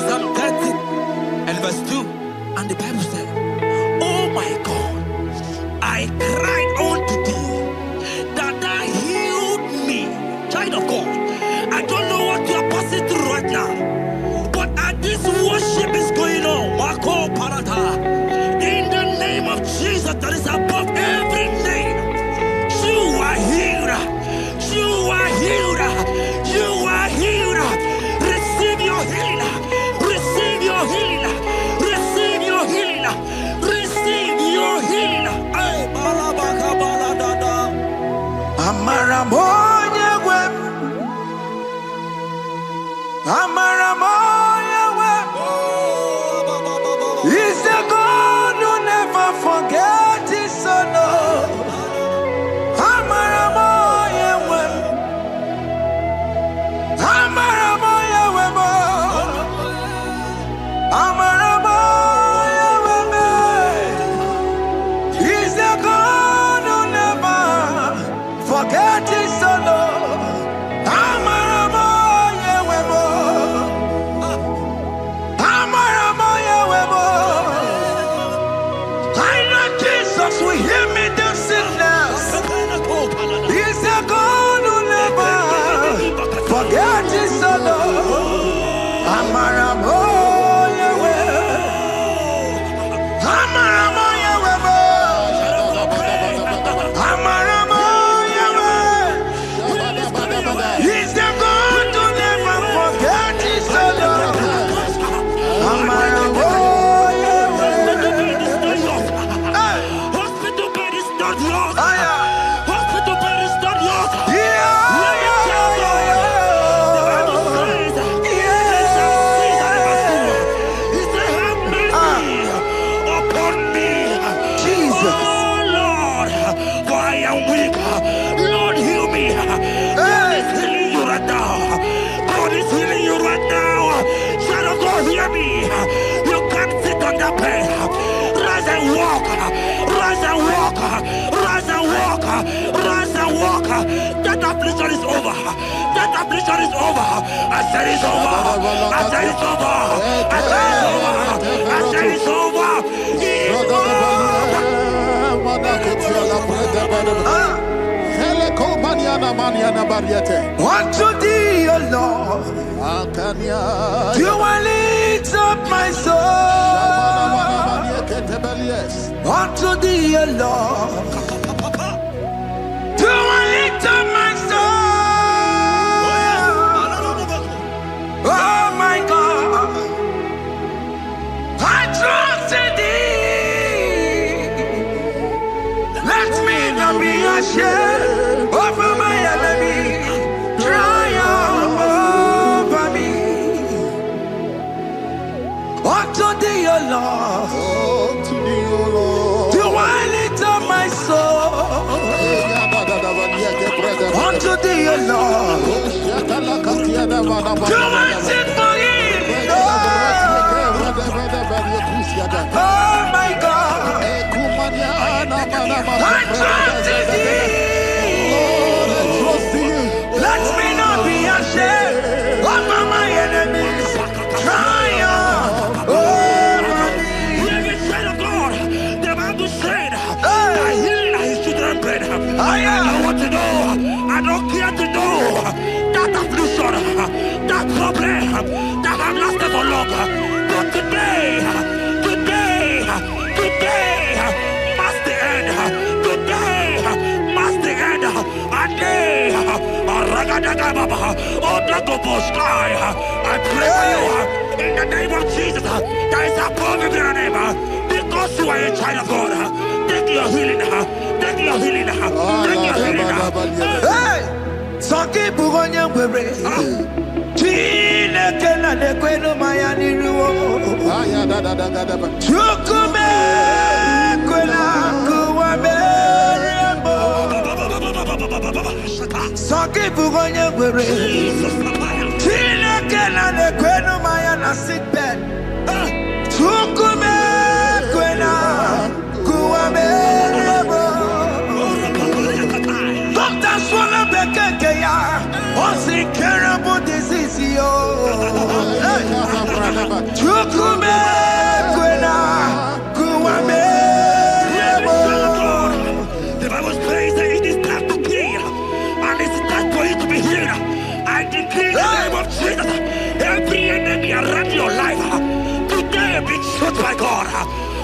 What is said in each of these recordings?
Psalm 30 and verse 2, and the Bible said, "Oh my God, I cried unto thee, that thou healed me." Child of God, I don't know what you are passing through right now, but as this worship is going on, in the name of Jesus that is above every name, you are healed. You are healed. You are healed. Receive your healing. Receive your healing. Receive your healing. Receive your healing. Amaramoya wem. Amaramoya wem. He's the God who never forgets his son. Amaramoya wem. Amaramoya wem. Amaramoya wem. He's the God who never forgets his son. Amaramoya wem. Amaramoya wem. I know Jesus will hear me this sickness. He's a God who never forgets his son. Amaramoya wem. Amaramoya wem. Amaramoya wem. He's the God who never forgets his son. Amaramoya wem. Hospital bed is not yours. Aya. Hospital bed is not yours. Yeah, Let me tell you, the Bible says, He said, "Have mercy upon me, Jesus. oh Lord, for I am weak. Lord, heal me." God is healing you right now. God is healing you right now. Child of God, hear me. You can't sit on that bed. Rise and walk. Rise and walk. Rise and walk. Rise and walk. That affliction is over. That affliction is over. I said it's over. I said it's over. I said it's over. I said it's over. It's over. Unto thee, O Lord, do I lift up my soul. Unto thee, O Lord, do I lift up my soul. Oh my God, I trust in thee. Let me not be ashamed over my enemy. Triumph over me. Unto thee, O Lord, do I lift up my soul. Unto thee, O Lord, do I sing for him. Oh my God, I trust in thee. Let me not be ashamed over my enemies. Triumph over me. Hear me, child of God. The Bible said, "I heal his children bread." I want to know. I don't care to know that affliction, that problem that have lasted for long. But today must the end. Today must the end. And day, I pray for you in the name of Jesus. That is above every name. Because you are a child of God. Take your healing. Take your healing. Take your healing. Hey, Sanki Bugonya Webre. Chine Kena de Queno Mayani Ruo. Chukume Quena Kuame. Sanki Bugonya Webre. Chine Kena de Queno Mayana sick bed. Chukume Quena Kuame.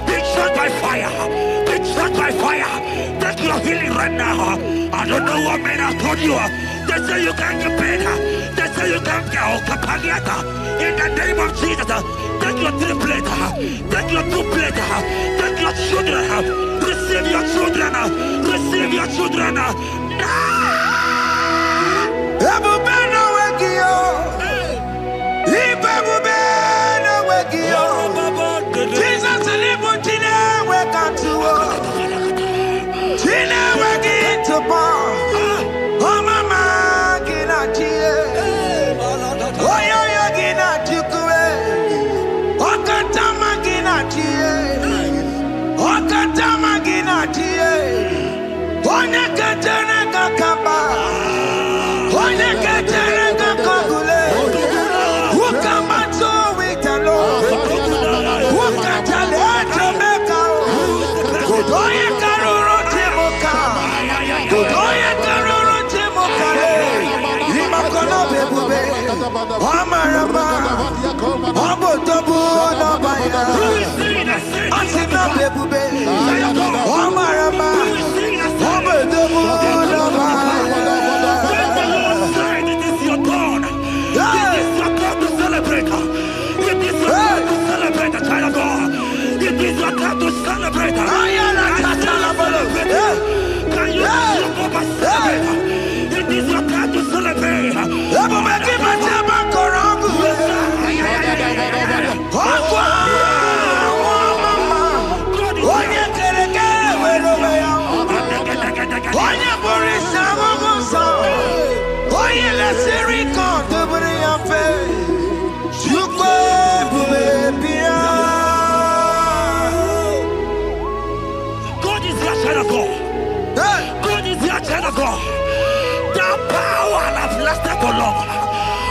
Be shot by fire. Be shot by fire. Take your healing right now. I don't know what men have told you. They say you can't get better. They say you can't get Kapaliata. In the name of Jesus, take your 3 plate. Take your 2 plate. Take your children. Receive your children. Receive your children. Jesus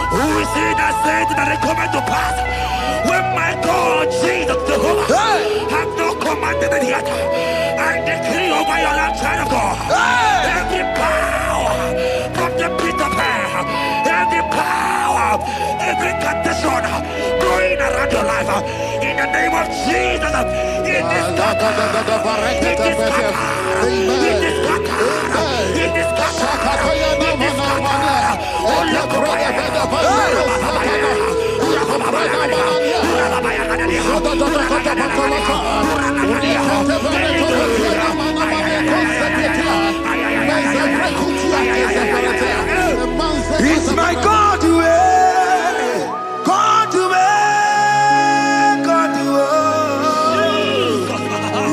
who is he that said that it cometh to pass when my God Jesus Jehovah have not commanded it yet? I decree over your life, child of God, every power from the pit of hell, every power, every condition going around your life, in the name of Jesus, it is scattered, it is scattered, it is scattered, it is scattered, it is scattered. Oh, look it's my God to God to God to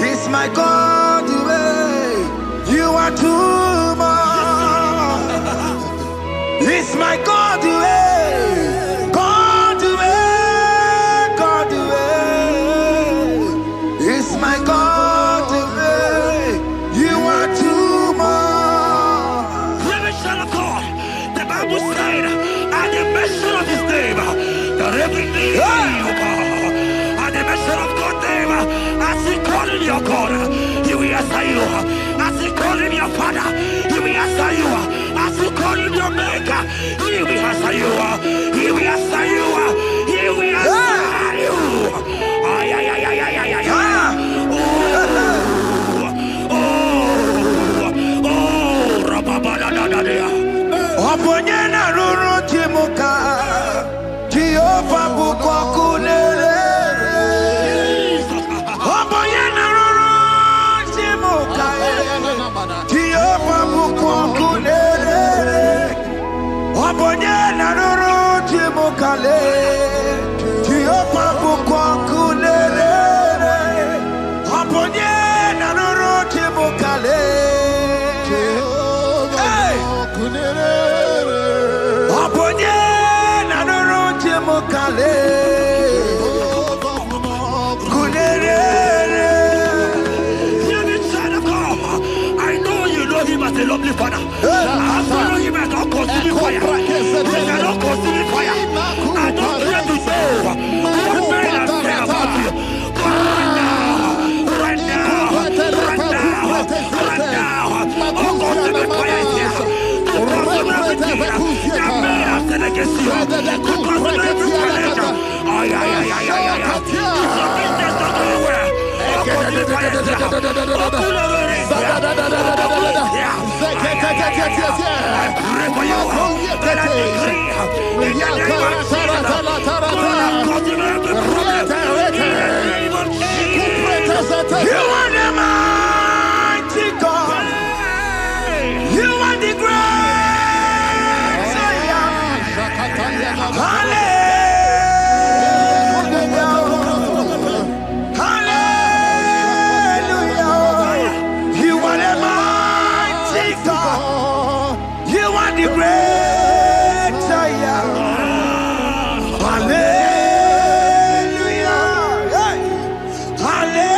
it's my God to you are too much. It's my God to God to God to it's my God to you are too much. Revelation of God, the Bible said, at the mention of his name, that every knee will bow. At the mention of God's name, as he called in your God, he will answer you. As he called in your Father, he will answer you. As he called in your Maker, he will answer you. He will answer you. He will answer you. Ay, ay, ay, ay, ay, ay, ay, ay. Oponyena ruru timuka Jehova bukwa kulele Oponyena ruru timuka Jehova bukwa kulele Oponyena ruru timuka le You are the mighty God. You are the great Zion. Hallelujah. Hallelujah. You are the mighty God. You are the great Zion. Hallelujah. Hallelujah.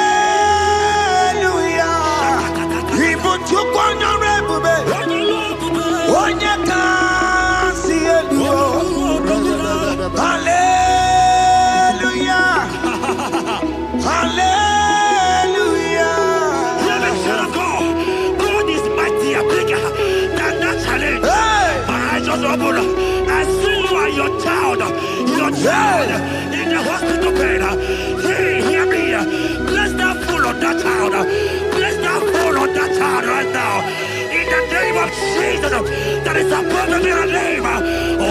Hallelujah. God is mightier, bigger than that challenge. I just open. I see you are your child in the hospital bed. Hear me. Bless that fool on that child. Bless that fool on that child right now. In the name of Jesus, that is above every name. Oh,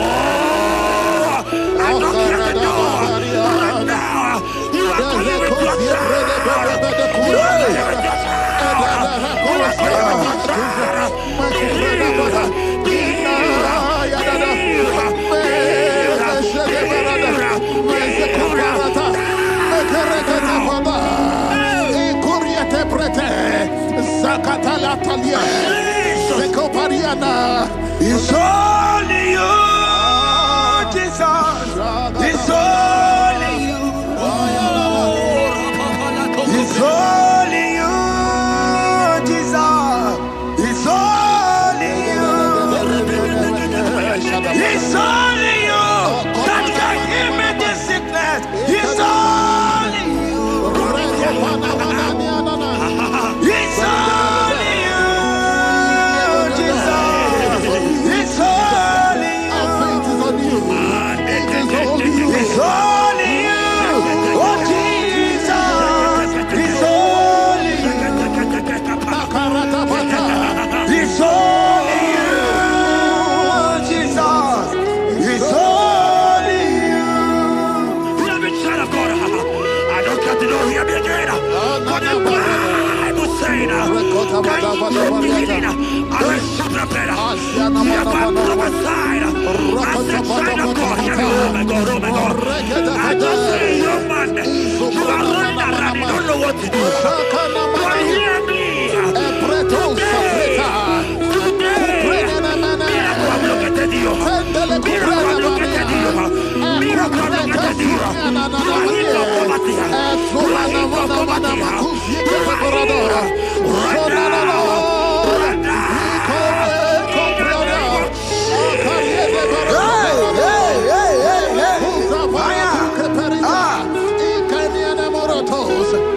I don't hear the door right now. You are coming with your child. You are coming with your child. You are coming with your child. It's only you, Jesus. It's only you. It's only you, Jesus. It's only you. It's only you that can heal me this sickness. It's only you. It's only you, Jesus. It's only you. It's only you. Oh, Jesus. It's only you. It's only you, Jesus. It's only you. Child of God, I don't got to know hear me again. But the Bible saying, I receive the better. You have been prophesied. I said, child of God, hear me. Oh my God, oh my God. I just say, young man, you are running around, you don't know what to do. But hear me.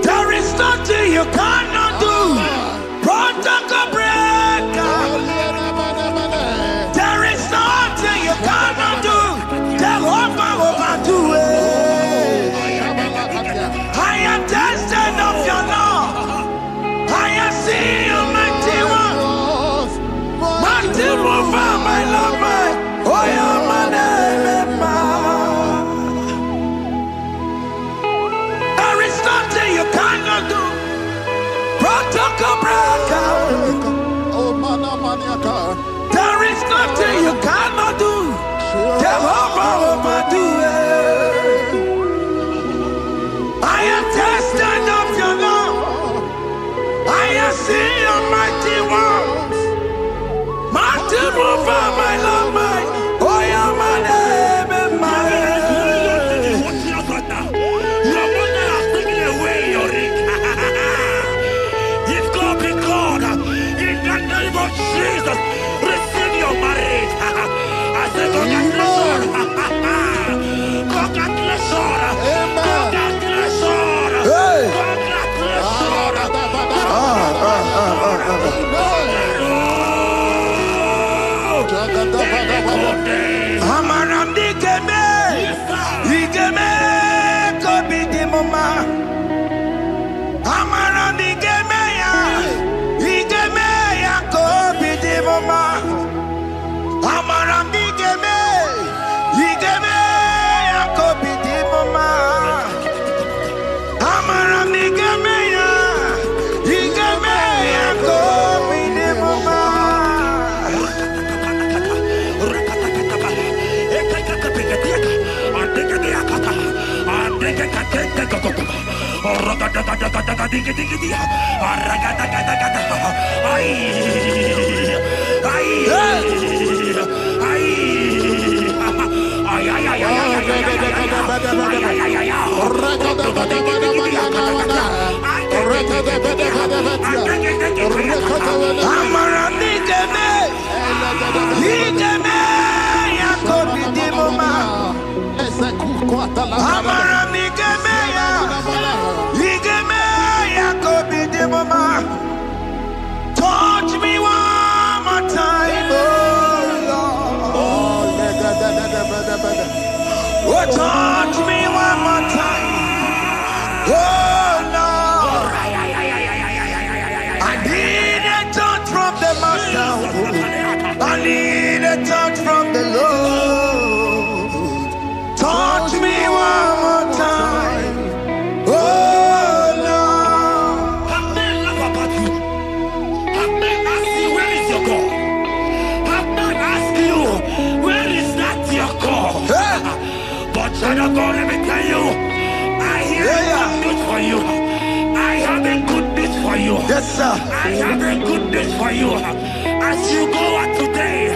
There is nothing you cannot do. Protocol breaker. There is nothing you cannot do. Jehovah overdo it. I am tested of your law. I am seeing you, mighty one. Mighty mover, my lover. Oh, yeah, my name. There is nothing you cannot do. Protocol breaker. There is nothing you cannot do. Jehovah overdo it. I am tested of your love. I am seeing your mighty ones. Mighty mover, my love, my. Oh, yeah, my name and my Your mother has taken away your ring. If God be God, in the name of Jesus, receive your marriage. I say, congratulations. Congratulations. Congratulations. Congratulations. Amaram dikeme, dikeme ko bidi mama. Amaram dikeme ya, Touch me one more time, oh Lord. Oh, touch me one more time, oh Lord. I need a touch from the Master. I need a touch from the Lord. Touch me one more time, oh Lord. Have men laugh about you. Have men ask you, where is your God? Have men ask you, where is that your God? But child of God, let me tell you, I hear a good news for you. I have a good news for you. Yes, sir. I have a good news for you. As you go out today,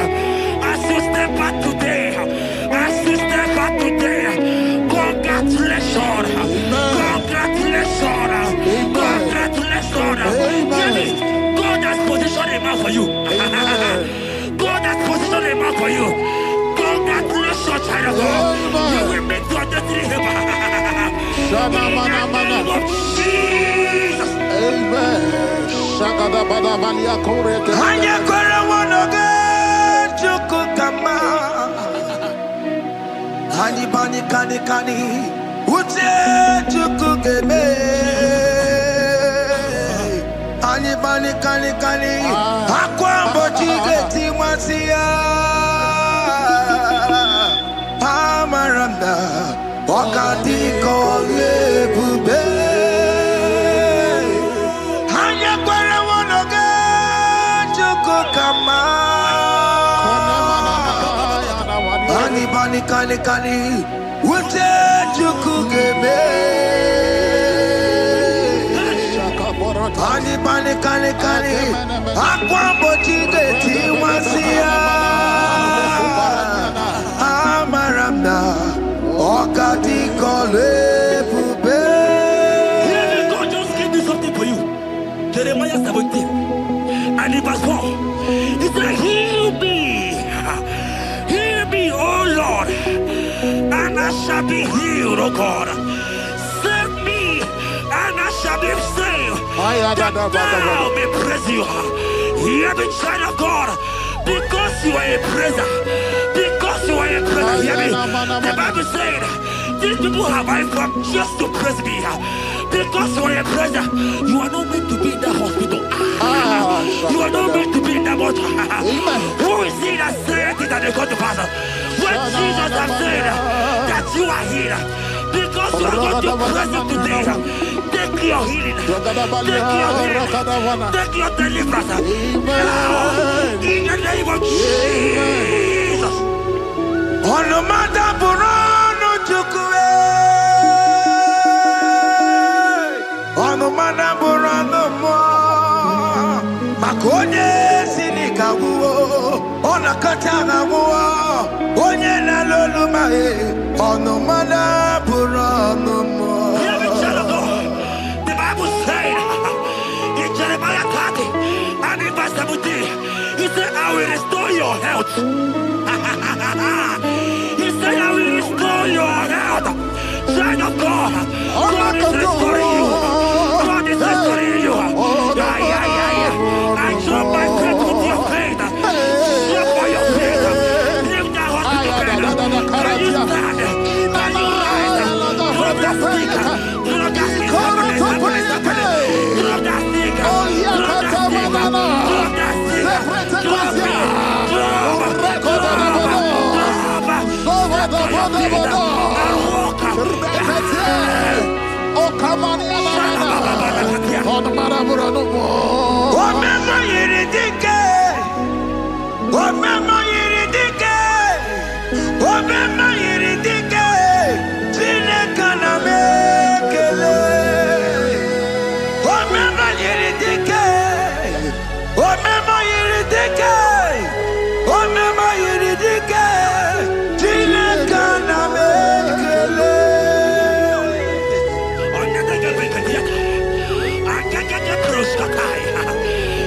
as you step out today, as you step out today, congratulations. Congratulations. Congratulations. Really, God has positioned a man for you. God has positioned a man for you. Congratulations, child of God. You will meet your destiny helper. In the name of Jesus. Amen. Hanya kora wanoge chukukama. Hani bani kani kani uche chukugeme. Hani bani kani kani akwa mbochige timwasia. Amaranda wakati kole bube. Kani kani ute chukugeme. Ani bani kani kani akwambo chige tiwasia. Amaramna okati kole bube. God just gave me something for you. Jeremiah 17 and in verse 4. He said, heal me. Heal me, oh Lord, and I shall be healed, oh God. Save me, and I shall be saved, that thou may praise you. Hear me, child of God, because you are a praiser. Because you are a praiser, hear me. The Bible said, these people have I come just to praise me. Because you are a praiser, you are not meant to be in that hospital. You are not meant to be in that water. Who is he that said it and they got to pass? When Jesus has said that you are healed, because you are going to praise him today, take your healing, take your healing, take your deliverance. Now, in the name of Jesus. On the matter Burano Chukwe. On the matter Burano Mo. Makonye sinika wuo. Ona katana wuo. Onye na lolu mae. On the matter Burano Mo. Hear me, child of God. The Bible said in Jeremiah 30 and in verse 17, he said, I will restore your health. He said, I will restore your health. Child of God, God is restoring you. God is restoring you. I drop my faith with your faith. Drop by your faith. Leave that hospital bed. Can you stand? Can you rise? Drop that stick. Drop that stick. Drop that stick. Drop that stick. Drop that stick. Drop it. Omema yiridike, Chineke na me.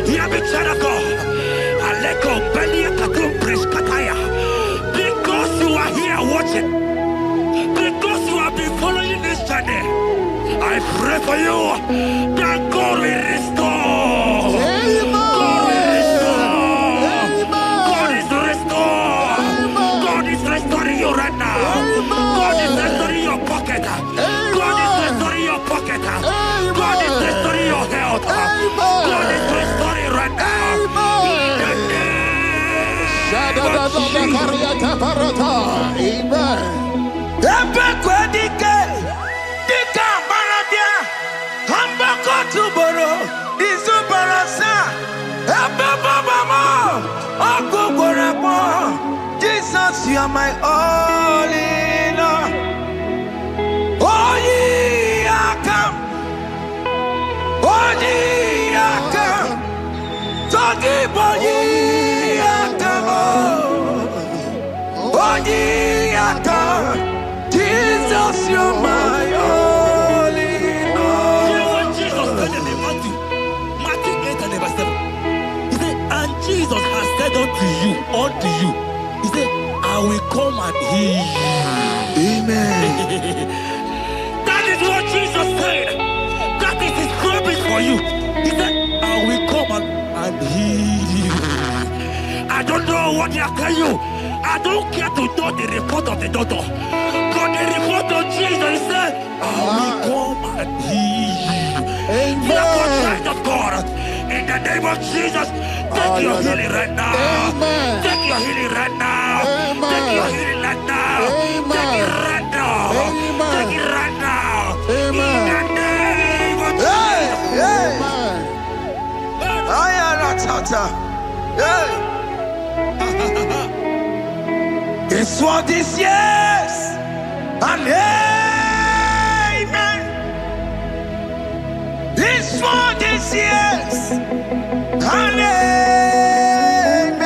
Hear me, child of God. Aleko Belia Katum Preskataya. Because you are here watching, because you have been following this journey, I pray for you that God will restore. God will restore. God is restoring. God is restoring you right now. God is restoring your pocket. God is restoring your pocket. God is restoring your health. God is restoring right now. Jesus, you are my all in all. Oh, ye are come. Oh, ye are come. Talking about ye are come. Oh, ye are come. Jesus, you are my all in all. You know what Jesus said in Matthew 8 and verse 7? He said, and Jesus has said unto you, he said, I will come and heal you. Amen. That is what Jesus said. That is his promise for you. He said, I will come and heal you. I don't know what they are telling you. I don't care to know the report of the doctor. But the report of Jesus, he said, I will come and heal you. Therefore, child of God, in the name of Jesus, take your healing right now. Amen. Take your healing right now. Amen. Take your healing right now. Amen. Take it right now. Amen. Take it right now. Amen. In the name of Hey, hey. Amen. I am not tata. Hey. It's what this yes and amen. It's for this yes and amen.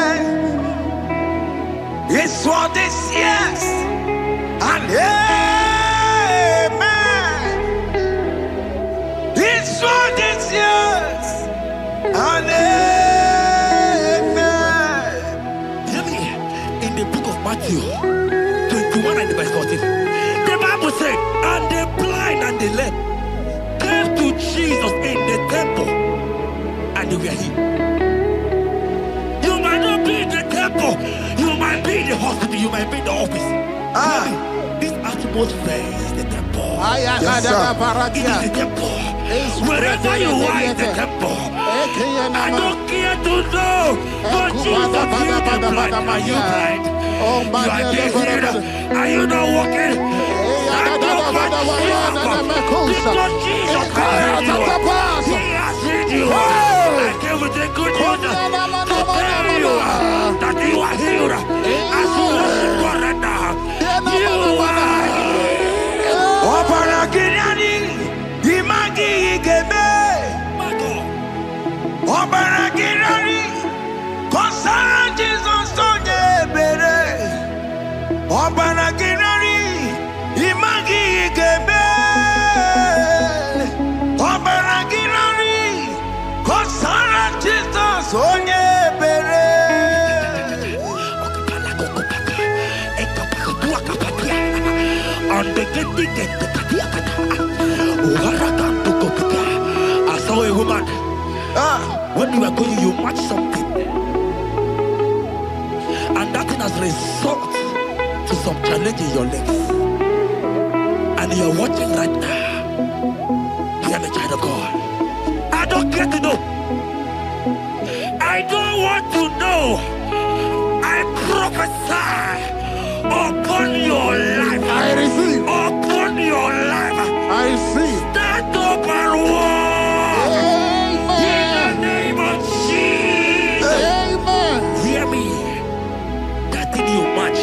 It's for this yes and amen. It's for this yes and amen. Hear me. In the book of Matthew 21 and verse 14, the Bible said, and the blind and the lame came to Jesus in the temple, and they were healed. You might not be in the temple, you might be in the hospital, you might be in the office. Ah. This atmosphere is the temple. Yes, sir. It is the temple. Wherever you are in the temple, I don't care to know, but Jesus healed the blind. Are you blind? You are being healed. Are you not walking? Stand up and stand up. Because Jesus has healed you. He has healed you. I came with the good news to tell you that you are healed. As you worship God right now, you are healed. Opara Kirani, Imagi Igebe. My God. Opara Kirani, Kosara Jesus Sonye Bere. Opara Kirani, Imagi Igebe. Opara Kirani, Kosara Jesus Sonye Bere. I saw a woman. When you are going, you match something, and that thing has result to some challenge in your legs, and you are watching right now. Hear me, child of God. I don't care to know. I don't want to know. I prophesy upon your life. I receive. Upon your life. I receive. Stand up and walk. In the name of Jesus. Amen. Hear me. That thing you match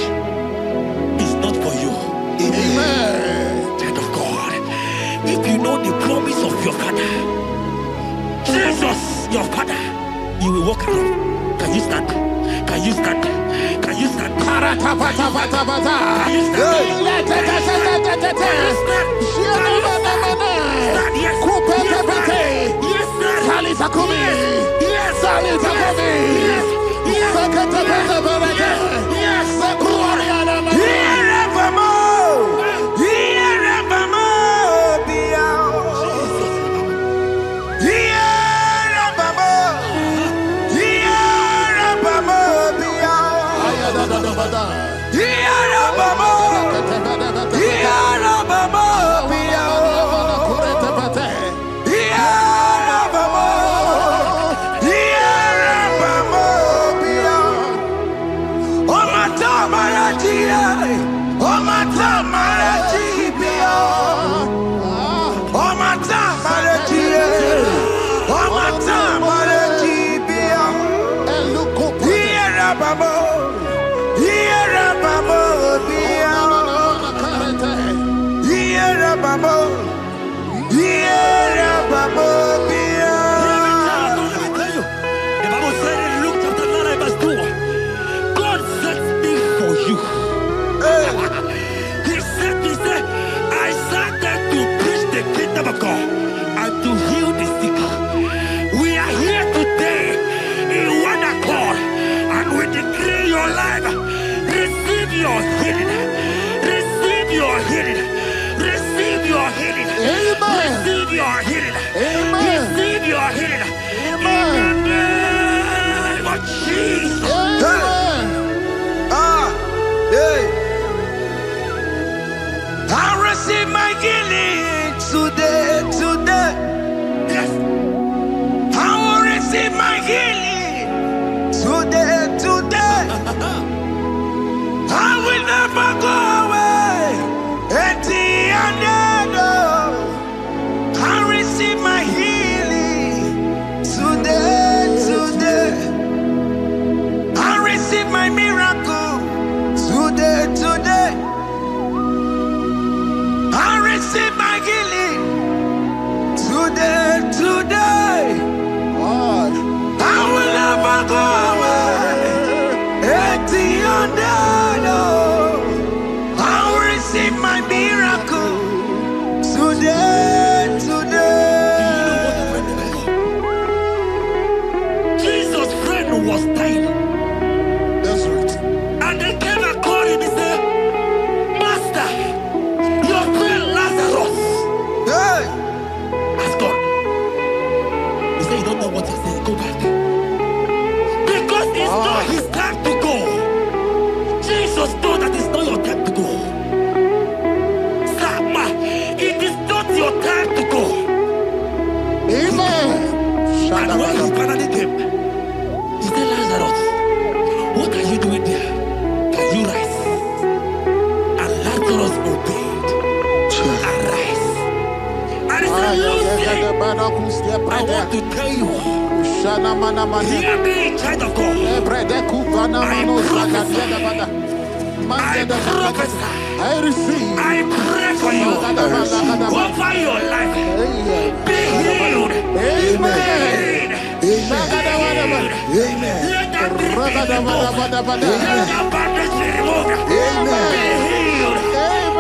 is not for you. Amen. Child of God. If you know the promise of your father, Jesus, your father, you will walk around. Can you stand? Can you stand? Can you stand? Can you stand? Can you stand? Yes, sir. Yes, sir. Yes, sir. Yes, sir. And when he finally came, he said, Lazarus, what are you doing there? Can you rise? And Lazarus obeyed and rise. And he said, Lucy, I want to tell you, hear me, child of God. I prophesy. I receive. I pray for you over your life. Be healed. Amen. Amen. Let that be removed. Let that bandage be removed. Amen. Be healed.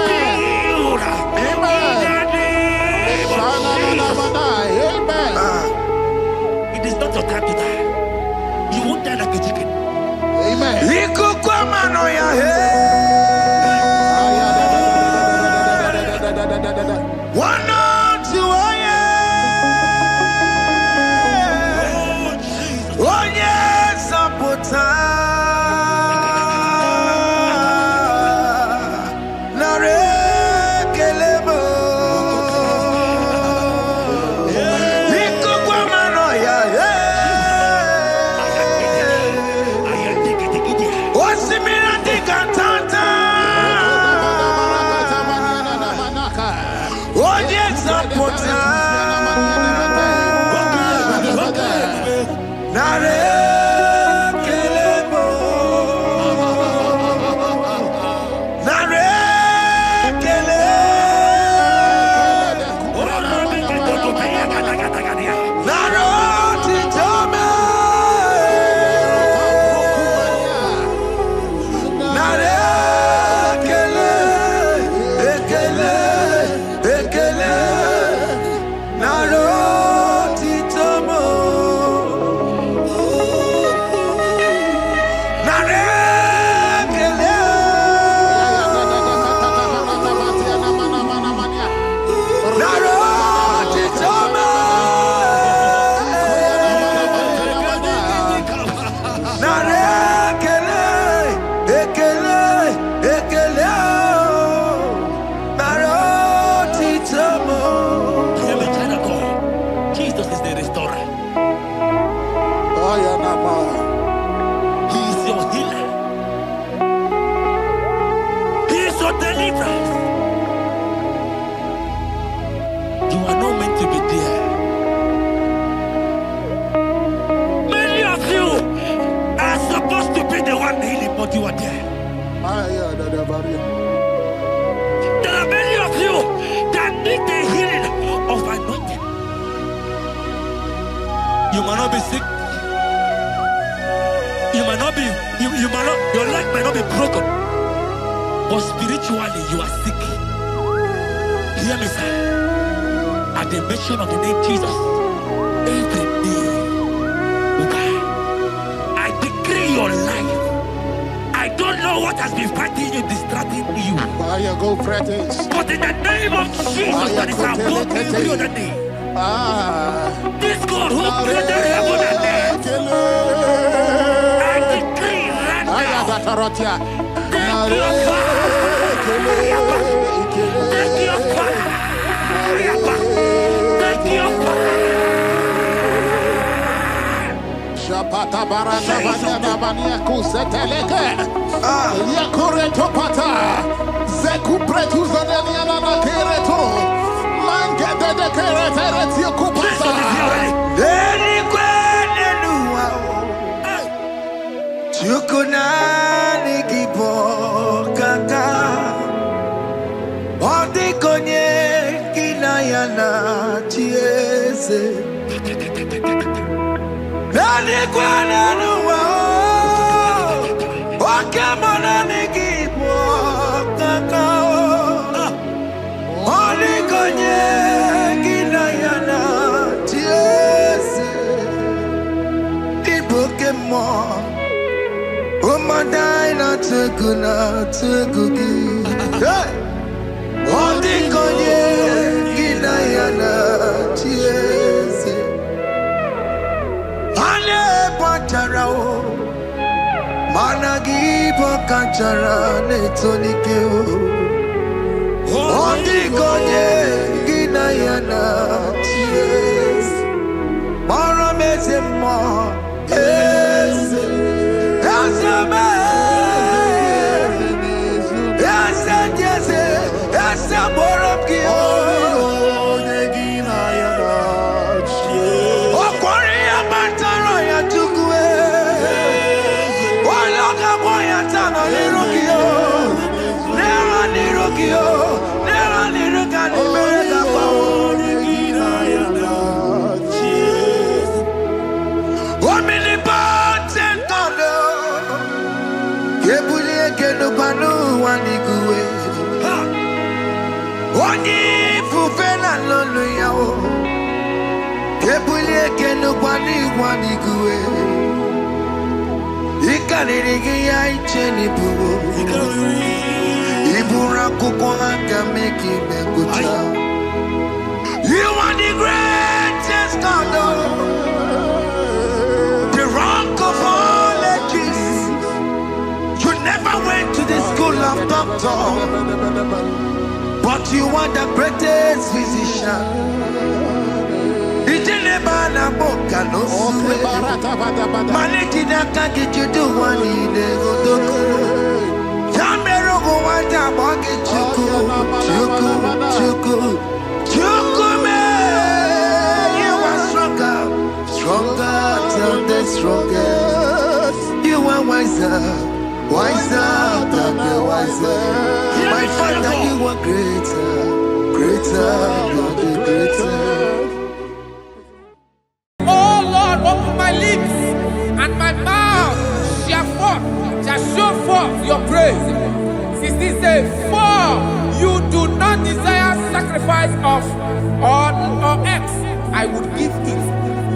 Be healed. Amen. Amen. It is not your time to die. You won't die like a chicken. Amen. You are there. There are many of you that need the healing of anointing. You might not be sick. You might not be, you might not, your leg might not be broken. But spiritually you are sick. Hear me, sir. At the mention of the name Jesus, every day will die. I decree your life. I don't know what has been fighting you, distracting you. But in the name of Jesus, that is above every other name. This God who created heaven and earth, I decree right now, take your fire. Take your fire. Take your fire. Shapata barata banya banya kuseteleke. Yakure topata. Zeku pretu zanenia na kereto. Mangede de keretere tio kupasa. Deni kwene nuwa. Chukuna nikipo kaka. Odi konye kinayana chiese. Deni kwene nuwa. Wakamona nikipo kaka. Odi konye kinayana chiese. Pokemon, oh my dina tegugi. Hey, oh the konye kinayana chiese. Ale patarao, managi pokachara netonikeo. Oh the konye kinayana chiese. Oni fufela lolo yawo. Kebulie kenu kwani kuwe. Ikanirigi ya icheni buwo. Ibura kuko anga meki mengucha. You are the greatest God, the rock of all ages. You never went to the school of doctor, but you are the greatest physician. Ijenebana boka no suwe. Malejina kage judu wani negodoku. Yambero go wata boge chuku. Chukume, you are stronger than the strongest. You are wiser than the wiser. My Father, you are greater than the greatest. Oh Lord, open my lips and my mouth shall show forth your praise. 16 says, for you do not desire sacrifice of or X, I would give it.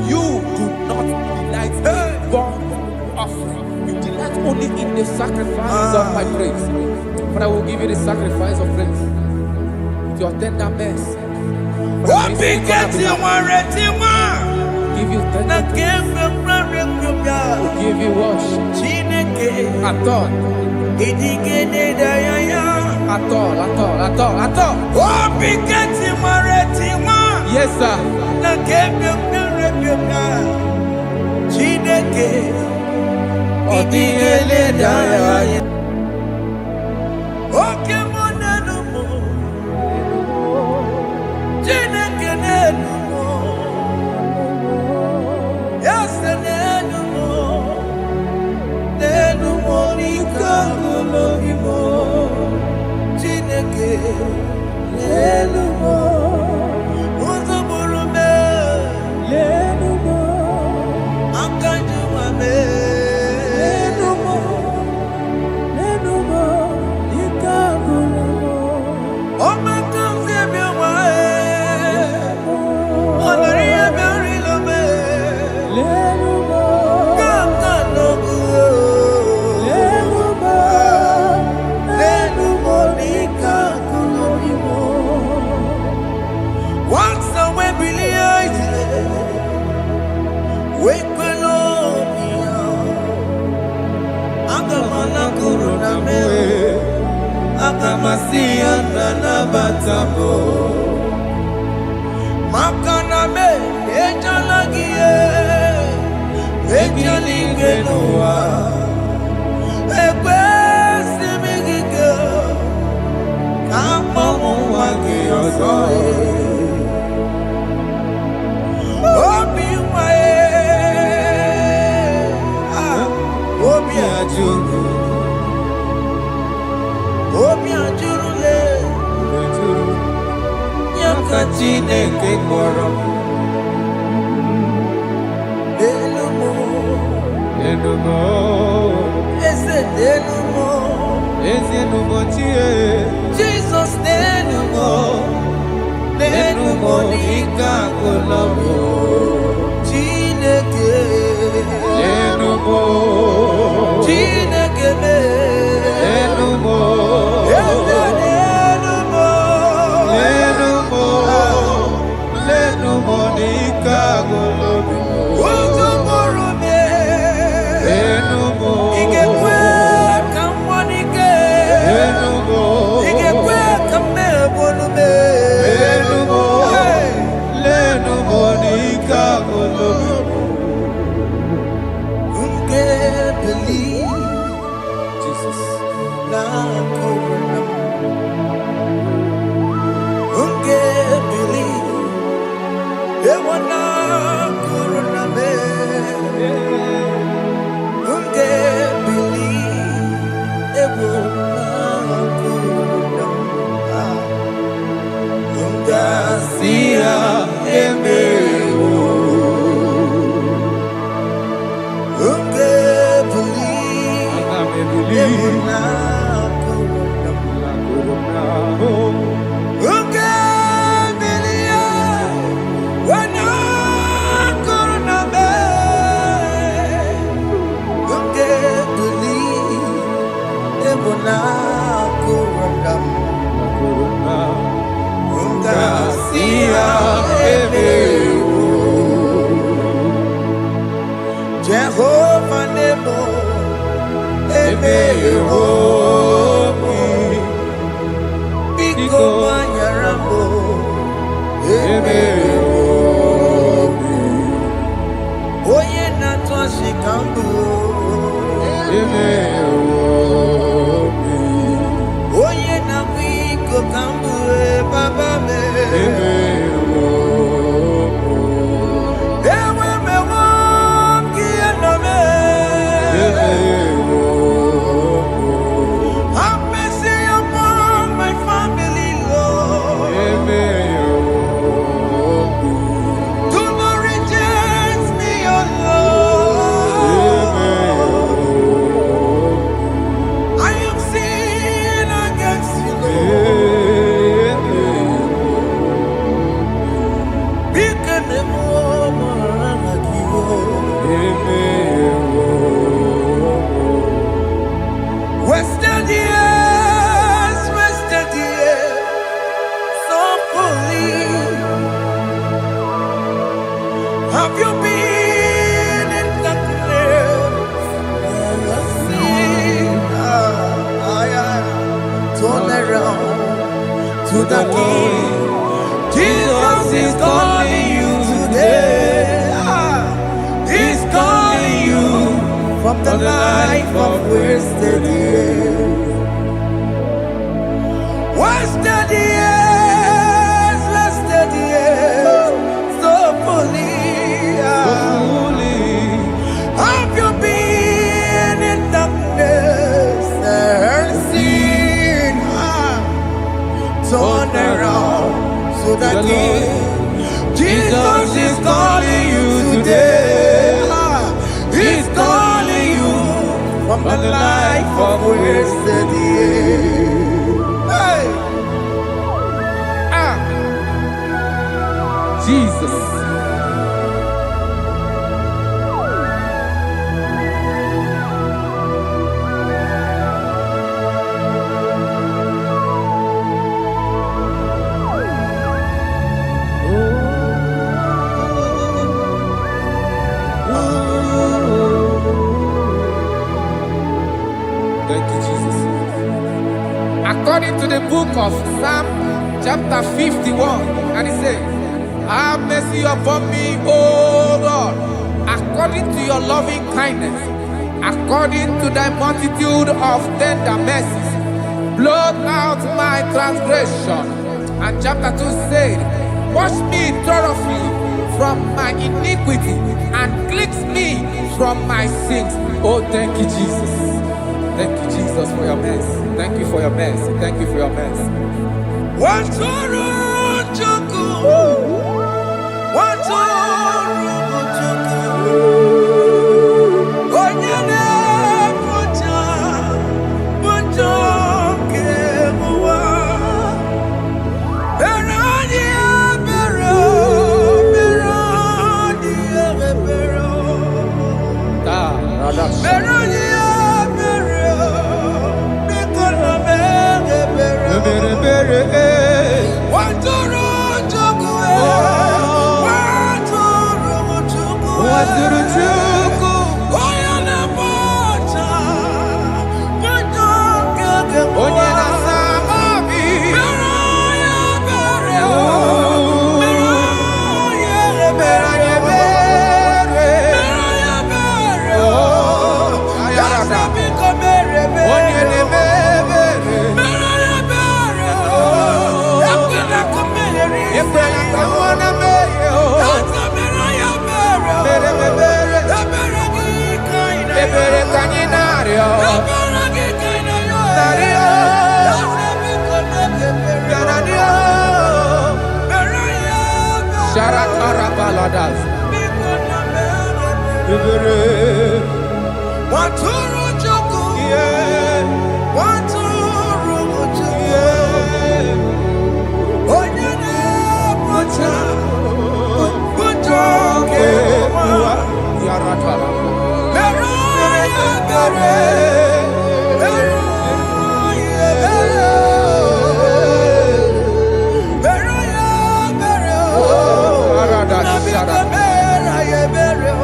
You do not delight in burnt offering. You delight only in the sacrifice of my praise. But I will give you the sacrifice of praise with your tender mercy. Give you tender will give you worship. At all. Yes, sir. Okay. Have you been in the turn around to the King. Jesus is calling you today. He's calling you from the life of wasted years. Wasted years, wasted years, so fully. Have you been in darkness and seen? Turn around to the King. Jesus is calling you today. He's calling you from the life of wasted years. Hey. Jesus. Thank you, Jesus. According to the book of Psalm chapter 51, and it says, have mercy upon me, O Lord, according to your loving kindness, according to thy multitude of tender mercies, blot out my transgression. And chapter 2 said, wash me thoroughly from my iniquity and cleanse me from my sins. Oh, thank you, Jesus. Thank you, Jesus, for your mercy. Thank you for your mercy. Thank you for your mercy.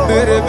Bere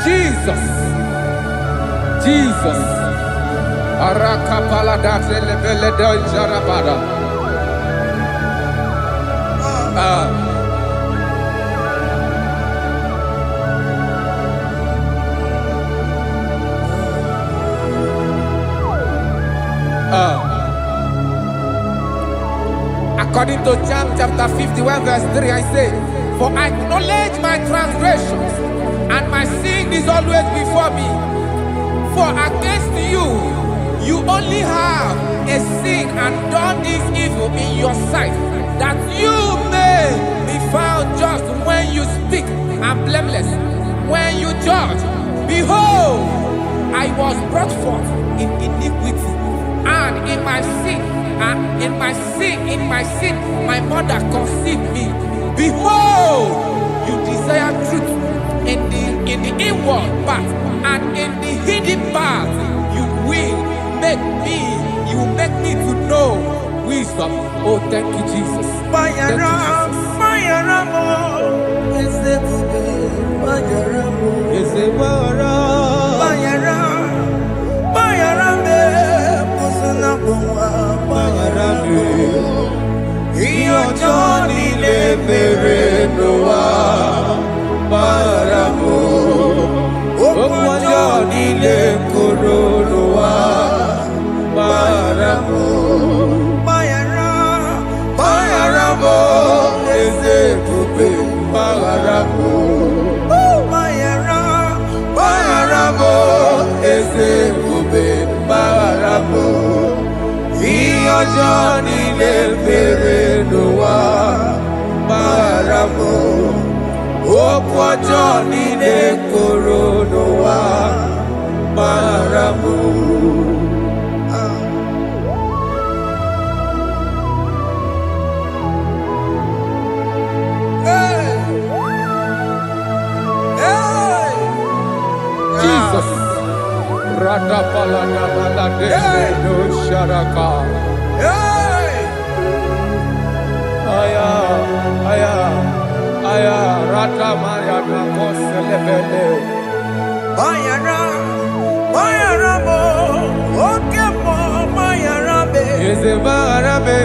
Jesus. Jesus. According to John chapter 51 verse 3, I say, for I acknowledge my transgressions, and my sin is always before me. For against you, you only have a sin and done this evil your sight, that you may be found just when you speak and blameless when you judge. Behold, I was brought forth in iniquity, and in my sin, my mother conceived me. Behold, you desire truth in the inward part, and in the hidden part you will make me to know wisdom. Oh, thank you, Jesus. Thank you, Johnny le mere noa baramo okwa Johnny le koro noa baramo Jesus. Rada palana balade no sharaka. Aya, rata maya na koselebele. Bayara mo, oke mo, bayara be. Eze bayara be.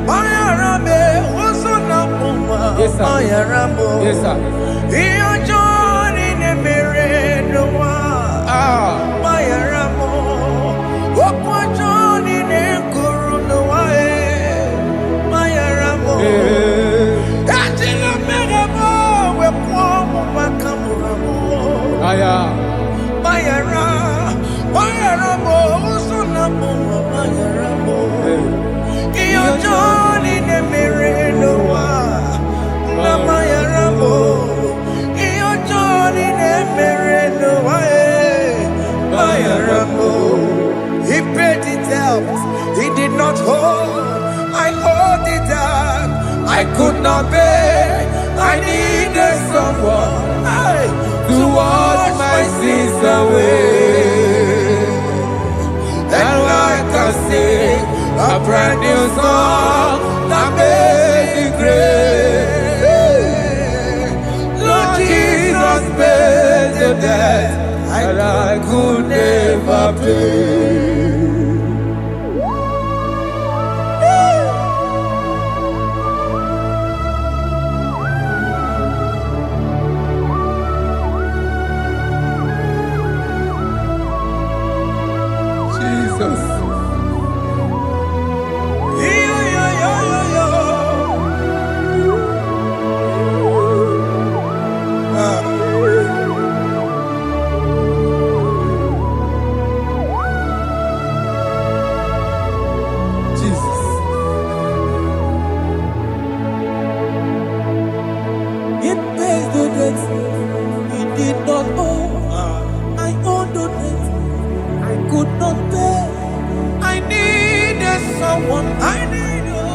Bayara be, oso na muma. Bayara mo. Yes sir. Iyo Johnny ne mere noa. Bayara mo, okwa Johnny ne kuru noa. Bayara mo. Aya, bayara mo, usuna mo, bayara mo. Iyo Johnny ne mere noa, na bayara mo. Iyo Johnny ne mere noa, bayara mo. He paid it out, he did not hold. I owed it out, I could not pay. I needed someone to wash my sins away. And I can sing a brand new song that made me great. Lord Jesus paid the debt that I could never pay.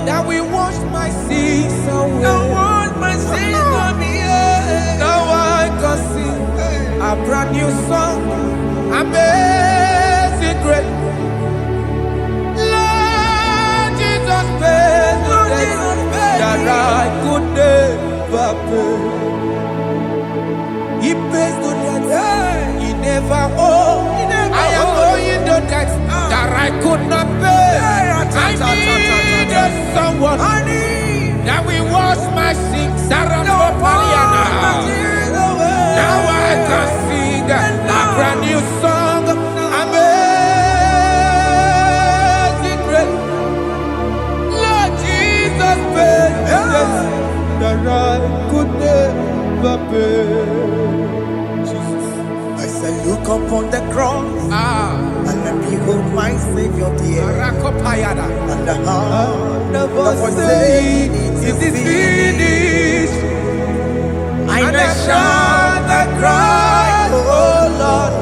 That we wash my sins away. Now I can sing a brand new song. Amazing grace. Lord Jesus paid the debt that I could never pay. He pays the debt he never owed. I am owing the debt that I could not pay. I needed someone that will wash my sins. Now I can sing a brand new song. my Savior dear. Rakopayada. And the heart of us saying it is finished. And I shout and cry, oh Lord,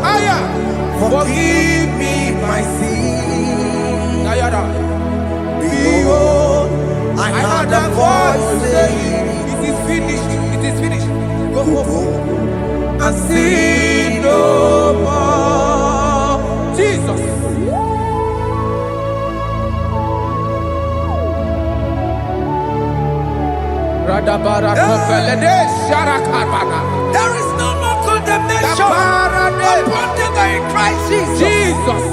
forgive me my sin. Behold, I heard a voice saying, it is finished, it is finished. Go and sin no more. Jesus. There is no more condemnation upon them in Christ Jesus. Jesus.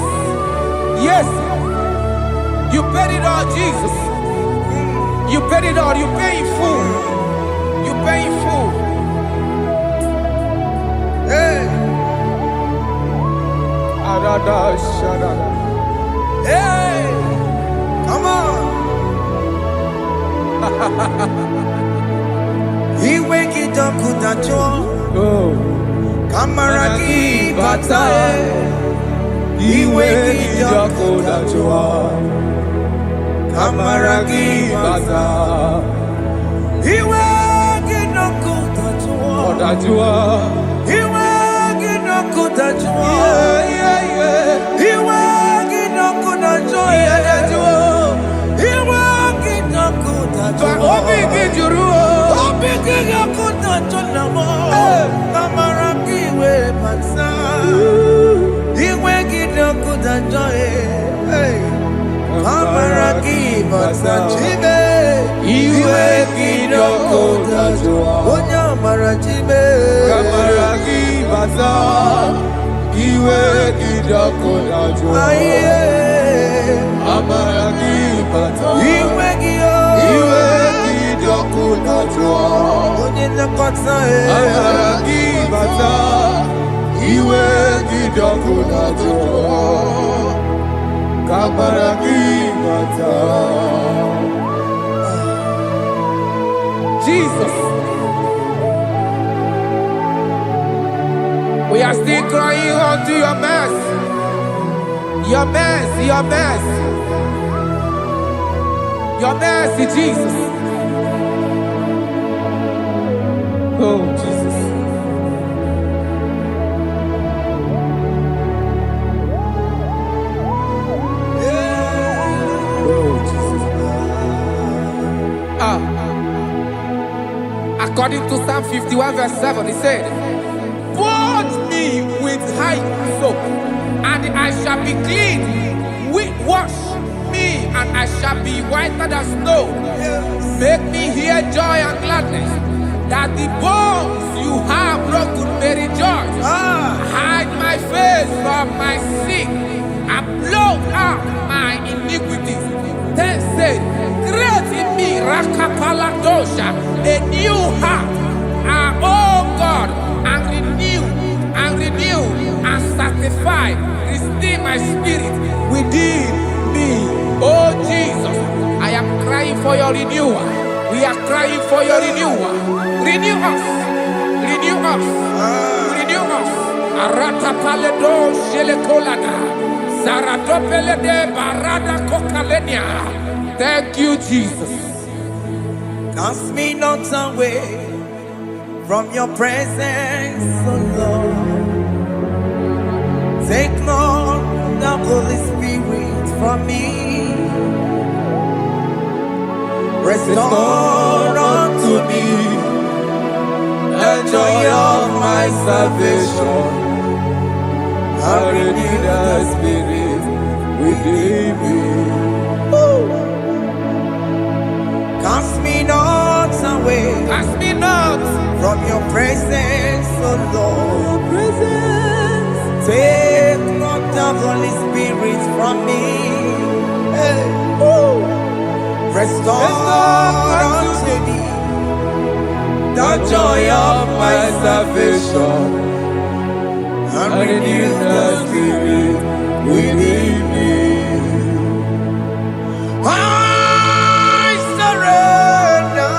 Yes. You paid it all, Jesus. You paid it all. You pay in full. You pay in full. Hey. Hey. Come on. Iweki dokutacho. Kamaraki batae. Iweki dokutacho. Kamaraki batae. Iweki dokutacho. Iweki dokutacho. Iweki dokutacho. Iweki dokutacho. Jesus. We are still crying unto your mercy. Your mercy, your mercy. Your mercy, Jesus. Oh, Jesus. Oh, Jesus. According to Psalm 51 verse 7, he said, "Wash me with hyssop, and I shall be clean. Wash me, and I shall be whiter than snow. Make me hear joy and gladness, that the bones you have broken may rejoice. Hide my face from my sin, and blot out my iniquities. Then said, create in me Rakapaladosha, a new heart, oh God, and renew, and sanctify, restore my spirit within me." Oh Jesus, I am crying for your renewal. We are crying for your renewal. Renew us, renew us, renew us. Arata paledo shelekolada, zaratopelede barada kokalenia. Thank you, Jesus. Cast me not away from your presence, oh Lord. Take not the Holy Spirit from me. Restore unto me the joy of my salvation, and renew the spirit within me. Cast me not away, Cast me not from your presence, oh Lord. Take not the Holy Spirit from me. Hey. Restore unto me the joy of my salvation, and renew the spirit within me. I surrender.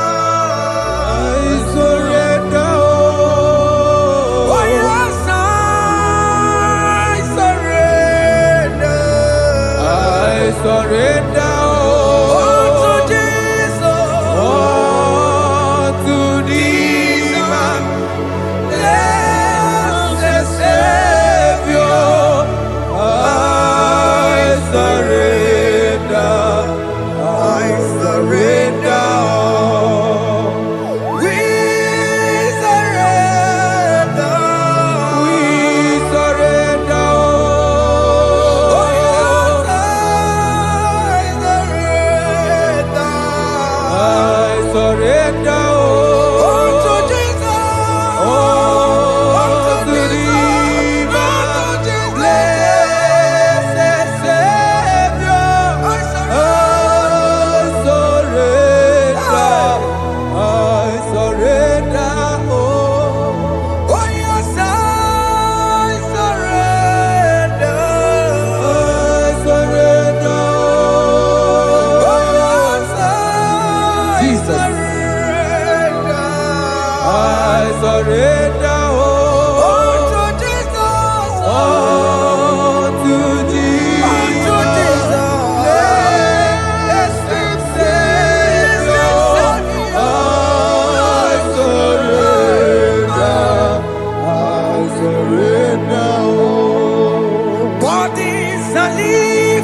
Oh yes, I surrender.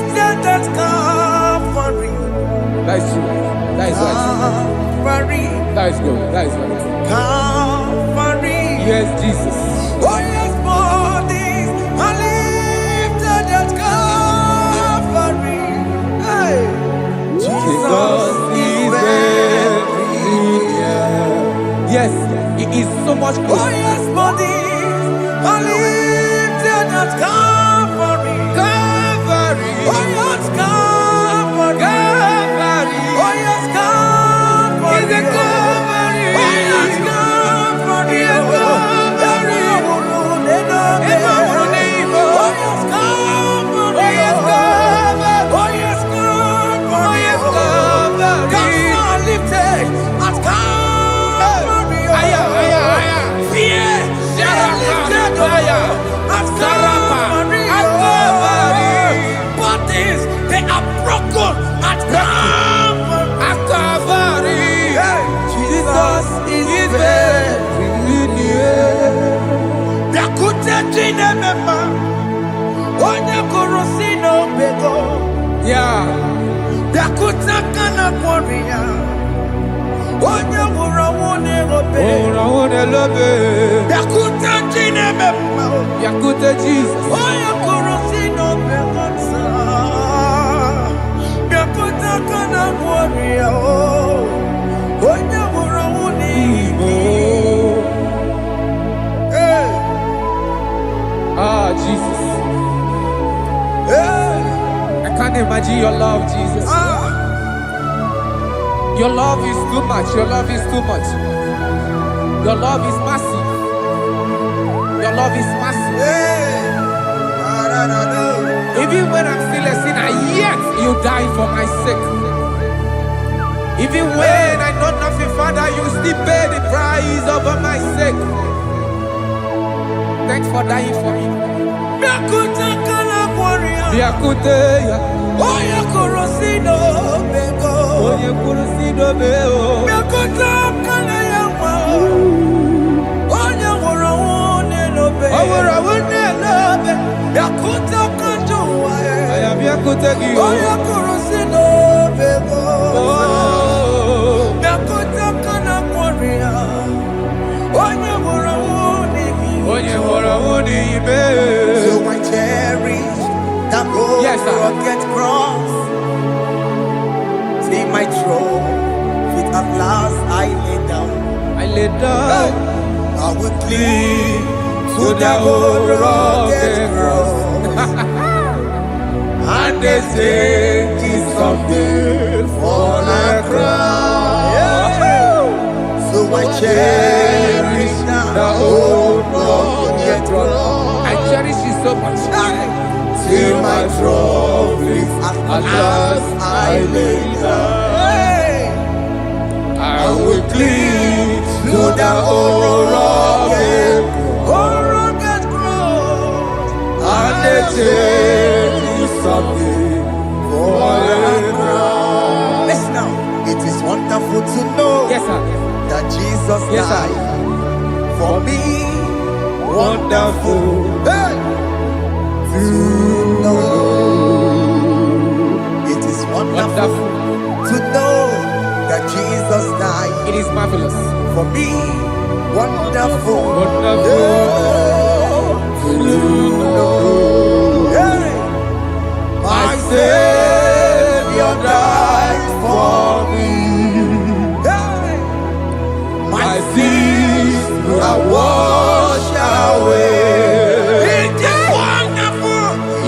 lifted at Calvary. That is true. That is right. Calvary. That is good. That is right. Calvary. Yes, Jesus. Oh yes, bodies are lifted at Calvary. Hey. Jesus is very near. Yes, it is so much Oh closer. yes, bodies are lifted at Calvary. Calvary. Oh yes, Calvary. Calvary. Oh yes, Calvary. Is it Calvary? Oh yes, Calvary. Yes, Calvary. They are broken at Calvary. Jesus is very near. Yeah. Yakuta Jesus. Ah, Jesus. I can't imagine your love, Jesus. Your love is too much. Your love is too much. Your love is massive. Your love is massive. Even when I'm still a sinner, yet you died for my sake. Even when I know nothing, Father, you still pay the price over my sake. Thanks for dying for me. Biakuteya. Oye kurosido beko. Oye kurosido beko. Biakuta kane yawa. Oye wurawune lobe. Awura wune lobe. Biakuta kanjuwa. Aya biakutegi. Oye kurosido beko. Biakuta kana kwaria. Oye wurawune mi. Oye wurawune ibe. So I cherish that road. Yes, sir. Rugged cross. See my throne, feet at last I lay down. I lay down. I will cling to the old rugged cross. And they say it's something for the crown. So I cherish The old rugged cross. I cherish it so much. Till my trophies at last I lay down. I will cling To the old rugged cross. and they say it's something for the crown. Listen now, it is wonderful to know Yes, sir. that Jesus Yes, sir. died for me. Wonderful. Hey! To know. It is wonderful Wonderful. to know that Jesus died It is marvelous. for me. Wonderful. Wonderful. To know. Hey! My Savior died for me. Hey! My sins are washed away.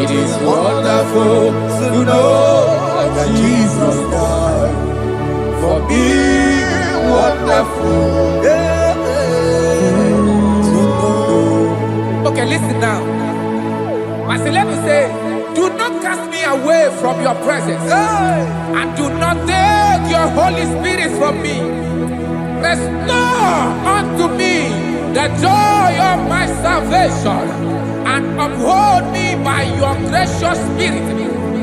It is wonderful to know That Jesus died for me. Wonderful. to know. Okay, listen now. As the level says, do not cast me away from your presence, and do not take your Holy Spirit from me. Restore unto me the joy of my salvation, and uphold me by your gracious spirit.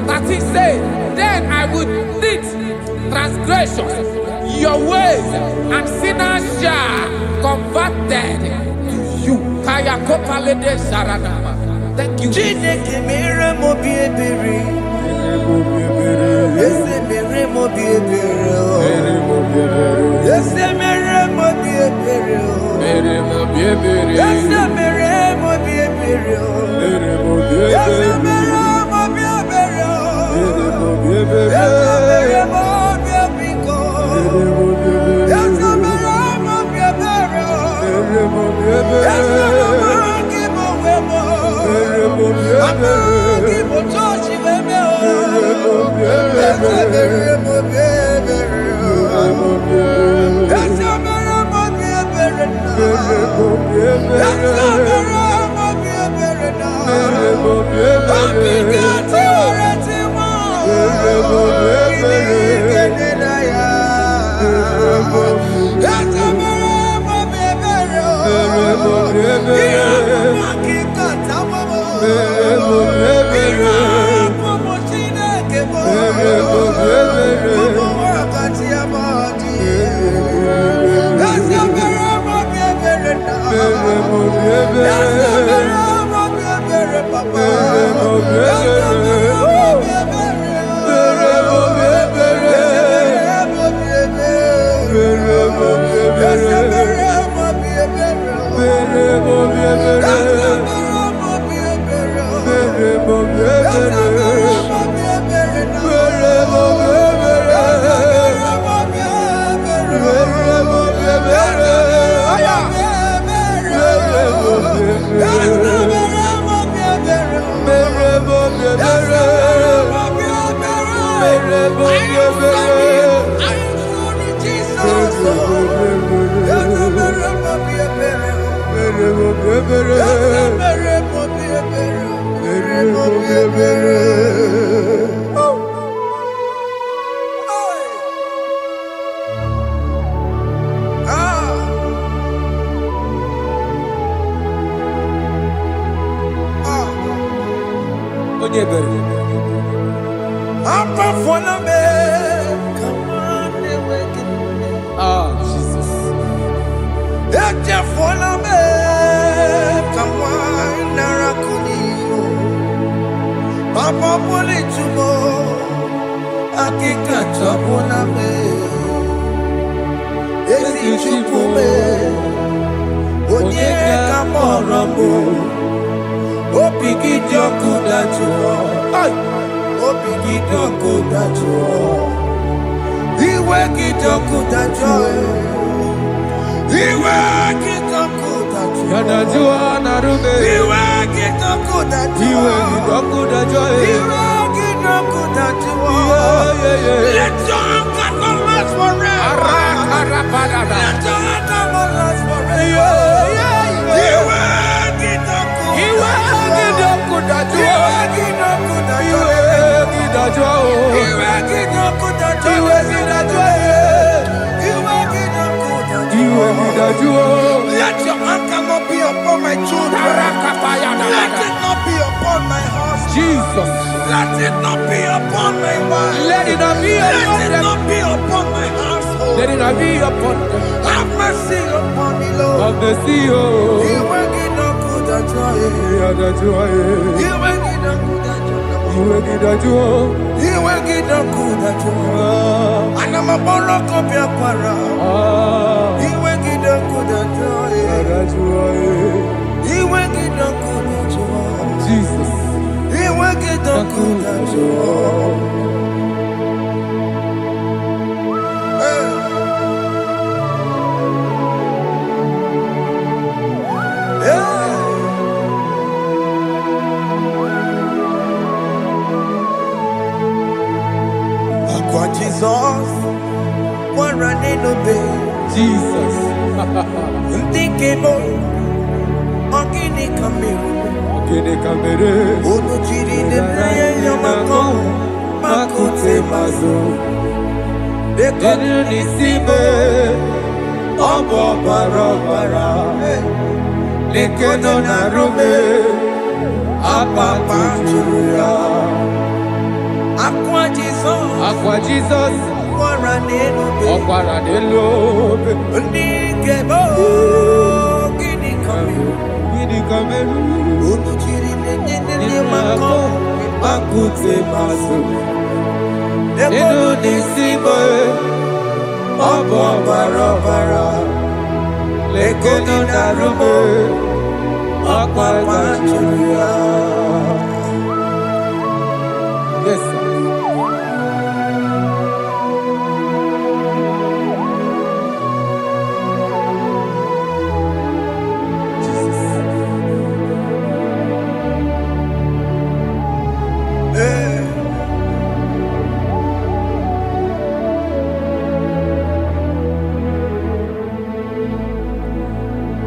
That he said, then I would teach transgressions your ways, and sinners shall converted to you. Kaya kopalede sharanama. Thank you. Chineke mere mo bi ebere. Jesus. Papa pole chumo akika chapona me esi chupume onye kamoramo opiki joku dachuo opiki joku dachuo iwe kijoku dachuo iwe kijoku dachuo Yanajua narume iwe kijoku dachuo iwe kijoku dachuo let your anger not last forever. Let your anger not last forever. Iwe kijoku dachuo let your anger not be upon my children. Let it not be upon my husband. Jesus. Let it not be upon my wife. Let it not be Let it upon not be upon my household. Let it not be upon them. Have mercy upon me, Lord. Of the sea. Iwe kijoku dachuo. Iwe kijoku dachuo. Anamaboro kopya kwara. Iwe kijoku dachuo. Iwe kijoku dachuo. Jesus. Iwe kijoku dachuo. Aqua Jesus, one running obey. Jesus. Ntikebo, ogini kamiru. Kene kamere. Ono chiri de praye yamako, makute mazo. Denu nisibe. Obo barobara. Lekono narume. Apa tuya. Aqua Jesus, Aqua Jesus. one running obey. Okwara de lobe. Ntikebo, ogini kamiru. Kene kamere. Ono chiri de yamako, Makute maso. Denu Denu nisibe. Obo barobara. Lekono narume. Apa tuya. Yes, sir.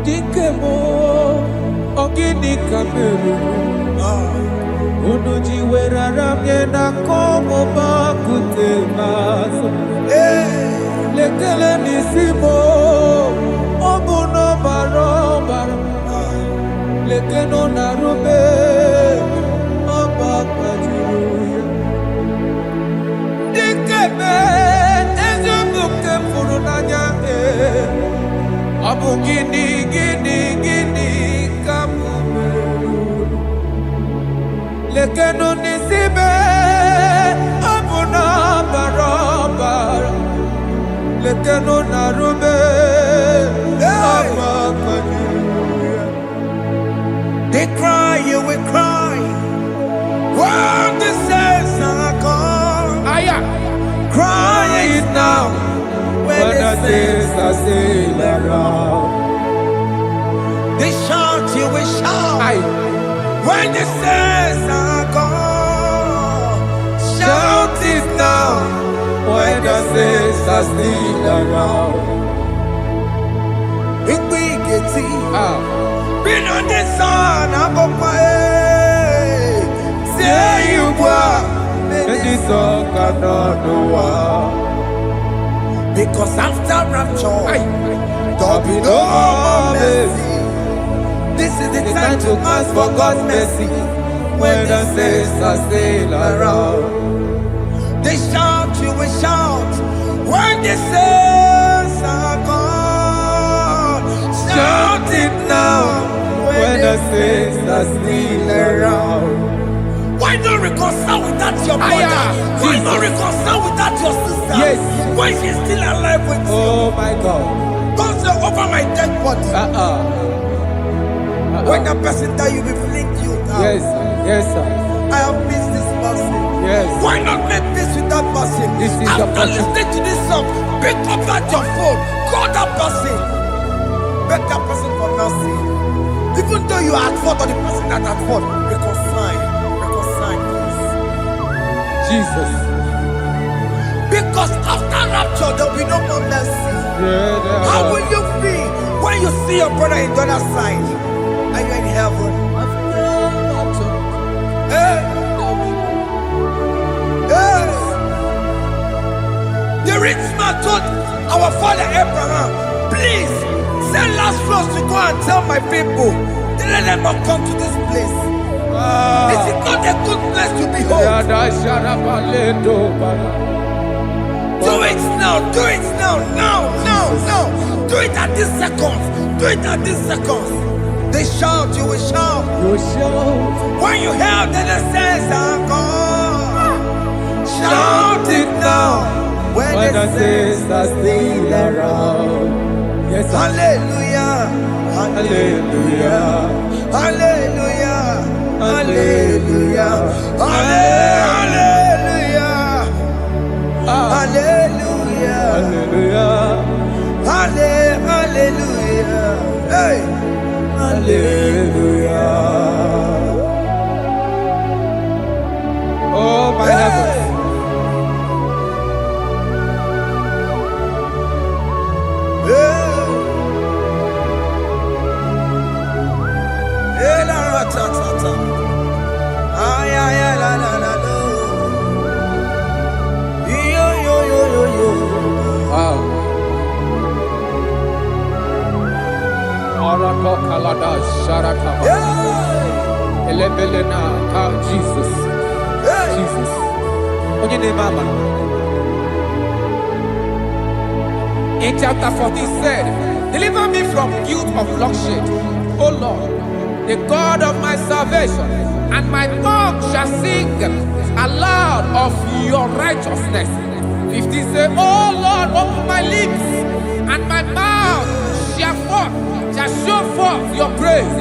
Dikemo, ogini kamere. Unuji werara mjena komo makute maso. Lekele nisimo, obuno barobara. lekeno narube ọgbakwajuruya dikeme eziokwu fụrụ n'anya ọ bụ gịnị ka m mere lekeno n'isibe ọ bụ na ọbara lekeno narube ọgbakwajuruya. They cry, you will cry. When the saints are gone, cry it now. When the saints are still around, they shout, you will shout. When the saints are gone, shout it now. When the saints are still around, it will get it. Been on the sun, I'm on my head. Say you were, and the sun cannot know. Because after rapture, there'll be no more mercy. This is the time to ask for God's mercy. When the saints are still around, they shout, you will shout. When the saints are gone, shout it now. When the saints are still around, why not reconcile with that your brother? Why not reconcile with that your sister? Yes. Why she's still alive with you? Oh my God. Don't say over my dead body. When the person that you will fling you down. Yes, sir. I have missed this person. Yes. Why not make peace with that person? This is after listening to this song, pick up that your phone, call that person, beg that person for mercy. Even though you are at fault or the person that at fault, reconcile, please. Jesus. Because after rapture, there will be no more mercy. How will you feel when you see your brother in the other side? Are you in heaven? Hey. The rich man told our father Abraham, please send Lazarus to go and tell my people, let them not come to this place. This is not a good place to behold. Do it now, do it now. Do it at this second. They shout, you will shout. When you hear that the saints are gone, shout it now. When the saints are still around. Yes, hallelujah, hallelujah, hallelujah, hallelujah, hallelujah, hallelujah, hallelujah, hey, hallelujah. Oh my heavens. Jesus. In chapter 14 said, deliver me from guilt of bloodshed, O Lord, the God of my salvation, and my tongue shall sing aloud of your righteousness. 15 say, O Lord, open my lips, and my mouth shall show forth your praise.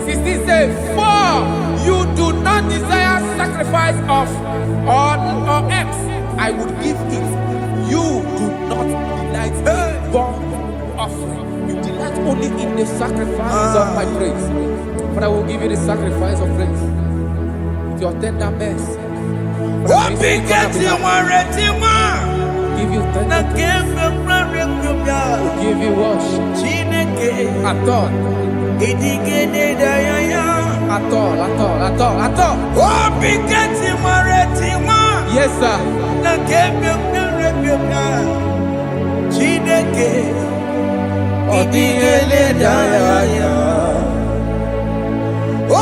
16 say, for you do not desire sacrifice of or eggs, I would give it. You do not delight in burnt offering. You delight only in the sacrifice of my praise. But I will give you the sacrifice of praise with your tender mercy. Give you tender praise. Will give you worship. At all. Yes, sir. Oh,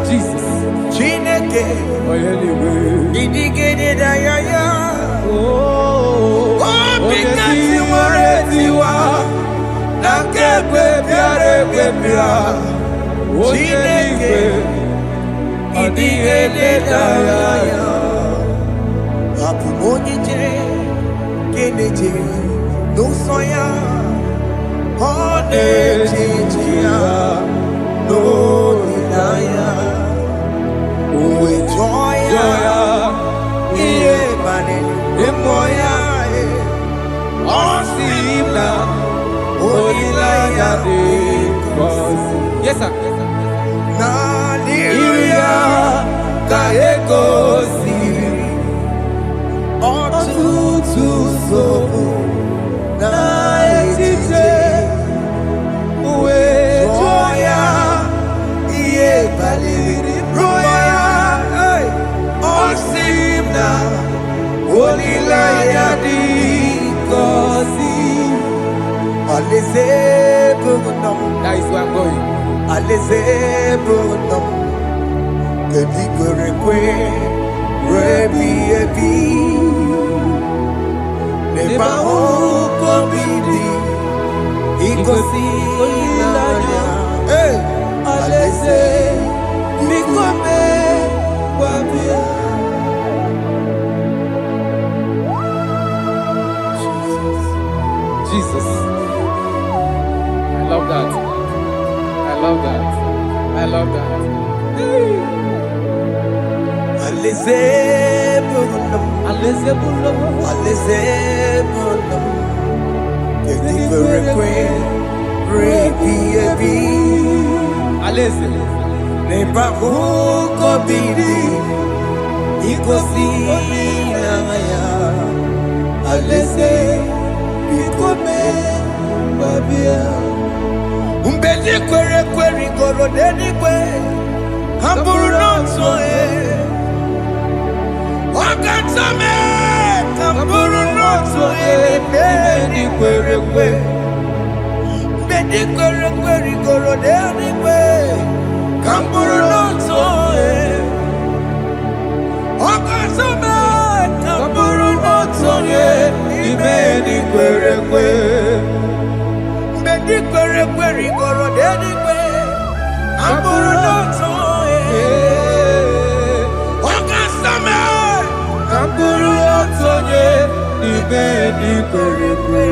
Jesus. Oh, yes, sir. That is where I'm going. Jesus. I love that. I love that. I love that. Umbedi kwere kwere goro dedi kwe Hamburu nonso Wakatame Hamburu nonso Bedi kwere kwe Bedi kwere kwere goro dedi kwe Hamburu nonso Wakatame Hamburu nonso Bedi kwere kwe Bedi kwere kwere goro dedi kwe Amburu noto Wakasame Amburu noto Bedi kwere kwe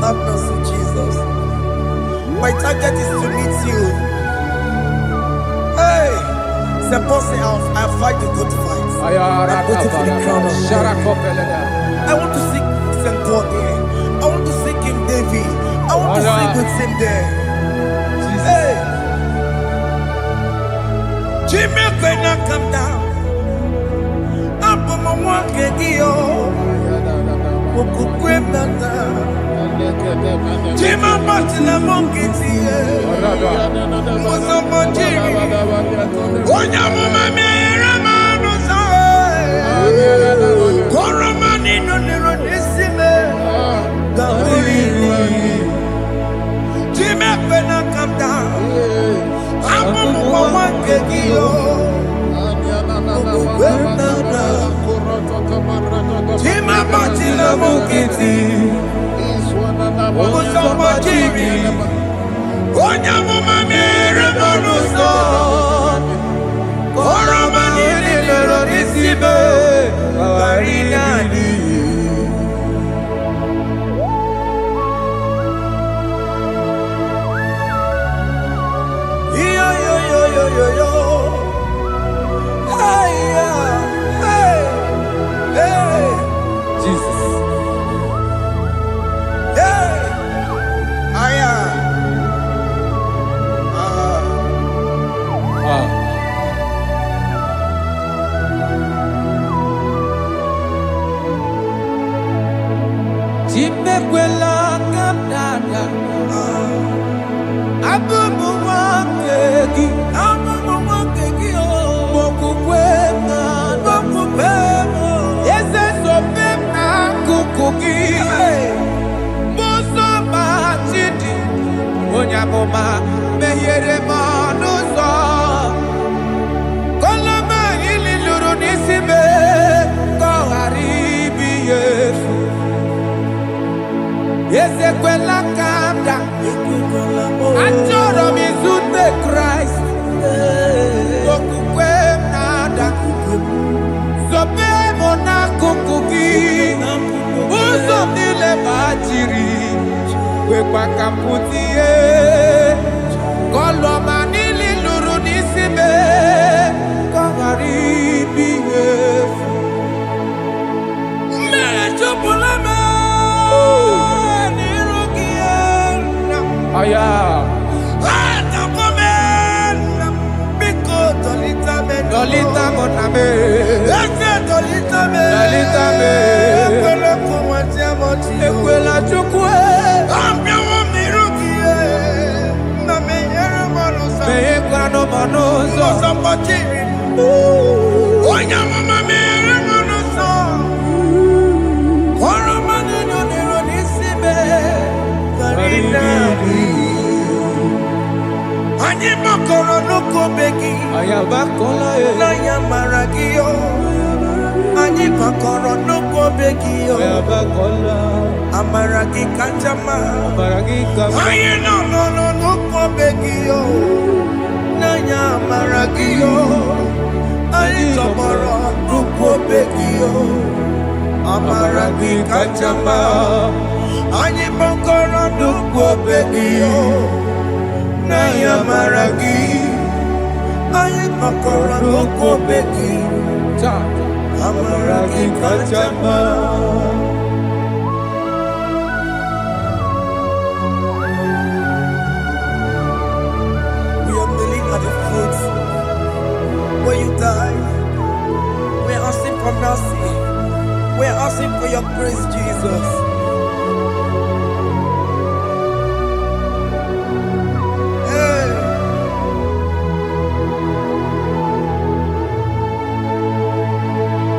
Have mercy, Jesus. My target is to meet you. Hey, c'est pensé I fight the good fight. I'm waiting for the crown of I want to seek St. God there. I want to seek King David. I want to seek with him there. Hey, Jimmy cannot come down. I'm from my one Kedio. Jimmy Martina Monkey. Was up on Jimmy. One young woman. Koromani no nironisime Gawiri Jime pena come down Amu mwa kegiyo Jime batila mukiti Kusoma jiri Onya mumamire monuso Koromani nironisime Jesus. Jimekwela kapdada Abubu wakegi o Mokukwema kuki. Muso machidi. Onyamoma mehiere manuso. Koloma ili luru nisime. Koharibi yefu. Ezekwela kamda. Achoro mizute Christ. Okukwe nada. Zobe mona kukuki. Uzo nile bajiri. Wekwa kaputie. Koloma nili luru nisime. Koharibi yefu. Mechopulame. Aya. Dolita moname. Dolita me. Ekwela chukwe. Meye kwano manozo. Onya mama mere manozo. Koro manino niro nisime. Ani makoro nuko begi. Ayabakola na yamaragio. Ani makoro nuko begi. Ayabakola. Amaragi kanjama. Amaragi kama. Aye no nuko begi. Na yamaragio. Ani tomorrow nuko begi. Amaragi kanjama. Ani makoro nuko begi. Na yamaragi. Aye makoro nuko begi. Amaragi kanjama. We are kneeling at the foot where you died. We are asking for mercy. We are asking for your grace, Jesus.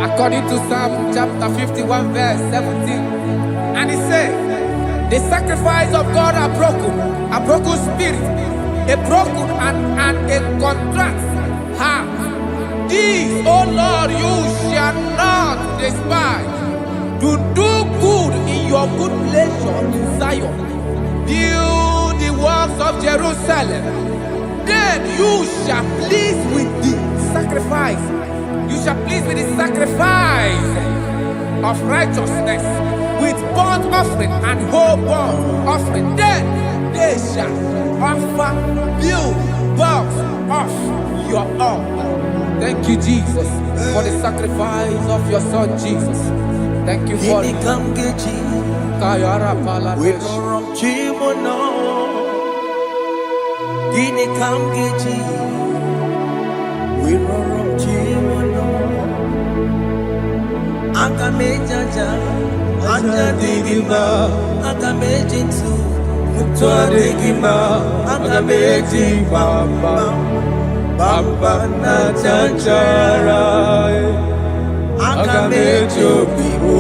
According to Psalm chapter 51 verse 17. And he said, the sacrifice of God are broken spirit, a broken and a contrite heart. This, O Lord, you shall not despise. To do good in your good pleasure in Zion. Build the works of Jerusalem. Then you shall please with the sacrifice. You shall please with the sacrifice of righteousness, with burnt offering and whole burnt offering. Then they shall offer you bulks of your own. Thank you, Jesus, for the sacrifice of your Son, Jesus. Thank you for it. Akamejaja, ajadigima, akamejintu, mutuadigima, akamejibamba, bamba na chanchara, akamejobibo,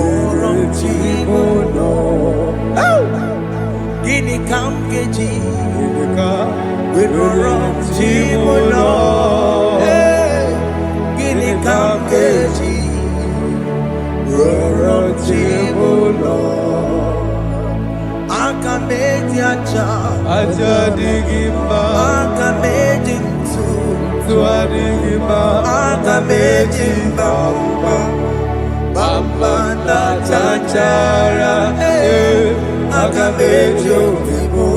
oromchimono. Gini kamgeji, oromchimono. Kamkeji, Rorochimulo, Akameji aja digima, Akameji tuadigima, Akameji bamba, bamba na chanchara, Akameji obibo,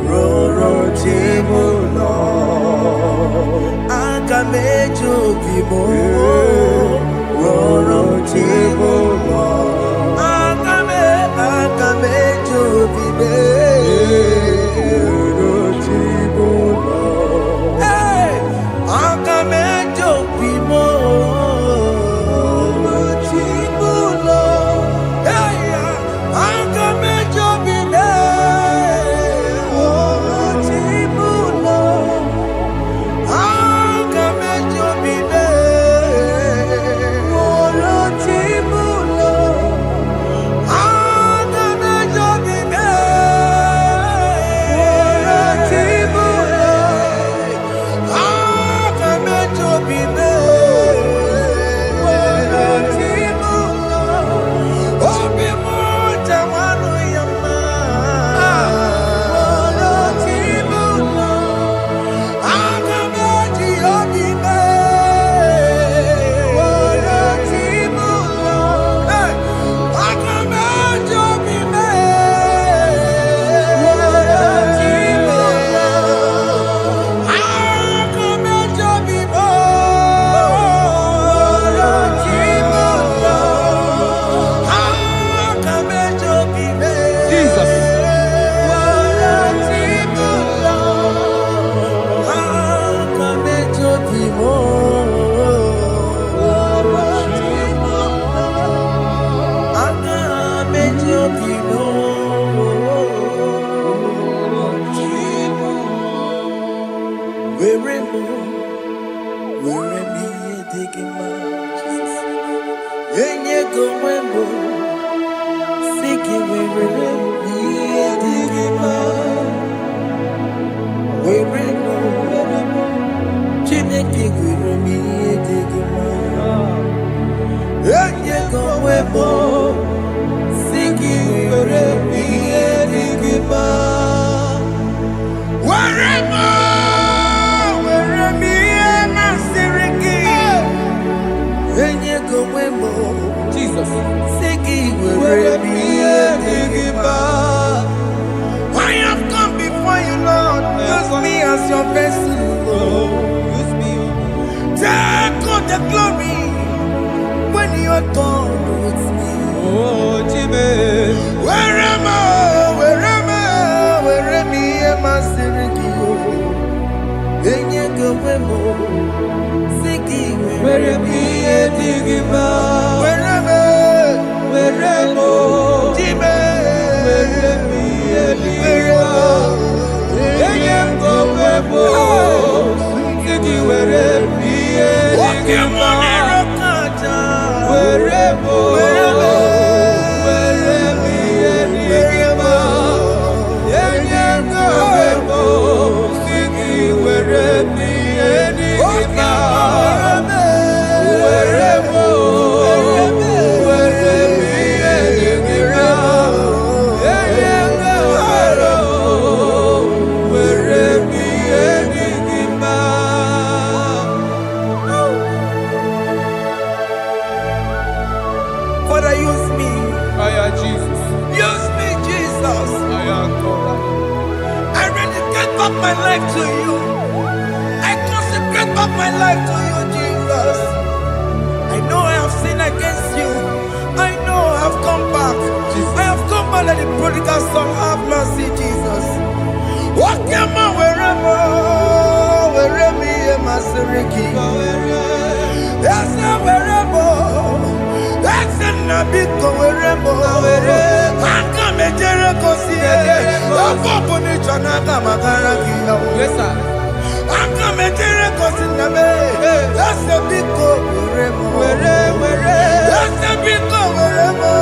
Rorochimulo. Akamejo bibo, roro chibo lo. Akamejo bibe, roro chibo lo. Akamejo bibo, roro chibo lo. Akamejo bibe, let the prodigal son have mercy, Jesus. Wakema weremo, weremi emasiriki. Esa weremo, esa nabiko weremo. Aka mejere kosie, apopo ni chanaga magaraki. Yes, sir. Aka mejere kosi nabe, esa biko weremo. Esa biko weremo,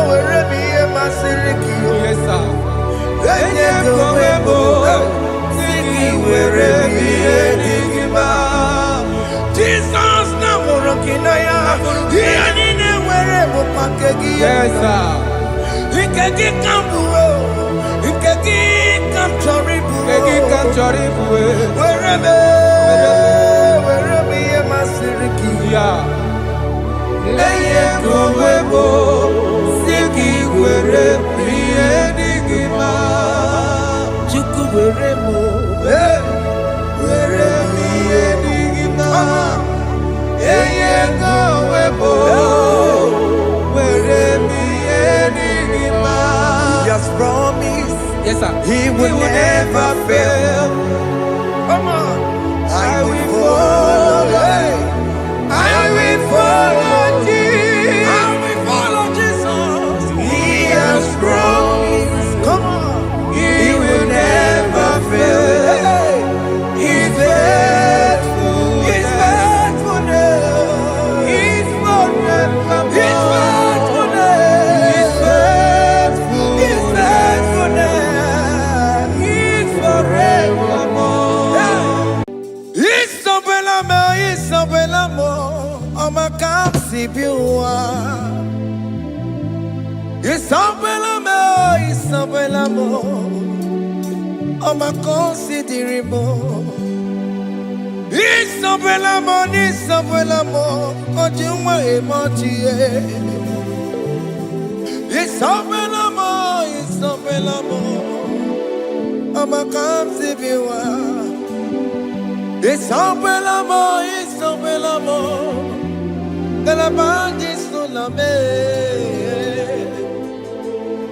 weremi emasiriki. Yes, sir. Enye kowebo, siki weremi edigima. Jesus na morokinaya, yanine werebo pakegi. Yes, sir. Ikegi kambuo, ikegi kamchoribu. Egi kamchoribu. Weremi emasiriki. Yeah. Enye kowebo, siki weremi edigima. Chuku weremo, weremi edigima. Enye kowebo, weremi edigima. He has promised Yes, sir. he will never fail. Come on, I will follow. I will follow Jesus. I will follow Jesus. He has promised. Come on, he will never fail. He's faithful. He's faithfulness. He's forever. He's faithfulness. He's faithful. He's faithfulness. He's forevermore. He's so belamo. He's so belamo. I'ma come see you. He's so belamo. He's so belamo. I'ma consider him. He's so belamo. He's so belamo. Ojuma emoji. He's so belamo. He's so belamo. I'ma come see you. It's so belamo, it's so belamo. De la bande sulla me.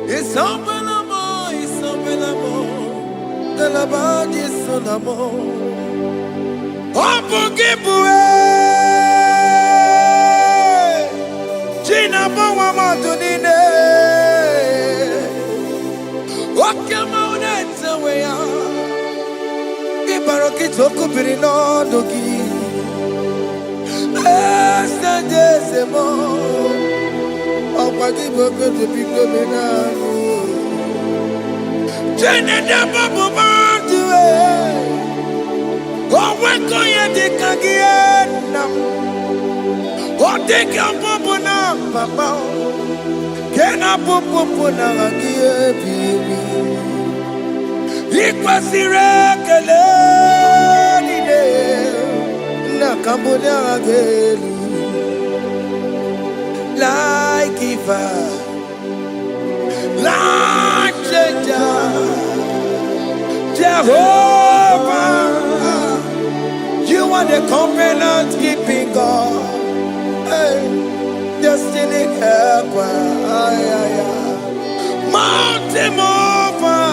It's so belamo, it's so belamo. De la bande sulla mo. Opugibue. China bawa matunine. Okama unetsa weya. Baroki toku pirino dogi. Esta desemo. Opagi boko to piko menano. Jene de babu bandue. Owe koye de kagiena. Ote kampopo na papa. Kena popo na agie bibi. Ikwasire kelelide na kambonya agelu like giver, like changer, Jehovah. You are the covenant keeping God, hey, destiny helper, mountain mover.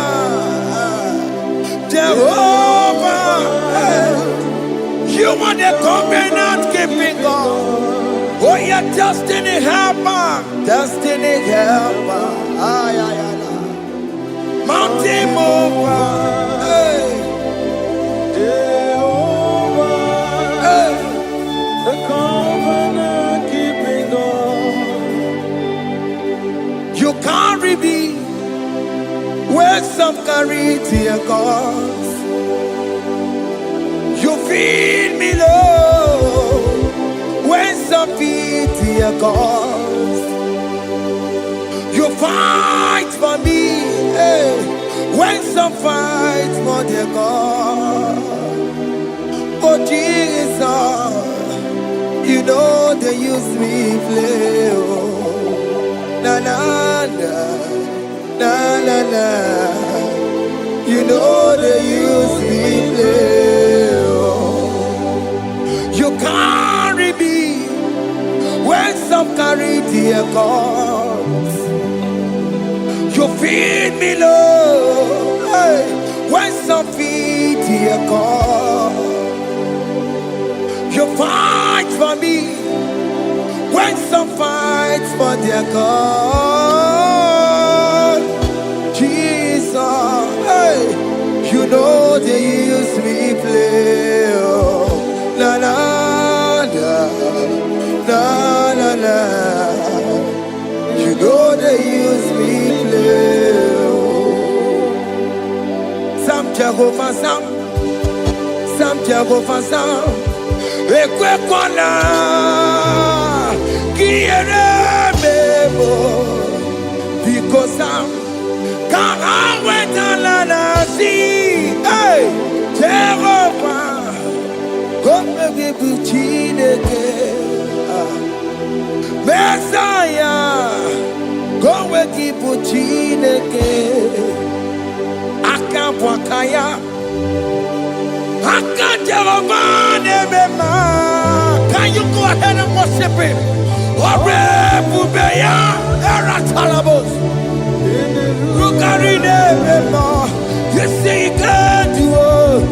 Jehovah, you are the covenant keeping God. Oh, your destiny helper, destiny helper. Mountain mover, Jehovah, the covenant keeping God. You carry me where some carry tear gods. You feed me low when some feed tear gods. You fight for me, hey, when some fight for their God. Oh Jesus, you know they use me play. Oh, na na na. Na na na, you know they use me play. Oh. You carry me when some carry their gods. You feed me, Lord. Hey, when some feed dear God, you fight for me. When some fight for their God, Jesus, hey, you know they use me play. Oh, la la la la la la. You know they use me play. Some Jehovah, some Jehovah, some. Ekwe kwana kiere mebo because I'm can't wait to see. Hey, Jehovah, come give you chineke. Messiah, come give you chineke. Akabwakaya. Can you go ahead and worship him? You see, he can do it.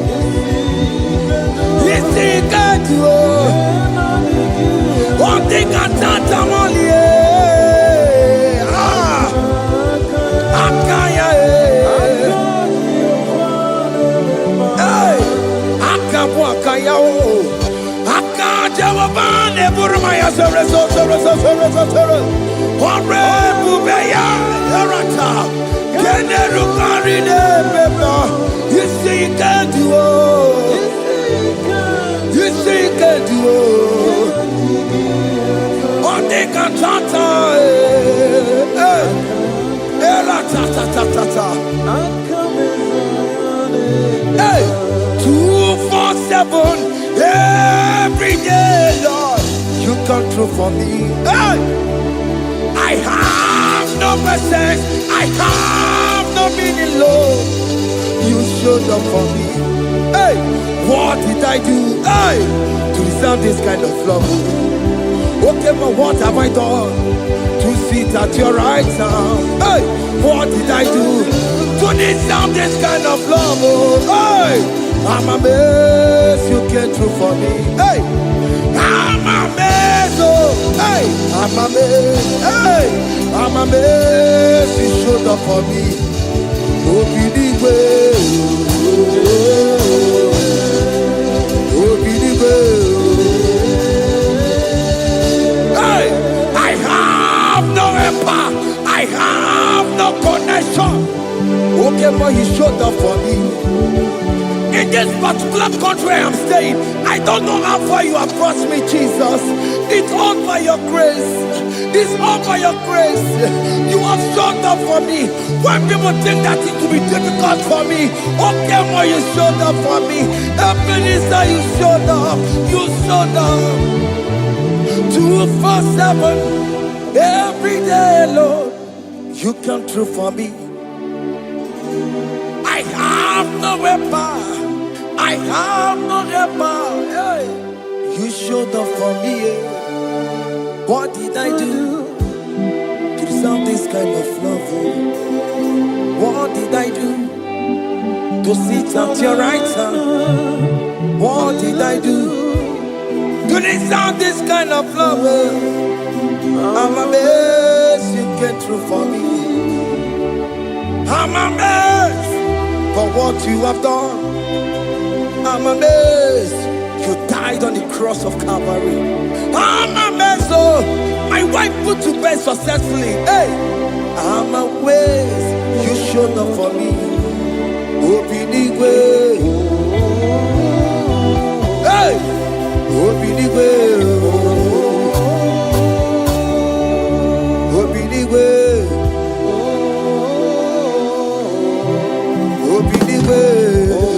You see, he can do it. One thing I can't only. You see, you can do it. You see, you can do it. On the cantata, hey, 247 every day, Lord, you come through for me. Hey, I have no presence, I have no meaning, Lord. You showed up for me. Hey, what did I do? Hey, to deserve this kind of love? Okay, but what have I done to sit at your right hand? Hey, what did I do to deserve this kind of love? Hey, I'm amazed you came through for me. Hey, I'm amazed. Oh, hey, I'm amazed. Hey, I'm amazed you showed up for me. Oh, believe it. Oh, believe it. Hey, I have no empire. I have no connection. Okay, but he showed up for me. In this particular country I'm staying, I don't know how far you have brought me, Jesus. It's all by your grace. It's all by your grace. You have showed up for me. When people think that it will be difficult for me, okay, well, you showed up for me. Ebenezer, you showed up. You showed up. 247 every day, Lord. You come through for me. I have no weapon. I have no weapon. Hey. You showed up for me. What did I do to deserve this kind of love? What did I do to sit at your right hand? What did I do to deserve this kind of love? I'm amazed you came through for me. I'm amazed for what you have done. I'm amazed you died on the cross of Calvary. I'm amazed, oh, my wife put to bed successfully. Hey, I'm amazed you showed up for me. Open the way. Hey, open the way. Open the way. Open the way.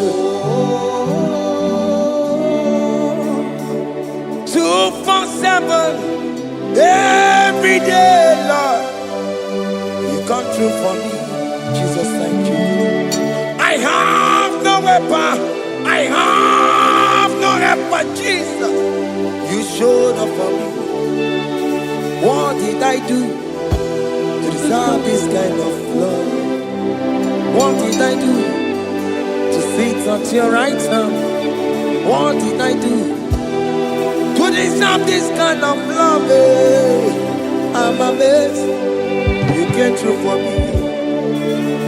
247 every day, Lord. You come through for me, Jesus. Thank you. I have no weapon. I have no weapon, Jesus. You showed up for me. What did I do to deserve this kind of love? What did I do to sit at your right hand? What did I do to deserve this kind of love? I'm amazed you came through for me.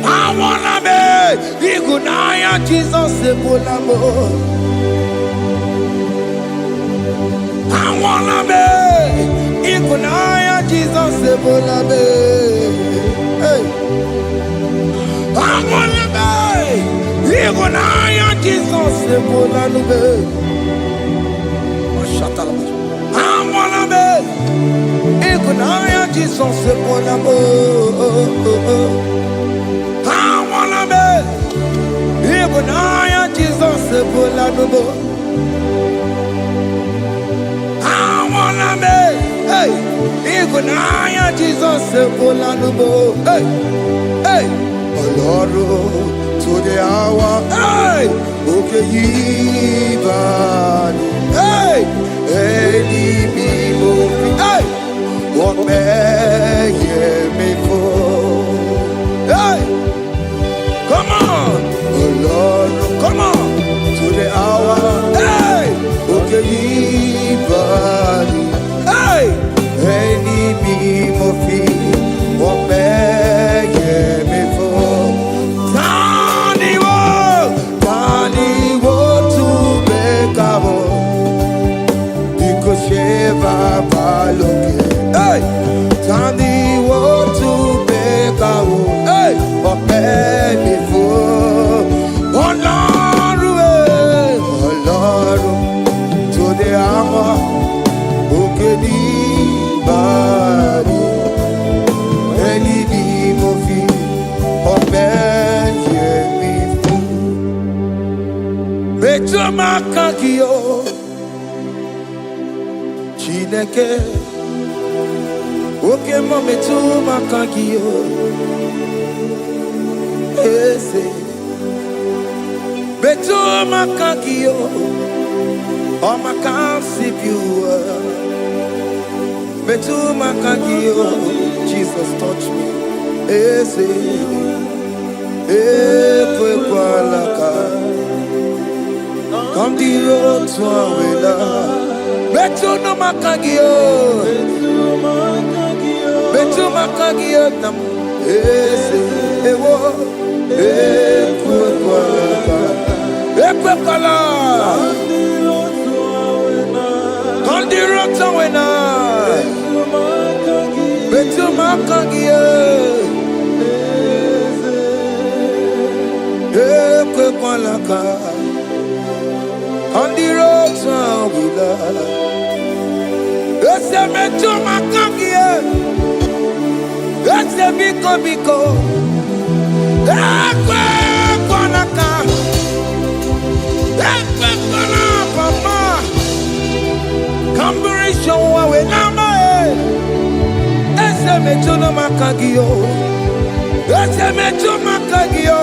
I wanna be Igunaya Jesus Sebulamo. I wanna be Igunaya Jesus Sebulame. Hey. I wanna be Igunaya Jesus Sebulame. I wanna be Igunaya Jesus Sebulamo. I wanna be Igunaya Jesus Sebulamo. I wanna be hey Igunaya Jesus Sebulamo. Hey hey Oloro to the hour hey okay even hey any people hey what may me for hey come on oh Lord come on to the hour hey okay even hey any people what may me for Tani wo to make up Sheva Baloke, hey, Tandi want to make a hey, but baby for oh Lord, to the hour, okay, body, any movie, but baby for Betoma Kakio. Chineke oke mome tu makagio ese betu makagio o makansibiwa betu makagio Jesus touch me ese ekwe kwalaka come the road to awela Betu no makagio, betu makagio nam ewo ekwe kwala kandiro tawena betu makagio ekwe kwala ka kandiro tawena Ese metu makagie, ese biko, ekwe kwanaka, ekwe kwana papa, kamburisho wawe nama ese metu no makagio, ese metu makagio,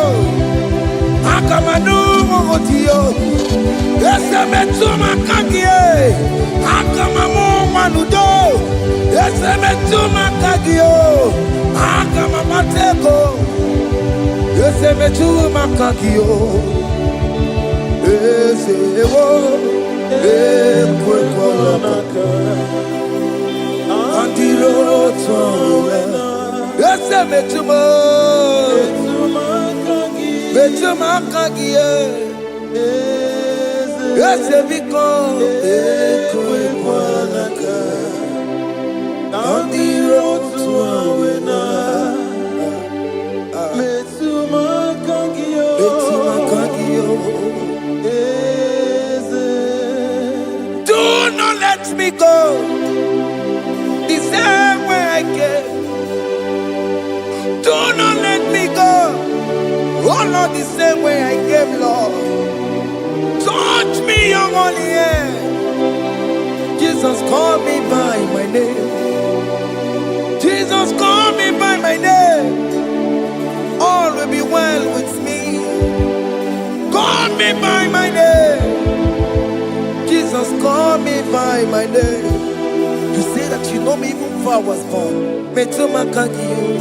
akamanu mogotio, ese metu makagie, akamamu manudo ese metu makagio akamamateko ese metu makagio ese ewo ekwe kwalaka andiro towe ese metu makagio ese biko ekwe kwalaka andiro tuawena metu makagio do not let me go the same way I came do not let me go oh Lord the same way I came Lord touch me your holy hand Jesus call me by my name Jesus call me by my name all will be well with me call me by my name Jesus call me by my name you say that you know me even before I was born Metumakagio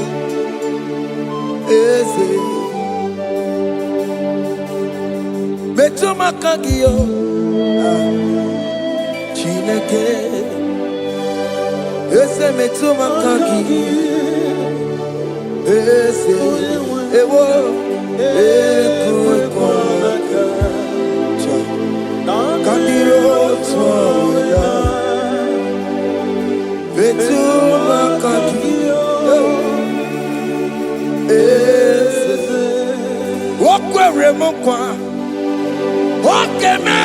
Eze Metuma kagio Chineke Ese metuma kagi Ese Ewo Ekuekwa Kandiro Tsoya Metuma kagi Ese Wokwere mokwa Okeme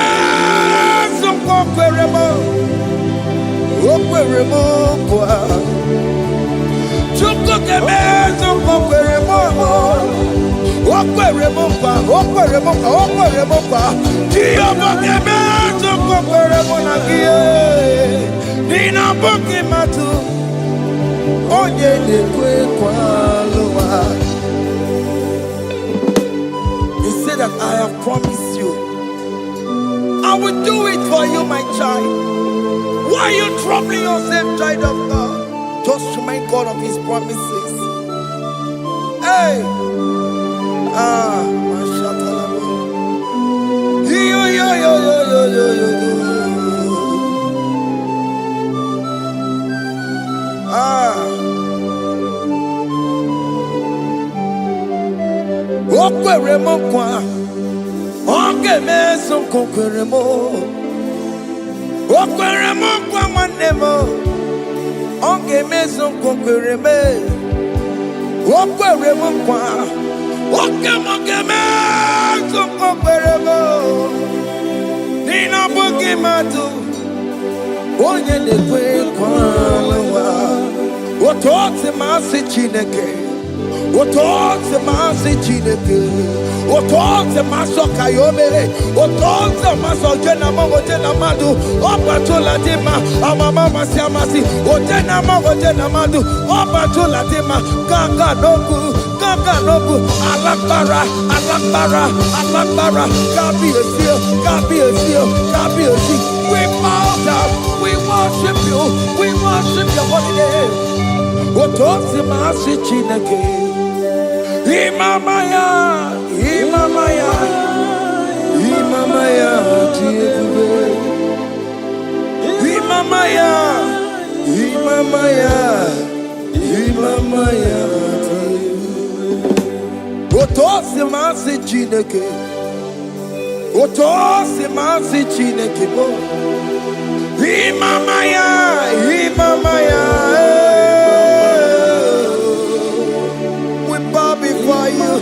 Sokwere mo Okwere mokwa Chukukeme Sokwere mo Okwere mokwa Okwere mokwa Okwere mokwa Chiyobokeme Sokwere mo nagie Nina boki matu Onye dekwe kwa loa. That I have promised you, I will do it for you, my child. Why are you troubling yourself, child of God? Just remind God of His promises. Hey, Okwere mo kwa Onge meso kokwere mo Okwere mo kwa mwane mo Onge meso kokwere me Okwere mo kwa Oke moke meso kokwere mo Nina boki matu Onye dekwe kwa lewa Otote masi Chineke Otote masi Chineke Otote maso kayome Otote maso jena madu Opa tula dima Amama masi amasi Ojena madu Opa tula dima Kaka nobu Alakbara Gabi esio We bow down We worship you your holy name Otote masi Chineke Imamaya, Otosi masi Chineke, bo. Imamaya. We bow before you.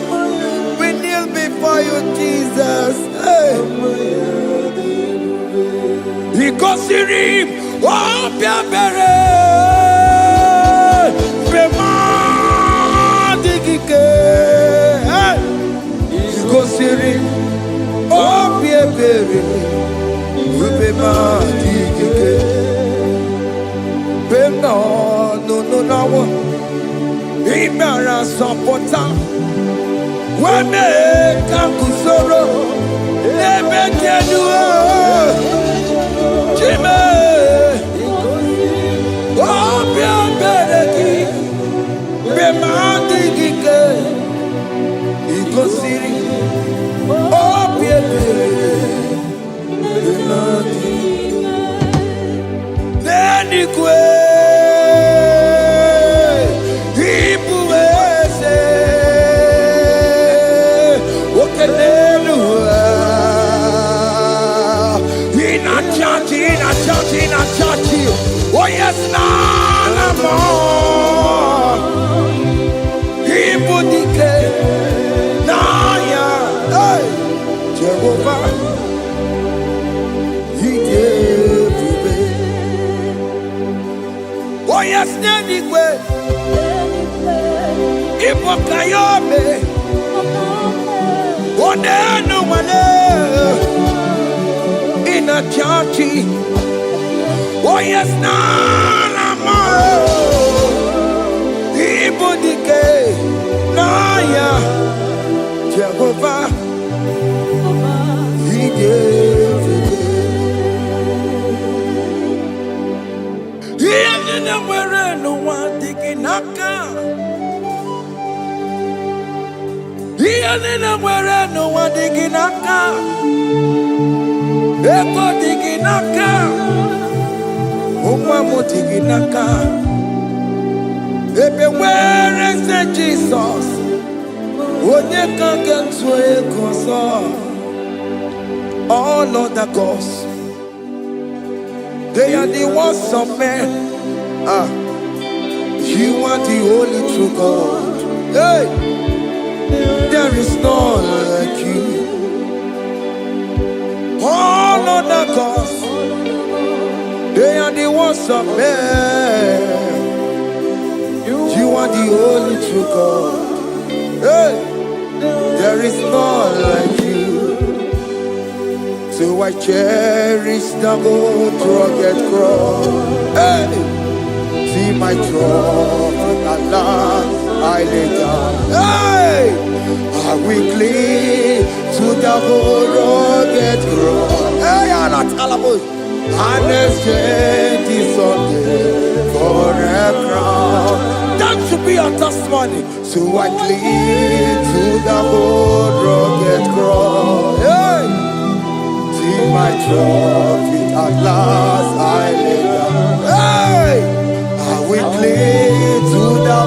We kneel before you, Jesus. Ikosirim, Opiabere, Bemadikike. Ikosirim, Opiabere, Bemadikike. Beno, no. Imara sopota Wame kakusoro Lebe keduo Chime Obia bereki Bemadi gike Ikosiri Obia bereki Neni kwe Oh yes, none more. Ibudike, Naya, hey, Jehovah, He gave me. Oh yes, anyway, Ibokayobe, oh no one in a church. Oh yes, Nana Ibudike Naya Jehovah He gave it. He ended up where no one taking Naka. He nina mwere no wadiginaka. Eko diginaka. Umwamu diginaka. Ebe where is the Jesus? Onye can get to a cause. All other gods, they are the works of men. You are the only true God. Hey, there is none like you. All other gods, they are the works of men. You are the only true God. Hey, there is none like you. So I cherish the old rugged cross. Hey, see my throne, Allah, I lay down. Hey, I will cling to the old rugged cross. Hey, Allah, Talabus, and exchange is Sunday for a crown. That should be our testimony. So I cling to the old rugged cross. Hey. My trophy at last I lay down. Hey, I will cling to the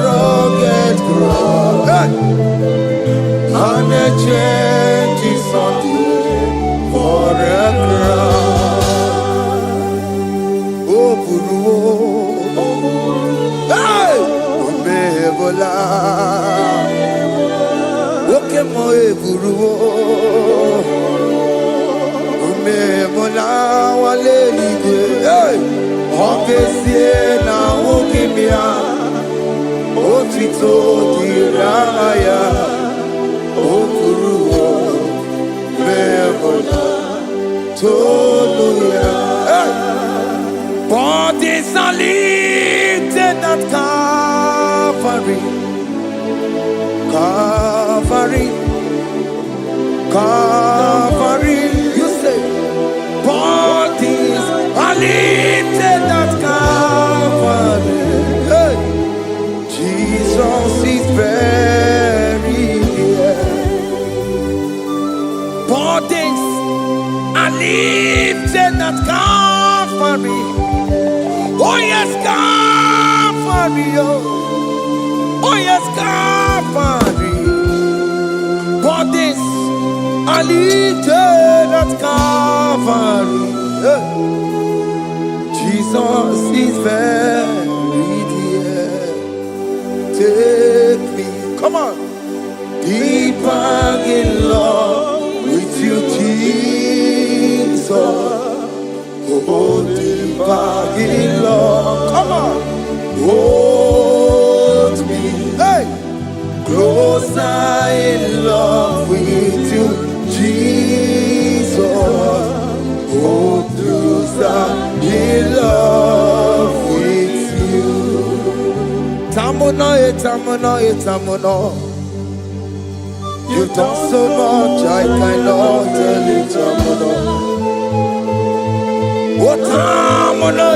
rugged cross. Hey, and the change is on for a crown. Oh, Guru, hey, Bebola, okay, my Guru. Mola wale ligwe, ongesie na ukimia, otito diraya, okuru, memola, toluya. Bodies are lifted at Calvary, Calvary, Calvary. Bodies are lifted at Calvary. Hey. Jesus is very near. Bodies are lifted at Calvary. Oh yes, Calvary. Oh yes, Calvary. Bodies are lifted at Calvary. Jesus is very dear. Take me, come on, deeper in love with you, Jesus. Oh, deeper in love, come on, hold me, hey, closer in love with you, Jesus. Oh, closer in love with you. Tamuno, tamuno. You've done so much, I cannot tell it, tamuno. Oh, tamuno.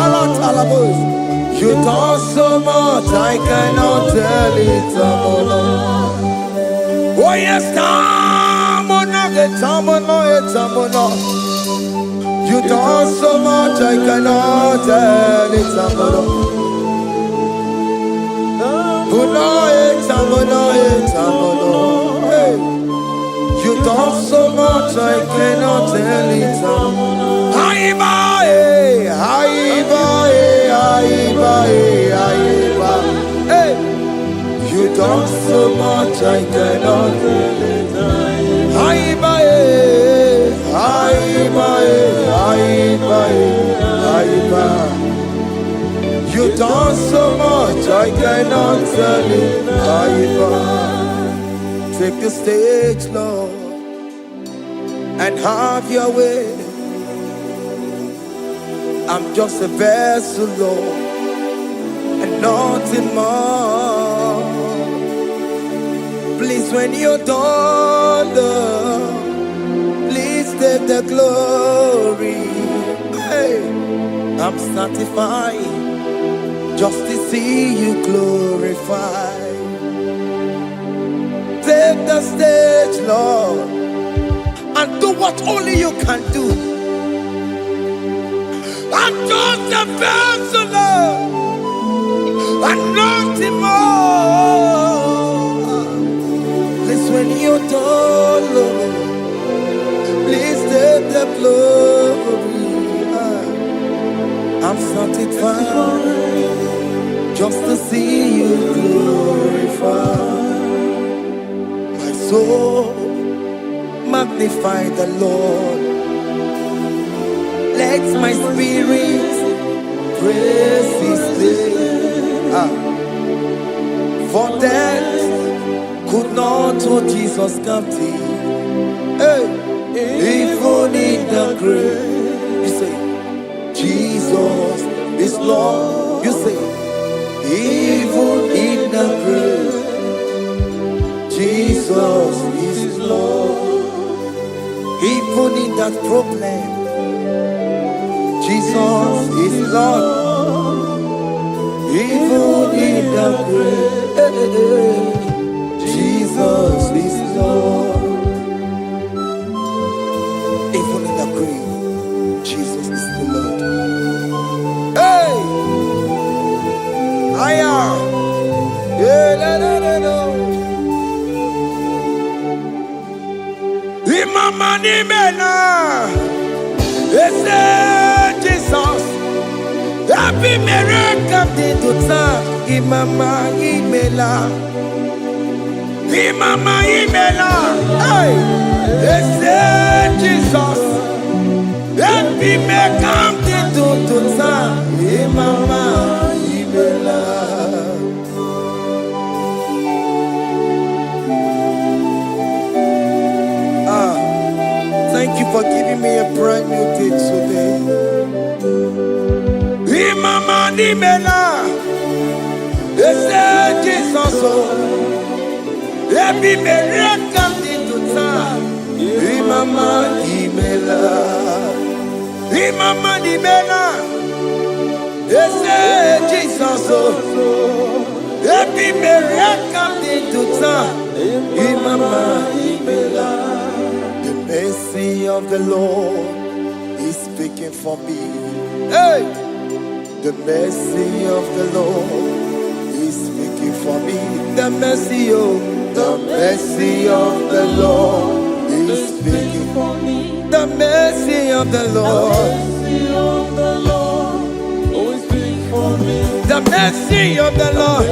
Alat. You've done so much, I cannot tell it, tamuno. Oh, yes, tamuno. You done so much, I cannot tell it, tamuno. Tamuno. Hey. You done so much, I cannot tell it, tamuno. Hey. You done so much, I cannot tell it, You done so much, I cannot tell it. Take the stage, Lord, and have your way. I'm just a vessel, Lord, and nothing more. Please, when you're done, Lord, please take the glory. Hey, I'm satisfied just to see you glorified. take the stage, Lord, and do what only you can do. I'm just a vessel, Lord, and nothing more. Please, when you don't, Lord, please take the glory. I'm satisfied just to see you glorified. My soul magnify the Lord. Let my spirit praise His name. For death could not hold Jesus captive. Hey, even in the grave, you say, Jesus is Lord. You say, even in the grave, Jesus is Lord. Even in that problem, Jesus is Lord. Even in the grave, Jesus is Lord. Even in the grave, Jesus is the Lord. Hey! I am. Imama ni mena, Jesus. Happy miracle to time. Imama imela, Imama imela. Hey, Jesus. Happy miracle to time. Imama imela. Thank you for giving me a brand new day today. Imama nimela, Jesus. Every miracle into time. Imama nimela, Imama nimela, Jesus. Every miracle into time. Imama nimela. The mercy of the Lord is speaking for me. Hey! The mercy of the Lord is speaking for me. The mercy of the Lord is speaking for me. The mercy of the Lord is speaking for me. The mercy of the Lord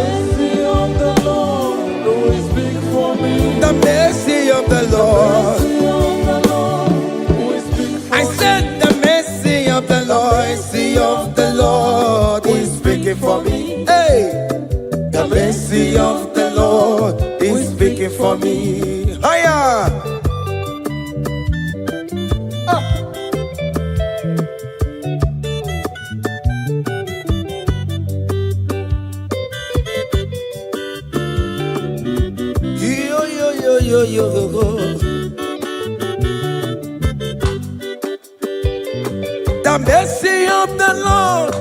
is speaking for me. The mercy of the Lord. I said the mercy of the Lord is speaking for me. Hey, the mercy of the Lord is speaking for me. Hiya! Yo. The mercy of the Lord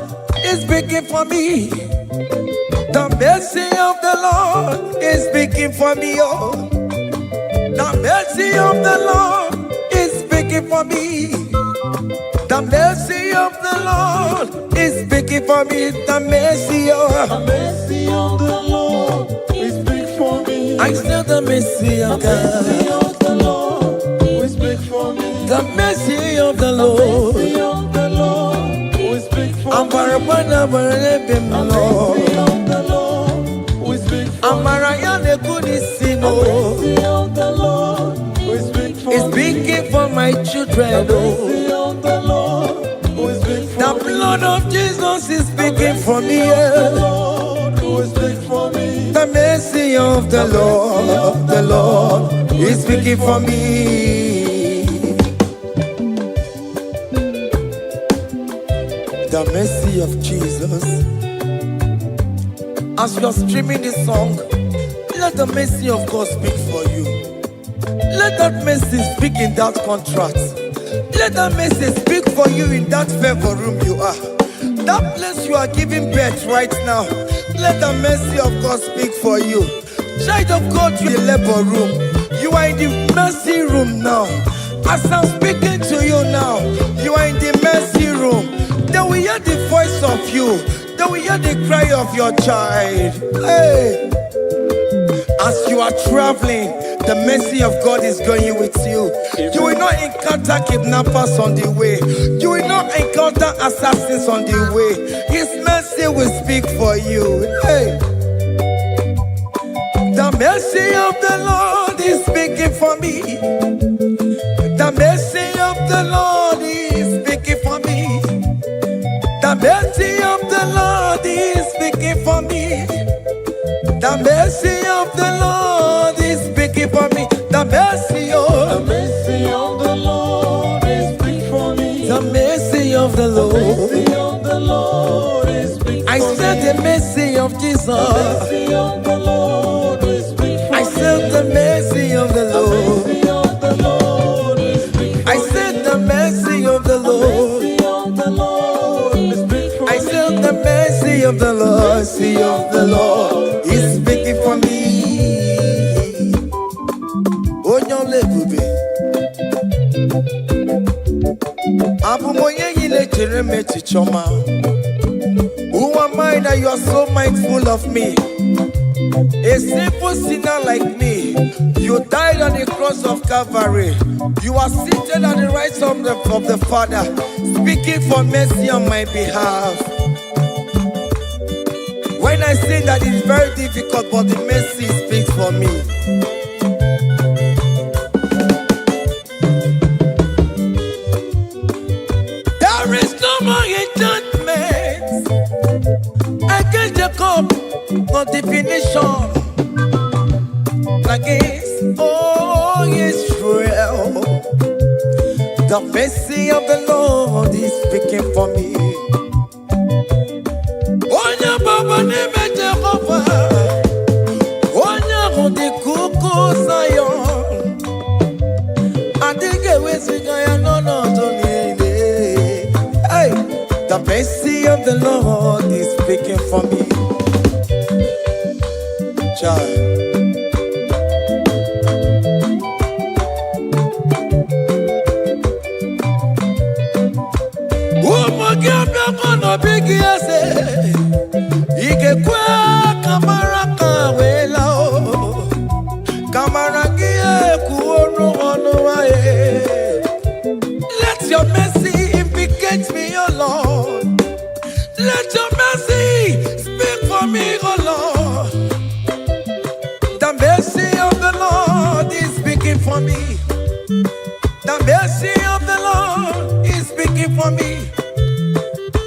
is speaking for me. The mercy of the Lord is speaking for me. Oh, the mercy of the Lord is speaking for me. The mercy of the Lord is speaking for me. The mercy of the Lord is speaking for me. I still the mercy of God. The mercy of the Lord is speaking for me. The mercy of the Lord. I'm for it's speaking for my children. The blood of Jesus is speaking for me. The mercy of the Lord is speaking for me. The mercy of Jesus. As you're streaming this song, let the mercy of God speak for you. Let that mercy speak in that contract. Let that mercy speak for you in that favor room you are. That place you are giving birth right now. Let the mercy of God speak for you. Child of God, you in the labor room. You are in the mercy room now. As I'm speaking to you now, you are in the mercy room. They will hear the voice of you. They will hear the cry of your child. Hey. As you are traveling, the mercy of God is going with you. You will not encounter kidnappers on the way. You will not encounter assassins on the way. His mercy will speak for you. Hey. The mercy of the Lord is speaking for me. The mercy of the Lord is speaking for me. The mercy of the Lord is speaking for me. The mercy of the Lord is speaking for me. The mercy of the Lord is speaking for me. The mercy of the Lord. The mercy of the Lord is speaking for me. I said the mercy of Jesus. The mercy of the Lord is speaking for me. I said the mercy of the Lord. The mercy of the Lord is speaking for me. I said the mercy of the Lord. The mercy of the Lord is speaking for me. I said the mercy of the Lord. Mercy of the Lord is speaking for me. Onyole bube. Abumoye yile jereme chichoma. Who am I that you are so mindful of me? A simple sinner like me. You died on the cross of Calvary. You are seated on the right side of the Father, speaking for mercy on my behalf. When I say that it's very difficult, but the mercy speaks for me. There is no more enchantment against Jacob, no definition against all Israel. The mercy of the Lord is speaking for me. Onya baba neme Jehovah, onya hondi kuku Zion. Adige wesigaya no tonile. Hey, the mercy of the Lord is speaking for me. Child. Big yes, Ike kwa kamara kawela o kamara gie kuono ono wae. Let your mercy implicate me, O Lord. Let your mercy speak for me, O Lord. The mercy of the Lord is speaking for me. The mercy of the Lord is speaking for me.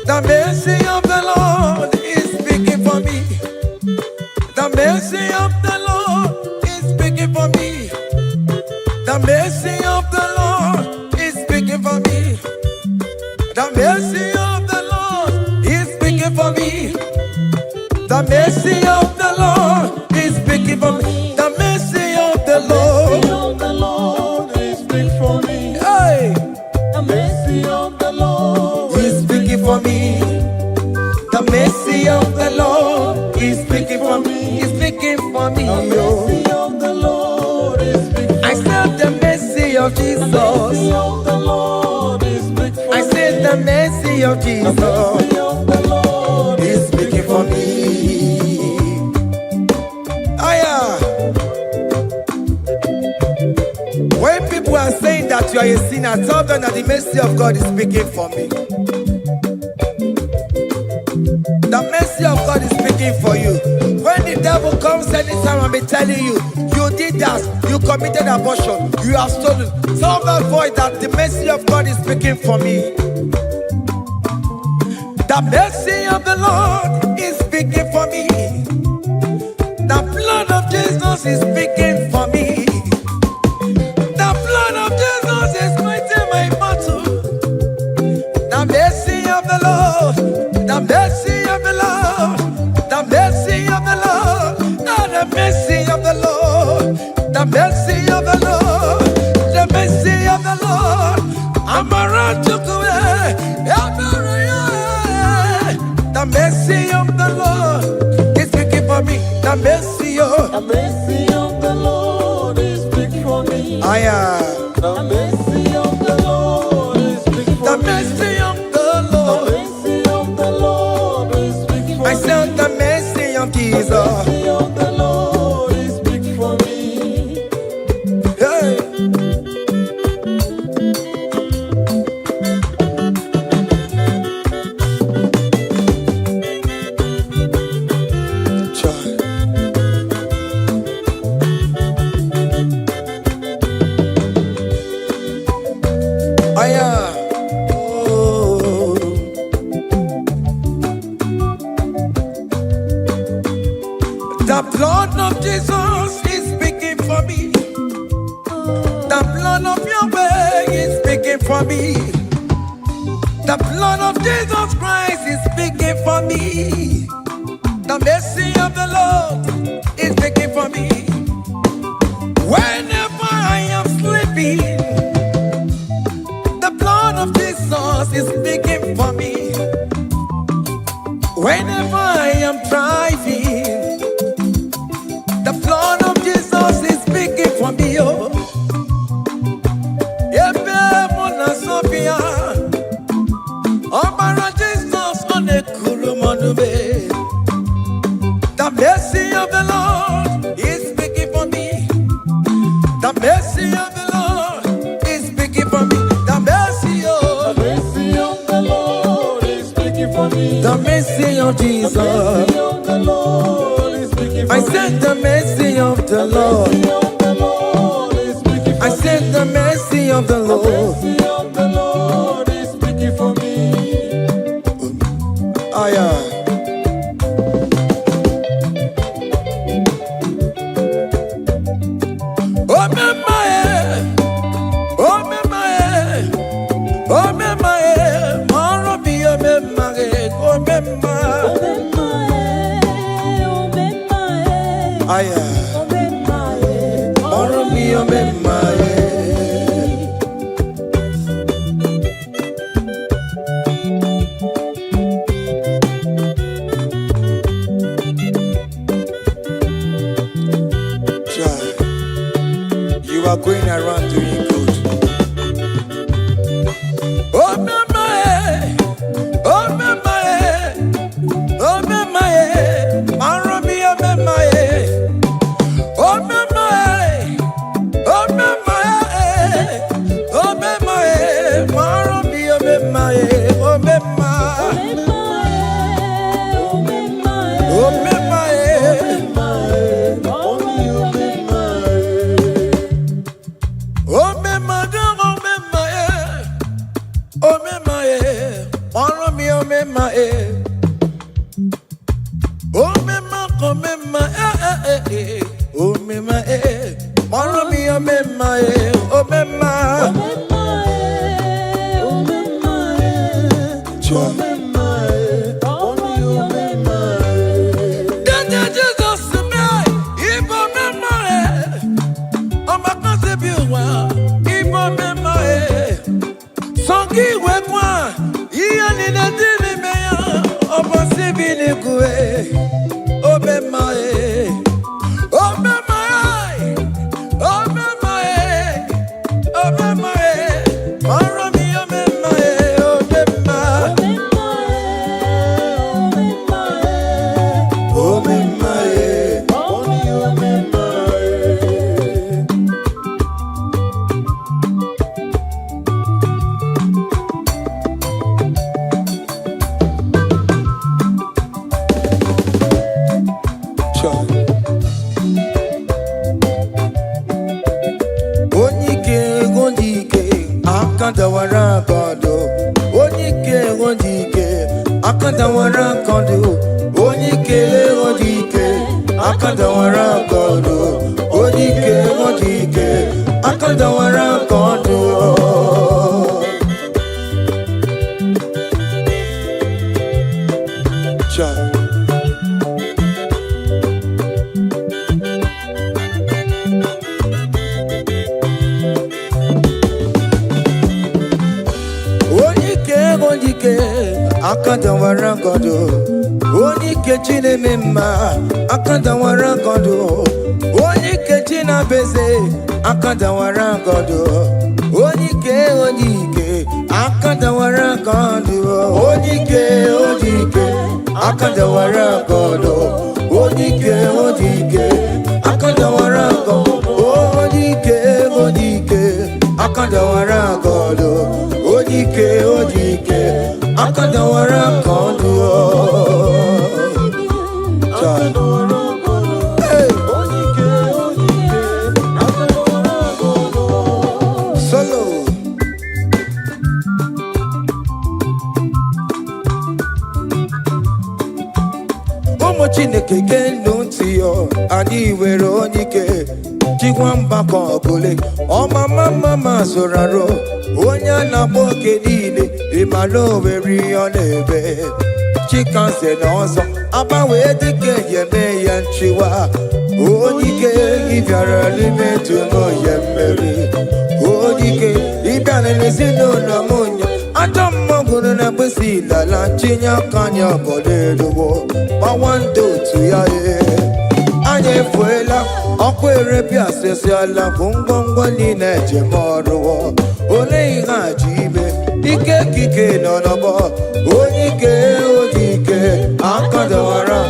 The mercy of the Lord is speaking for me. The mercy of the Lord is speaking for me. The mercy of the Lord is speaking for me. The mercy of the Lord is speaking for me. The mercy of the Lord is speaking for me. The mercy of the Lord is speaking for me. Hey. The mercy of the Lord is speaking for me. The mercy of the Lord is speaking for me. Is speaking for me. The mercy of the Lord is speaking for me. I said the mercy of Jesus. The mercy of the Lord is speaking for me. I said the mercy of Jesus. The mercy of the Lord is speaking for me. When people are saying that you are a sinner, tell them that the mercy of God is speaking for me. The mercy of God is speaking for you. When the devil comes anytime and be telling you, you did that, you committed abortion, you have stolen, tell that voice that the mercy of God is speaking for me. The mercy of the Lord is speaking for me. The blood of Jesus is speaking for me. The blood of Jesus is fighting my battle. The mercy of the Lord, the mercy of the Lord, the mercy of the Lord, the mercy of the Lord, the mercy of the Lord, the mercy of the Lord. I'm around to go. The mercy of the Lord is speaking for me. The mercy of The mercy of the Lord is big for me. The mercy of the Lord is big for The me. mercy of the The Lord. mercy of the Lord is big for I me. said the mercy of The Jesus. mercy of the Lord is big for me. Hey. Child. Oh. The blood of Jesus is speaking for me. The blood of Yahweh is speaking for me. The blood of Jesus Christ is speaking for me. The mercy of the Lord is speaking for me. Whenever I am sleeping, the blood of Jesus is speaking for me. Whenever I am driving, the blood of Jesus is speaking for me. Oh, Ebe Mona Sophia, Obara Jesus on the Kurumanube. The mercy of the Lord is speaking for me. The mercy of the Lord is speaking for me. The mercy The of mercy of the Lord is speaking for me. the mercy of The Jesus. mercy of the Lord is speaking for I me. said the mercy of the The Lord. mercy of the Lord is speaking for I me. said the mercy of the The Lord. mercy of the Lord is speaking for me. Aya. Oh mama oh mama oh mama maro bi oh mama oh mama. Aya. Maro bi oh mama. You are going around doing good. Oh mama, oh mama, oh mama, Maromi, oh mama, oh mama, oh mama, oh mama, Maromi, oh mama, oh mama, oh mama. Oh me mother, oh me my, oh me my, follow me, oh me my, oh me my, oh me my, oh me my, follow me, oh me my, oh me my, Jesus me, if oh me my, oh my concept you want, if oh me my. Songi wekwa, iya ni na dini meya, obo sibini kue, obe mae, obe mae, obe mae, obe mae, maro mi obe mae, obe mae, obe mae, obe mae. Akandawara kondo, onyike wondike. Akandawara kondo, onyike wondike. Akandawara kondo, onyike wondike. Akandawara kondo. Child. Akandawara kondo, onike chine mema. Akandawara kondo, na beze akadawara godo onike akadawara godo onike akadawara godo onike akadawara godo onike akadawara godo onike akadawara godo Chineke genu ntị yo anyị were onike jikwa mgbakọ ọbụle ọmama zụraro onye na-agba oke niile ịmala oweri ọ na-ebe chikanse na ọzọ agbanwe dịka yeme ya nchiwa onike ịbịara n'ime tụnụ ya mmeri onike ịbịara n'ezinụlọ m onye ajọ mmọgwụrụ na mgbesi ilala chinye aka anya ọbọdọ eluwo gbawando otu ya anya efuela ọkụ erepịa asịsịala bụ ngwongwo niile ejem ọrụwo ole ihe a ji ibe ike ekike nọ n'ọgbọ onike akadawara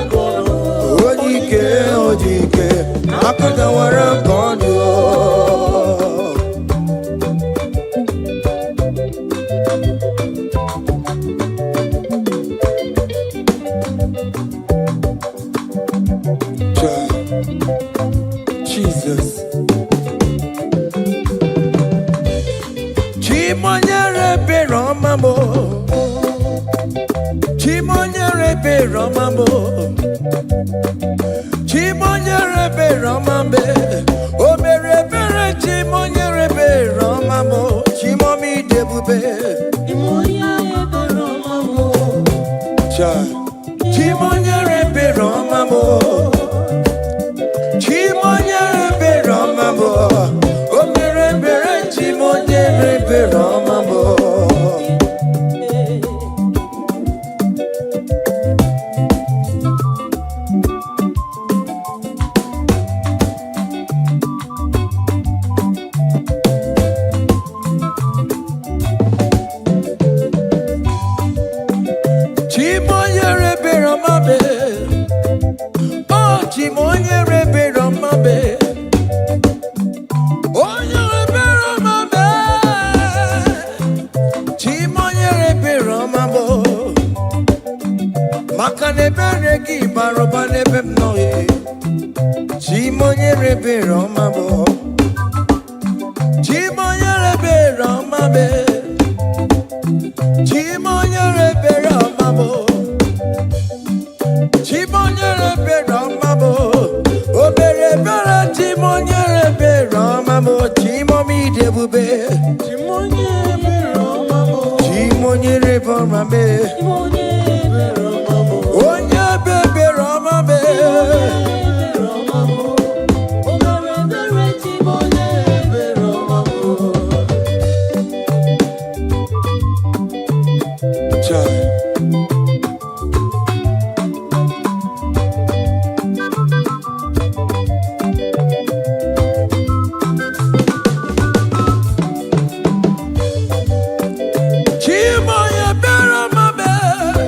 onike akadawara ka ọ dị Jesus. Chimonyere be Romamo. Chimonyere be Romamo. Chimonyere be Romambe. O mere bere chimonyere be Romamo. Chimomi debube. Chimonyere be Romamo. Chimonyere be Romamo. Chimonyere be Romamo, o mere bere chimonyere be Romamo. Chimonyere be Romamo, oh chimonyere be Romamo. Makanebere ki baroba nebem noye Chimonyere be Romamo Chimonyere be Romamo Chimonyere be Romamo Chimonyere be Romamo Obere bere chimonyere be Romamo Chimomi debube Chimonyere be Romamo Chimonyere be Romamo Onye bebe Romame Chimoye be Romame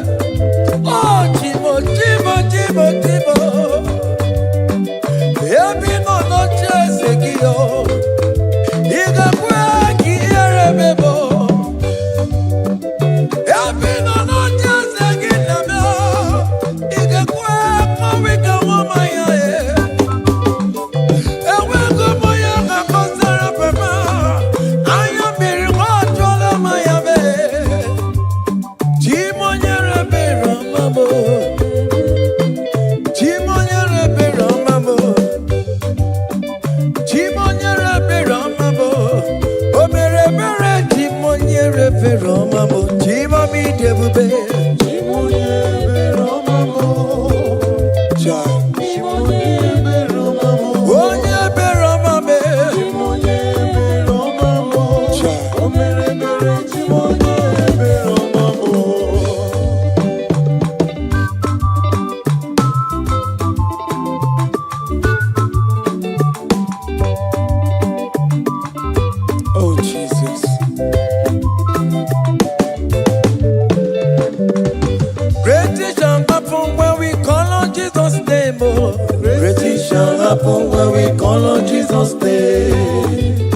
happen when we call on Jesus' name.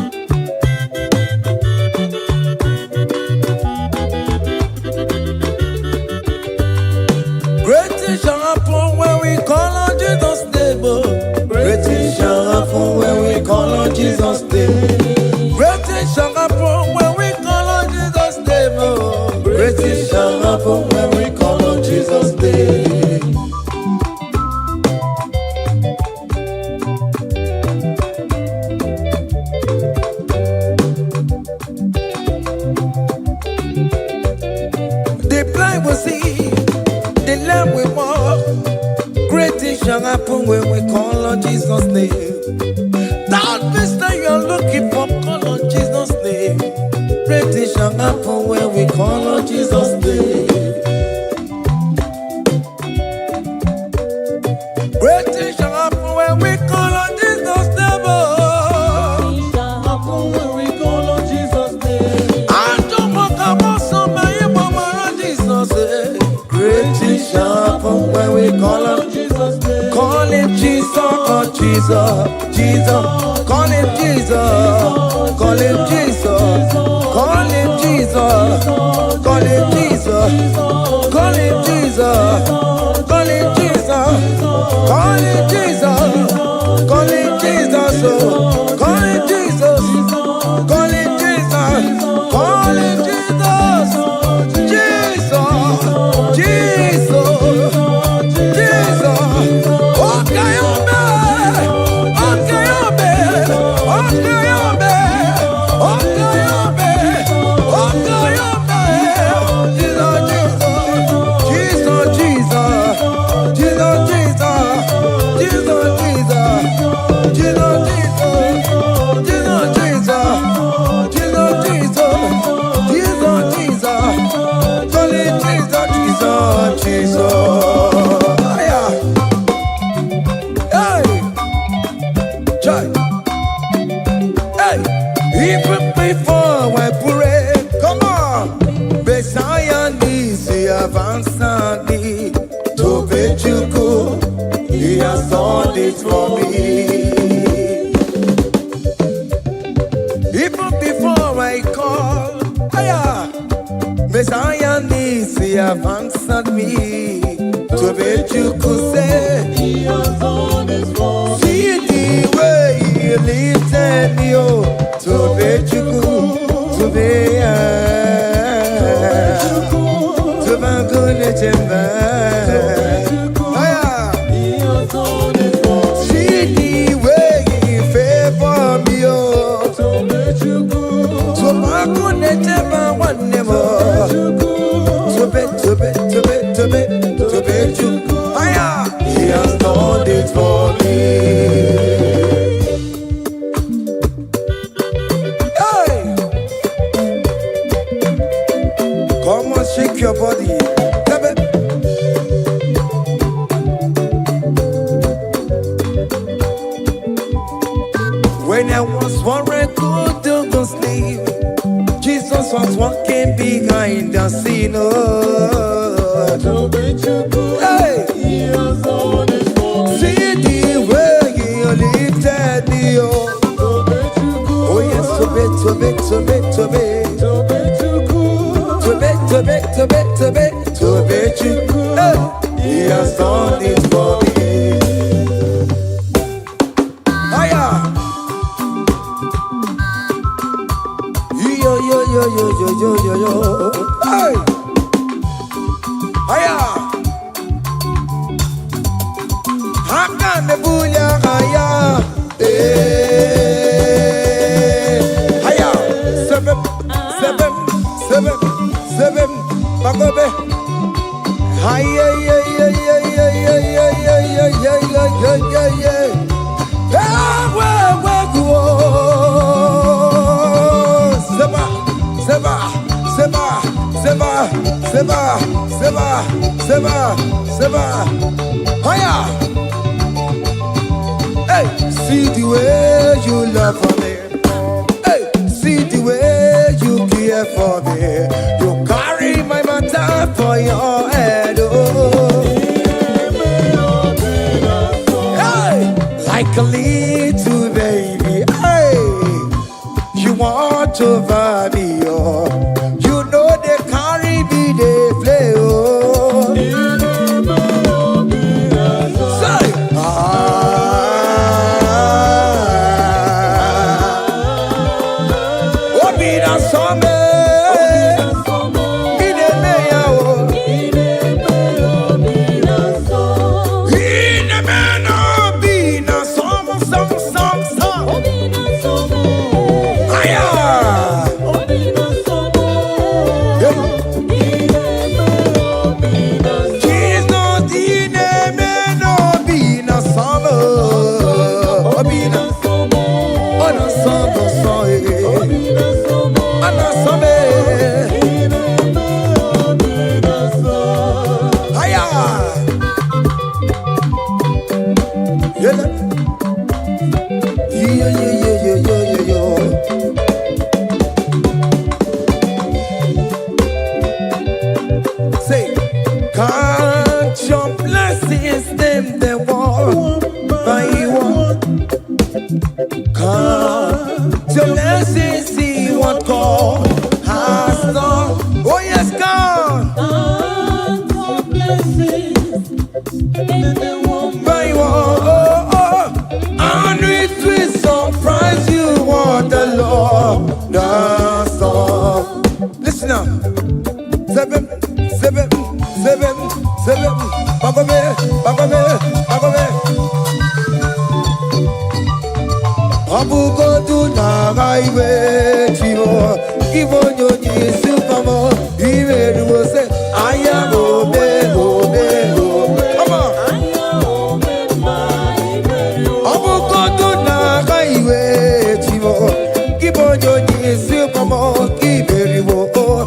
Great things shall happen when we call on Jesus' name. Great things shall happen when we call on Jesus' name. Great things shall happen when we call on Jesus' name. Great things shall happen when we call on Jesus' name. The blind will see, the lame will walk. Great things shall happen when we call on Jesus' name. That means that you're looking for, call on Jesus' name. Great things shall happen when we call on Jesus' name. Great things shall happen when we call on Jesus' name. Happen when we call on Jesus' name. I don't want to come so many more on Jesus' name. Great things shall happen when we call on Jesus' name. Call him Jesus, oh Jesus, Jesus. Call him Jesus, call him Jesus, call him Jesus, call him Jesus, call him Jesus, call him Jesus, call him Jesus, call him Jesus, call him Jesus, call him Jesus, call him Jesus, Jesus, Jesus, okay, even before I pray, come on. Messiah needs to have answered me. To bet you go, he has done it for me. Even before I call, Messiah needs to have answered me. To bet you could say, he has done it for me. See the way he lifted me, oh. To bet you go, to be to Banguna Jemba. See the way he favor me, oh. To bet you go, to Banguna Jemba one more. To bet you go. He has done it for me. Come on, shake your body. When I was worried, good to go sleep, Jesus was walking behind the scene. Hey. See the way he lifted me. Oh yes, to bet. To bet you, he has done it for me. Hiya, yo. Hey, hiya, how can the bulla hiya? Hiya, seven. Bagobe. Hiya. Hiya. Hey, see the way you love for me. Hey, see the way you care for me. You carry my matter for your head. Oh. Hey, like like a little baby. Hey, you want over me, oh. You know they carry me, they play, oh. Say, oh, be that summer. Say, count your blessings, them they want by one. Count your blessings, see what God has done. Oh yes, God. Count your blessings, them they want by one. Oh, oh. And it will surprise you what the Lord does. Listen up. Seven. Bagome. Abugo do na highway chivo. Give on your knees to come on. Even you say, I am obe. Come on. Abugo do na highway chivo. Give on your knees to come on. Give it you.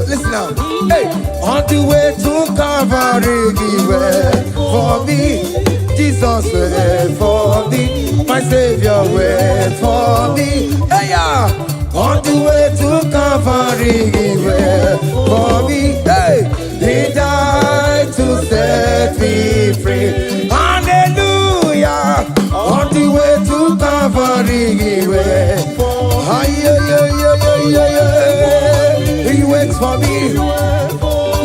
Listen now. Hey, on the way to Calvary, he went for me. Jesus went for me. My Savior went for me. Hey, yeah. on the way to Calvary for me. Hey, he died to set me free. Hallelujah, on the way to Calvary he waits for me.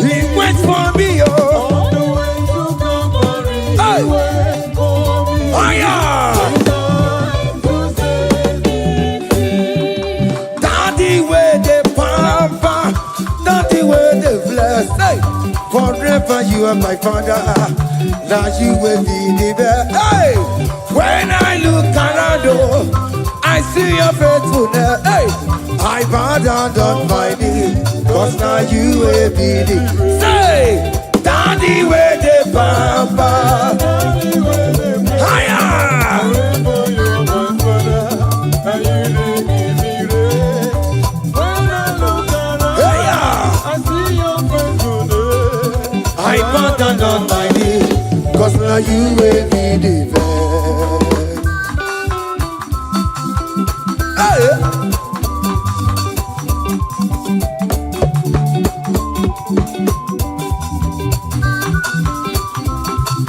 He waits for me, oh. Hey. Oh, yeah. Daddy, where the pampa, daddy, where the bless. Hey. Forever you are my father. Now you will be the best. Hey. When I look around, I see your faithfulness. Hey. I bow down on my knees, cause now you will be the. Say, daddy, where the pampa. Higher. I bow down on my knees, cause now you will be the best. Hey.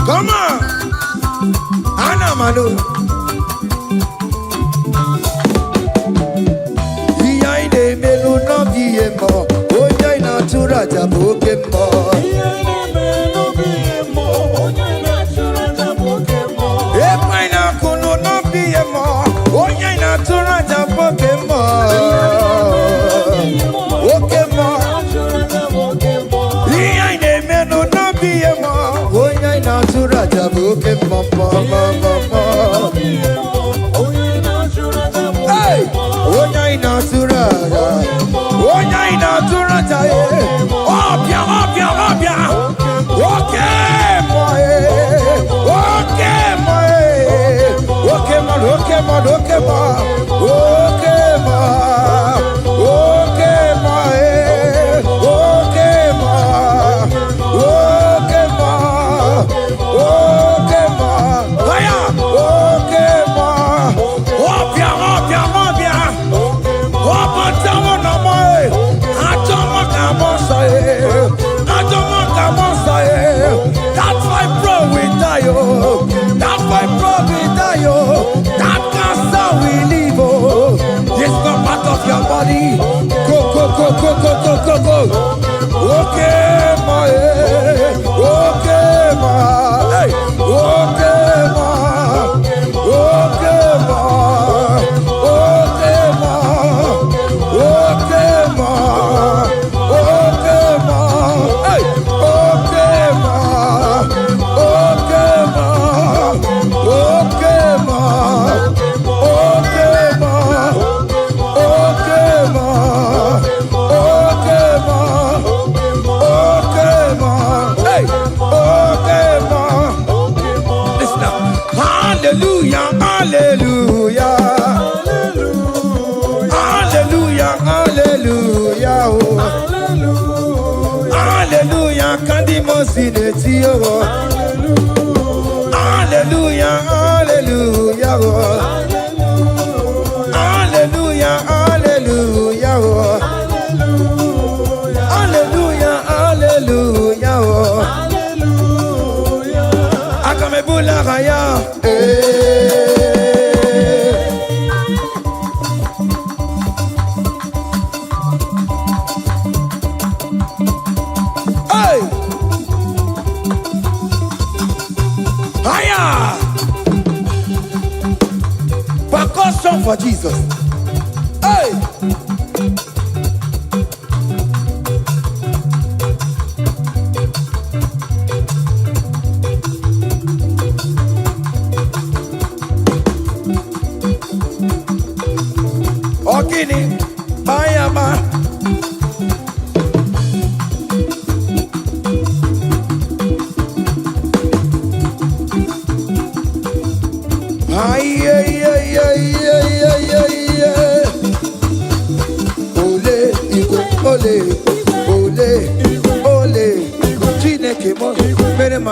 Come on, Anamano. Iyaine melu no biemo, onya inatura jabokemo. Iyaine melu biemo, onya inatura jabokemo. Epaina kuno no biemo, onya inatura jabokemo. Okemo, iyaine melu no biemo. Natura jabuke mama mama. Hey, onya inatura, onya inatura jaye. Opia, opia, opia. Okay, boy. Okay, boy. Okay, man. Okay, man. Okay, man. Okay, man. Okay, boy. Okay, man. Okay, man. Okay, ma. Aya. Okay, ma. Opia, opia, opia. Opa, tamo na moi. Atomo kamosa e. Atomo kamosa e. That's why bro we die oh. That's why bro we die oh. That cancer we live oh. It's not part of your body. Go, go, go, go, go, go, go, go. Okay, ma. Okay, ma. Hey. Okay, ma. Okay, ma. Okay, ma. Okay, ma. Okay, ma. Hey. Okay, ma. Okay, ma. Okay, ma. Okay, ma. Okay, ma. Okay, ma. Okay, ma. Hey. Okay, ma. Listen now. Hallelujah, hallelujah. Hallelujah, hallelujah. Oh. Hallelujah, kandi mosineti oh. Hallelujah, hallelujah. Oh. Hallelujah, hallelujah. Oh. Hallelujah, hallelujah. Oh. Akamebula raya. Hey! Higher! Percussion for Jesus. Hey! Ogini, Bayama. Ay, ay, ay, ay, ay, ay, ay, ay. Ole, Igbo, ole, ole, ole. Chineke mo, mere ma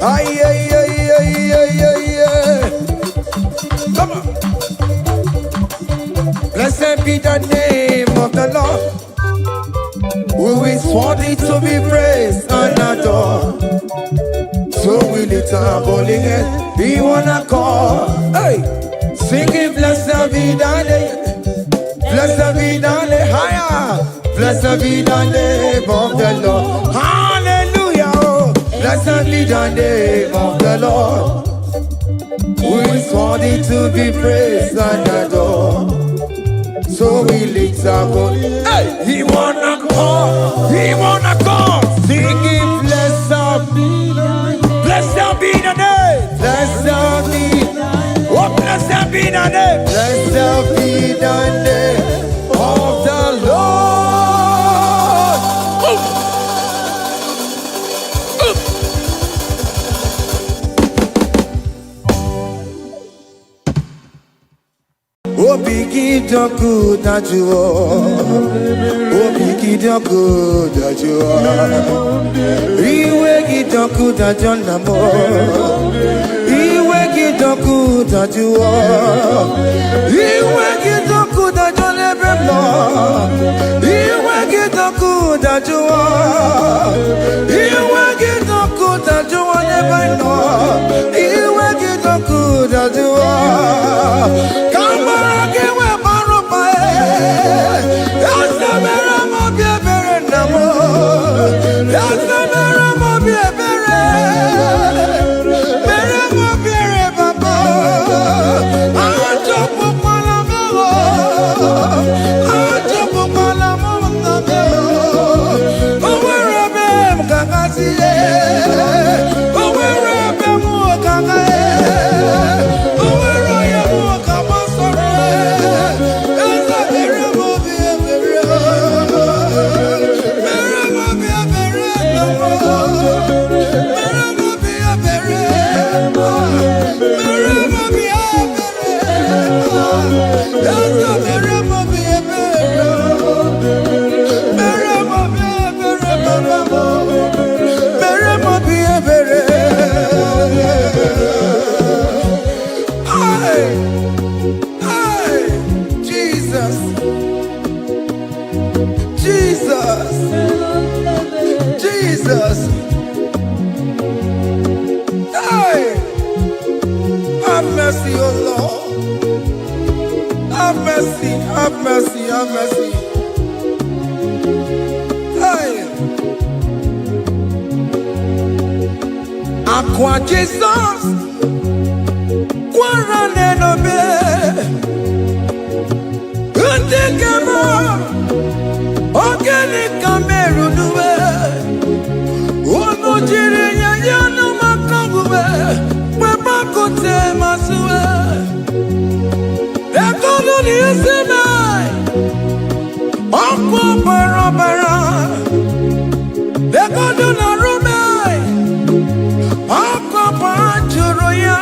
Ay, ay, ay, ay, ay, ay, ay. Come on. Blessed be the name of the Lord, who is worthy to be praised and adored. So we lift our holy hands, we wanna call, hey, singing blessed be the name, blessed be the name, higher, blessed be the name of the Lord, hallelujah, oh. Blessed be the name of the Lord, who is worthy to be praised and adored. So we lift our holy hands, hey, he wanna call, singing blessed be the name. Blessed be the name. Blessed be. Oh, blessed be the name. Blessed be the name of the Lord. Oh, biggie, the good that you are. Oh, biggie, the good that you are. Iwe the good that you are. Iwe the good that you are. Iwe the good that you never know. Iwe the good that you are. Iwe the good that you never know. Iwe the good that you are. Come on. Have mercy. Hey. Aqua Jesus, Quarane no be. Untekemo, ogeni kameru nuwe. Ono jiri nyanya no makanguwe. Weba kote masuwe. Ekolo ni esime. Ọkọ bara, dekodu na rume, ọkọ pàjùrò ya,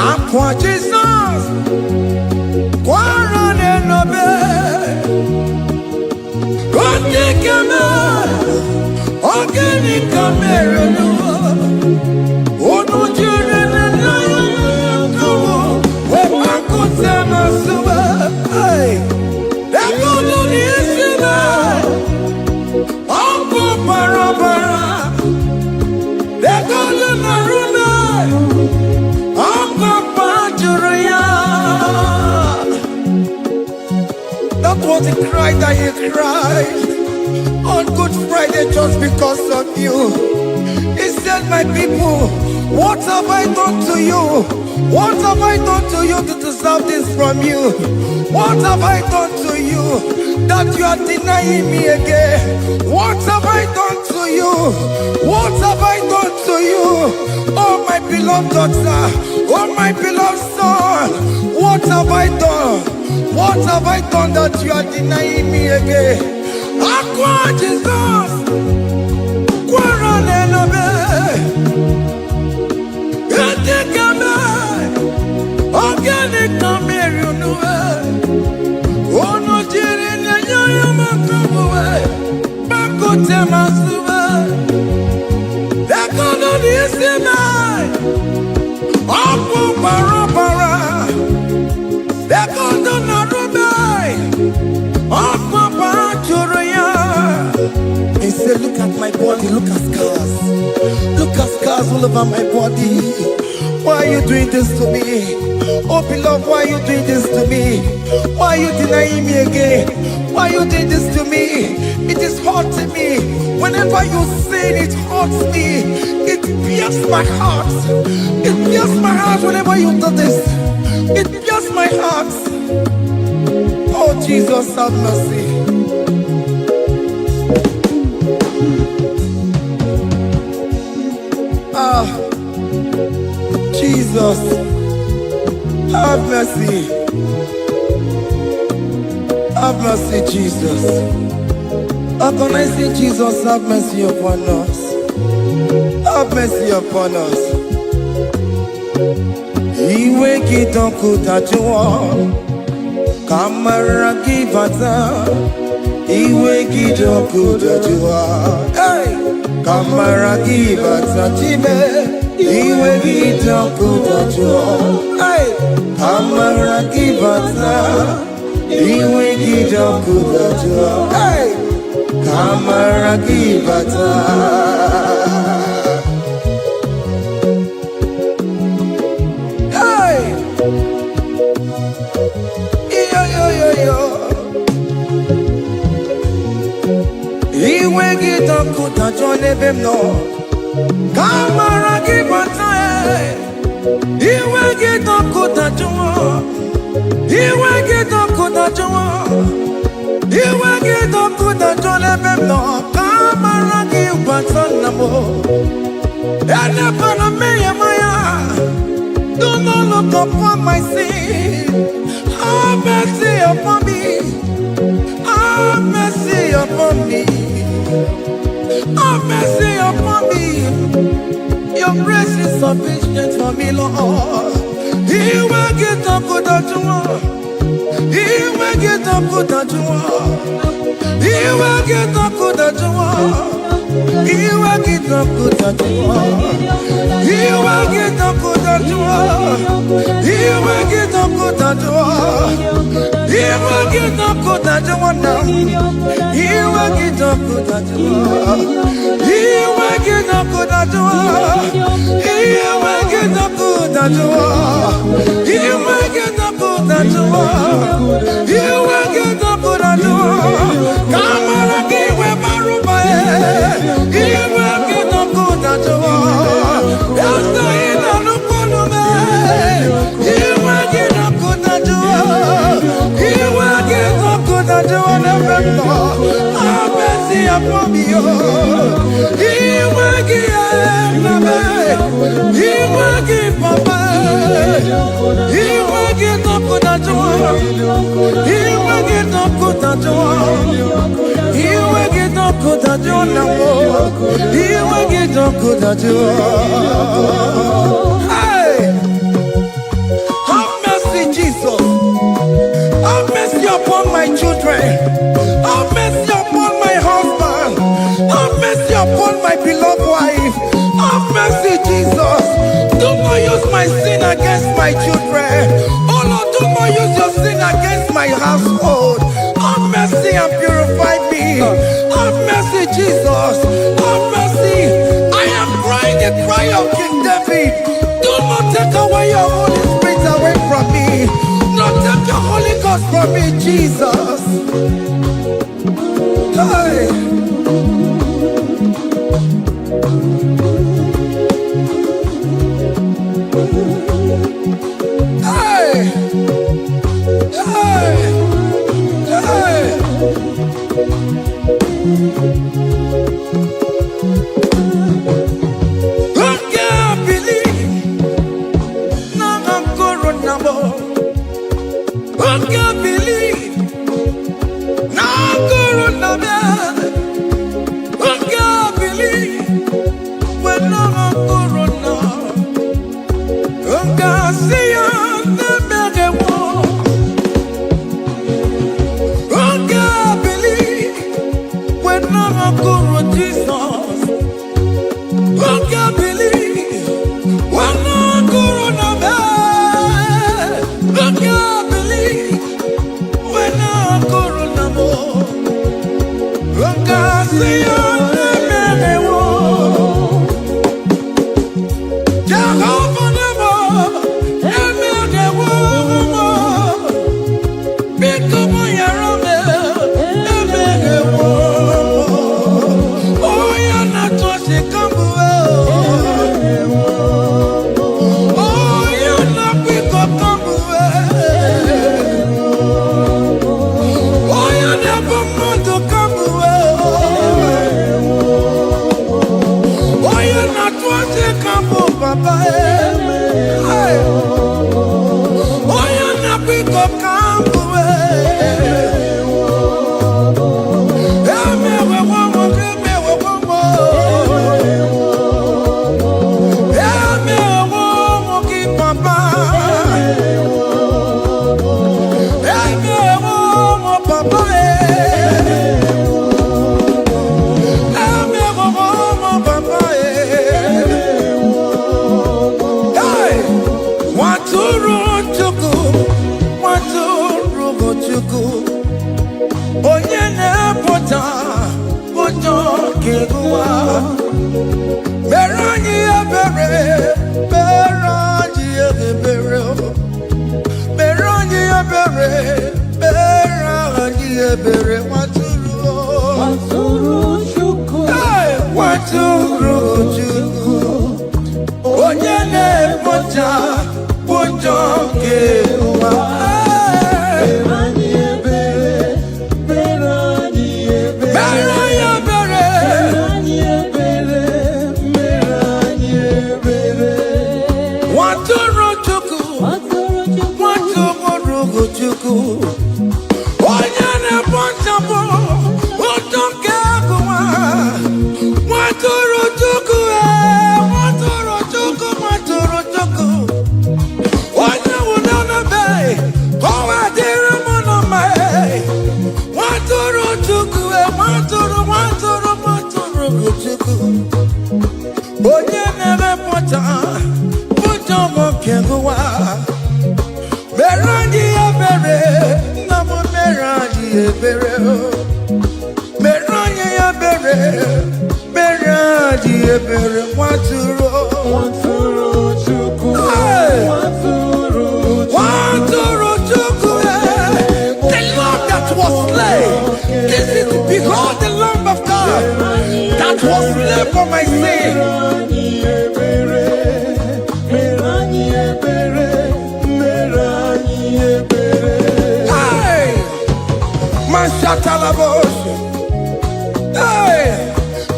akwa Jesus, kwara nenobe, kote keme, ogeni kamere nuwa, onu jire nena yankawo, wepa kote masuwe, hey. That was the cry that he cried on Good Friday just because of you. He said, my people, what have I done to you? What have I done to you to deserve this from you? What have I done to you that you are denying me again? What have I done to you? What have I done to you? Oh, my beloved daughter, oh, my beloved son, what have I done? What have I done that you are denying me again? Aqua Jesus, Quarane no be, Etekame, Ogeni kameru nuwe, Ono jiri nyanya. Masuwe, all over my body. Why are you doing this to me? Oh beloved, why are you doing this to me? Why are you denying me again? Why are you doing this to me? It is hurting me. Whenever you sin, it hurts me. It pierces my heart. It pierces my heart whenever you do this. It pierces my heart. Oh Jesus, have mercy. Jesus, have mercy. Have mercy, Jesus. Agonizing Jesus, have mercy upon us. Have mercy upon us. Iwe kidoku tajua, kamara kibata. Iwe kidoku tajua, hey, kamara kibata jibe. Iwe kidoku tajua, hey, kamara kibata. Iwe kidoku tajua, hey, kamara kibata. Iwe kidoku tajua nebem no, kamara kibata. Iwe kidoku tajua, iwe kidoku tajua, iwe kidoku tajua nebem no, kamara kibata namo. Ene pana meye maya, do not look upon my sin. Have mercy upon me. Have mercy upon me. Have mercy upon me. Your grace is sufficient for me, Lord. He will get up with that one. He will get up with that one. He will get up with that one. He will get up with that one. He will get up with that one. He will get up with that one. He will get up with that one now. He will get up with that one. He will get up with that one. He will get up with that one. He will get up with that one. He will get up with that one. Come on, give me my room. He will get up with that one. That's the end of the problem. He will get up with that one. He will get up with that one. Have mercy upon me. He will give He will give Papa. He will get up with that one. He will get up with that one. He will get up with that one. He will get up with that one. Hey, have mercy, Jesus. Have mercy upon my children. Have mercy upon my husband. Have mercy upon my beloved wife. Have mercy, Jesus. Do not use my sin against my children. Oh Lord, do not use your sin against my household. Have mercy and purify me. Have mercy, Jesus. Have mercy. I am crying the cry of King David. Do not take away your Holy Spirit away from me. Not take your Holy Ghost from me, Jesus. Hey. Hey. Hey. Hey. I can't believe now I'm going number. I can't believe now I'm going number.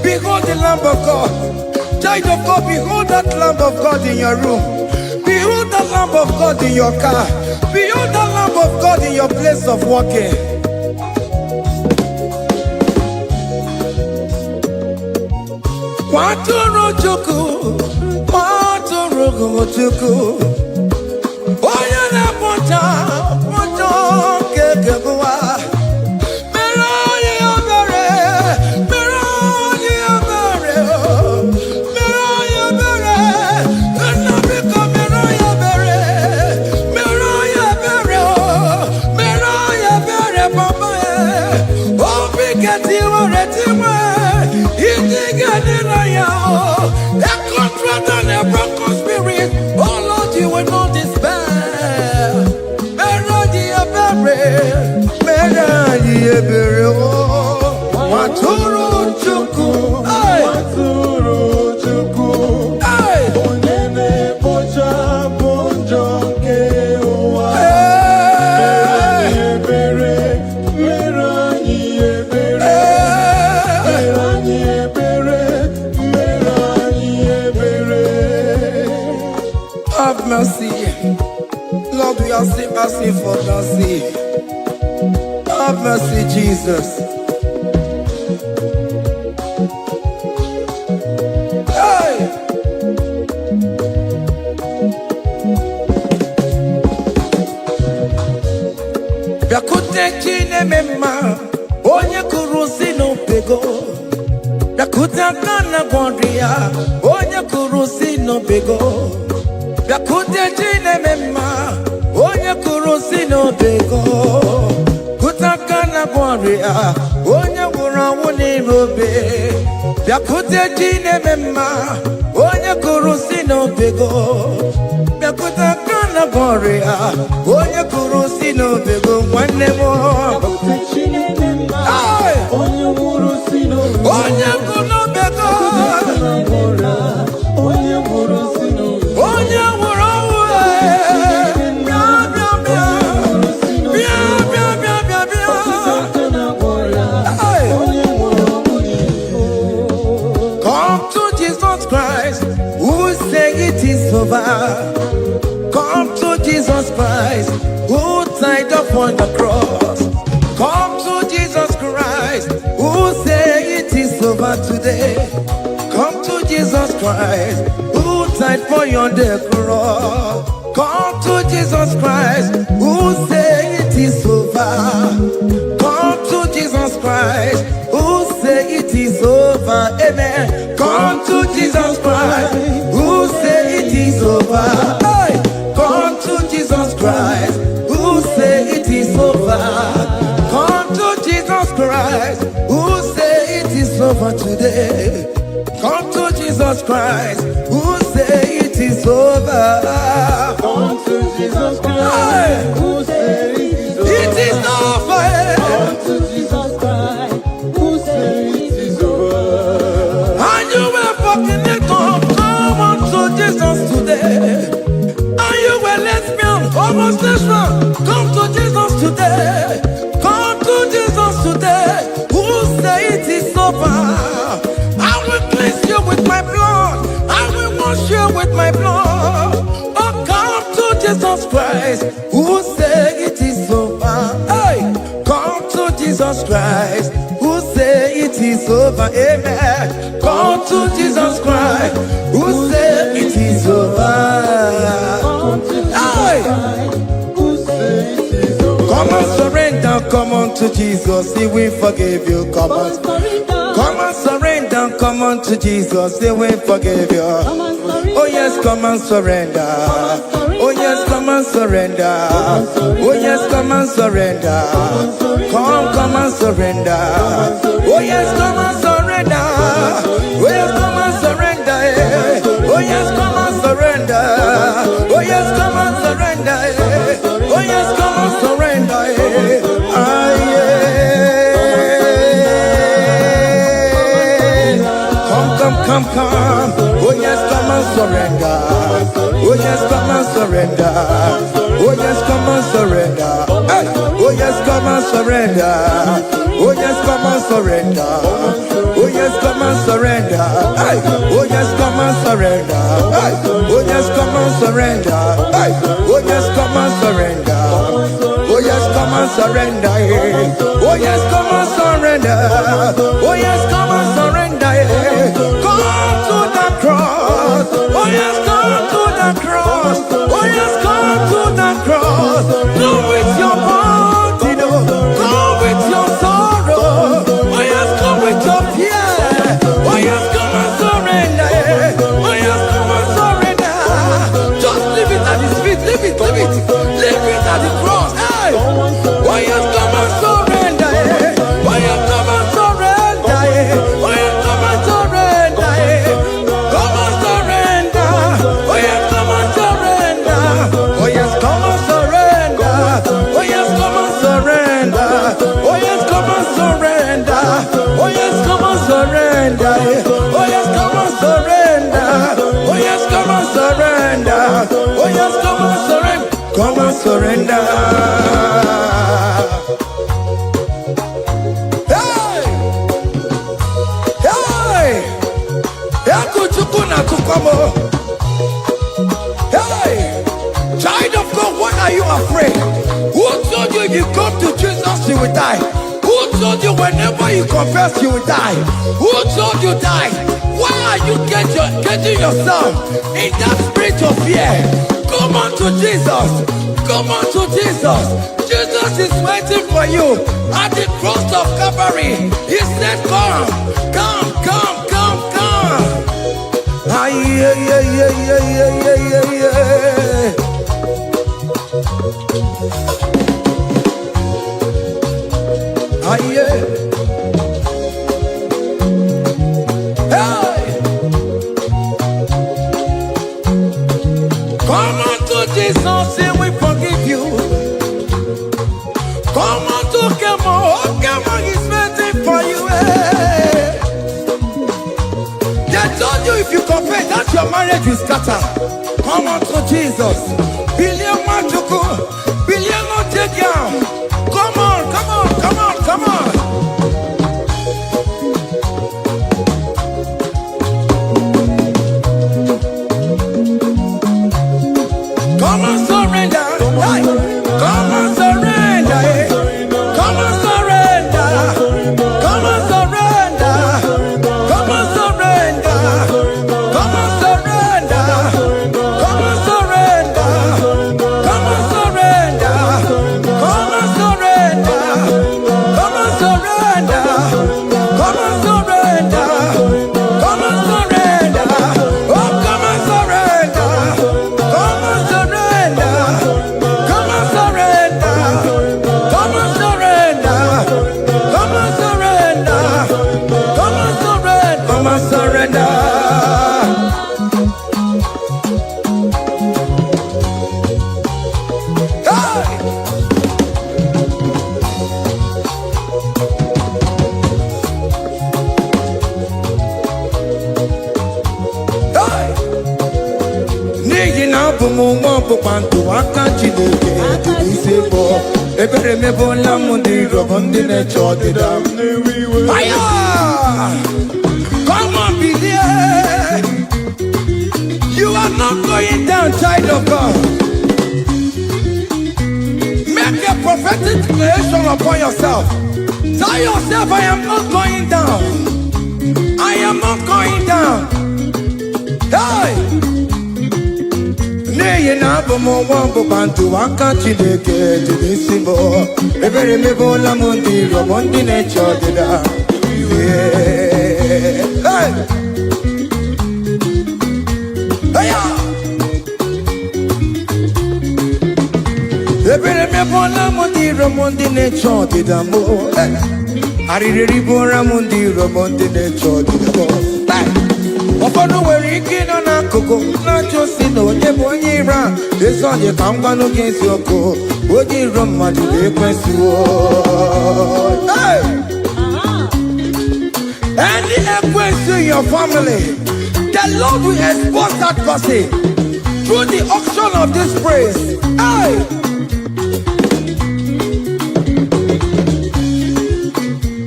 Behold the Lamb of God. Child of God, behold that Lamb of God in your room. Behold that Lamb of God in your car. Behold that Lamb of God in your place of working. Waturu chuku, waturu chuku. Oya na poncha, poncha kekewa. Have mercy, Lord, we are still asking for mercy. Have mercy, Jesus. Hey! Yakute chine mema, onye kurusi no pego. Yakuta kana gondria, onye kurusi no pego. Yakute chine mema, onye kurusi no pego. Kutaka na gloria, onye wura wuni robe. Yakute chine mema, onye kurusi no pego. Yakutaka na gloria, onye kurusi no pego. Mwane mo. Yakute chine mema, onye kurusi no pego. Onye kuno pego. Onye kurusi no pego. Onye wura Come to Jesus Christ, who died upon the cross. Come to Jesus Christ, who said it is over today. Come to Jesus Christ, who died for you on the cross. Come to Jesus Christ, who said it is over. Come Christ, who say it is over. Amen. Come to Jesus Christ, who say it is over. Hey, come to Jesus Christ, who say it is over. Come to Jesus Christ, who say it is over today. Come to Jesus Christ, who say it is over. Come to Jesus Christ, who say it is over. It is over. Come to Jesus Christ, who say it is over. And you were fucking it up. Come on to Jesus today. And you were lesbian, homosexual. Come to Jesus today. Come to Jesus today. Who say it is over? I will cleanse you with my blood. I will wash you with my blood. Oh, come to Jesus Christ, who say it is over. Hey, come to Jesus Christ, who say it is over. Amen. Come to Jesus Christ, who say it is over. Come to Jesus Hey, Christ, who say it is over. come and surrender. Come on to Jesus, He will forgive you. Come on. Come and surrender, come on to Jesus, He will forgive you. Oh yes, come and surrender. Oh yes, come and surrender. Oh yes, come and surrender. Come and surrender. Oh yes, come and surrender. Oh yes, come and surrender. Oh yes, come and surrender. Oh yes, come and surrender. Oh yes, come and surrender. Ah, yeah. Come. Oh yes, come and surrender. Oh yes, come and surrender. Oh yes, come and surrender. Hey. Oh yes, come and surrender. Oh yes, come and surrender. Oh yes, come and surrender. Hey. Oh yes, come and surrender. Hey. Oh yes, come and surrender. Hey. Oh yes, come and surrender. Oh yes, come and surrender. Oh yes, come and surrender. Oh yes, come and surrender. Come to the cross. Oh yes, come to the cross. Oh yes, come to the cross. Come with your body, come with your sorrow. Oh yes, come with your fear. Oh yes, come and surrender. Oh yes, come and surrender. Just leave it at His feet. Leave it at the cross. Hey. Oh yes, come and surrender. Oh yes, come and surrender. Oh yes, come and surrender. Come and surrender. Oh yes, come and surrender. Oh yes, come and surrender. Oh yes, come and surrender. Oh yes, come and surrender. Oh yes, come and surrender. Oh yes, come and surrender. Oh yes, come and surrender. Oh yes, come and surrender. Come and surrender. Hey! Hey! Hey! Child of God, why are you afraid? Who told you if you come to Jesus you will die? Who told you whenever you confess you will die? Who told you die? Why are you getting yourself in that spirit of fear? Come on to Jesus. Come on to Jesus. Jesus is waiting for you at the cross of Calvary. He said, come. Ah, yeah. Ah, yeah. Hey. Come on to Jesus, He will forgive you. Come on to Kemo is waiting for you. Hey. They told you if you confess that your marriage will scatter. Come on to Jesus. Billion Majuku, billion Otegia. Come on. Come on, surrender. Hey. Come on, surrender. Hey. Come on, surrender. Come on, surrender. Come on, surrender. Come on, surrender. Come on, surrender. Come on, surrender. Come on, surrender. Come and surrender. Come and surrender. Oh, come and surrender. Come and surrender. Come and surrender. Come and surrender. Come and surrender. Come and surrender. Come and surrender. Kwanto aka Chineke dị isi bụ ebere mebola m ndị robo ndị na-eche ọdịda fire. Come on, believe you are not going down, child of God. Make a prophetic declaration upon yourself. Tell yourself, I am not going down. I am not going down. Hey! Neye na bomo wambo bantu aka Chineke dị n'isi bụ ebere mebola m ndị robo ndị na-eche ọdịda. Ebere mebola m ndị robo ndị na-eche ọdịda m. Arịrịrị bụra m ndị robo ndị na-eche ọdịda m. Ụfọdụ nwere ike ịnọ n'akụkụ na-achọ si na onye bụ onye iro a. Ezi onye ka m gwanụ gị eziokwu, onye iro mmadụ na-ekwesịwo. Any ekwesị in your family, the Lord will expose that person through the auction of this praise. Hey!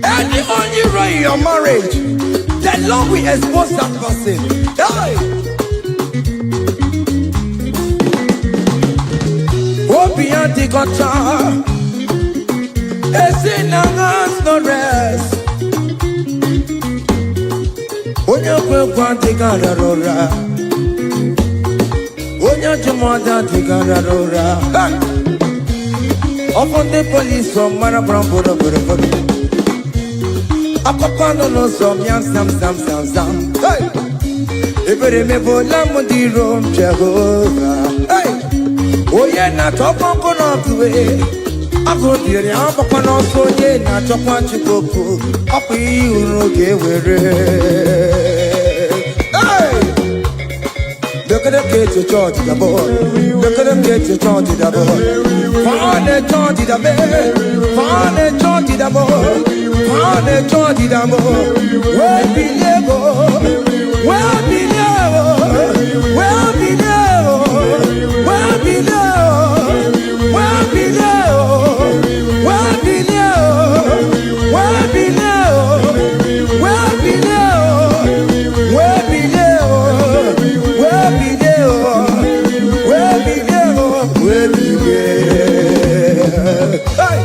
Any only iro in your marriage, the Lord will expose that person. Hey! Obianti gotcha. Esinangas no rest. Onya kwanti gararora. Onya jumada ti gararora. Upon the police from Marabrambo. Akopano no som yam sam. Hey! Ebere mebola m ndị rom Jehova. Hey! Oye na chọkwa nkụ n'ọkụwe. Akụ dịrị agbakwa n'ọsọ onye na-achọkwa Chukwu. Ọkụ iyi uru ga-ewere. Hey! Look at them get to church, the boy. Look at them get to church, the boy. Find the church, the boy. Find the church, the boy. Find the church, the boy. Where be there? Where be there? Where be there? Where be there? Where be there? Where be there? Where be there? Where be there? Where be there? Where be there? Where be there? Where be there? Hey!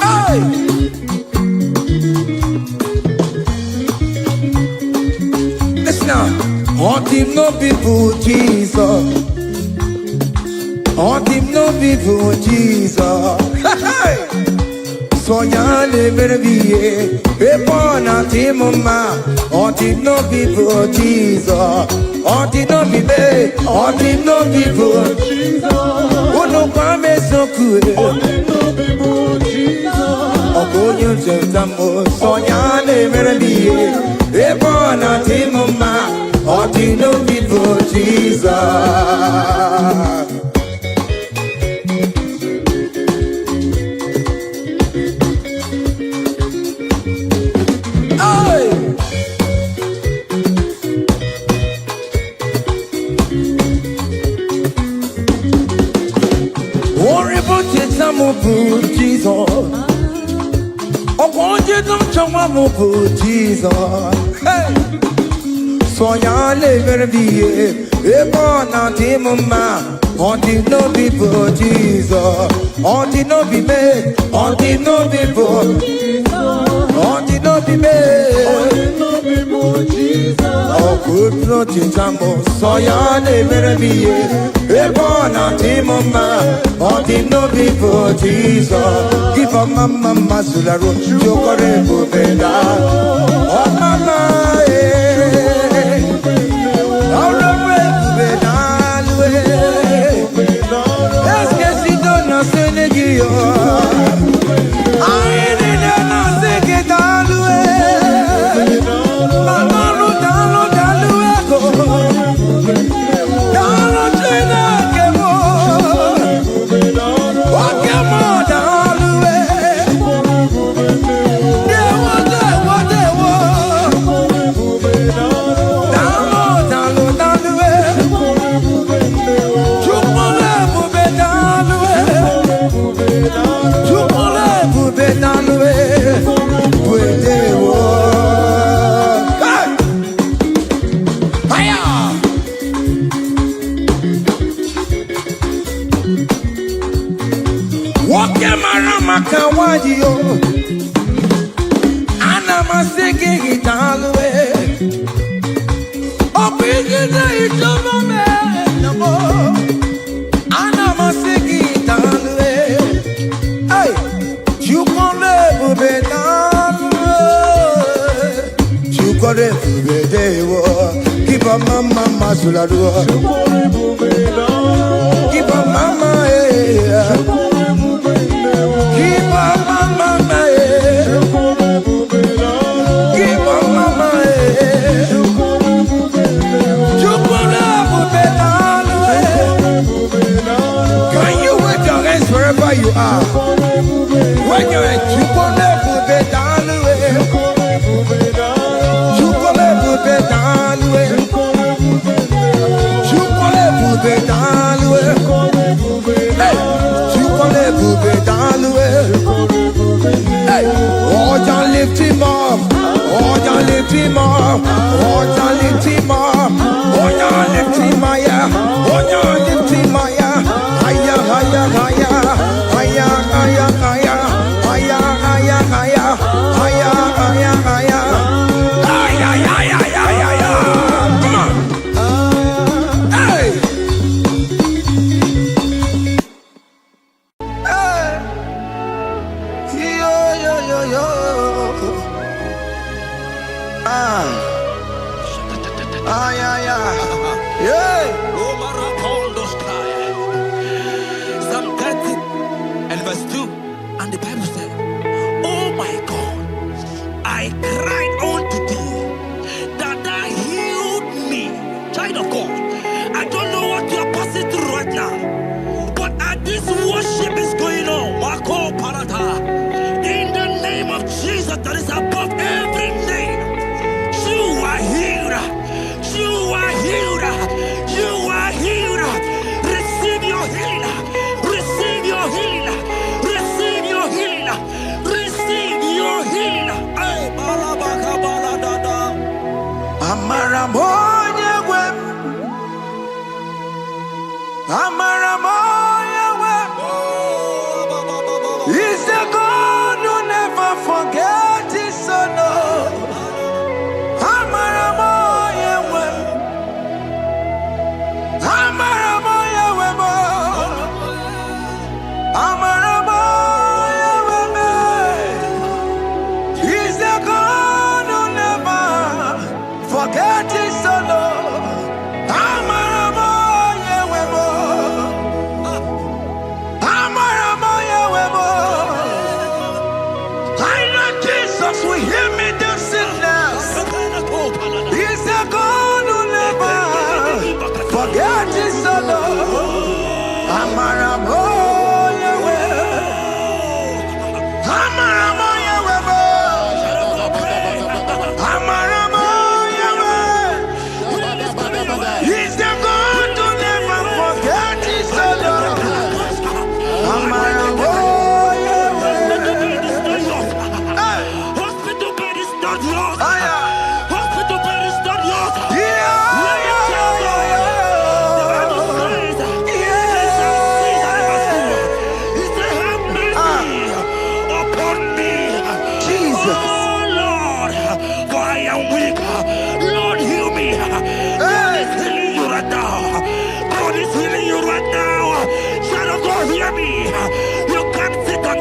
Hey! Listen now. All team no people Jesus. All team no people Jesus. Hey! So yale verbiye, epona timoma. All team no people Jesus. All team no people. All team no people Jesus. Ono kwame so cool. All team no people Jesus. Ogonyo jentamo. So yale verbiye, epona timoma. All team no people Jesus. Jesus, oh, you don't show up, Jesus. Hey, so ya live be a born out in my on the no people, Jesus. On the no be made, on the no people, on the no be made, on the no people, Jesus. Oh, Uprochi jambo soya ne merebiye ebona timoma odi no before Jesus give a mama masularo jokore bubeda oh mama ora bubeda lue eske si dona senegio ai ne na seketa lue mama Kawadio Ana maseke hitalwe Opigida itobame Namo Ana maseke hitalwe Hey Chukole bubedalwe Chukole bubedewo Kipa mama masuladwo Chukole bubedalwe Kipa mama wherever you are, when you're at Chukole Bubedalwe, Chukole Bubedalwe, Chukole Bubedalwe, hey, Chukole Bubedalwe, hey, oh, don't lift him up, oh, don't lift him up, oh, don't lift him up, oh, don't lift him higher, oh, don't lift him higher, higher, higher, higher.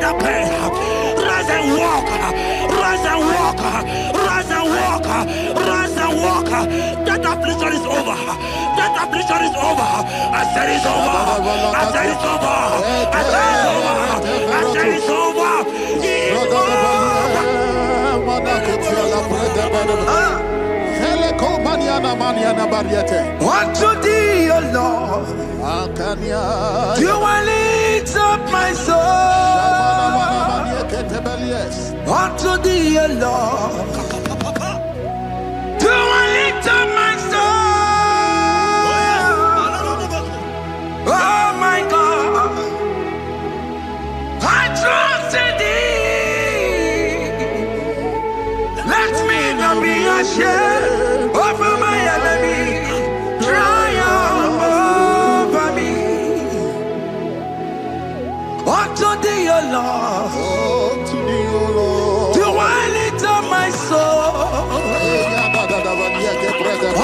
that pain. Rise and walk. Rise and walk. Rise and walk. Rise and walk. That affliction is over. That affliction is over. I said it's over. I said it's over. I said it's over. I said it's over. It's Unto thee, O Lord, do I lift up my soul. Unto thee, O Lord, do I lift up my soul. Oh my God, I trust in thee. Let me not be ashamed over my enemy. Triumph over me. Unto thee, O Lord, do I lift up my soul.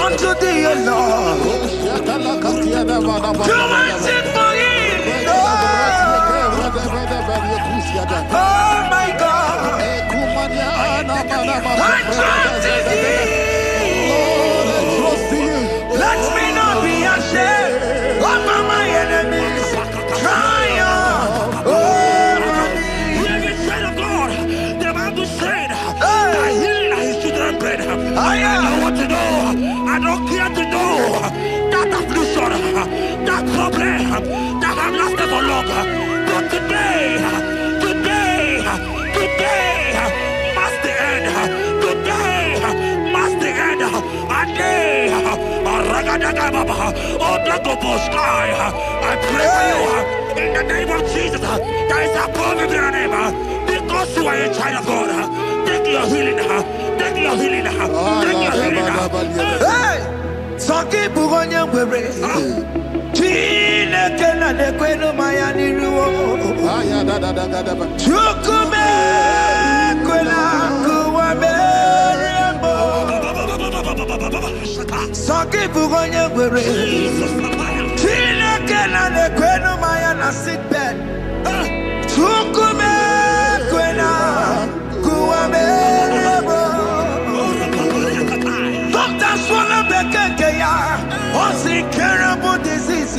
Unto thee, O Lord, do I sing for him. Oh my God, I trust in thee. Let me not be ashamed over my enemies. Triumph over me. Hear the child of God. The Bible said, "I heal his children bread." I want to know. I don't care to know that affliction, that problem, that have lasted for long. But today must the end. Today must the end. I pray for you in the name of Jesus. There is a problem in your name because you are a child of God. Take your healing. Take your healing. Take your healing. Hey, Sanki Bugonya Were. Chine Kena de Queno Mayani Ruo. Chukume Quena Kuame. Sanki Bugonya Were. Chine Kena de Queno Mayana sick bed. Chukume Quena Kuame. Doctor Swallow Bekeya. What's the terrible disease?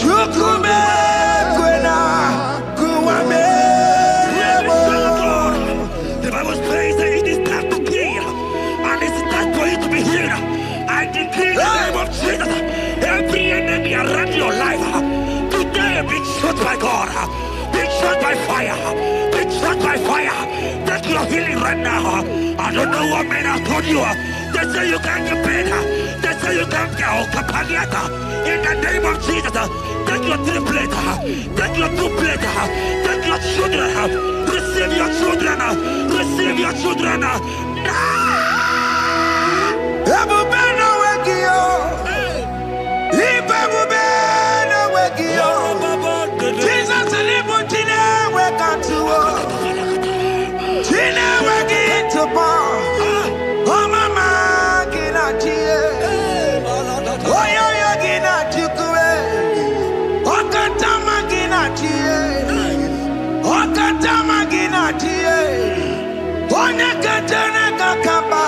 Chukume Quena Kuame. The Bible says that it is time to kill, and it is time for you to be healed. I decree in the name of Jesus, every enemy around your life, today be shot by God, be shot by fire, be shot by fire. Take your healing right now. I don't know what men have told you. They say you can't get paid. They say you can't get Kapaniata. In the name of Jesus, take your 3 plate, take your 2 plate, take your children, receive your children, receive your children. Ebubeno Wegio. Ibebubeno Wegio. Jesus Libutine Wekantuo. Chine Wegi to bar. Oh mama Ginachie. Oh yo Ginachukue. Okatama Ginachie. Okatama Ginachie. Onya Katana Kakaba.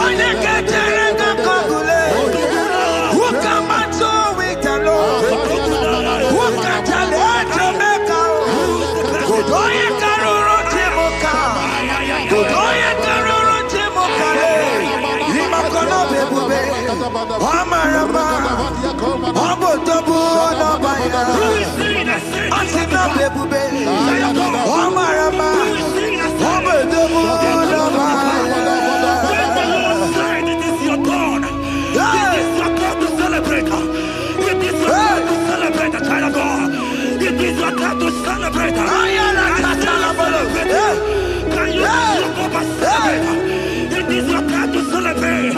Onya Katana Kakogule. Ukamato Witalo. Ukatale Jamaica. Godoya Karoro Timoka. Godoya Karoro Timoka. Limakono Bebube. Amarama. Abotobu Nabaya. Asina Bebube. Amarama. Abotobu Nabaya. It is your turn. It is your turn to celebrate. It is your turn to celebrate, child of God. It is your turn to celebrate. Can you look up and celebrate? It is your turn to celebrate.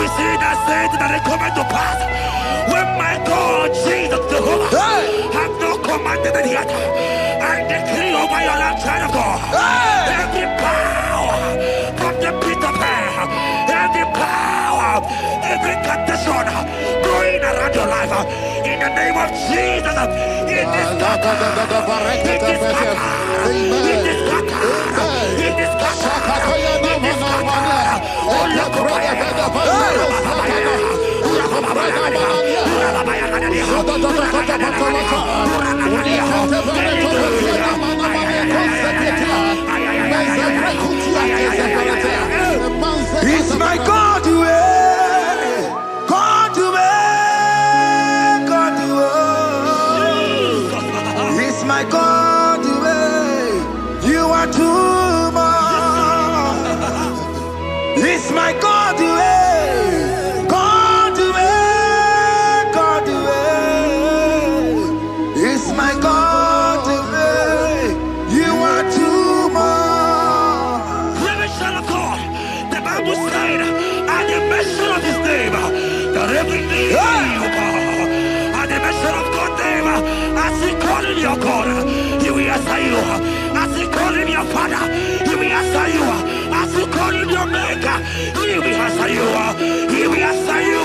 we see that said that it coming to pass. When my God, Jesus Jehovah, have not commanded it yet, I decree over your life, child of God, every power from the pit of hell, every power, every condition going around your life, in the name of Jesus, it is scattered, it is scattered, it is scattered, it is scattered, it is scattered. Oh, look It's my God to God to God to It's my God to you are too much. It's my God to God to God to It's my God to you are too much. Revelation of God. The Bible said, at the mention of his name, that every knee will bow. At the mention of God's name, as he called him your God, he will answer you. As he called him your Father, he will answer you. As he called him your Maker, he will answer you. He will answer you.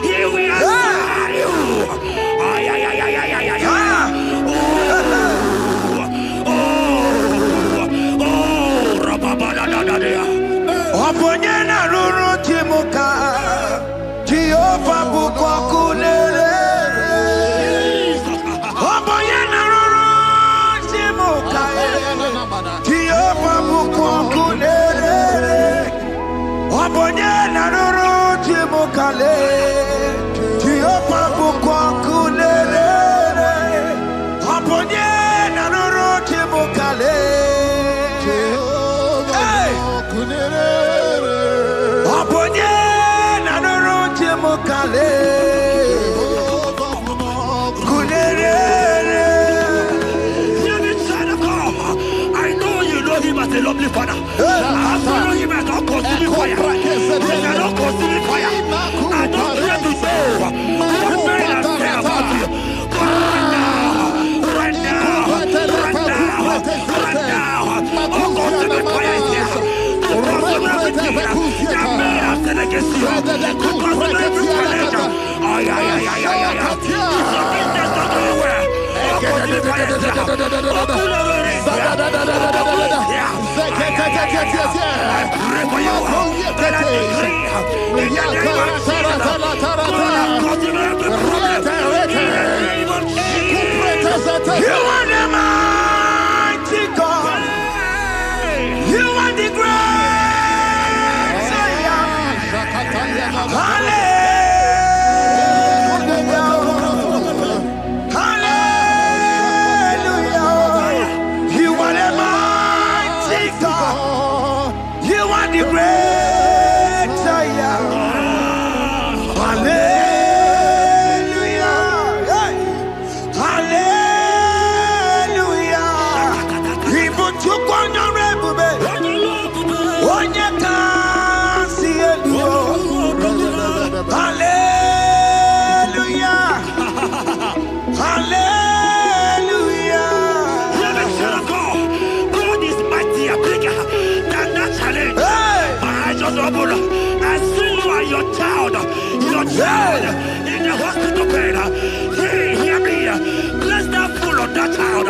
He will answer you. Ay, ay, ay, ay, ay, ay, ay, ay. Oponyena ruru timuka Jehova bukwa kulele Oponyena ruru timuka Jehova bukwa kulele Oponyena ruru timuka le Jehova bukwa kulele Oponyena ruru timuka le I know you know him as a lovely Father. I follow him as a consuming fire. He is not consuming fire. I don't care to know what men are saying about you. But right now, oh, consuming fire is here. To consume everything that men are saying against you. To consume every challenge. Ay, ay, ay, ay, ay, ay. It's your business not going well. Oh, consuming fire is here. Oh, pull over it. I pray for you that I decree in the name of Jesus, God continue every problem in the name of Jesus. You are the mighty God. You are the great Zion. Hallelujah. I see you and your child in the hospital bed. Hear me. Bless that fool on that child.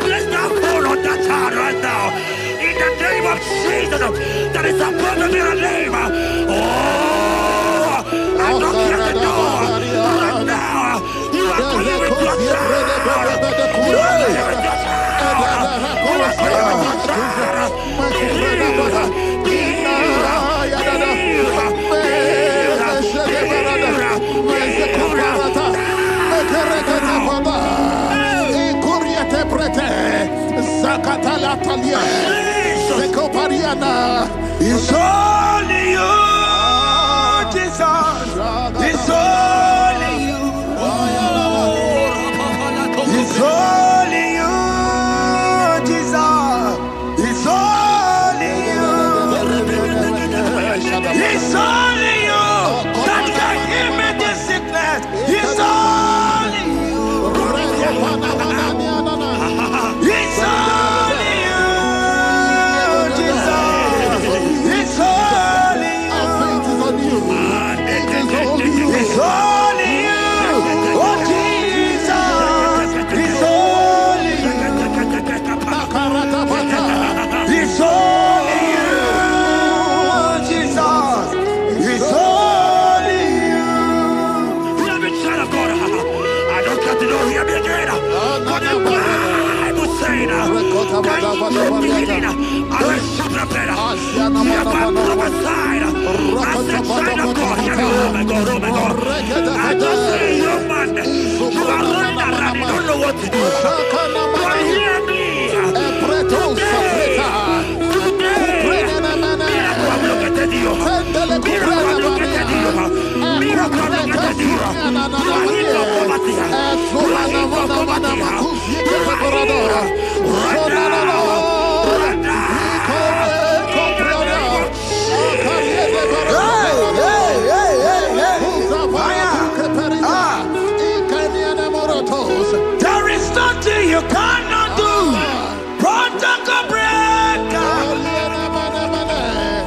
Bless that fool on that child right now. In the name of Jesus, that is above the mirror name. Oh, I don't hear the door. Right now, you are going with your child. You are going with your child. You are going with your child. It's only you, Jesus. It's only you. It's only you, Jesus. It's only you. It's only you. Bible said, that in the beginning, I was prepared. You have prophesied as a child of God. Oh my God, oh my God. I just say, young man, you are running around, you don't know what to do. But hear me. There is nothing you cannot do. Protocol breaker.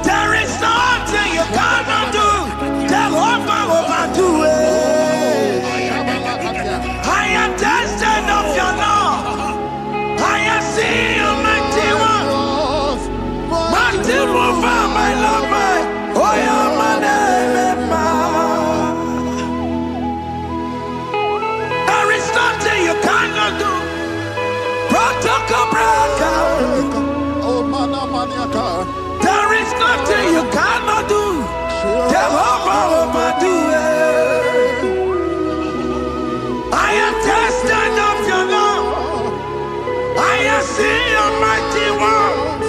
There is nothing you cannot do. Jehovah overdo it. I am tested of your law. I am seeing you mighty one. Mighty mover, my love, my. Oh, yeah, my name, there is nothing you cannot do. Protocol breaker. There is nothing you cannot do. Jehovah overdo it. I am tested of your love. I am seeing your mighty ones.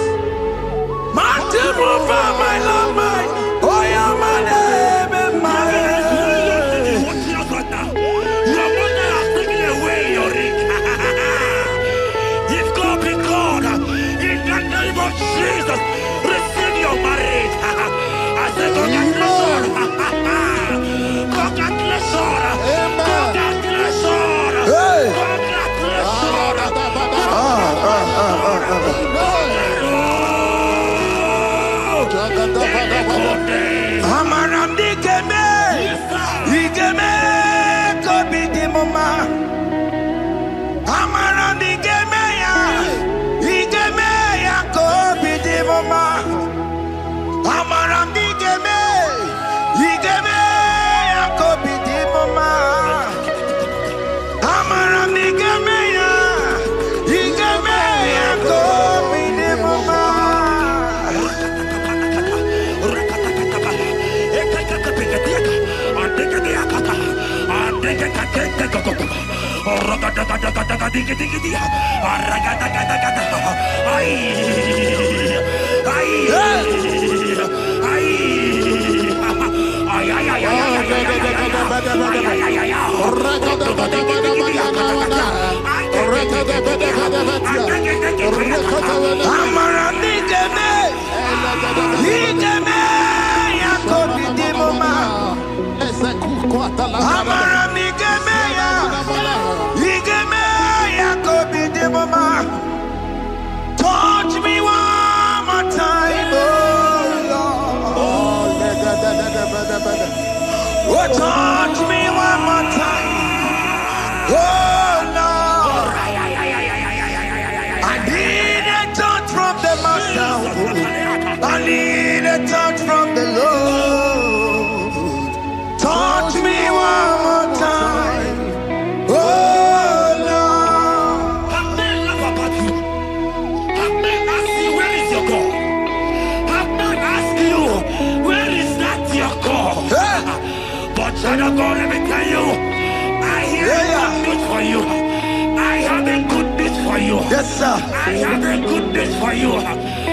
Mighty mover, my love, my. Oh, yeah, my name and my. Your mother has taken away your ring. If God be God, in the name of Jesus, receive your marriage. I say congratulations. Congratulations. Congratulations. Congratulations. Amaram dikeme, dikeme, kobi di mama. Amaram dikeme ya, kobi di mama. Amaram dikeme, ya, kobi di mama. Amaram dikeme ya, kobi di mama. Touch me one more time, oh Lord. Oh, touch me one more time, oh Lord. I need a touch from the Master. I need a touch from the Lord. Touch me one more time, oh Lord. Have men laugh about you. Have men ask you, where is your God? Have men ask you, where is that your God? But child of God, let me tell you, I hear a good news for you. I have a good news for you. Yes, sir. I have a good news for you.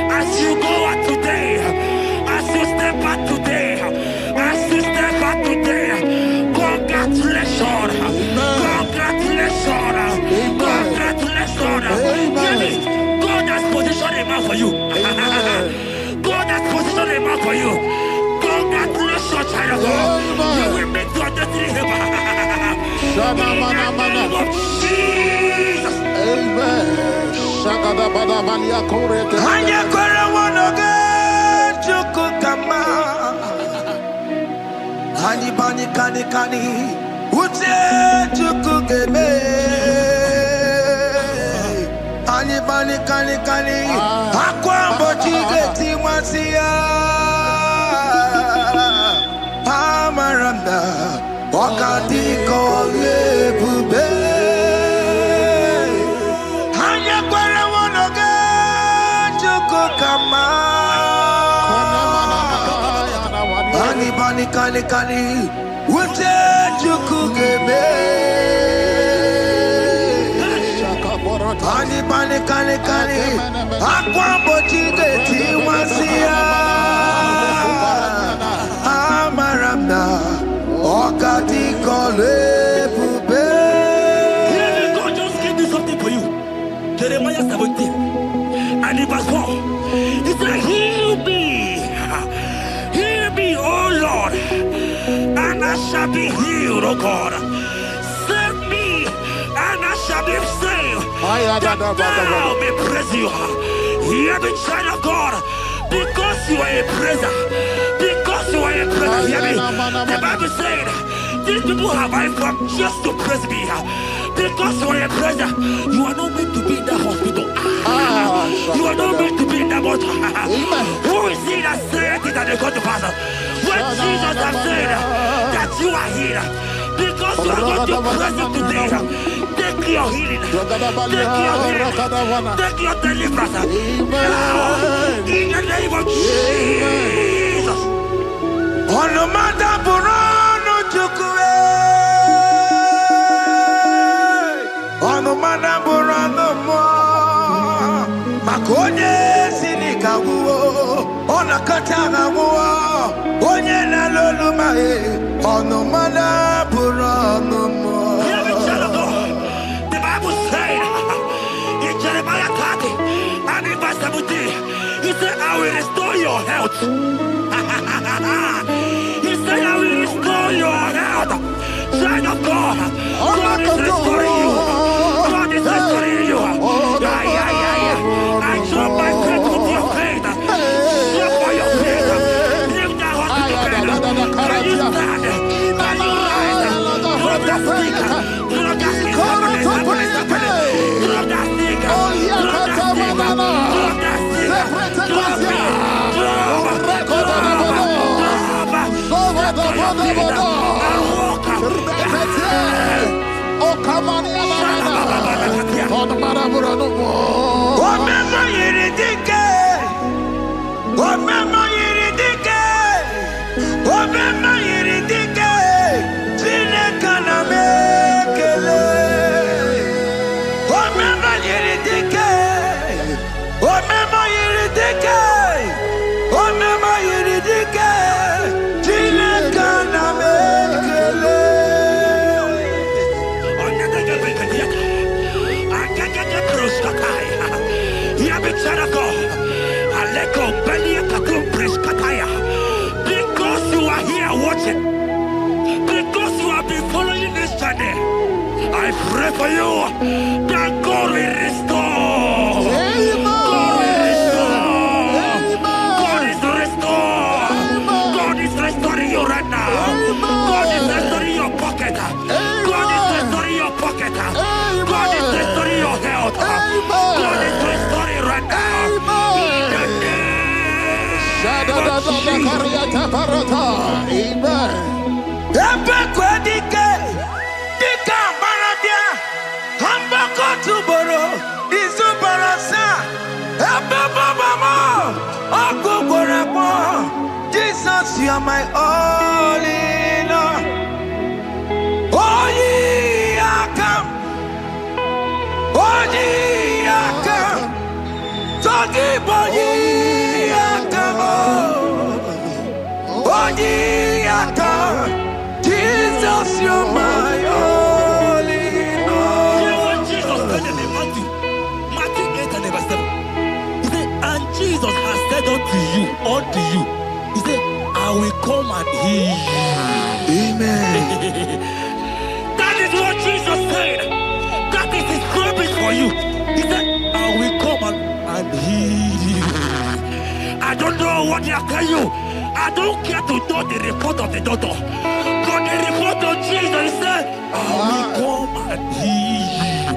As you go out today, as you step out today, congratulations. Congratulations. Congratulations. God has positioned a man for you. God has positioned a man for you. Congratulations, child of God. You will meet your destiny helper. In the name of Jesus. Amen. Hanya kwara wanoge chukukama. Hani bani kani kani uche chukugeme. Hani bani kani kani akwa mbochige timwasia. Amaranda wakati kole bube. kani. Uche chukugeme. Kani. Akwa bochige tiwasia. Amaramna. Okati kole bube. God just gave me something for you. Jeremiah 17 and in verse 4. He said, heal me, oh Lord, and I shall be healed, oh God. Save me, and I shall be saved. That thou may praise you. Hear me, child of God, because you are a praiser. Because you are a praiser. Hear me. The Bible said, these people have I come just to praise me. Because you are a praiser, you are not meant to be in that hospital. You are not meant to be in that motor. Who is it that said it and they got to pass? When Jesus has said that you are healed, because you are going to praise him today, take your healing, take your deliverance. Now, in the name of Jesus. On the matter Burano Chukwe. On the matter Burano Mo. Makonye Sinika Wo. On a Katana Wo. Onye na Loluma. On the matter Burano Mo. The Bible said in Jeremiah 30 and in verse 17, he said, I will restore your health. He said, I will restore your health. Child of God, God is restoring you. God is restoring you. I drop my faith with your faith. Drop for your faith. Lift that hospital bed. Can you stand? Can you rise? Drop that stick. Drop that stick. Drop that stick. Because you are here watching, because you have been following this journey, I pray for you that God will restore. God will restore. God is restoring. God is restoring you right now. God is restoring your pocket. God is restoring your pocket. God is restoring your health. God is restoring right now. Jesus, you are my all in all. Oh, ye are come. Oh, ye are come. Talking about ye are come. Oh, ye are come. Jesus, you are my all in all. You know what Jesus said in Matthew 8 and verse 7? He said, and Jesus has said unto you, he said, I will come and heal you. Amen. That is what Jesus said. That is his promise for you. He said, I will come and heal you. I don't know what they are telling you. I don't care to know the report of the doctor. But the report of Jesus, he said, I will come and heal you.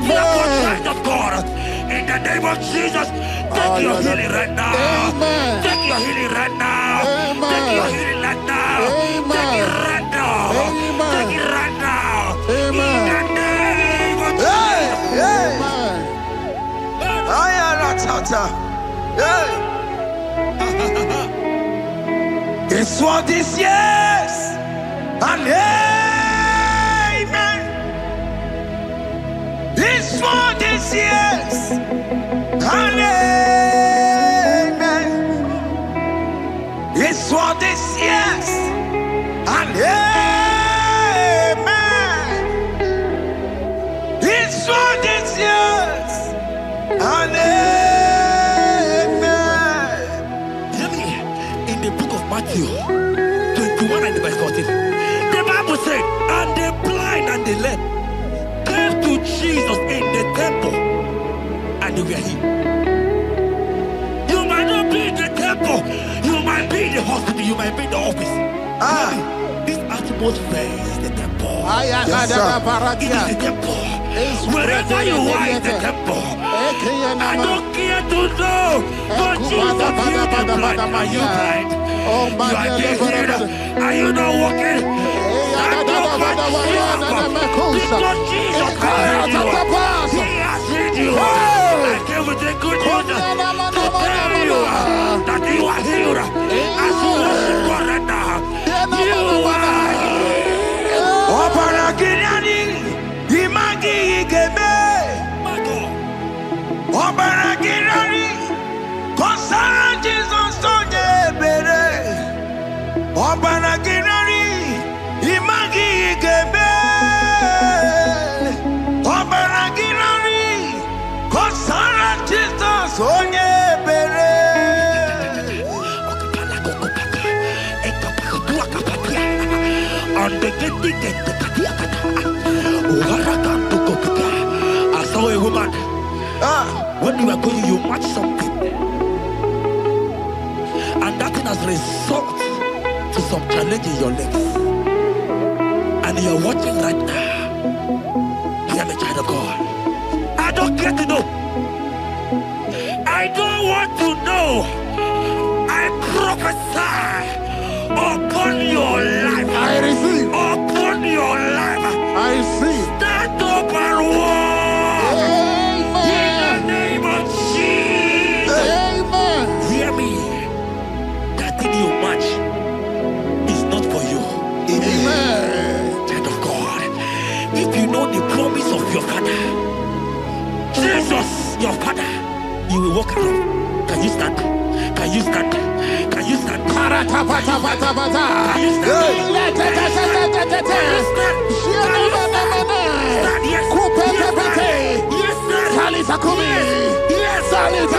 Therefore, child of God, in the name of Jesus, take your healing right now. Amen. Take your healing right now. Amen. Take your healing right now. Amen. Take it right now. Amen. Take it right now. Amen. In the name of Hey, hey. Amen. Hey. It's for this yes and amen. It's for this yes and amen. It's for this yes and amen. It's for this yes and amen. Hear me. In the book of Matthew 21 and verse 14, the Bible said, and the blind and the lame came to Jesus in the temple, and they were healed. You might not be in the temple, you might be in the hospital, you might be in the office. This atmosphere is the temple. Yes, sir. It is the temple. Wherever you are in the temple, I don't care to know, but Jesus healed the blind. Are you blind? You are healed. Are you not walking? Stand up and because Jesus has healed you. He has healed you. I came with the good news to tell you that you are healed. As you worship God right now, you are healed. Obaragirani, imagi igeme. My God. Obaragirani, kosara Jesus sonye bere. Obaragirani, imagi igeme. Obaragirani, kosara Jesus sonye bere. I saw a woman. When you are going, you match something, and that thing has result to some challenge in your legs, and you are watching right now. Hear me, child of God. I don't care to know. I don't want to know. I prophesy upon your life. I receive. Upon your life. I receive. Stand up and walk. In the name of Jesus. Amen. Hear me. That thing you match is not for you. Amen. Child of God. If you know the promise of your father, Jesus, your father, you will walk around. Can you stand? Can you stand? Can you stand? Can you stand? Can you stand? Yes. Yes, sir. Yes,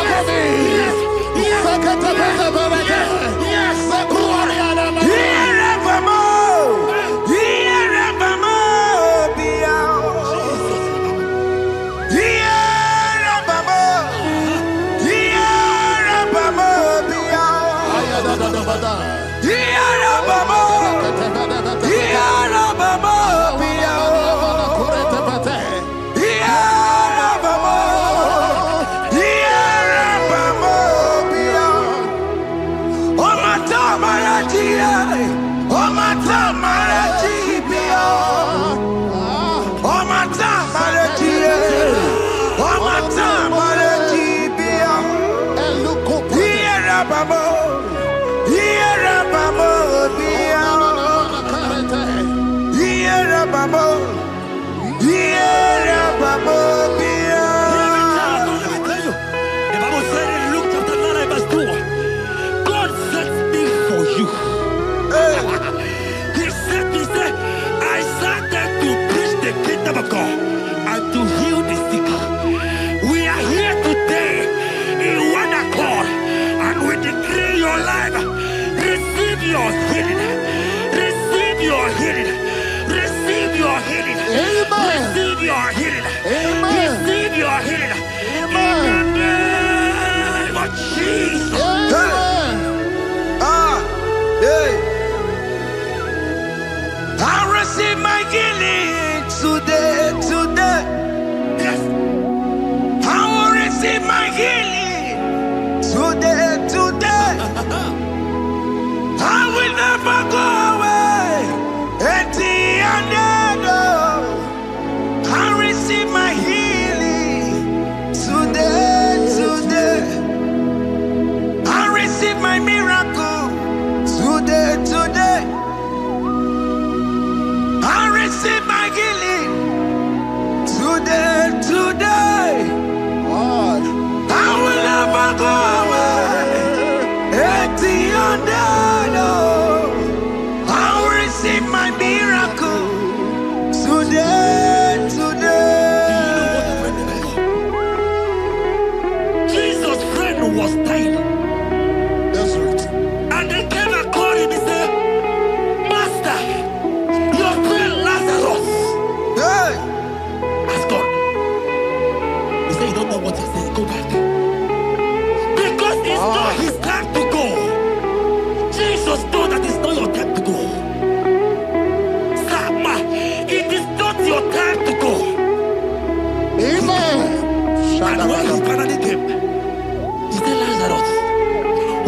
And when he finally came, he said, Lazarus,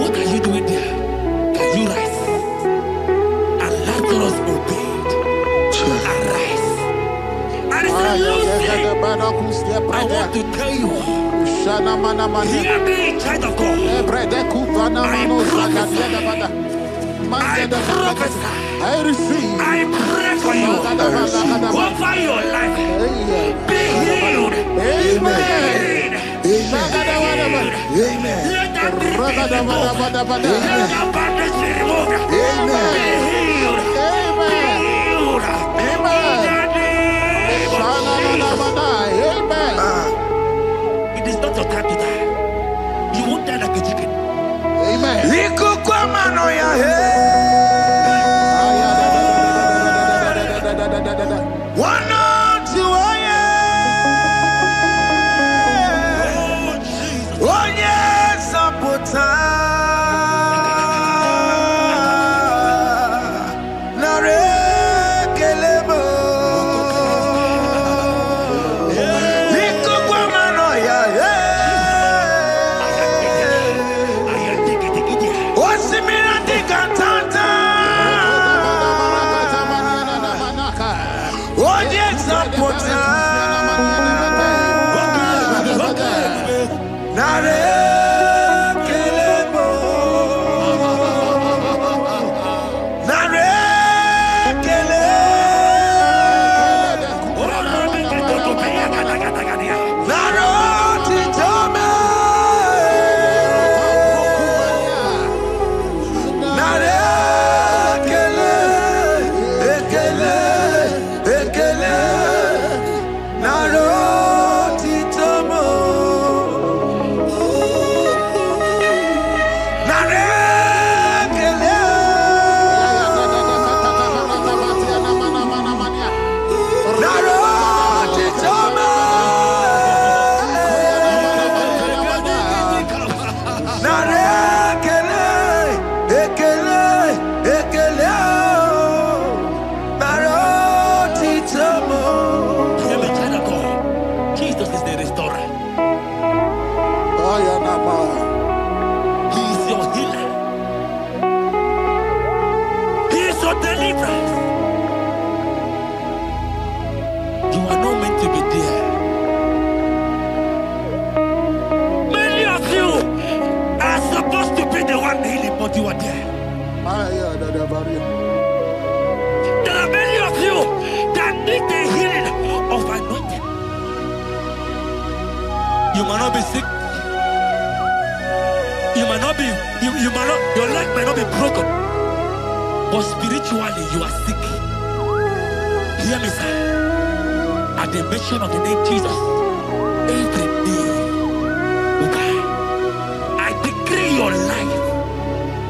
what are you doing there? Can you rise? And Lazarus obeyed and rise. And he said, Lucy, I want to tell you, hear me, child of God. I prophesy. I receive. I pray for you. Over your life. Be healed. Amen. Amen. Let that be removed. Let that bandage be removed. Amen. Be healed. Be healed. Amen. It is not your time to die. You won't die like a chicken. Amen. You are there. There are many of you that need the healing of anointing. You might not be sick. You might not be, you might not, your leg might not be broken. But spiritually you are sick. Hear me, sir. At the mention of the name Jesus, every day will die. I decree your life.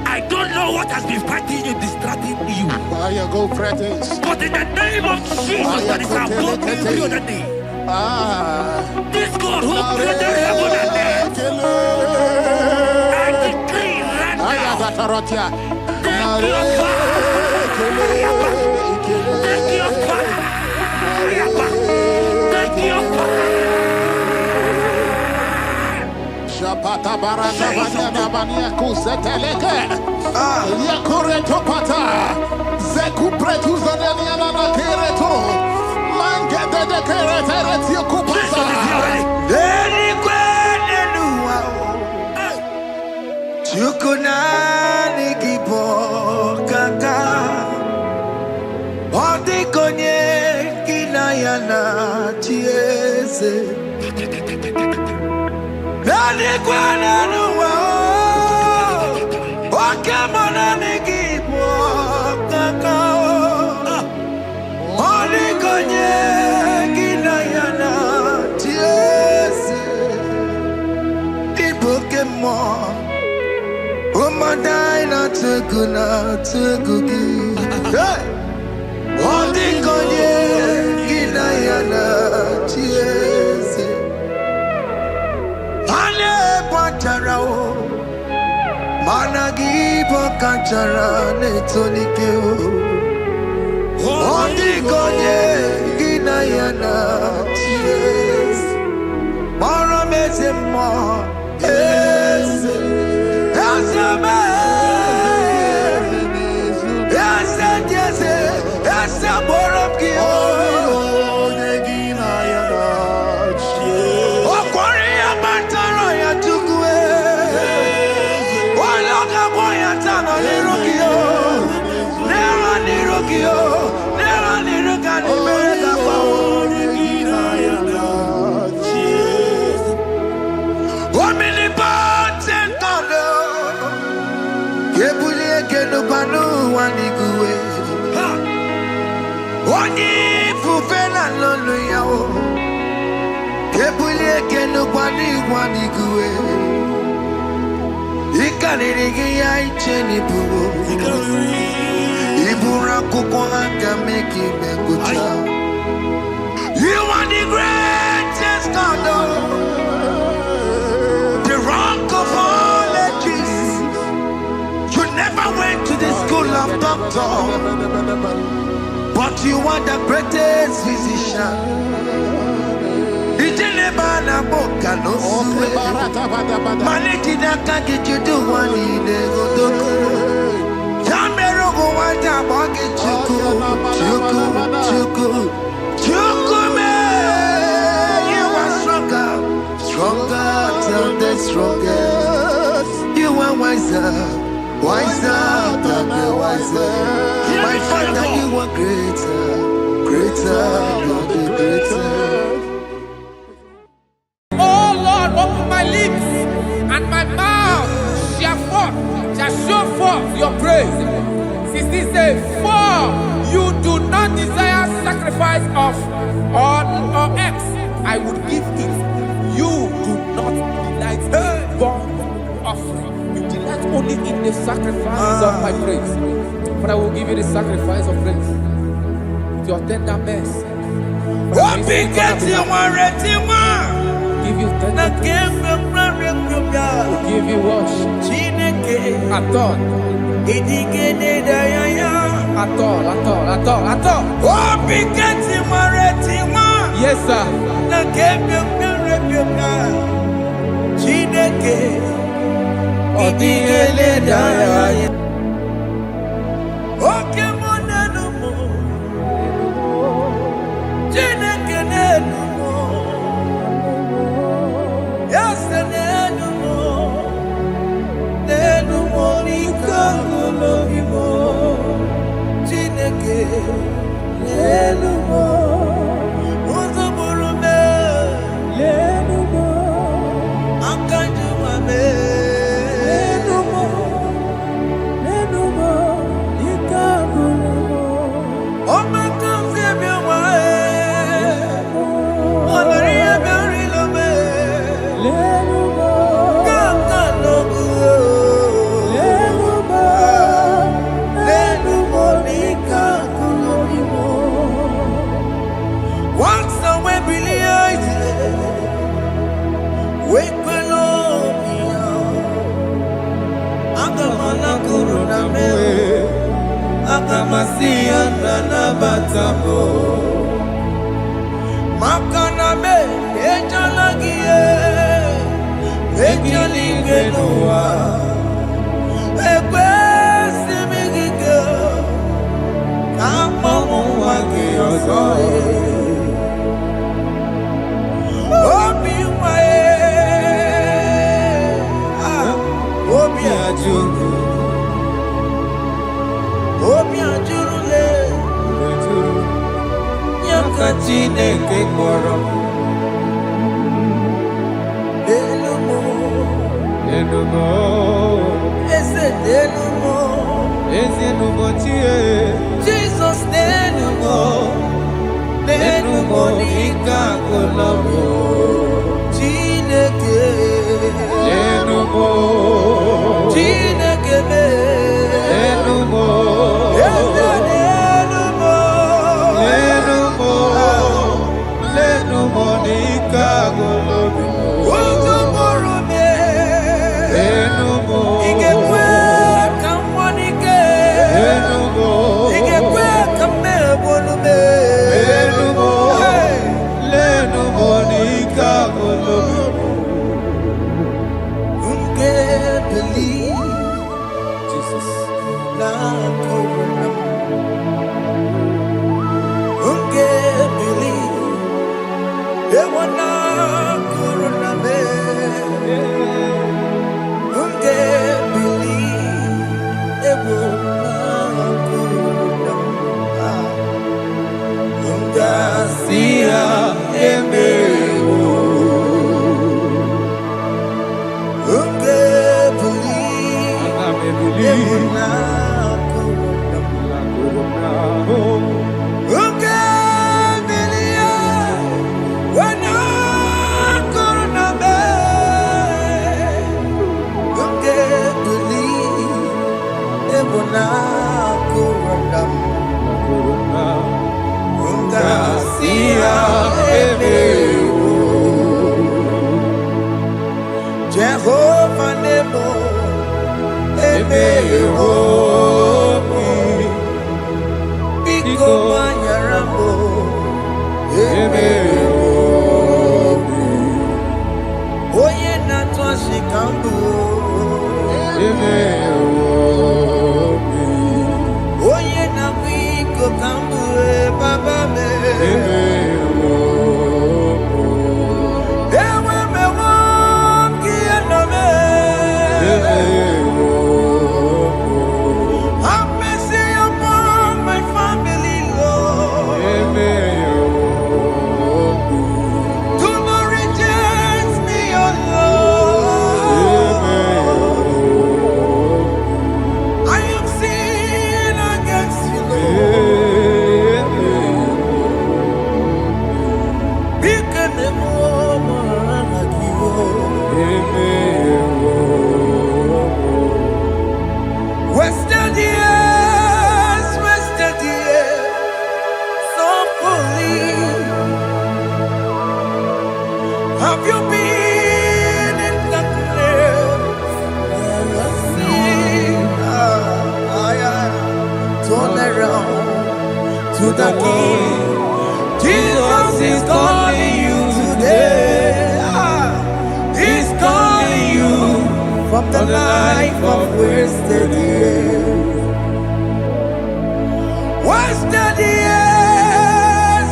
I don't know what has been fighting you, distracting you. But in the name of Jesus, that is above every other name. This God who created heaven and earth, I decree right now, take your fire, take your fire, take your fire. Pata baranda banyana bania kuseteleke yakore topata zeku pretu zaneliana na kereto mangede de keretere tio kupasa deli kwene nuwa chukuna nikipo kaka odi konye kinayana chiese Nani kwana nuwa Wakemona nikipo kakao Oli konye kinayana tiese Ibokemo Umadai na tegugi Oli konye kinayana tiese Patarao Managi Pokachara Netonikeo Ondigonye Ginayana Cheers Marame You are the greatest God, the rock of all ages. You never went to the school of doctor, but you are the greatest physician. You are stronger than the strongest. You are wiser than the wiser. My Father, you are greater than the greater. Oh Lord, open my lips and my mouth shall show forth your praise. 16 says, for you do not desire sacrifice of or X, I would give it. You do not delight in burnt offering. You delight only in the sacrifice of my praise. But I will give you the sacrifice of praise with your tender mercy. Give you tender will give you worship. At all. Yes, sir. Jesus, Wasted years, so fully. Have you been in the place? Turn around to the King. Jesus is calling you today. He's calling you from the life of wasted years. Wasted years,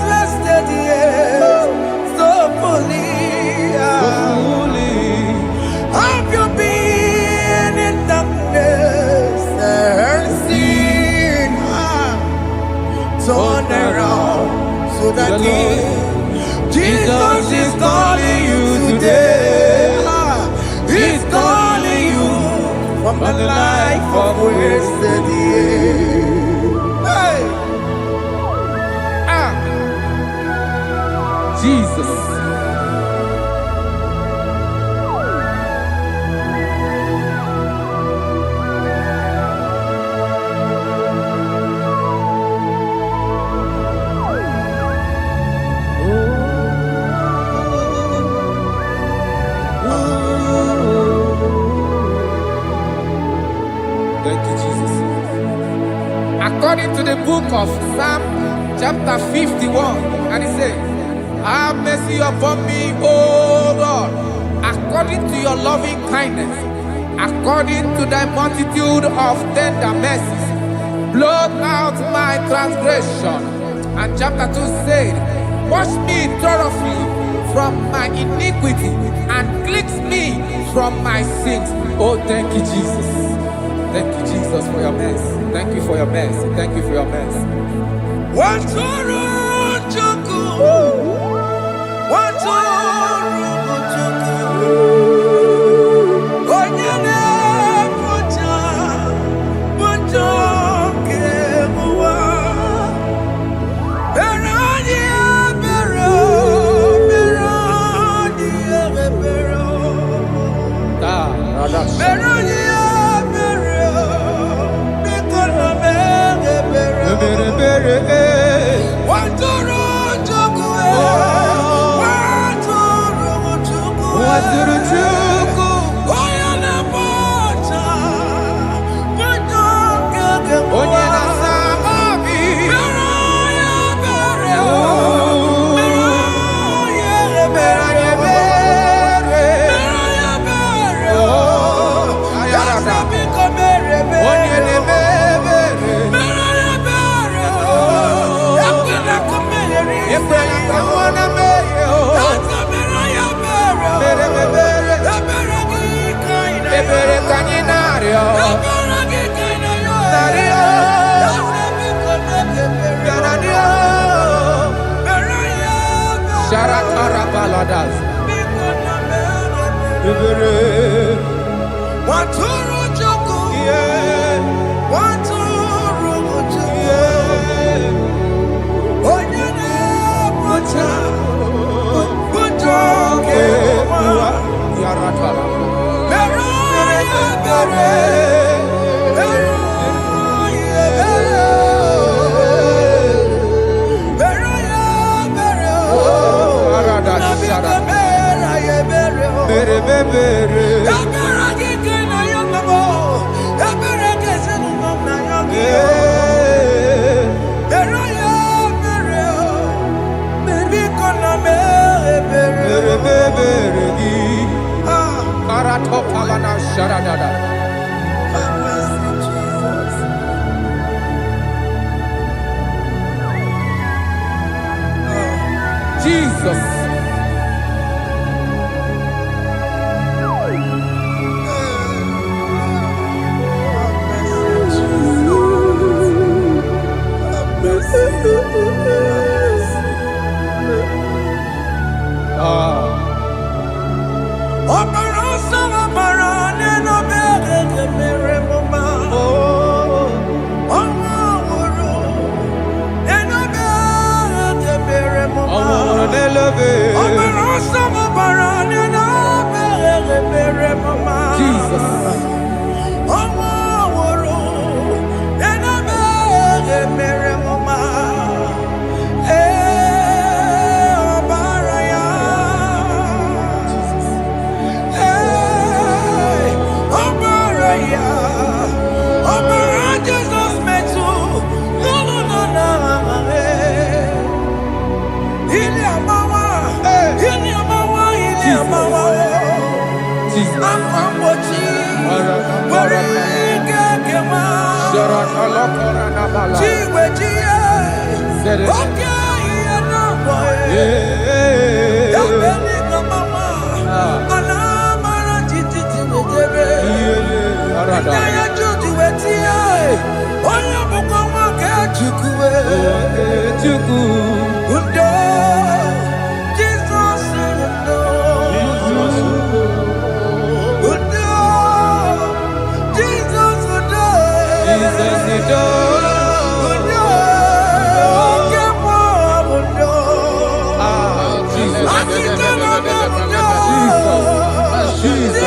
so fully. Have you been in darkness and seen? Turn around to the King. Jesus is calling you today. He's calling you from the life of wasted years. Hey! Jesus. Thank you, Jesus. According to the book of Psalm chapter 51, and it says, have mercy upon me, O Lord, according to your loving kindness, according to thy multitude of tender mercies, blot out my transgression. And chapter 2 said, wash me thoroughly from my iniquity and cleanse me from my sins. Oh, thank you, Jesus. Thank you, Jesus, for your mercy. Thank you for your mercy. Thank you for your mercy. Jesus. Jesus. Akwambochi. Warike kema. Chiwe chiye. Okay, boy. Yabeni kamama. Alamara titi mejebe. Inaya juju wetie. Oya buko wake chukwe. Undo. Jesus undo. Undo. Jesus undo. Jesus undo. Undo. Kemo undo. Jesus. Akitana undo. Jesus.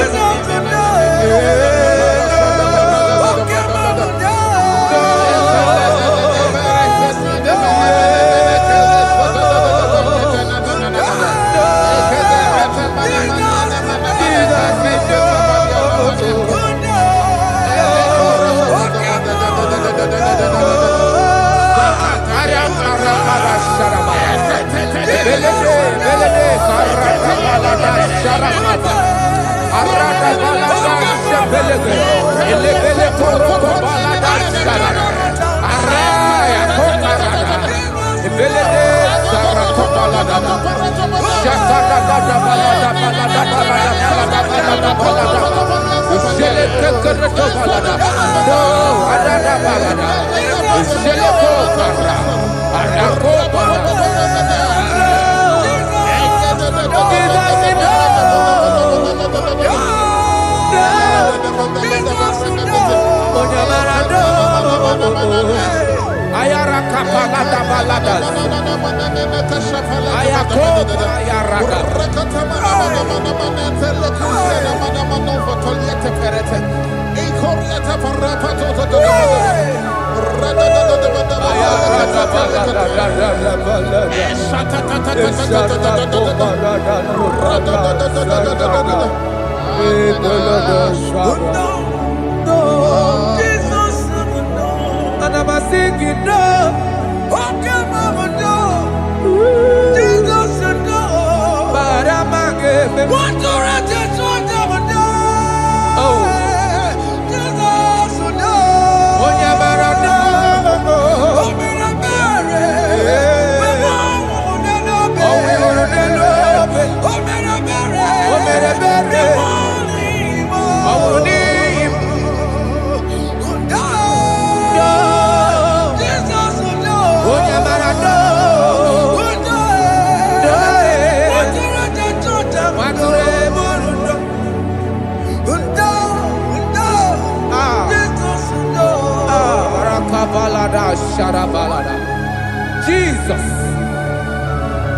Jesus.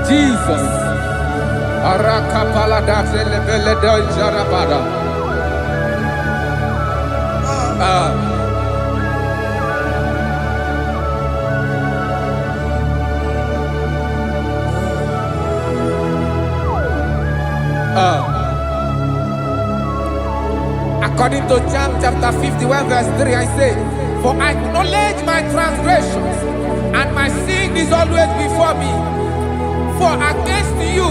Jesus. Arakapalada zelebeleda jarabada. According to John chapter 51 verse 3, I say, for I acknowledge my transgressions, and my sin is always before me. For against you,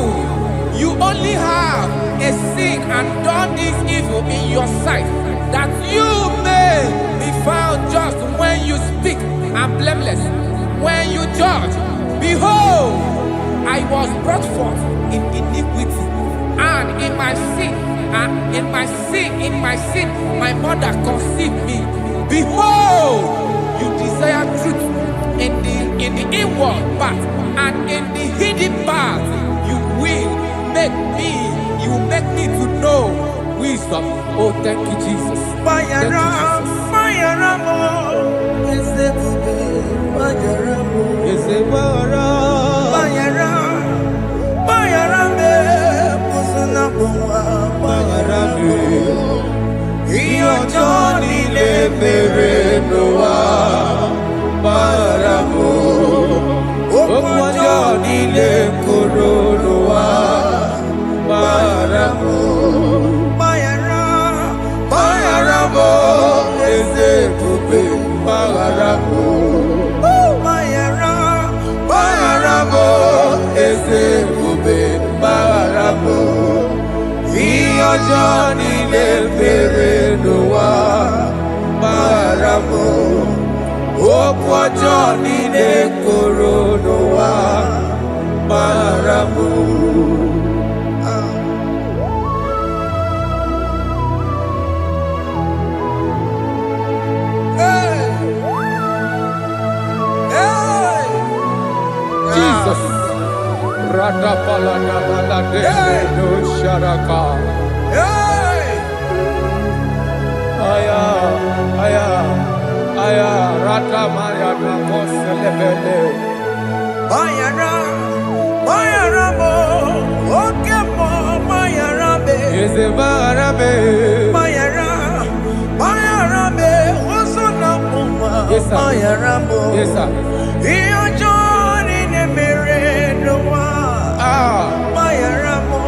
you only have a sin and done this evil in your sight, that you may be found just when you speak, and blameless when you judge. Behold, I was brought forth in iniquity, and in my sin, my mother conceived me. Behold, you desire truth in the inward part, and in the hidden part you will make me to know wisdom. Oh, thank you, Jesus. Thank you, ọjọ́ nílé bèrè ló wá bára mọ́. Òkú ọjọ́ nílé kóró ló wá bára mọ́. Jesus. Radapalana balade no sharaka. Aya, aya, aya, ratamaya na koselebele. Bayara, bayara mo, oke mo, bayara be. Eze bayara be. Bayara, bayara be, osona muma. Yes, sir. Bayara mo. Yes, sir. Iyo joni ne mere no wa. Bayara mo,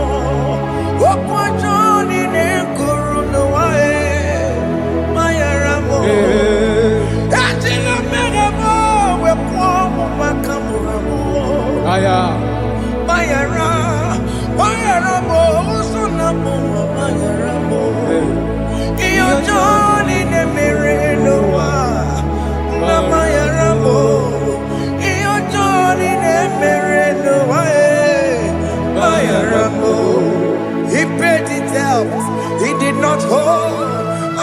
okwa joni ne kuru no wa. Bayara mo. Ajila mere mo, we kwa mo makamura mo. Aya. Bayara, bayara mo, osona muma. Bayara mo. Iyo joni ne mere no wa. Na bayara mo. Iyo joni ne mere no wa. Bayara mo. He paid it out. He did not hold.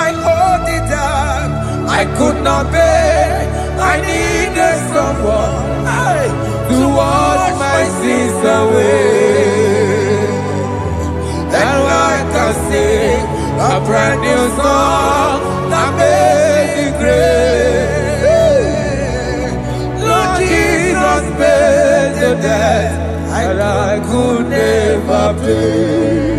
I owed it out. I could not pay. I needed someone to wash my sins away. That's why I can sing a brand new song that made me great. Lord Jesus paid the debt that I could never pay.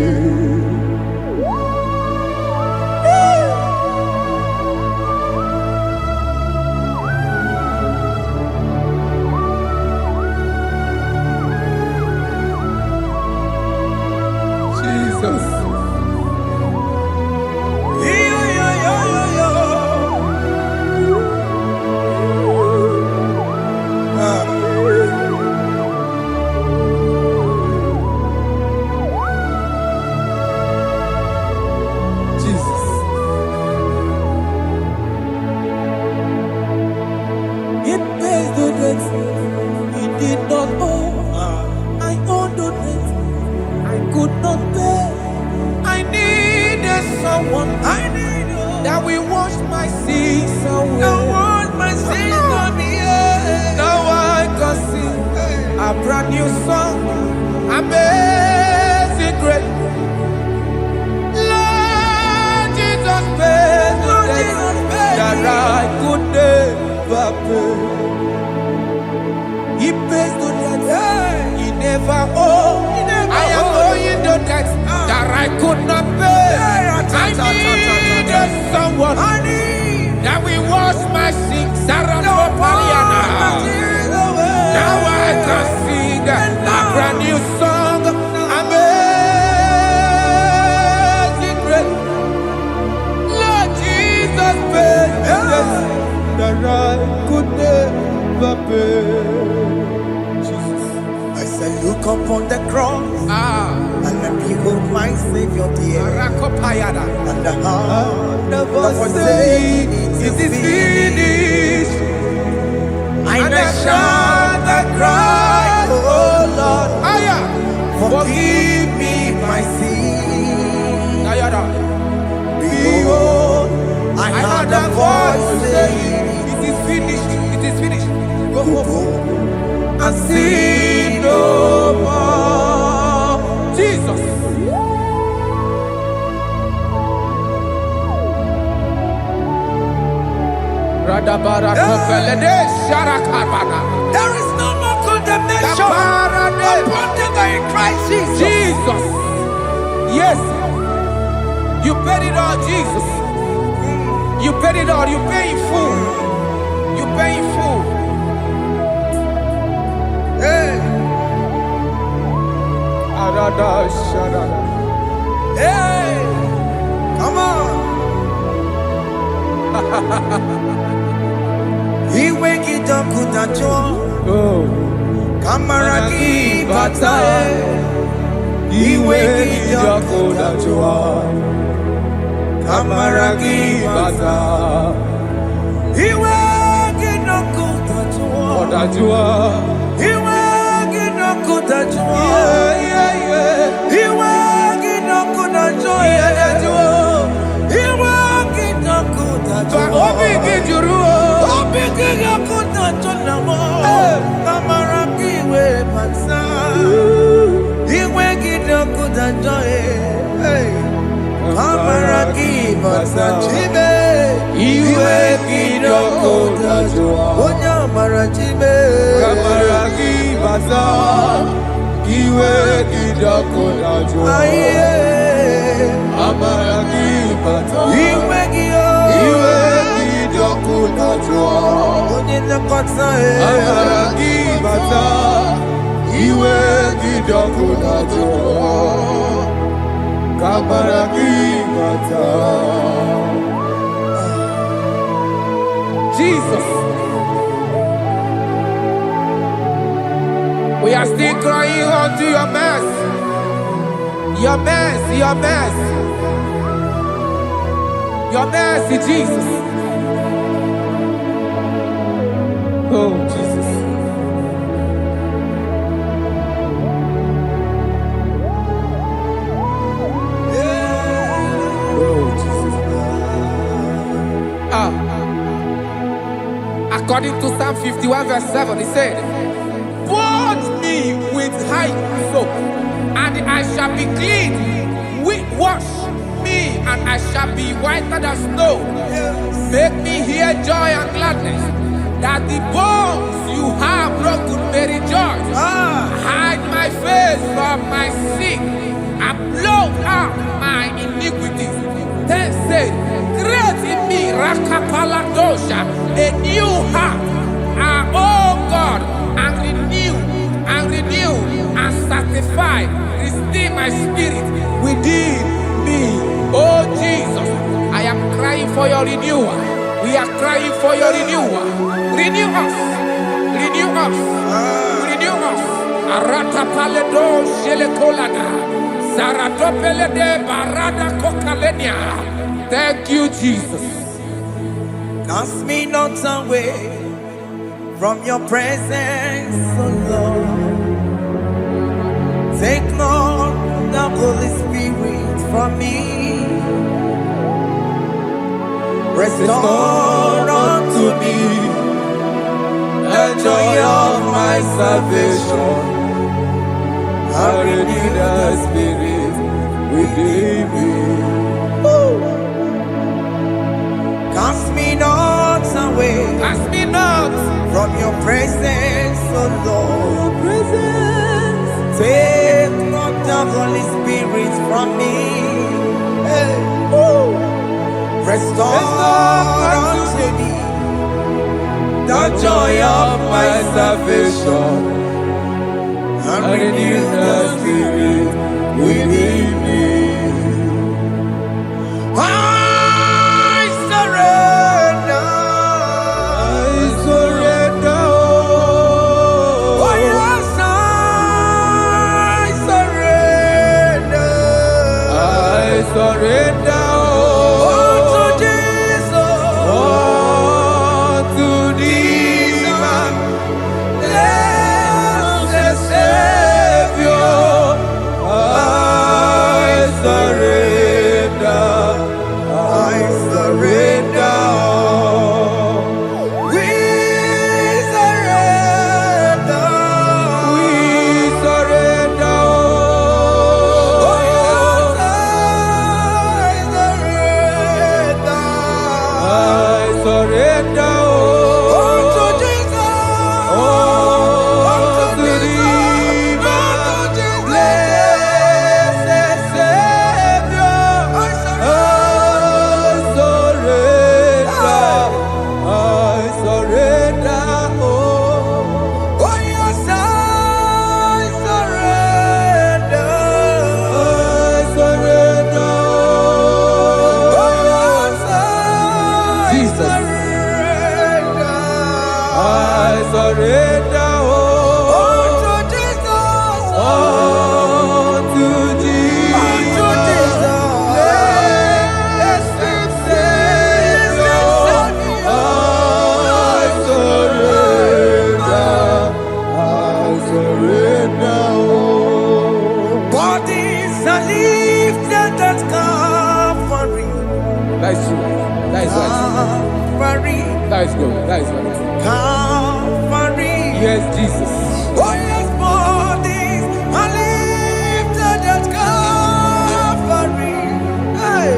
Jesus. Jesus. He pays the debt he did not owe. I owed the debt I could not pay. I needed someone. That we wash my sins away. I want my sins on the air. Now I can sing a brand new song. Amazing grace. Lord Jesus paid the debt that I could never pay. He pays the debt he never owed. I am owing the debt that I could not pay. I needed someone that will wash my sins. Now I can sing a brand new song. Amazing grace. Lord Jesus paid the debt that I could never pay. Jesus. I say, look upon the cross and then behold my Savior dear. Rakopayada. And the heart The of voice us saying, saying, it is finished. And I shout and cry, oh Lord, Aya. forgive me my sin. Ayada. Behold, I heard a voice saying, it is finished. It is finished. Go go home and sin no more. Jesus. There is no more condemnation upon them that in Christ Jesus. Jesus. Yes. You paid it all, Jesus. You paid it all. You pay in full. You pay in full. Hey, Arada, sharada. hey, come on. He wake it up, kutacho. Oh. Kamaraki batae. He wake it up, kutacho. Kamaragi bata. Iwe ginoku tajua. Odajua. Iwe ginoku tajua. Iwe ginoku tajua. Iwe ginoku tajua. Obi gijuru. Obi ginoku tajua. Kamaragi we bata. Iwe ginoku tajua. Kamaragi bata. Chibe. Iwe ginoku tajua. Onya marachibe. Kamaragi bata. Iwe ginoku tajua. Aye. Kamaragi bata. Iwe ginoku tajua. Onye nakotsa. Kamaragi bata. Iwe ginoku tajua. Kamaragi bata. Jesus. We are still crying unto your mercy. Your mercy, your mercy. Your mercy, Jesus. Oh, Jesus. Oh, Jesus. According to Psalm 51 verse 7, he said, "Wash me with hyssop, and I shall be clean. Wash me, and I shall be whiter than snow. Make me hear joy and gladness, that the bones you have broken may rejoice. Hide my face from my sin, and blot out my iniquities." Then said, "Create in me Rakapaladosha, a new heart, oh God, and renew, and sanctify, restore my spirit within me." Oh Jesus, I am crying for your renewal. We are crying for your renewal. Renew us, renew us, renew us. Arata paledo shelekolada, zaratopele de barada kokalenia. Thank you, Jesus. Cast me not away from your presence, oh Lord. Take not the Holy Spirit from me. Restore unto me the joy of my salvation. And renew the spirit within me. Cast me not away. Cast me not from your presence, oh Lord. Take not the Holy Spirit from me. Hey. Restore unto me the joy of my salvation, and renew the spirit within me. I surrender. Oh yes, I surrender. Now lifted at Calvary. That is true. That is right. Calvary. That is good. That is right. Calvary. Yes, Jesus. Oh yes, bodies are lifted at Calvary. Hey.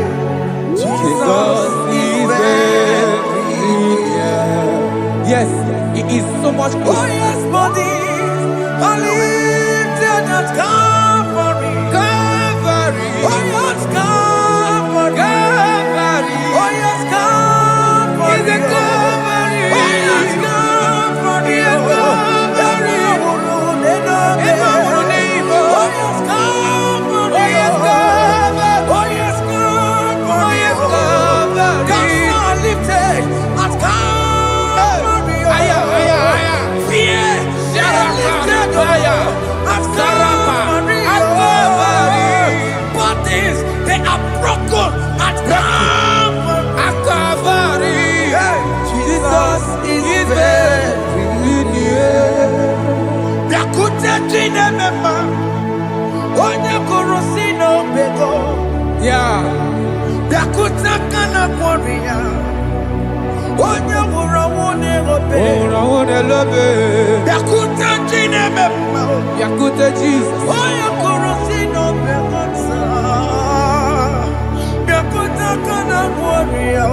Jesus is very near. Yes, it is so much Oh closer. yes, bodies are lifted at Calvary. Calvary. Oh yes, Calvary. Calvary. Oh yes, Calvary. Is it Calvary? Oh yes, Calvary. Yes, Calvary. Oh yes, Calvary. Oh, yes, Calvary. Oh yes, Calvary. Oh, yes, Calvary. Gods are lifted at Calvary. Aya, aya, aya. Fear lifted at Calvary. Bodies, they are broken at Calvary. At Calvary. Jesus is very near. Biakute jine mema, onye kurusi no bego. Yeah. Biakute kana kworiya, onye wurawune obe. Oh, I love it. Biakute jine mema, Yakute Jesus. onye kurusi no bego sa. Biakute kana kworiya,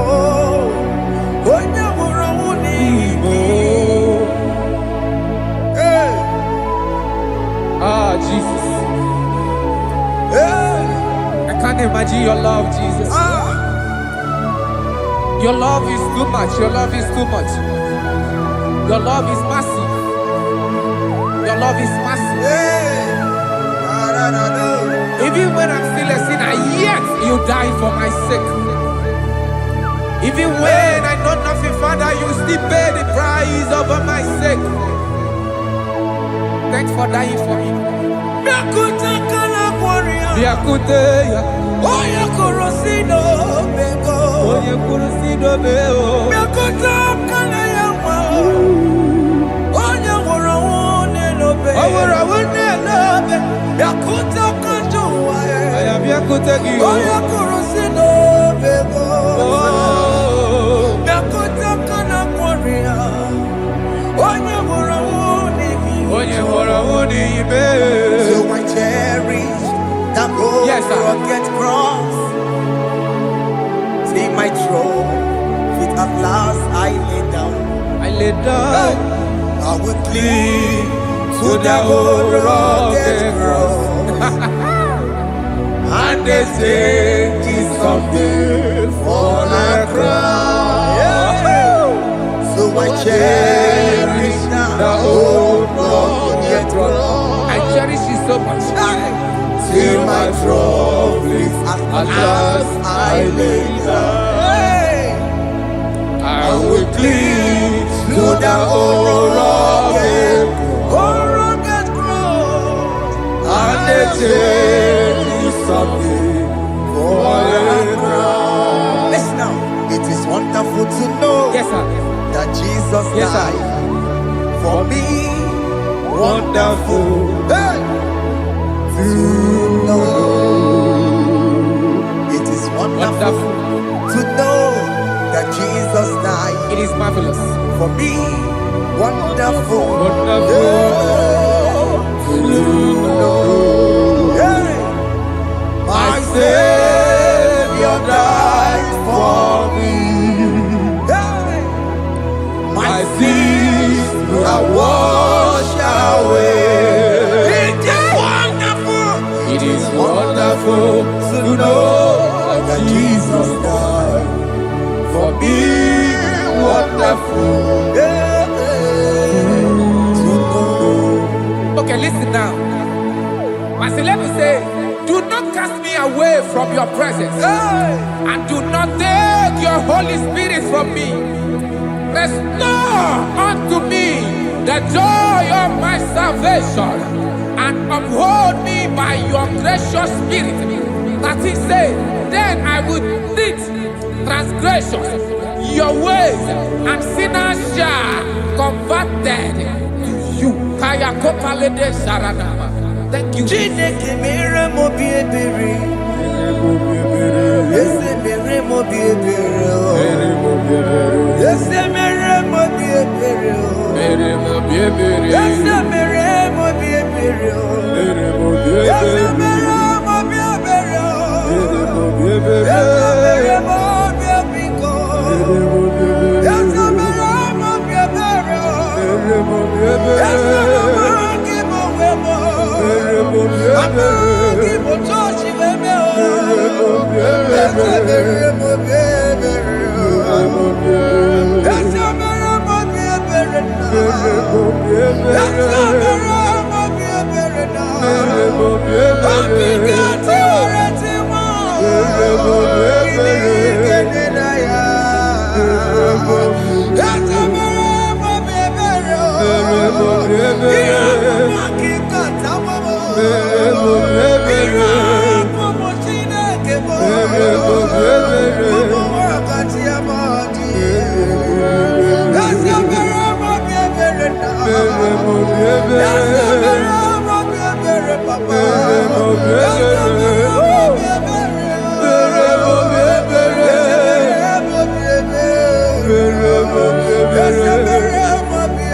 onye wurawune Oh. Hey, Ah, Jesus. hey, I can't imagine your love, Jesus. Your love is too much. Your love is too much. Your love is massive. Your love is massive. hey. Even when I'm still a sinner, yet you die for my sake. Even when I know nothing, Father, you still pay the price over my sake. Thanks for dying for me. Biakute kana kworiya, Biakute ya. onye kurusi no bego. Onye kurusido beo. Biakute kana yawa, onye wurawune no be. Owura wune lobe. Biakute kanjuwa, Aya biakute gi. onye kurusi no bego. Oh. Biakute kana kworiya, onye wurawune mi. Onye hora wuni ibe. So I cherish that old Yes, sir. rugged cross. See my throne, feet at last I lay down. I lay down I will cling to the old rugged cross. and they say it's something for the crown. So I cherish the old rugged cross. I cherish it so much. Till my trophies at last I lay down. I will cling To the old rugged cross. and they say it's something for the crown. Listen now, it is wonderful to know Yes, sir. that Jesus Yes, sir. died for me. Wonderful. Hey! To know. It is wonderful Wonderful. to know that Jesus died It is marvelous. for me. Wonderful. Wonderful. To know. Hey! My Savior died for me. Hey! My sins are washed away. It is wonderful It is wonderful to know that Jesus died for me. Wonderful. Okay, listen now. Verse 11 says, do not cast me away from your presence, and do not take your Holy Spirit from me. Restore unto me the joy of my salvation, and uphold me by your gracious spirit. That he said, then I would teach transgressions your ways, and sinners shall converted to you. Kaya kopalede sharanama. Thank you. Chineke mere mo bi ebere. Ese mere mo bi ebere. Ese mere mo bi ebere. Ese mere mo bi ebere. Ese mere mo bi ebere. Ese mere mo bi ebiko. Ese mere mo bi ebere. Ese mere mo wemo. Ama ki mo touch wemo. Ese mere mo bi ebere. Ese mere mo bi ebere na. Ese mere mo bi ebere na. Abi gati oreti mo. Kini na ya. Ese mere mo bi ebere. Iya mo ki kata mo. Iya mo Chineke mo. Mo wakati amadi. Ese mere mo bi ebere na. Ese mere mo bi ebere papa. Ese mere mo bi ebere. Ese mere mo bi ebere. Ese mere mo bi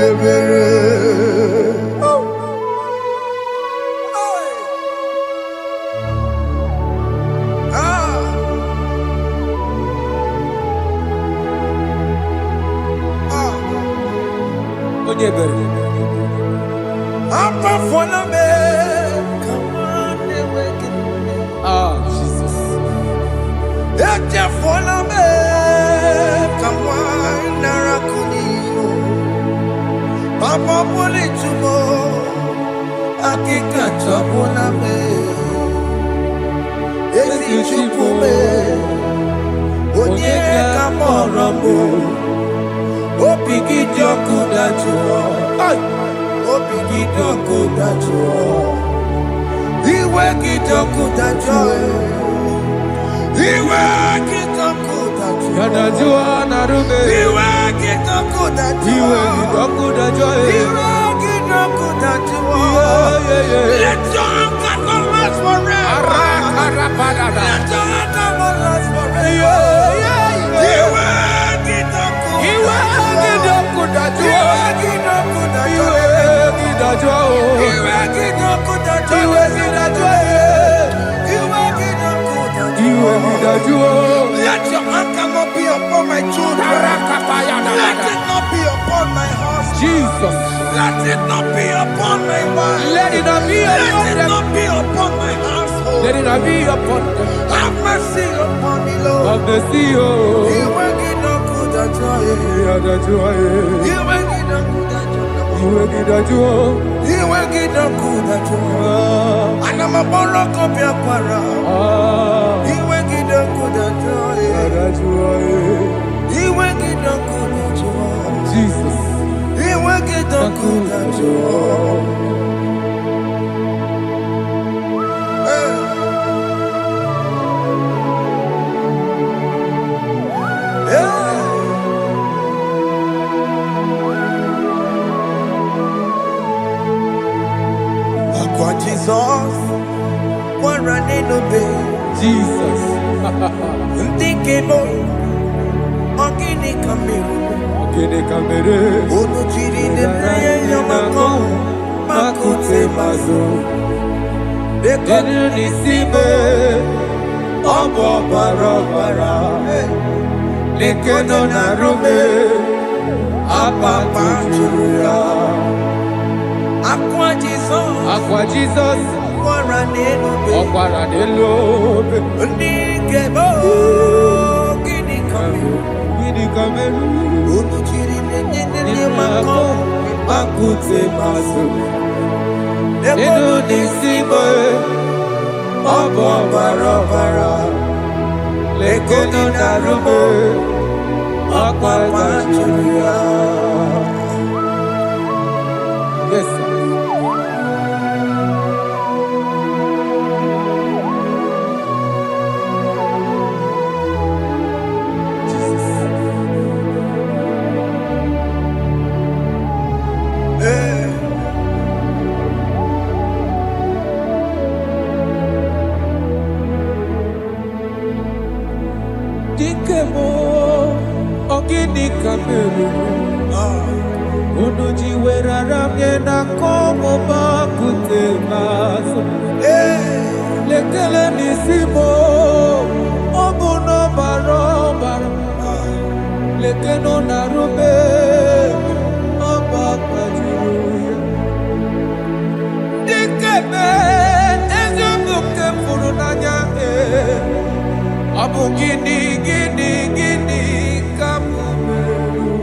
ebere. Jesus. Papa poli tumo, akika chapona me, esi chupume, onye kamorambo, opiki joku dachuo, opiki joku dachuo, iwe kijoku dachuo, iwe kijoku dachuo, Yanajua narume. iwe kijoku dachuo, Iwe kidoku dachuo. Let your anger not last forever. Let your anger not last forever. Iwe kidoku dachuo. Let your anger not be upon my children. Let it not be upon my husband. Jesus. Let it not be upon my wife. Let it not be Let it upon them. not be upon my household. Let it not be upon them. Have mercy upon me, Lord. Of the CEO. Iwe kidoku dachuo. Iwe kidoku dachuo. Anamaboro kopya kwara. Iwe kidoku dachuo. Iwe kidoku dachuo. Jesus. Iwe kidoku dachuo. Akwa Jesus, one running obey. Jesus. Ntikeno, ogini kamiru. Kene kamere. Ono chiri nene yamako, makute mazo. Denu nisime. Obo barabara. Lekeno narume. Apa tujuya. Akwa Jesus, Aqua Jesus. one running obey. Okwara delobe. Ntikeno, ogini kamiru. Kene kamere. Ono chiri nene onye mako akute maso ego n'isibo ọbụ ọbara ọbara lekọta na-arụbe ọkwa gbajuru ya. Yes, sir. Dikemo ogini kamelu unuji weraramye na komo bakute maso lekele nisimo obuno barobara lekeno narube abakwajiruya dikeme ezobuke furunanya abu gini kamumeru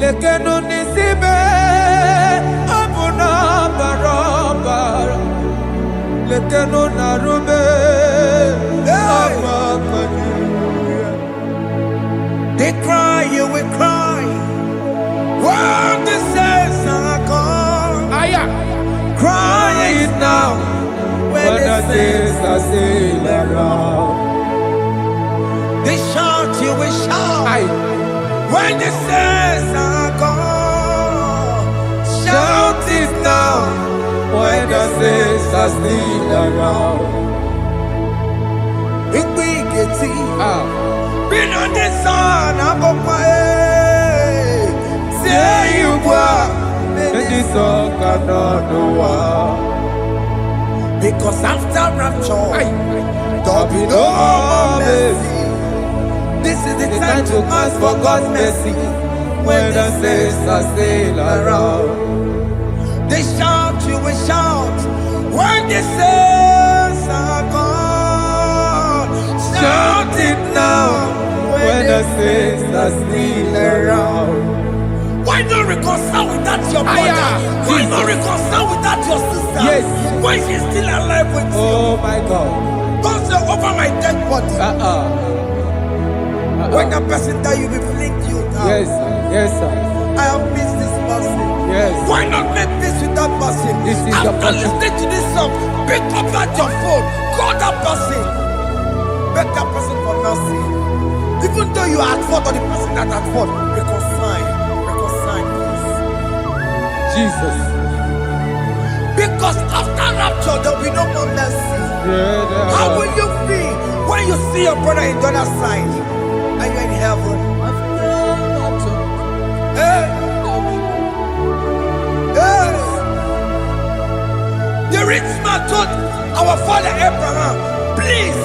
lekeno nisibe abu na barabara lekeno narube abakwajiruya. They cry, you will cry. When the saints are gone, cry it now. When the saints are still around, they shout, you will shout. When the saints are gone, shout it now. when the saints are still around. Been on the sun, I'm on my head. Say you were, And the song cannot know why. because after rapture, There'll be no more mercy. this is the It's time to ask for God's mercy. when the saints are still around. They shout, you will shout. When the saints are gone, shout it now. When the saints are still around. Why not reconcile with that your brother? Why not reconcile with that your sister? Yes. When she's still alive with you? Oh my God. Don't say over my dead body. When the person that you will fling you down. Yes, sir. Yes, sir. I have missed this person. Yes. Why not make peace with that person? This is the After person. listening to this song, pick up that your phone, call that person, beg that person for mercy. Even though you are at fault or the person that at fault, reconcile, please. Jesus. Because after rapture, there will be no more mercy. Yeah, How will you feel when you see your brother in the other side and you're in heaven? Hey. Hey. The rich man told our father Abraham, please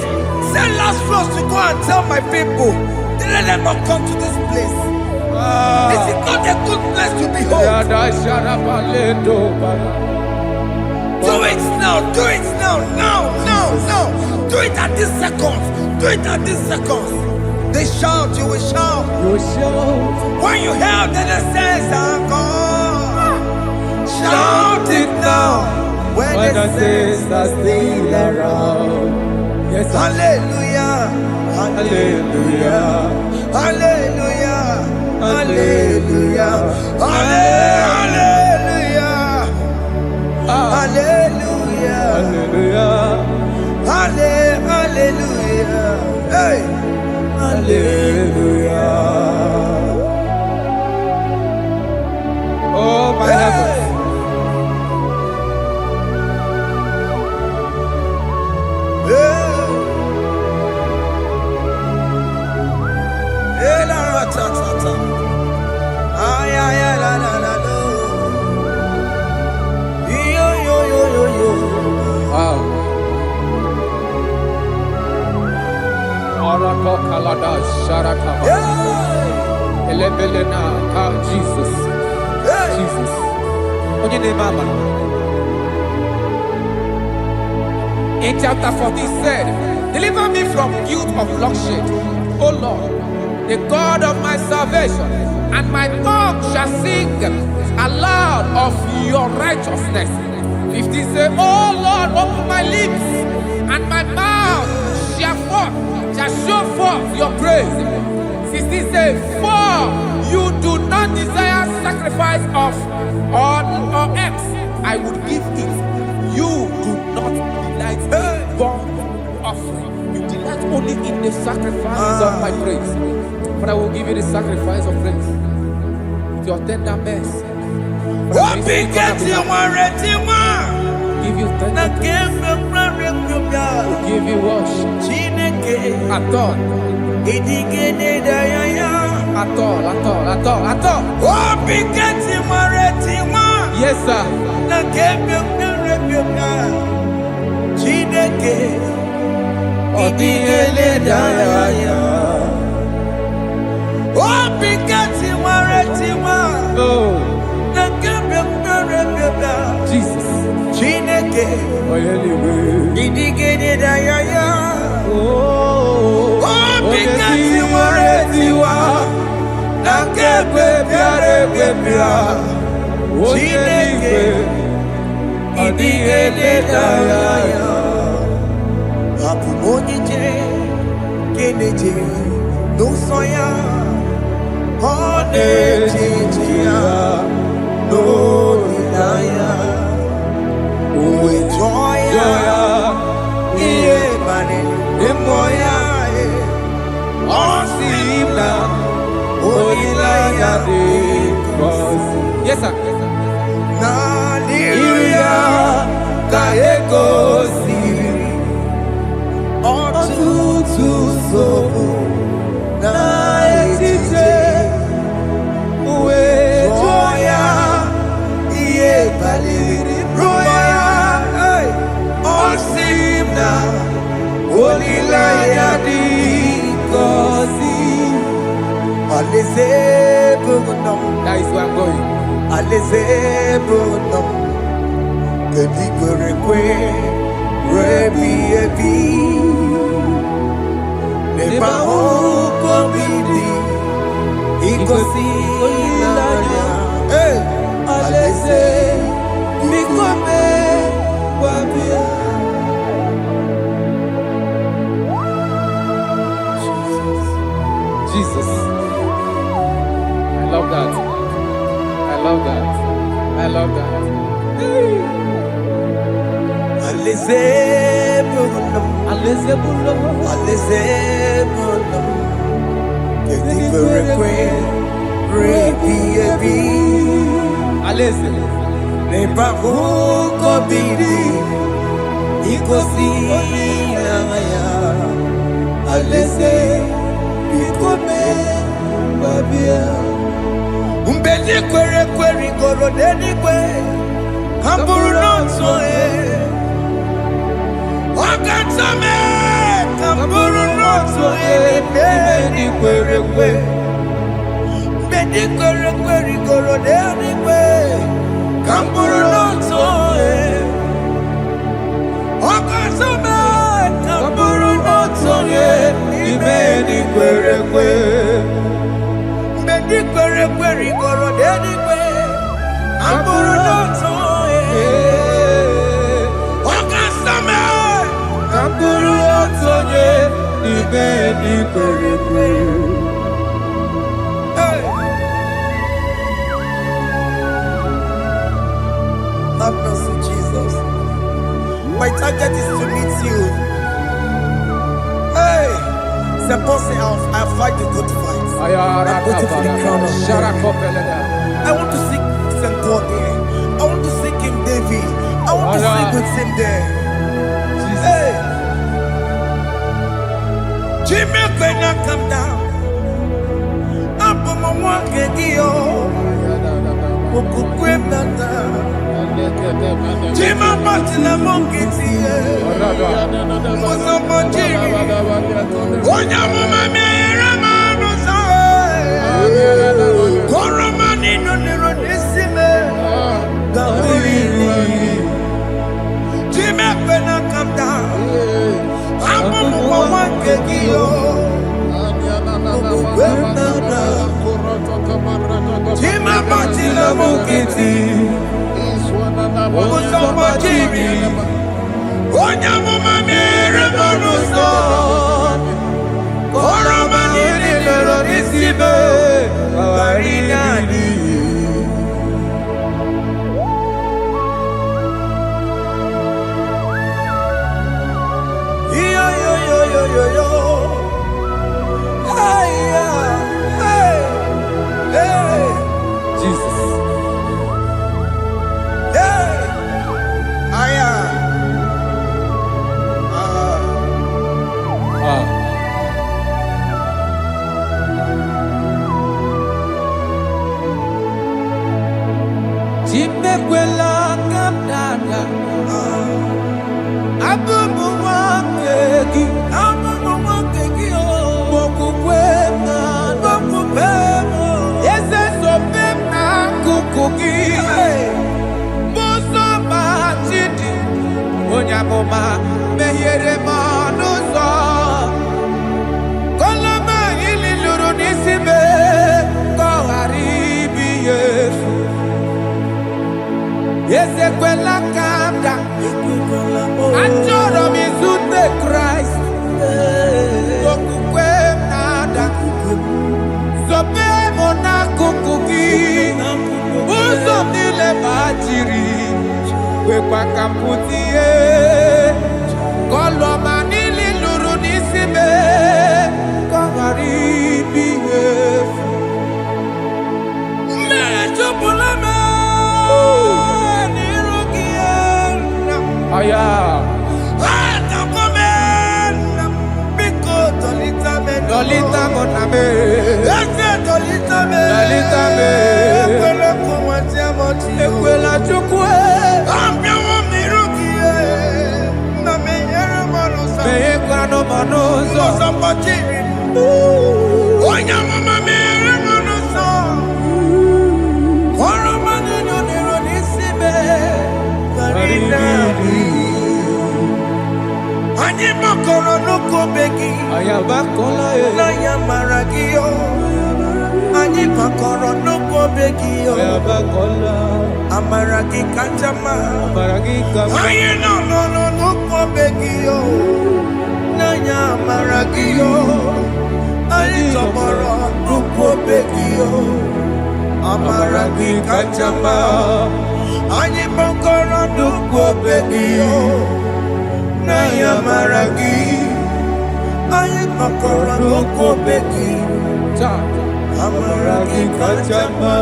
send Lazarus to go and tell my people, let them not come to this place. This is not a good place to behold. Do it now, do it now, now. Do it at this second. Do it at this second. They shout, you will shout. When you hear that the saints are gone, shout it now. When the saints are still around. Yes, sir. Hallelujah, Hallelujah. hallelujah, hallelujah, hallelujah, hallelujah, Hallelujah. hallelujah, hey, Hallelujah. Oh, my heavens. hey, la la ta ta ta, ay ay ay la la la lo, yo yo yo yo yo. Wow. Arata kalada sharata. Yeah. Elebelena ka Jesus. Hey. Jesus. Onye ne mama. In chapter 14 said, deliver me from guilt of bloodshed, O Lord, the God of my salvation. and my tongue shall sing aloud of your righteousness. 15 say, oh Lord, open my lips, and my mouth shall show forth your praise. 16 say, for you do not desire sacrifice of or eggs, I would give it. You do not delight in burnt offering. You delight only in the sacrifice of my praise. But I will give you the sacrifice of praise. With your tender mercy. Give you tender mercy. Give you worship. At all. Yes, sir. Jesus. Yes, sir. That is where I'm going. Jesus. I love that. I love that. I love that. Have mercy, Jesus. My target is to meet you. Hey, c'est pensé I fight the good fight. I'm waiting for the crown of glory. I want to seek St. God there. I want to seek King David. I want to seek with him there. Hey, Jimmy, when I come down, I'm on my walk again. Jima Martina Monkey, was a monkey. One of my Ramano's Coromani, no Neronissime. Jimmy, when I come down, I'm on my walk again. Mukiti, Musoma Jiri, Onyamuma Mere Bonuso, Koromani Lero Nisibe, Awarinani. Yo. Hey, hey, Jesus. Hey, Chimekwela kapdada, abubu wakegi, mokukwe na mokupemo, yese sopem na kukugi, muso machidi, onyamoma mehiere manuso, koloma ili luru nisibe, koharibi yefu. Ezekwela kamda, achoro mizute Christ, kokukwe nada, sope mona kukuki, uzo nile bajiri, wekwa kamputie, koloma nili luru nisibe, kongaribi yefu. Mechopulame, Aya. Dolita moname. Dolita me. Ekwela chukwe. Meye kwano manozo. Onyamama mere manozo. Koromani noniro nisibe. Anyị makọrọ n'ụkwụ obe gị, n'anya mara gị o. Anyị makọrọ n'ụkwụ obe gị o. Amara gị kacha mma. Anyị nọ n'ụkwụ obe gị o. N'anya mara gị o. Anyị tọgbọrọ n'ụkwụ obe gị o. Amara gị kacha mma. Anyị makọrọ n'ụkwụ obe gị o. N'anya mara gị, anyị makọrọ n'ụkwụ obe gị, amara gị kacha mma.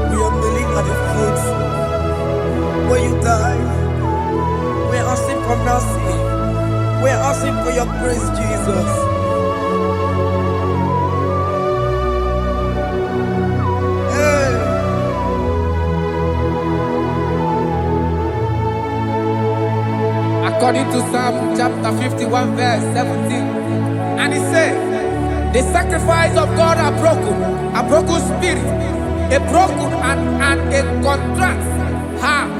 We are kneeling at the foot where you died. We are asking for mercy. We are asking for your grace, Jesus. According to Psalm chapter 51 verse 17, and he said, the sacrifice of God are broken spirit, a broken and a contrite heart.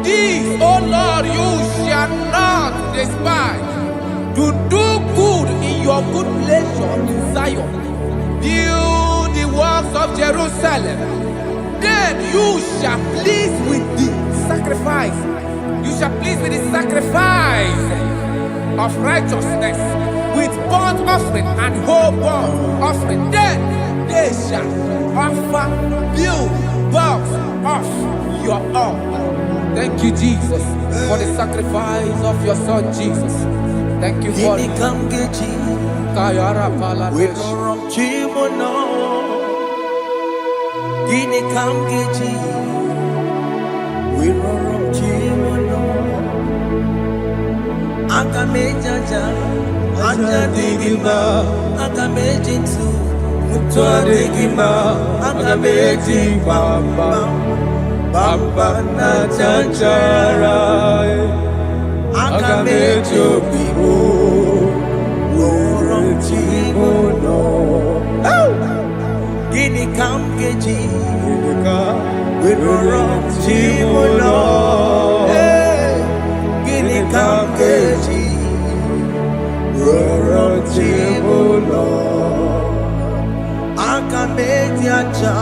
These, O Lord, you shall not despise. To do good in your good pleasure in Zion. Build the works of Jerusalem. Then you shall please with the sacrifice. You shall please with the sacrifice of righteousness, with burnt offering and whole burnt offering. Then they shall offer build works of your own. Thank you, Jesus, for the sacrifice of your Son, Jesus. Thank you for it. Kayara Pala. Akamejaja, ajadigima, akamejitu, mutuadigima, akamejibamba, bamba na chanchara, akamejobibo, woromchimono. Gini kamgeji, woromchimono. Gini kamgeji, Lord. Akameji acha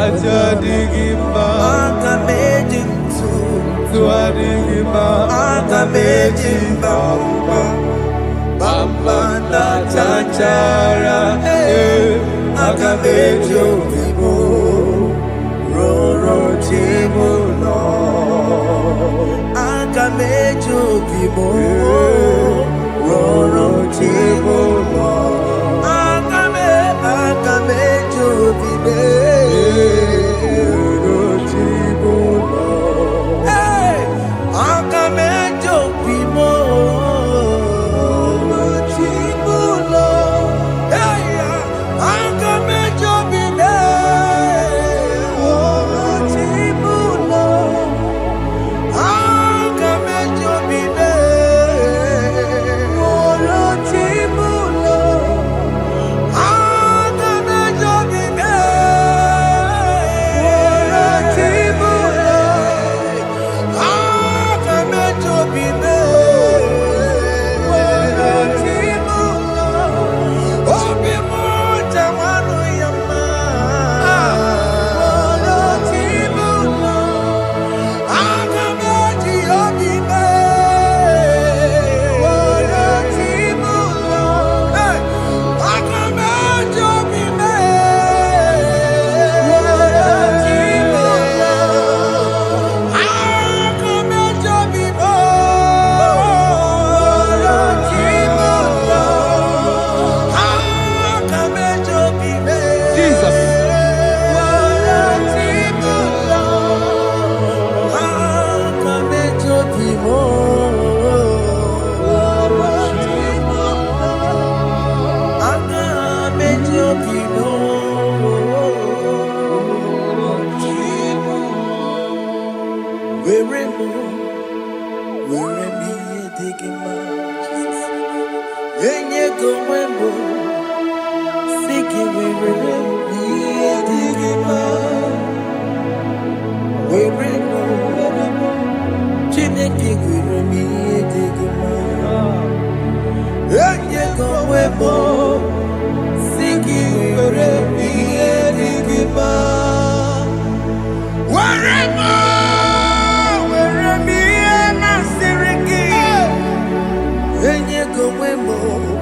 Ajadigima, Akameji ntu Tuadigima, Akameji mbamba Bamba na chachara Akameji obibo Roro chibu Lord. Akameji obibo Roro chibu Lord. Akameji obibo Roro chibu Lord. Akameji obibo Roro chibu Lord. Akameji obibo Roro chibu Lord. Akameji obibo Roro chibu Lord.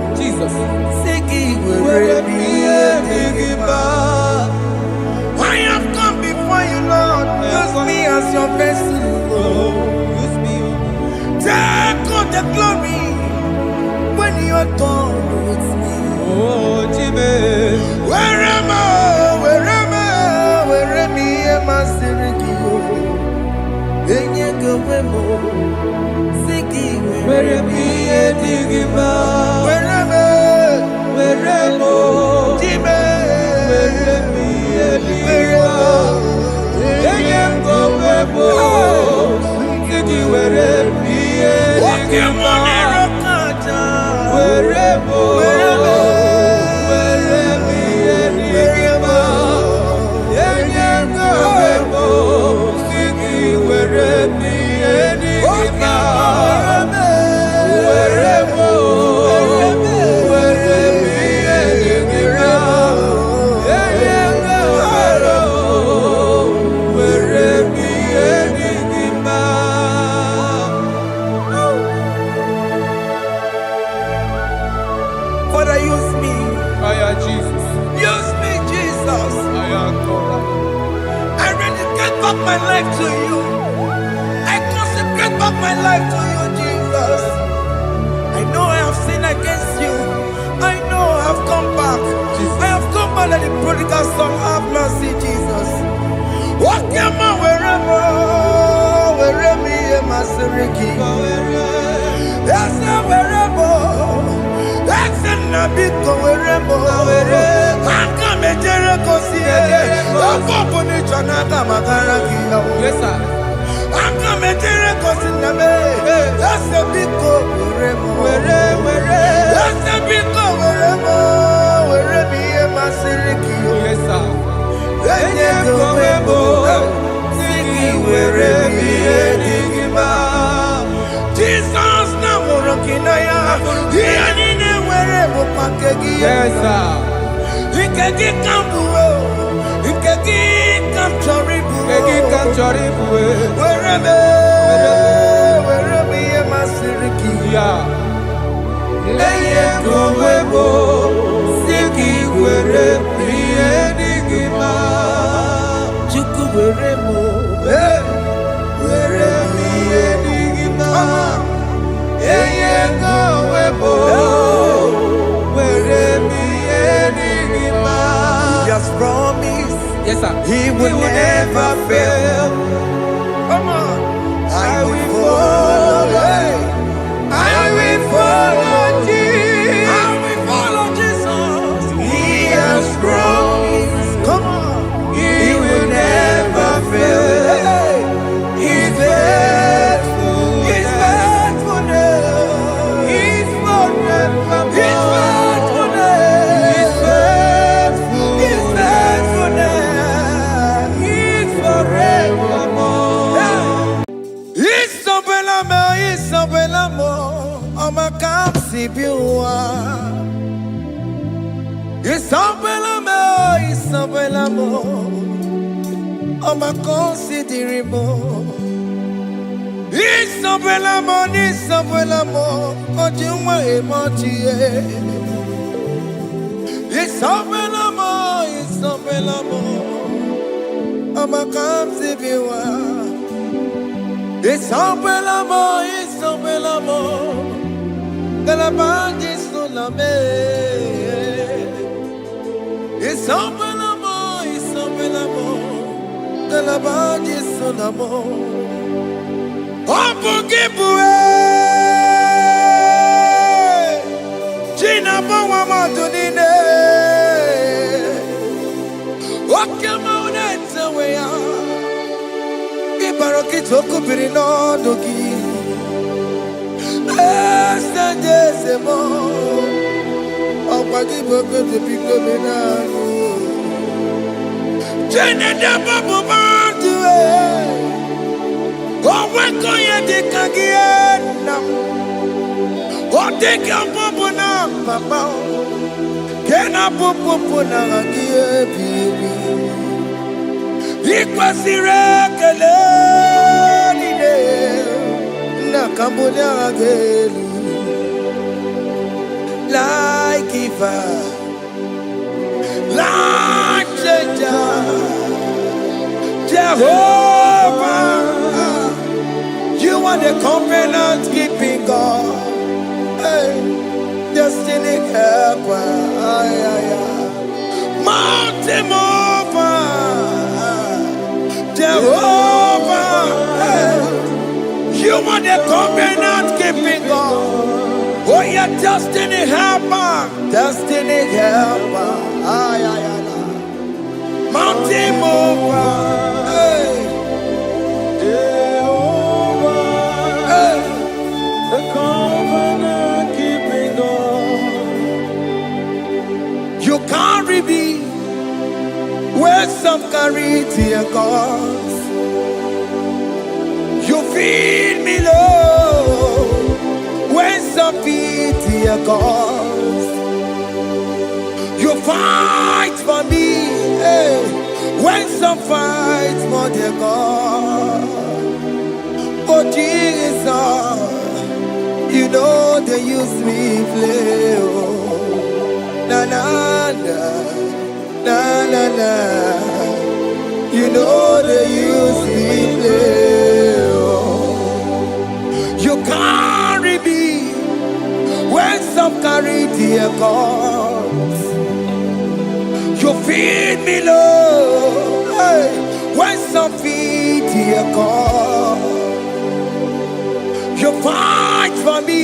Jesus. I have come before you, Lord. Use me as your vessel, Lord. use me, Take all the glory when you are done with me. oh Jimmy. Where am I? Where am I? Maserikio. Enye gowemo. Siki Where me Digima, Where am I? where mo, Jime. where me Digima, Eyengo webo, Siki where me Digima, where mo, where me Digima, Eyengo webo, Siki where me Digima. Father, use me. Jesus. Use me, Jesus. I am God. I dedicate back my life to you. I consecrate back my life to you, Jesus. I know I have sinned against you. I know I have come back. Jesus. I have come back like the prodigal son. Have mercy, Jesus. Walk your man wherever me and my Seriki. Yes, wherever. That's a nabiko wherever. I come and Jericho see it. I'm going to Chanaga Magaraki. Yes, sir. I'm coming to in the way. That's a big go wherever. That's a big go wherever me and my Seriki. Yes, sir. Jesus now working Yes, sir. Ikeki kambuo, ikeki kamchoribu, Egi kamchoribu. wereme yemasiriki. Yeah. Eye kowebo, siki were priye nigima. Chuku weremo, Were priye nigima. Eye kowebo, were priye nigima. he has promised Yes, sir. he will never fail. Come on, I will follow. I will follow Jesus. I will follow Jesus. He has promised Come on, He will never fail. He's faithful. His faithfulness. He's forevermore. His faithfulness. He's faithful. His faithfulness. He's forevermore. Isabelamo, I'ma come see you. Isabelamo, I'ma consider more. Isabelamo, Ojuma emoji. Isabelamo, I'ma come see you. Isabelamo, de la bande solame. Isabelamo, de la bande solamo. Opugibue, Gina Bawa Madunine, Okamauneta Wea, Ibarokitoku Pirino Dogi. Estendezemo, Opagi Boko de Pico Menano, Jenna Babu Bandue, Owakoya de Kagiana, Oteka Popona, Papa, Kena Popona, baby. Ikwasire Kelene. Cambodia gelu like Eva, like Jehovah, you are the covenant keeping God, hey, destiny helper, mountain mover, Jehovah, hey. You are the covenant keeping God. Oh, your destiny helper. Destiny helper. Mountain mover. Hey. Jehovah. Hey. The covenant keeping God. You carry me where some carry tear gods. You feed me, Lord, when some feed your cause. You fight for me, hey, when some fight for their God. Oh Jesus, you know they use me play. Oh, na na na, na na na. You know they use me play. You carry me when some carry their cause. You feed me, Lord, hey, when some feed their cause. You fight for me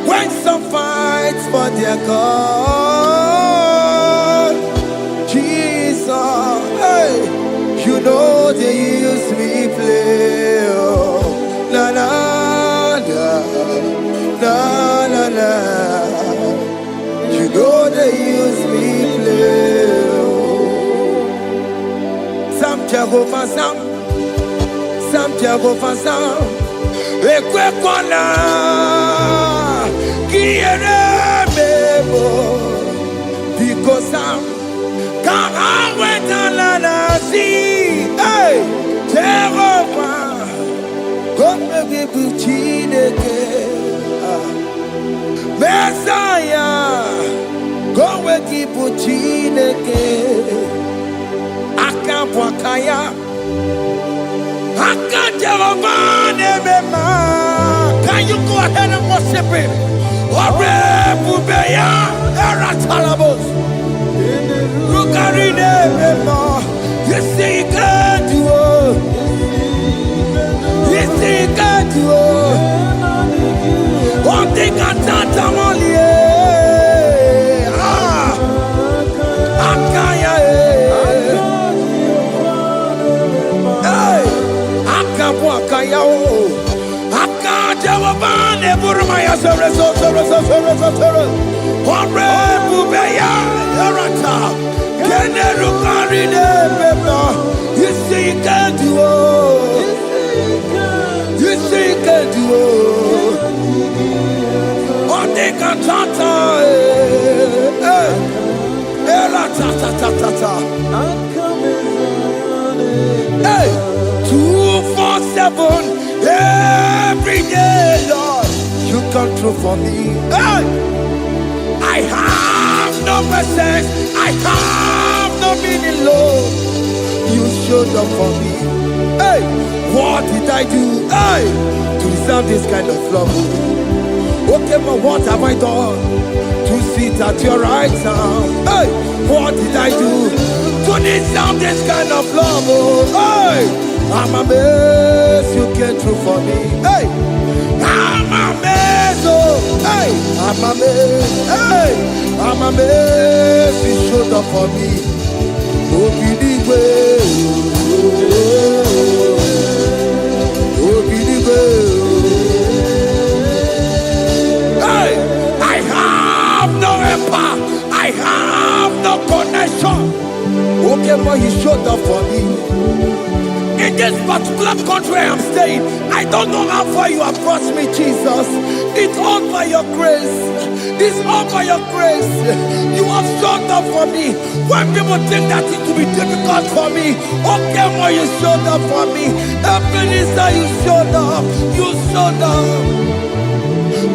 when some fight for their cause. Jesus, hey, you know they use me play. Oh, na na na na na na. You know they use me play. Oh. Sam Jehovah Sam, Sam Jehovah Sam. Ekwe kona kiere bebo. bụ Chineke. Messiah, ka onwe gị bụ Chineke. Aka bụ aka ya. Aka Jehova na-eme mma. Can you go ahead and worship him? Ore ebube ya eratalabos. Rugari na-eme mma. Isi ike dị o. Isi ike dị o. Ọ dị ka tata molie. Aka ya aka bụ aka ya o. Aka Jehova na-eburu ma ya sere. Ore ebube ya erata. Keneru kari na-eme mma. Isi ike dị o. Isi ike dị o. Ọ dị ka tata ta. Hey, 247 every day, Lord, you come through for me. Hey, I have no presence, I have no meaning, Lord. You showed up for me. Hey, what did I do? Hey, to deserve this kind of love? Okay, but what have I done to sit at your right hand? Hey, what did I do to deserve this kind of love? Oh, hey, I'm amazed you came through for me. Hey, I'm amazed. Oh, hey, I'm amazed. Hey, I'm amazed you showed up for me. Oh, believe it. Oh, believe it. I have no empire. I have no connection. Okay, but he showed up for me. In this particular country I'm staying, I don't know how far you have brought me, Jesus. It's all by your grace. It's all by your grace. You have showed up for me. When people think that it will be difficult for me, okay, but you showed up for me. Ebenezer, you showed up. You showed up.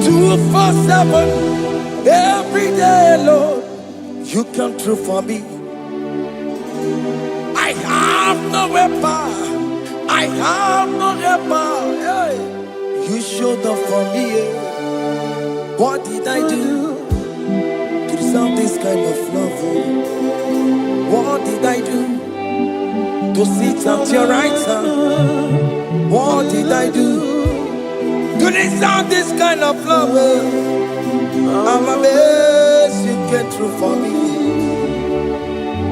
247 every day, Lord, you come through for me. I have no weapon, I have no weapon. Hey, you showed up for me. What did I do to deserve this kind of love? What did I do to sit at your right hand? What did I do to deserve this kind of love? I'm amazed you came through for me.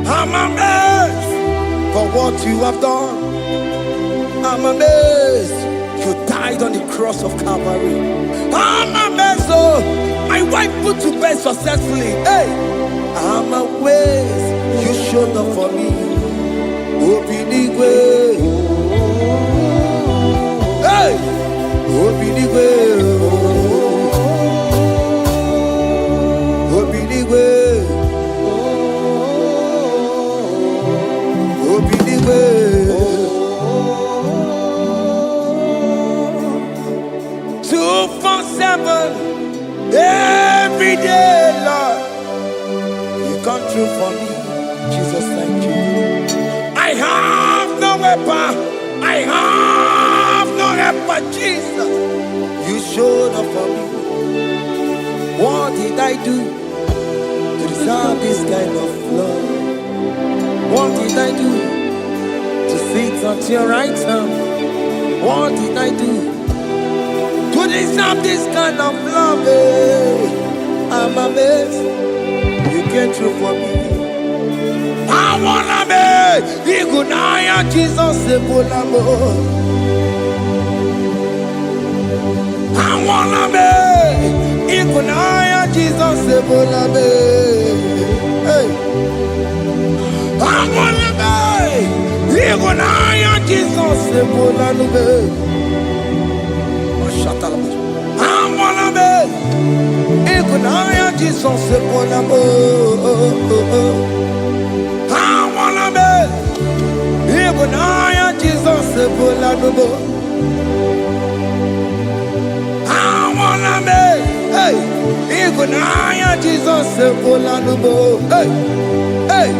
I'm amazed for what you have done. I'm amazed you died on the cross of Calvary. I'm amazed, oh, my wife put to bed successfully. Hey, I'm amazed you showed up for me. Open the way. Hey, open the way. Open the way. Open the way. 247 every day, Lord, you come through for me. Jesus, thank you. I have no weapon. I have no weapon, Jesus. You showed up for me. What did I do to deserve this kind of love? What did I do to sit at your right hand? What did I do to deserve this kind of love? I'm amazed you came through for me. I wanna be Igunaya Jesus Sebulamo. I wanna be Igunaya Jesus Sebulamo. Hey, I wanna be Igunaya Jesus Sebulamo. I wanna be Igunaya Jesus Sebulamo. Jesus, Ifunanya Jesus Ekolanubo. Hey, hey.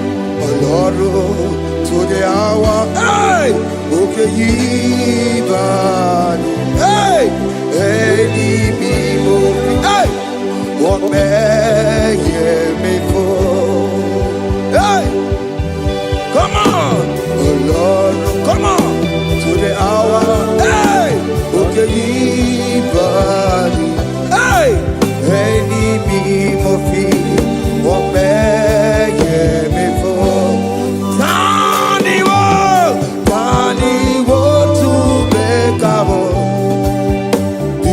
Ọlọ́run to the hour. Hey, okay, yibani. Hey, ẹni mímọ́ fi. Hey, wọ́n mẹ́yẹ mi fún. Hey, come on. Ọlọ́run, come on. To the hour. Hey, okay, yibani. Hey, ẹni mímọ́ fi. Wọ́n mẹ́yẹ mi fún. Tani wo tu bekabo.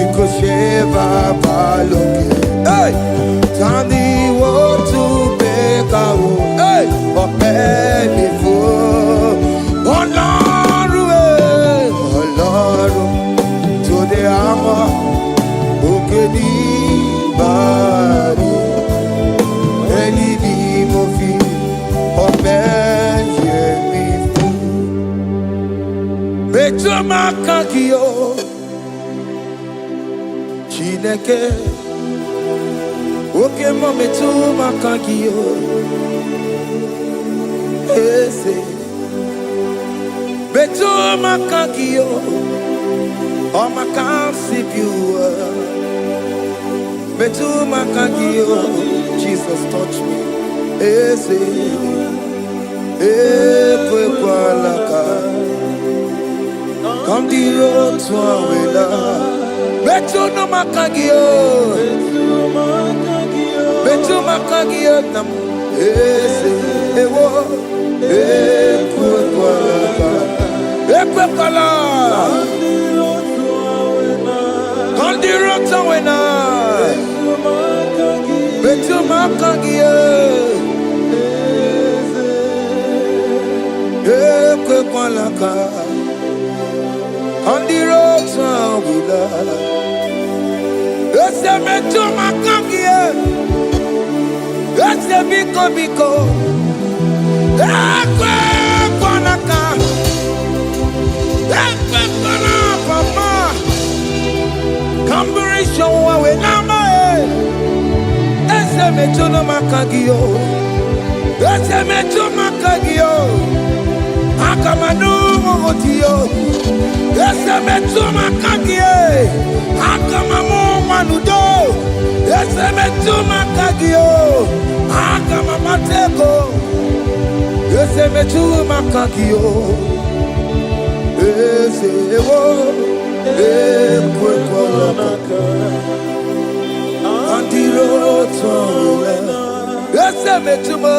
Iko sheva baloke. Hey, tani wo tu bekabo. Hey, ọpẹ́ mi fún. Ọlọ́run tó dé àmọ́ òkè ní ìbàdí. Ẹni ni mo fi ọpẹ́ yẹ mi fún. Metuma kankio Chineke. Oke mo metuma kankio. Ese Betuma kankio. Oh my concept Betuma kankio. Jesus touch me. Ese Ekwe kwa laka. Come the road to Awela. Betu no makagio. Betu makagio nam. Ese ewo. Ekwe kwala. Ekwe kwala. Come the road to Awela. Betu makagio. Ekwe kwala ka. On the road to Awila. Ese meto makangie. Ese biko. Ekwe kwanaka. Ekwe kwana papa. Kamburisho wawe nama. Ese meto no makagio. Ese meto makagio. Akamanu mogotio. Ese metuma kagie. Akamamu manudo. Ese metuma kagio. Akamamateko. Ese metuma kagio. Ese ewo. Ekwe kwalaka. Andiro towe. Ese metuma.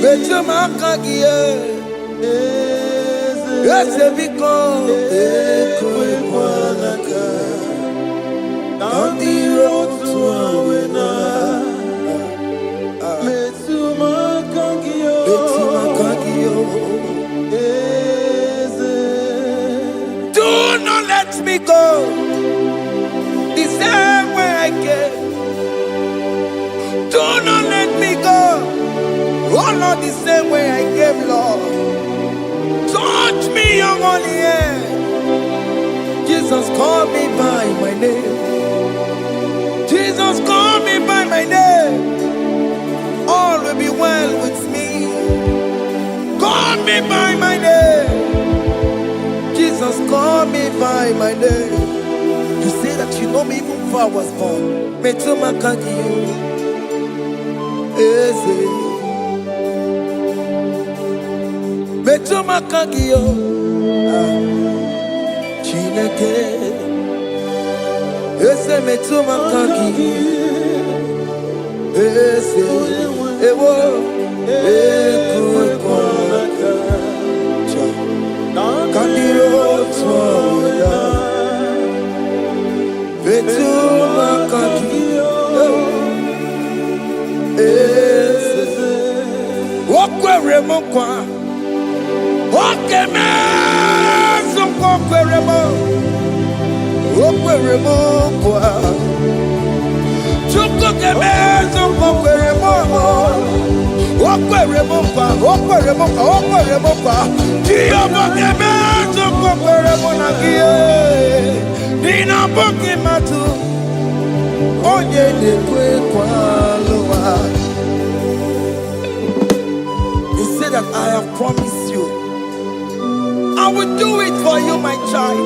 Metuma kagie. Ese biko ekwe kwanaka. On the road to Awena. Metuma kagio. Do not let me go the same way I came. Do not let me go. Oh Lord, the same way I came, Lord. Touch me, young only here. Jesus, call me by my name. Jesus, call me by my name. All will be well with me. Call me by my name. Jesus, call me by my name. You say that you know me even before I was born. Metuma kagio. Eze. Metuma kagio. Chineke. Ese metuma kagio. Ese ewo. Ekwe kwanaka. Kandiro toya. Metuma kagio. Ese. Wakwe mokwa. Okeme soko kweremo. Okweremo kwa. Chuko keme soko kweremo. Okweremo kwa. Okweremo kwa. Kiyobo keme soko kweremo na kiye. Nina boki matu. Onye na-ekwe kwalowa. He said that I have promised you. I will do it for you, my child.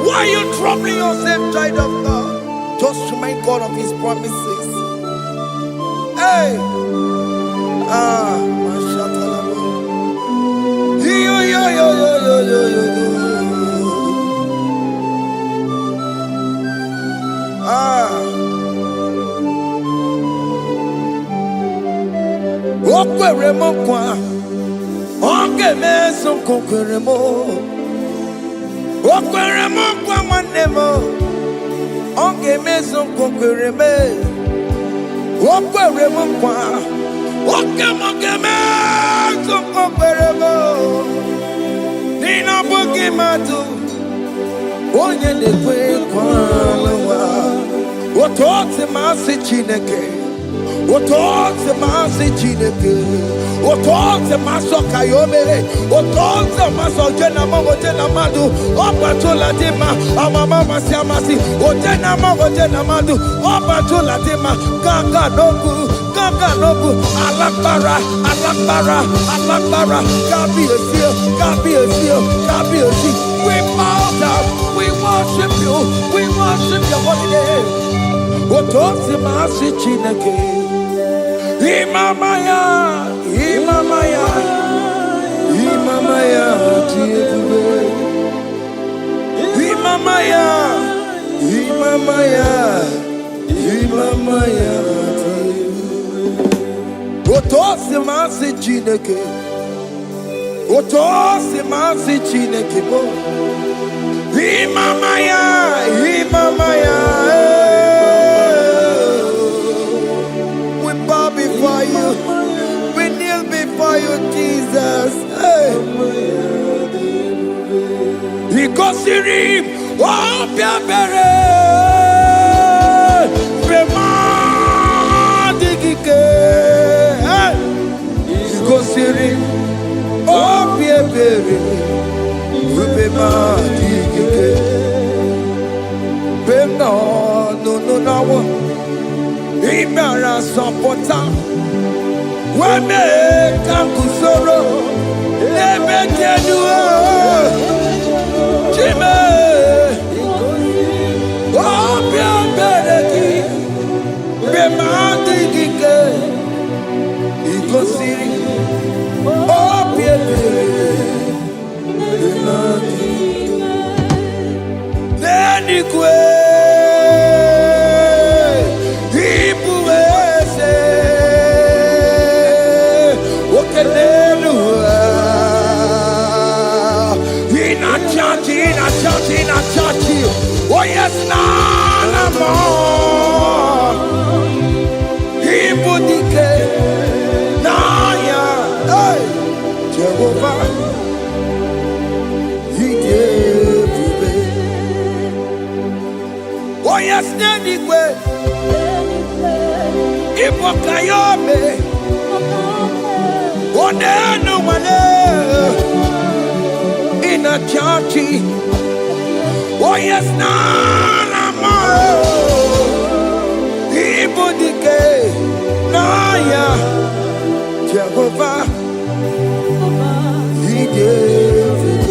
Why are you troubling yourself, child of God? Just remind God of His promises. Hey! Mashatalabo. Yo, yo, yo, yo, yo, yo, yo, yo. Okwere mo kwa, onge meso kokwere mo. Okwere mo kwa nwanne mo, onge meso kokwere me. Okwere mo kwa, onge meso kokwere mo. Nina bugi madu, onye nekwe kwa lewa. Otote masi Chineke. Otote masi Chineke. Otote maso kayome. Otote maso jena madu. Opatola dima. Amama masi amasi. Ojena madu. Opatola dima. Gaga nobu. Alakbara. Gabi esio. We bow down. We worship you. We worship your holy name. Otote masi Chineke. Imamaya. Tiekube. Imamaya. Otote masi Chineke. Otote masi Chineke. Imamaya. We bow before you. We kneel before you, Jesus. Hey. Ikosirim, obiabere, remadikike. Ikosirim, obiabere, remadikike. No. Imara support. Weme kakusoro ebekeduo Jime Obia bereki Bemadikike Ikosiri Obia Bemadikike Nenikwe in a church. Oh yes, no more. Ibudike, Naya, hey, Jehovah, He gave you. Oh yes, anyway, Ibokayobe, oh no one in a church. Oh yes, Nana Ibudike Naya Jehovah He gave it.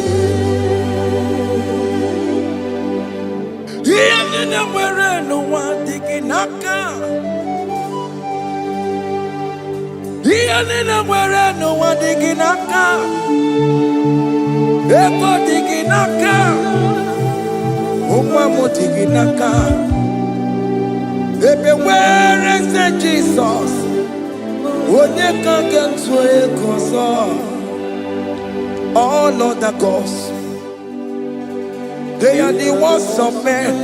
He ended where no one digging naka. He ended where no one digging naka. Ebo digging naka. Tiginaka. Where is the Jesus? All other gods, they are the works of men.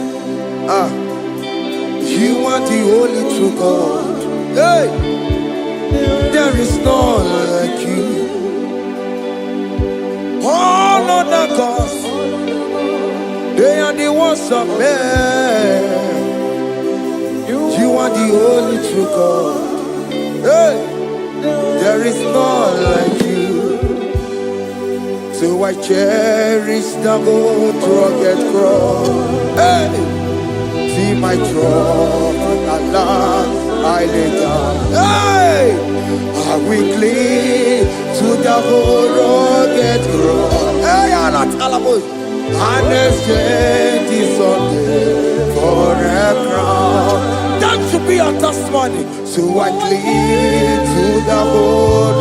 You are the only true God. Hey, there is none like you. All other gods, they are the works of men. You are the only true God. Hey, there is none like you. So I cherish the gold rugged cross. Hey, the See my trophy at last I lay down. Hey! I will cling to the rugged cross. Hey, Alatalabos. And exchange is someday for a crown. That should be our testimony. So I cling to the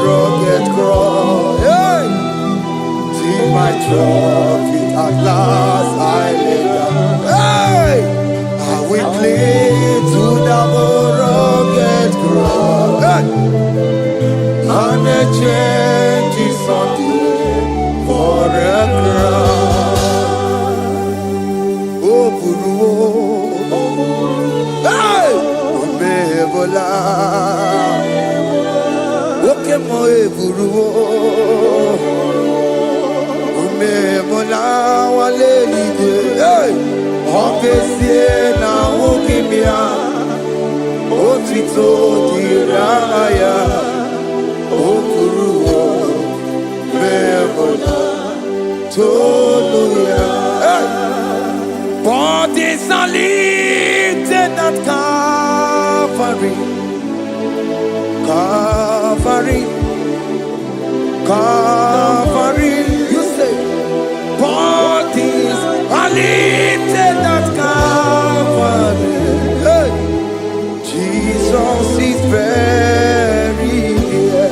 rugged cross. Hey! See my trophy at last I lay down. Hey! I will cling to the rugged cross. Hey! And a change is something for a crown. Oh, Guru. Hey! Omebola. Okay, my Guru. Omebola wale ide. Hey! Okesie na ukimia. Otito diraya. Bodies are lifted at Calvary, Calvary, Calvary. You say, bodies are lifted at Calvary. Hey. Jesus is very near.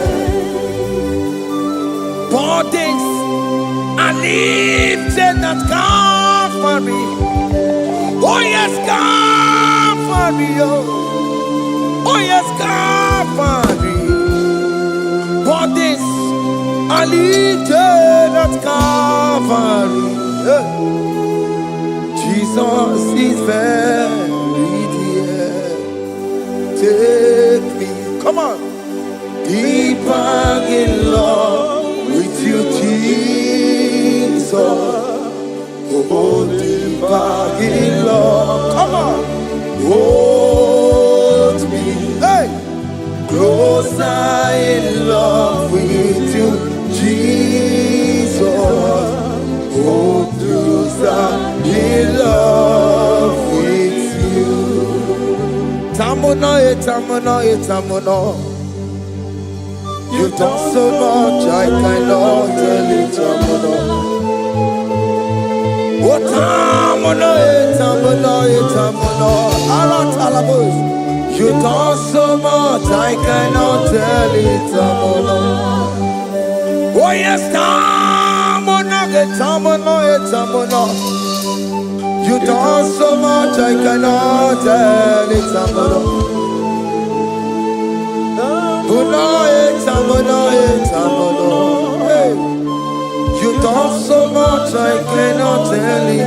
Bodies are lifted at Calvary. Oh yes, Calvary. Oh yes, Calvary. Bodies are lifted at Calvary. Jesus is very dear. Take me, come on, deeper in love with you, Jesus. Oh, deeper in love, come on, hold me, hey, closer in love with you, Jesus. Oh, closer in love with you. Tamono, tamono, tamono. You've done so much, I cannot tell it, tamono. Oh, tamono, tamono, tamono. Alatalabos. You've done so much, I cannot tell it, tamono. Oh yes, tamono, tamono, tamono. You've done so much, I cannot tell it, tamono. Hey. You've done so much, I cannot tell it.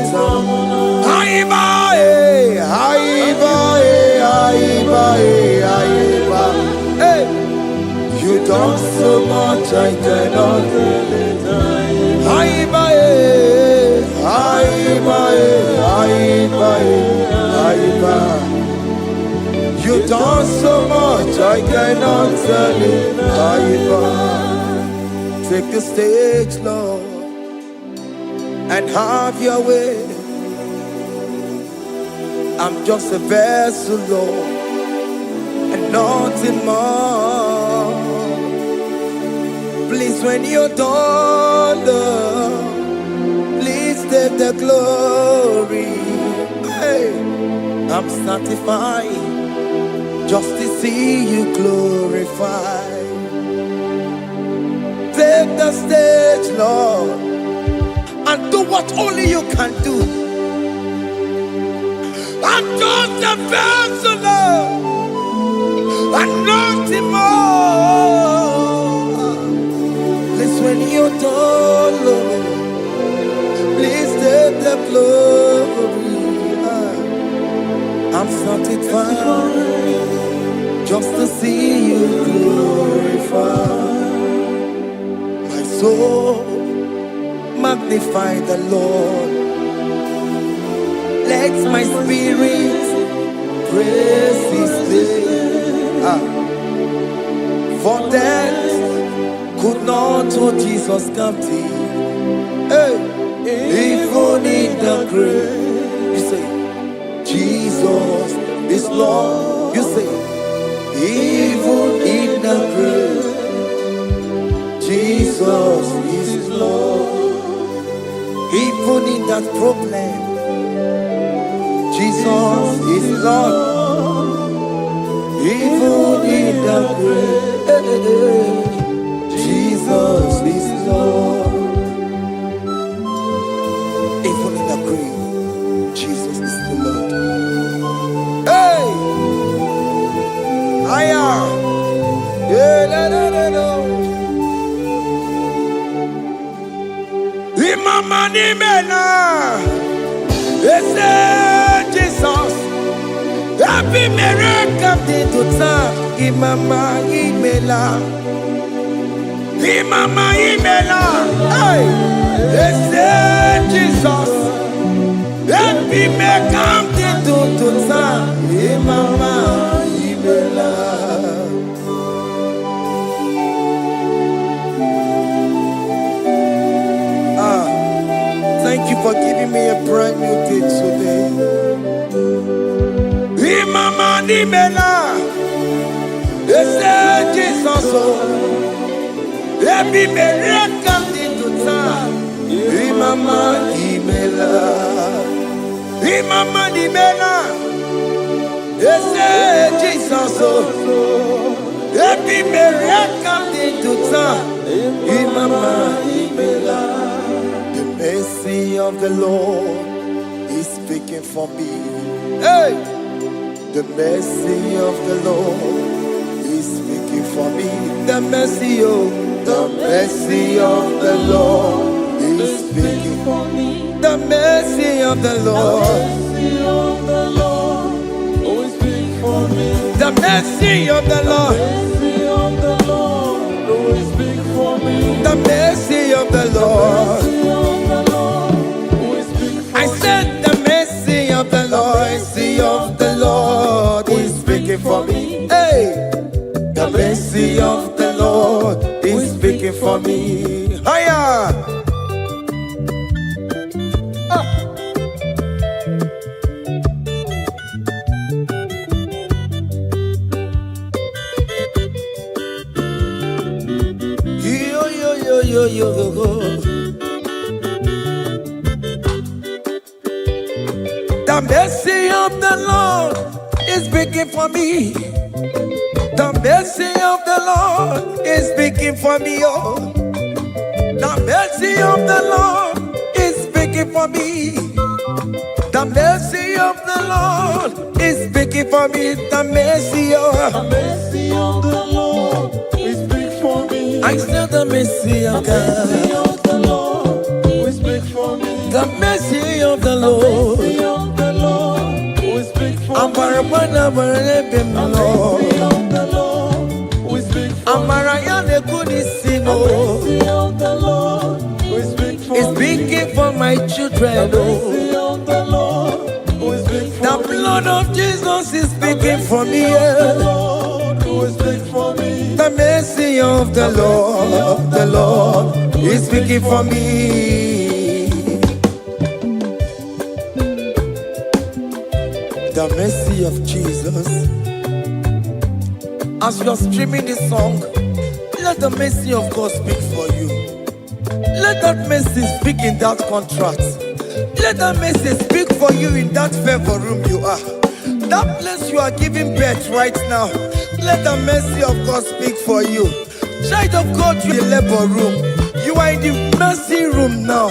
Hey. You've done so much, I cannot tell it. You've done so much, I cannot tell it. Take the stage, Lord, and have your way. I'm just a vessel, Lord, and nothing more. Please, when you're done, Lord, please take the glory. Hey, I'm satisfied just to see you glorified. Take the stage, Lord, and do what only you can do. I'm just a vessel, Lord, and nothing more. Please, when you're done, Lord, please take the glory. I'm satisfied just to see you glorified. My soul magnify the Lord. Let my spirit praise His name. For death could not hold Jesus captive. Hey, even in the grave, you say, Jesus Jesus is Lord. You say, even in the grave, Jesus is Lord. Even in that problem, Jesus is Lord. Even in the grave, Jesus is Lord. Even in the grave, Jesus is the Lord. Hey! Aya! Imama ni mena, ese Jesus. Happy miracle To time, Imama Imela. Imama imela, hey, ese Jesus. Happy miracle To time, Imama Imela. Thank you for giving me a brand new day today. Imama ni mela, ese Jesus. Happy miracle To time, Imama Imela. Imama ni mela, ese Jesus. Happy miracle To time, Imama Imela. The mercy of the Lord is speaking for me. Hey! The mercy of the Lord is speaking for me. The mercy, oh, the mercy of the Lord is speaking for me. The mercy of the Lord. The mercy of the Lord. The mercy of the Lord. I said the mercy of the Lord. Mercy of the Lord is speaking for me. Hey, the mercy of the Lord is speaking for me. Higher. Yo yo yo yo yo yo. The mercy of the Lord is speaking for me. The mercy of the Lord is speaking for me. Oh, the mercy of the Lord is speaking for me. The mercy of the Lord is speaking for me. The mercy of the Lord is big for me. I said the mercy of God. The Lord is big for me. The mercy of the Lord. The Lord is big for me. I'm The Lord is big for me. The Lord is big for It's me. speaking for my children. The Lord is big for The me. blood of Jesus is speaking for me. The Lord is big for me. The mercy of the Lord is speaking for me. The mercy of Jesus. As you are streaming this song, let the mercy of God speak for you. Let that mercy speak in that contract. Let that mercy speak for you in that favor room you are. That place you are giving birth right now. Let the mercy of God speak for you. Child of God, you in the labor room. You are in the mercy room now.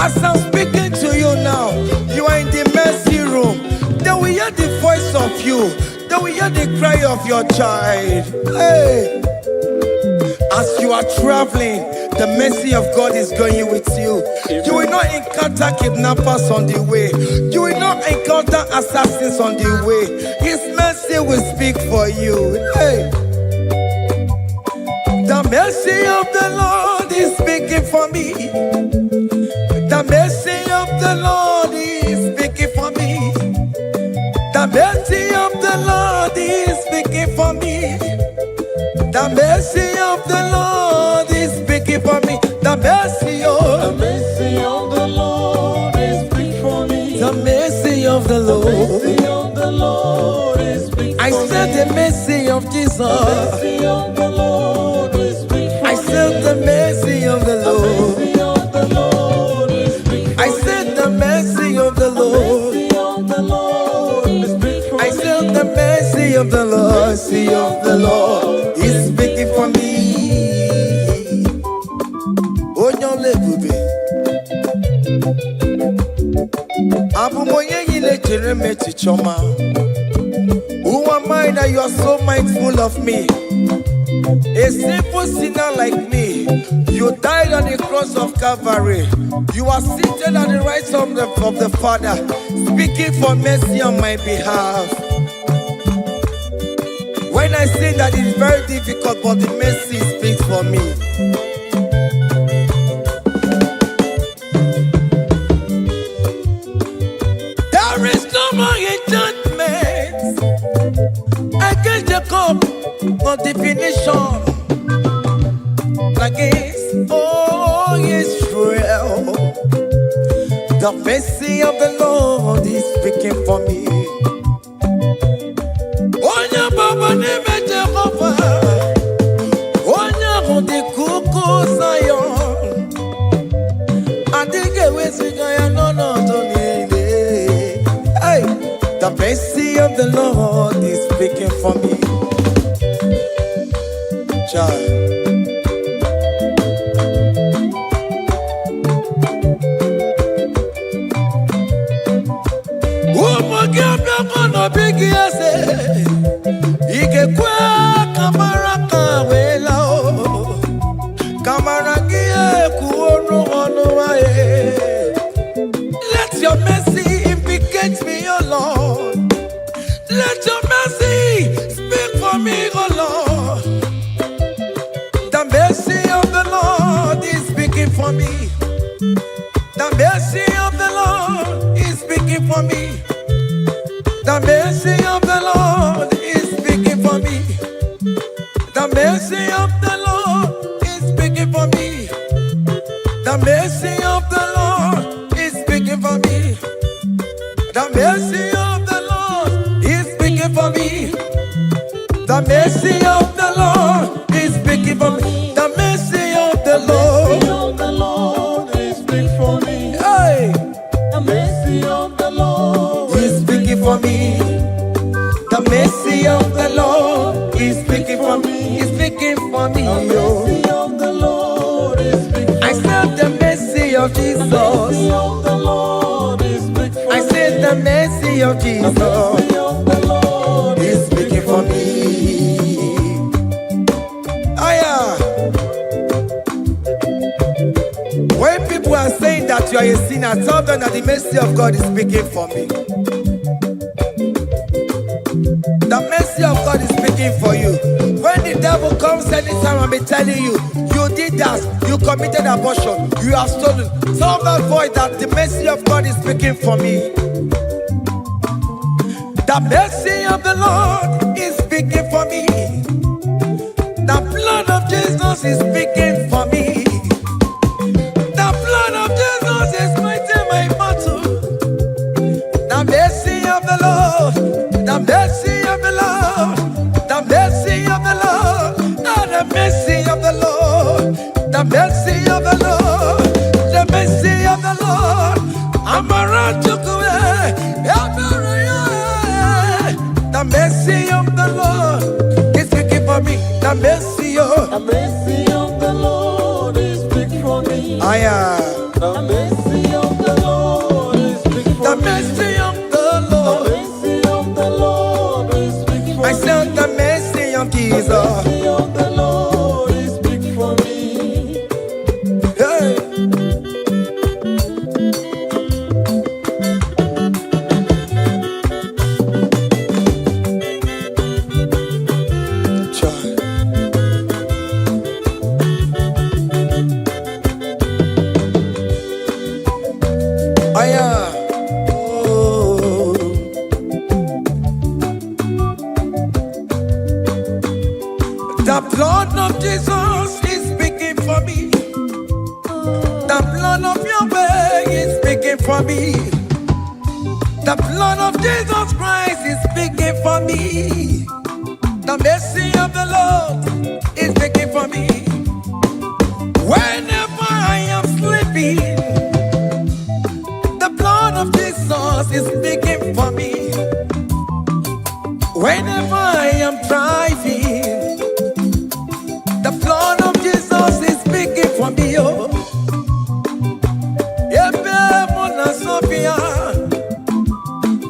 As I'm speaking to you now, you are in the mercy room. They will hear the voice of you. They will hear the cry of your child. Hey! As you are traveling, the mercy of God is going with you. You will not encounter kidnappers on the way. You will not encounter assassins on the way. His mercy will speak for you. Hey! The mercy of the Lord is speaking for me. The mercy of the Lord is speaking for me. The mercy of the Lord is speaking for me. The mercy of the Lord is speaking for me. The mercy of The Lord is big for me. the mercy of the Lord. The said the mercy of Jesus. The mercy of the Lord is speak for I said the mercy of the Lord. The mercy of the Lord is speak for I said the mercy of the Lord. The mercy of the Lord is speak for I said the mercy of the Lord. Mercy of the Lord is speaking for me. Onyole bube. Abumoye yile jereme chichoma. Who am I that you are so mindful of me? A simple sinner like me, you died on the cross of Calvary. You are seated at the right hand of the Father, speaking for mercy on my behalf. When I say that it is very difficult, but the mercy speaks for me. There is no more enchantment against Jacob, no definition against all Israel. The mercy of the Lord is speaking for me. Onya baba neme Jehovah, onya hondi kuku Zion, adige wesigaya no donile. Hey, the mercy of the Lord is speaking for me. Child. Big yes, Ike kwa kamara kawela o, kamara gie kuono ono wae. Let your mercy implicate me, O Lord. Let your mercy speak for me, O Lord. The mercy of the Lord is speaking for me. The mercy of the Lord is speaking for me. The mercy of the Lord is speaking for me. The mercy of the Lord is speaking for me. The mercy of the Lord is speaking for me. The mercy of the Lord is speaking for me. The mercy of the Lord is speaking for me. The mercy of the Lord is speak for me. Hey. The mercy of the Lord is speaking for me. The mercy of the Lord is speaking for me. Is speaking for me. The mercy of the Lord is speak for me. I said the mercy of Jesus. The mercy of the Lord is speak for me. I said the mercy of Jesus. The mercy of the Lord is speaking for me. Aya. When people are saying that you are a sinner, tell them that the mercy of God is speaking for me. The mercy of God is speaking for you. When the devil comes anytime and be telling you, you did that, you committed abortion, you have stolen, tell that voice that the mercy of God is speaking for me. The mercy of the Lord is speaking for me. The blood of Jesus is speaking for me. The blood of Jesus is fighting my battle. The mercy of the Lord, the mercy of the Lord, the mercy of the Lord, the mercy of the Lord, the mercy of the Lord, the mercy of the Lord. I'm around to go. The mercy of the Lord is speaking for me. The mercy of the Lord is speak for me. I am. The mercy of the Lord is speak for The me. mercy of the Lord. The mercy of the Lord is speak for me. I said the mercy of Jesus. The mercy of the Lord is speak for me. Hey. The blood of Jesus is speaking for me. The blood of Yahweh is speaking for me. The blood of Jesus Christ is speaking for me. The mercy of the Lord is speaking for me. Whenever I am sleeping, the blood of Jesus is speaking for me. Whenever I am driving, the blood of Jesus is speaking for me. Oh, Sophia,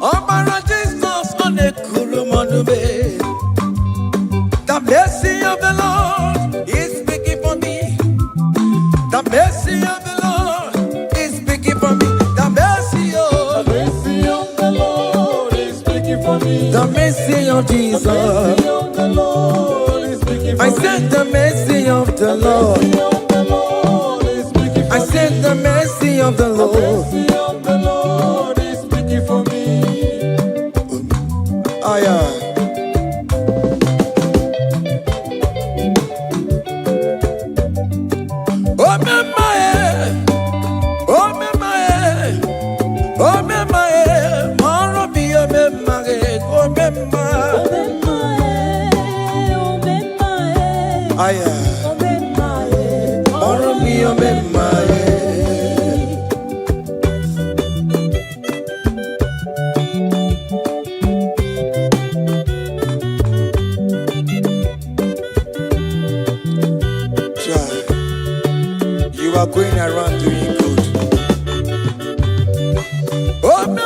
oh, Jesus on the Kurumanube. The mercy of the Lord is speaking for me. The mercy of the Lord is speaking for me. The mercy of the Lord is speaking for me. the mercy of Jesus. The mercy of the Lord is speaking for I me. said the mercy of the Lord. I said the mercy of the Lord. The mercy of the Lord is speaking for me. Oh, yeah. Oh, you are going around doing good. Oh,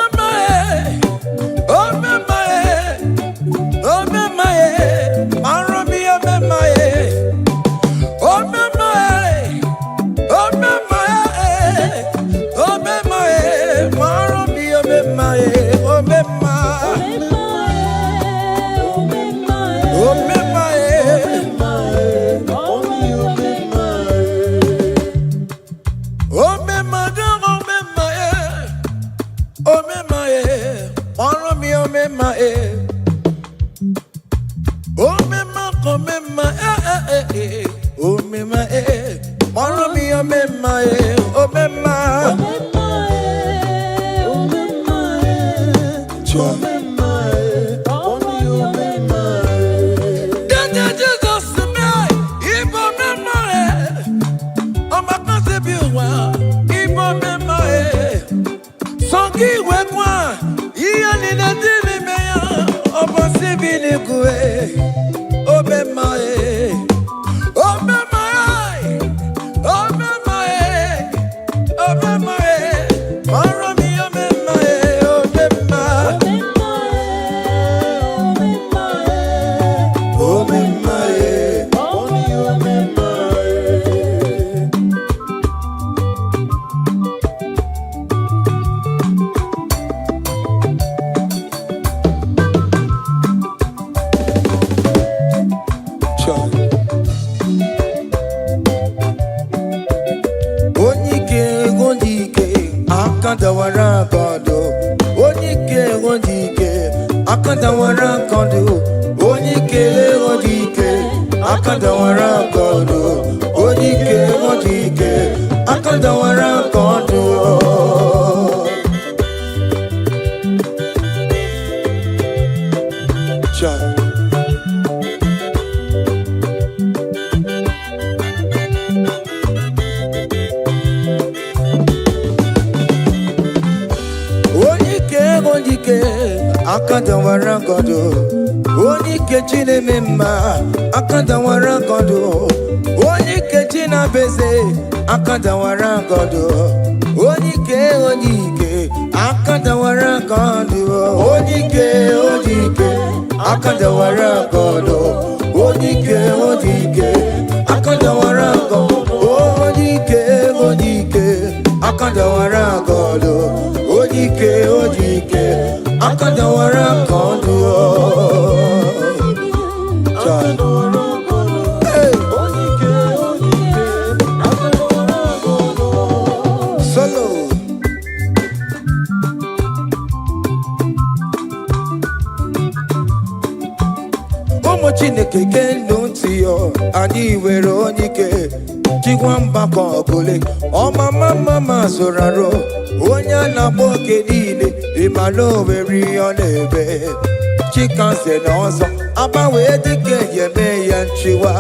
chikanse n'ọzọ agbanwe dike yeme ya nchiwa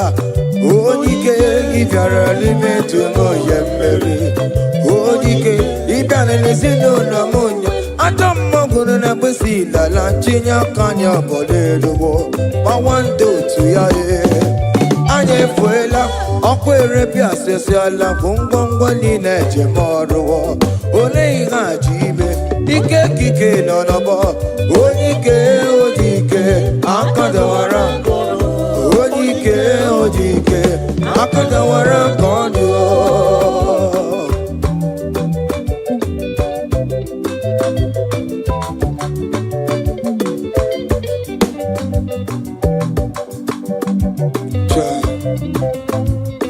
onike ịbịara n'ime ndụ m ya mmeri onike ịbịara n'ezinụlọ m nya ajọ mmọgwụrụ na mkpịsị ilala ntinye aka anya ọbọdọ eluwo gbawa ndị otu ya anyị efuela ọkụ erepịa asịsịala bụ ngwongwo niile ejem ọrụwo ole ihe a ji ibe ike kike nọ n'ọgbọ onye ike ojike akadawara onye ike ojike akadawara ka ọ dị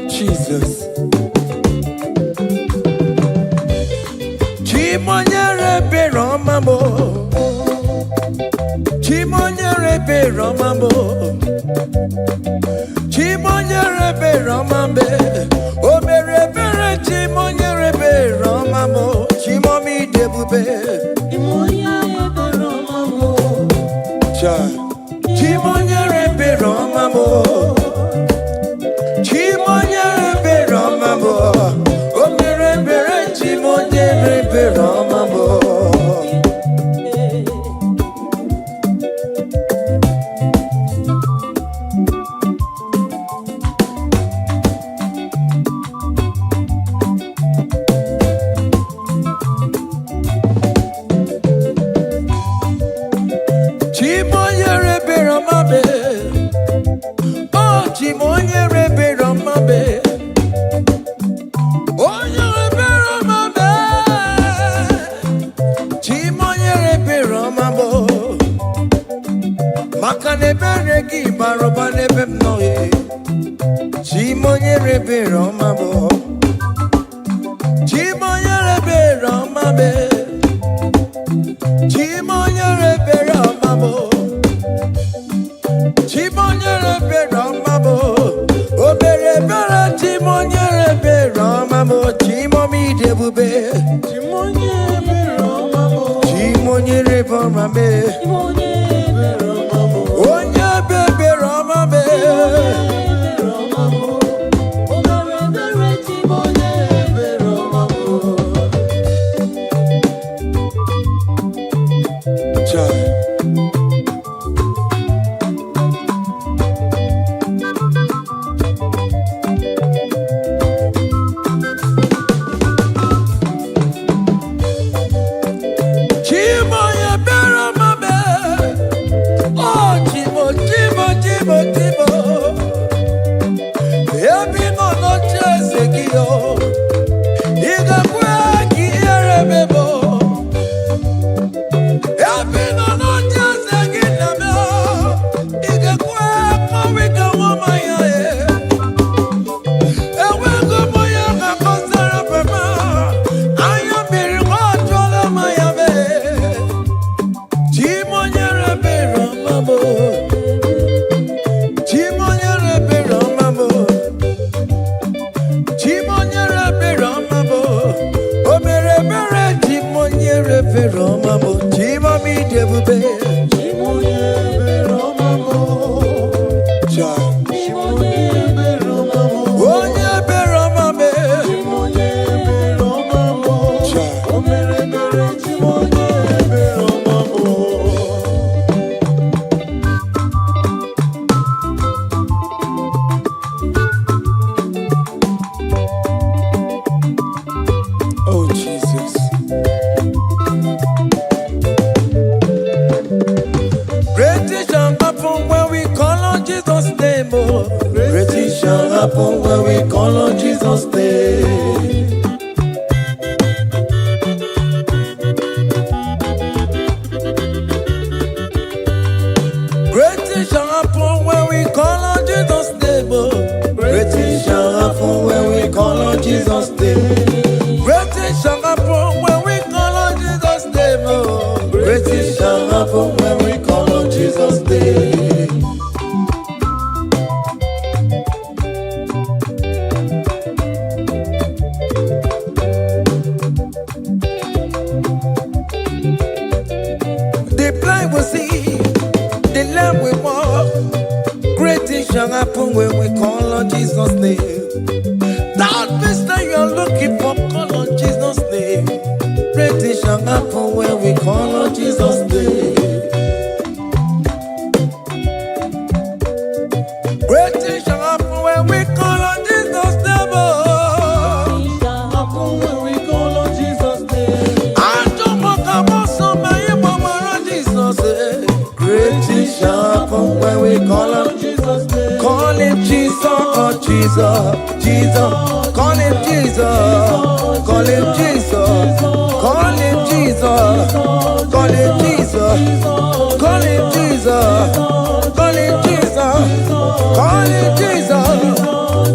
Jesus. Chimonyere be Romamo. Chimonyere be Romamo. Chimonyere be Romambe. O mere bere chimonyere be Romamo. Chimomi debube. Chimonyere be Romamo. Cha. Chimonyere be Romamo. Chimonyere be Romamo. O mere bere chimonyere be Romamo. Chimonyere be Romambe. Oh, chimonyere be Romambe. Oh, nyere be Romambe. Chimonyere be Romambo. Makane bere ki baroba nebe mnoye. Chimonyere be Romambo. Chimonyere be Romambe. Chimonyere be Romambo. Chimonyere be Romambo. O bere bere chimonyere be Romambo. Chimomi debube. Chimonyere be Romamo. Chimonyere be Romambe. Chimonyere be Romamo. Onye bebe Romambe. Romamo. O mere bere chimonyere be Romamo. Chai. Chimoye be Romambe. Oh, Chimo, Chimo, Chimo, Chimo. Ebi no no chese kiyo. Iga kwe ki erebebo. Ebi no no chese kiname. Iga kwe mawika wamaya e. Ewe kumoya kakosara pema. Aya biri wachole maya be. Chimonyere be Romambo. Chimonyere be Romambo. Chimonyere be Romambo. O mere bere chimonyere be Romambo. Chimomi debube. Chimonyere be Romamo. Cha. Chimonyere be Romamo. Onye be Romambe. Chimonyere be Romamo. Cha. O mere bere chimonyere be Romamo. Oh Jesus. Great things shall happen when we call on Jesus' name. Oh. Great things shall happen when we call on Jesus' name. Great things shall happen when we call on Jesus' name. Oh. Great things shall happen when we call on Jesus' name. Great things shall happen when we call on Jesus' name. Oh. Great things shall happen when we call on Jesus' name. The blind will see, the on Jesus' name. That mister you're looking for, call on Jesus' name. Great things shall happen when we call on Jesus' name. Great things shall happen when we call on Jesus' name. Oh. Things shall happen when we call on Jesus' name. I don't want to go so many more on Jesus' name. Great things shall happen when we call on Jesus' name. Call him Jesus, oh Jesus, Jesus. Call him Jesus, call him Jesus, call him Jesus, call him Jesus, call him Jesus, call him Jesus, call him Jesus,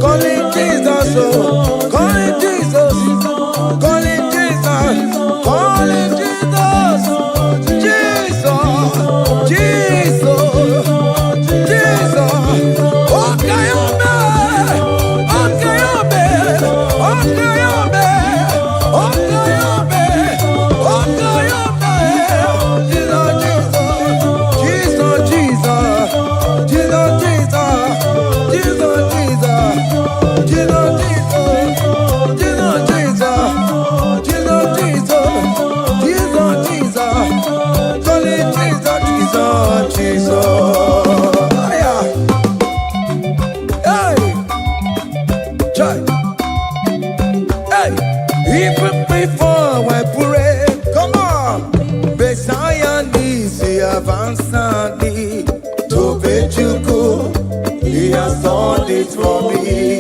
call him Jesus, call him Jesus, call him Jesus, call him Jesus, Jesus, Jesus, okay, even before I pray, come on. Messiah needs the advance me to bet you go. He has done it for me.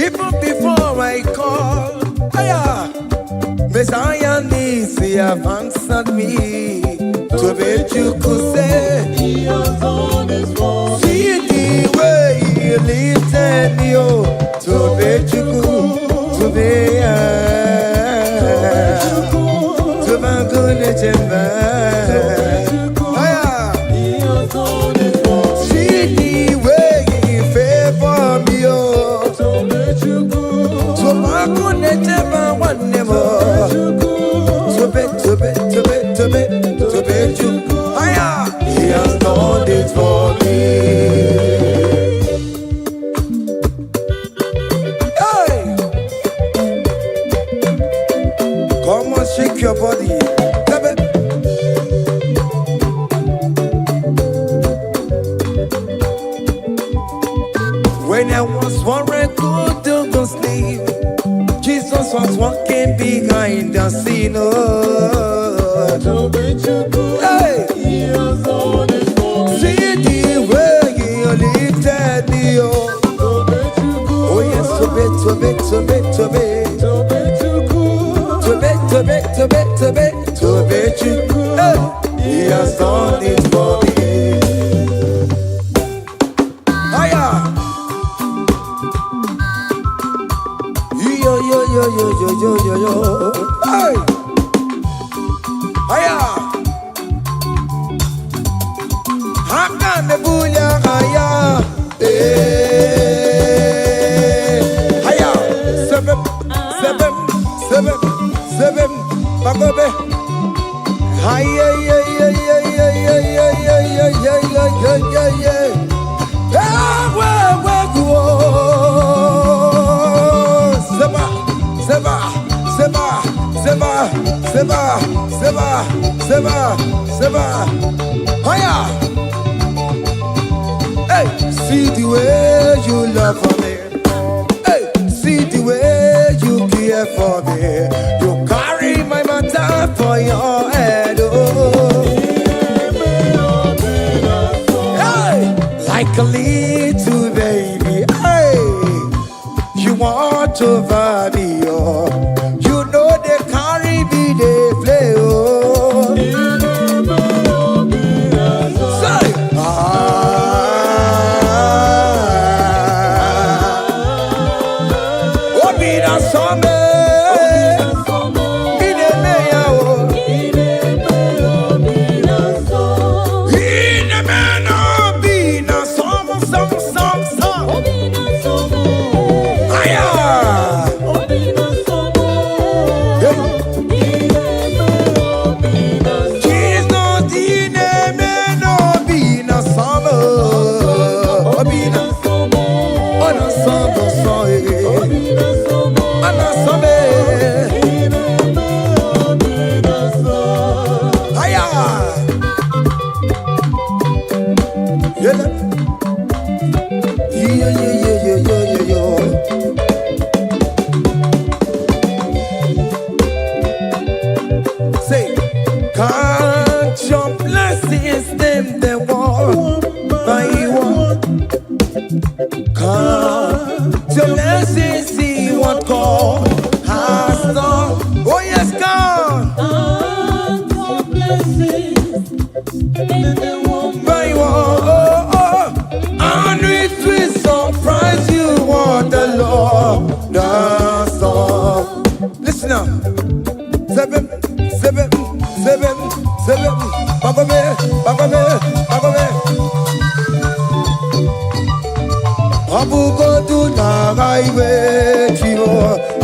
Even before I call, Messiah needs the advance me to bet you could say He has done it for me. see the way he lifted me oh, to bet you could to be to my good He has done it for me. see the way he favor me oh, So let you go. to my good one more to bet you he has done it for me. Hey, come on, shake your body. When I was worried, good to go sleep, Jesus was walking behind the scene. Oh. So let you go. Hey, He has done it for me. see the way he lifted me. Oh, So let you go. oh yes, to bet. So let you go. To bet you. Hey, he has done it for me. Hiya. Yo. Hey. Hiya. Haka nebunya haya. Hiya. Seven. Bagobe. Hiya. Seba. Hiya. Hey, see the way you love for me. Hey, see the way you care for me. You carry my matter for your head. Oh. Hey, like a little baby. Hey, you want over me. Oh, you know they carry me, they play. Oh. Say, Say, can't your blessings them the one by one? Can't your blessings see what God has done? Oh yes, God. By one, and it will surprise you what the Lord does. Listen now. Seven. Bagome. Abugo do na highway chivo.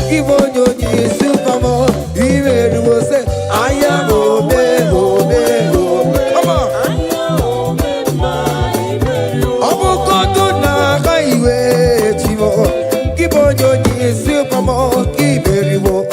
Give on your knees, Supermo. Even will say, I am obe. Come on. Abugo do na highway chivo. Give on your knees, Supermo. Give it will.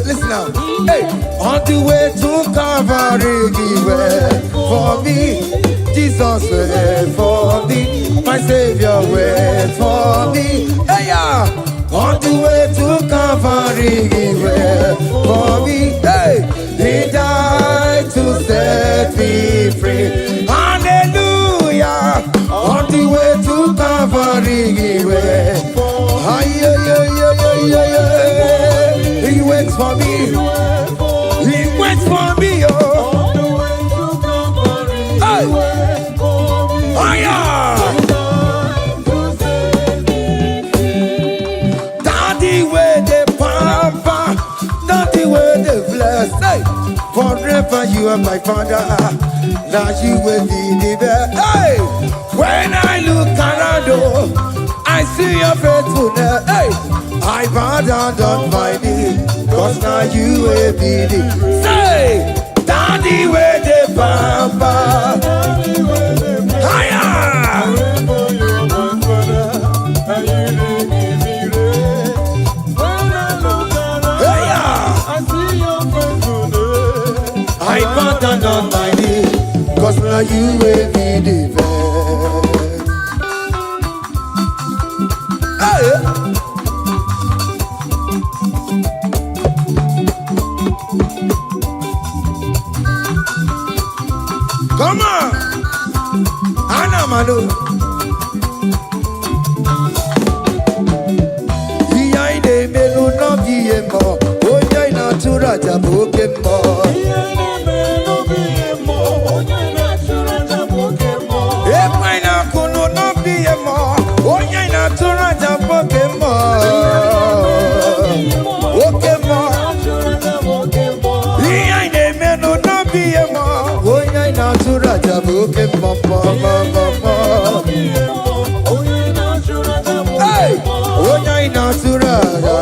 Listen now. Hey, on the way to Calvary, he went for me. Jesus went for me. My Savior went for me. Hey, on the way to Calvary, he went for me. Hey, he died to set me free. Hallelujah. On the way to Calvary, he went. He waits for me. He waits for me, oh. Hey. Oh, yeah. Daddy, where the pampa, daddy, where the bless. Hey. Forever you are my father. Now you will be the best. Hey. When I look around, oh, I see your faithfulness. Hey. I bow down on my knees, cause now you will be the. Say, Daddy, where the pampa. Higher. you will be the best. Hey. Come on, Anna Manu. Iyaine melu no biemo, onya ina turaja bokemo. Iyaine melu biemo, onya ina turaja bokemo. Epaina kuno no biemo, onya ina turaja bokemo. Bokemo. Iyaine melu no biemo, onya ina turaja bokemo. Hey, onya ina turaja,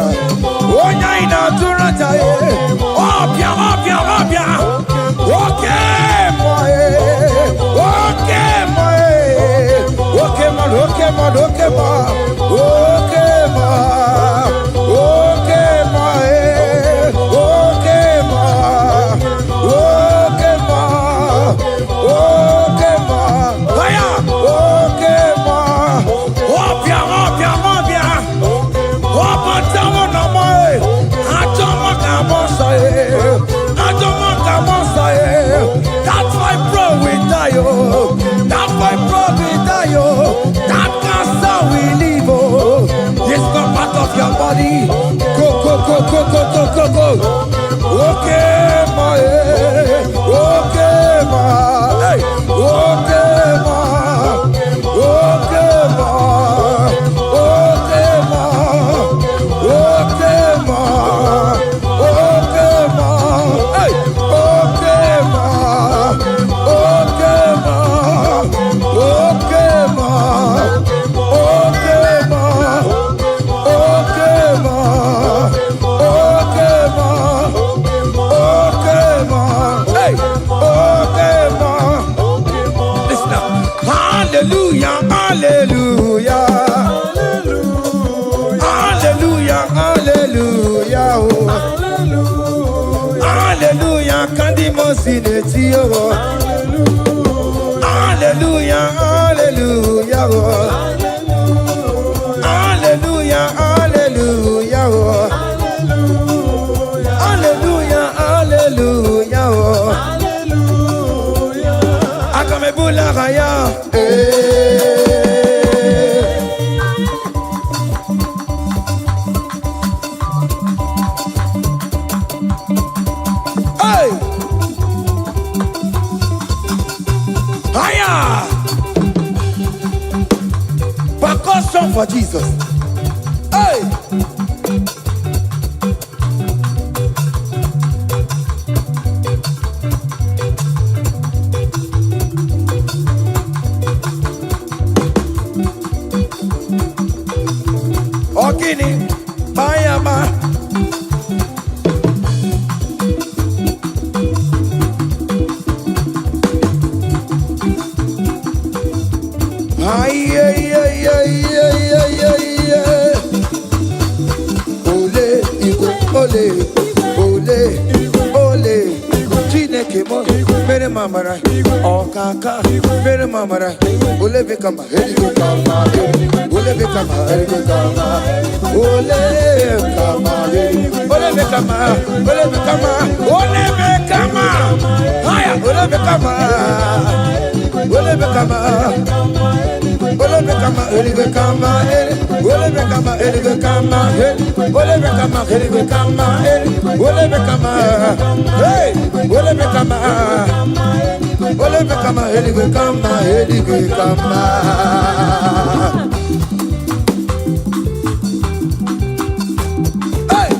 onya ina turaja. Opia, opia, opia. Okay, boy. Okay, boy. Okay, man. Okay, man. Okay, man. Okay, man. Okay, man. Okay, man. Okay, man. Okay, man. Hiya. Okay, man. Opia, opia, opia. Opa, tamo na mai. Atoma kamosa e. Atoma kamosa e. That's why bro we die oh. That's why bro we die oh. That cancer we live oh. It's not part of your body. Go, go, go, go, go, go, go, go. Okay, ma eh. Okay, ma. Hey. Okay, ma. Okay, ma. Okay, ma. Okay, ma. Okay, ma. Hey. Okay, ma. Okay, ma. Okay, ma. Okay, ma. Okay, ma. Okay, ma. Okay, ma. Hey. Okay, ma. Listen now. Hallelujah, hallelujah. Hallelujah, hallelujah. Oh. Hallelujah, kandi mosineti oh. Hallelujah, hallelujah. Oh. Hallelujah, hallelujah. Oh. Hallelujah, hallelujah. Oh. Akamebula raya. Hey! Hiya! Percussion for Jesus. Hey! Ogini, Bayama. Ay, ay, ay, ay, ay, ay, ay, ay. Ole, Igbo, ole, ole, ole. Chineke mo, mere mamara. Okaka, mere mamara. Ole bekama, heligo kama, ole bekama, heligo kama, ole kama, ole bekama, ole bekama, ole bekama. Haya, ole bekama, ole bekama. Ole bekama, heligo kama, ole bekama, heligo kama, ole bekama, heligo kama, ole bekama, hey, ole bekama, ole bekama, heligo kama, heligo kama. Hey,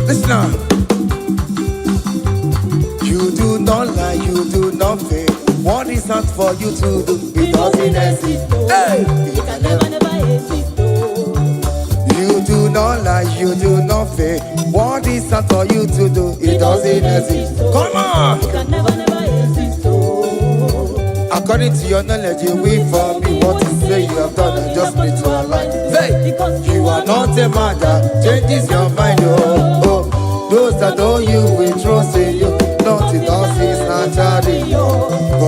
listen now. You do not lie, you do not fail. What is not for you to do? It doesn't exist. Hey! It can never exist. You do not lie, you do not fail. What is not for you to do? It doesn't exist. Come on! It can never exist. According to your knowledge, you will for me. What you say you have done, I just need to align. Hey! You are not a man that changes your mind. Oh, oh. Those that know you will trust in you. Nothing else.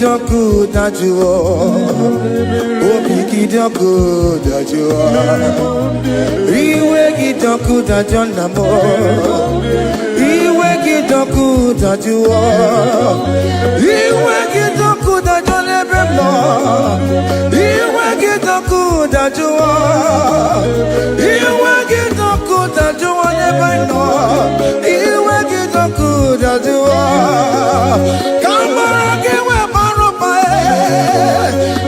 doku dajuo. Obiki doku dajuo. Iwe gidoku dajonamo. Iwe gidoku dajuo. Iwe gidoku dajonebemo. Iwe gidoku dajuo. Iwe gidoku dajuo nebeno. Iwe gidoku dajuo. Kamara giwe baropa.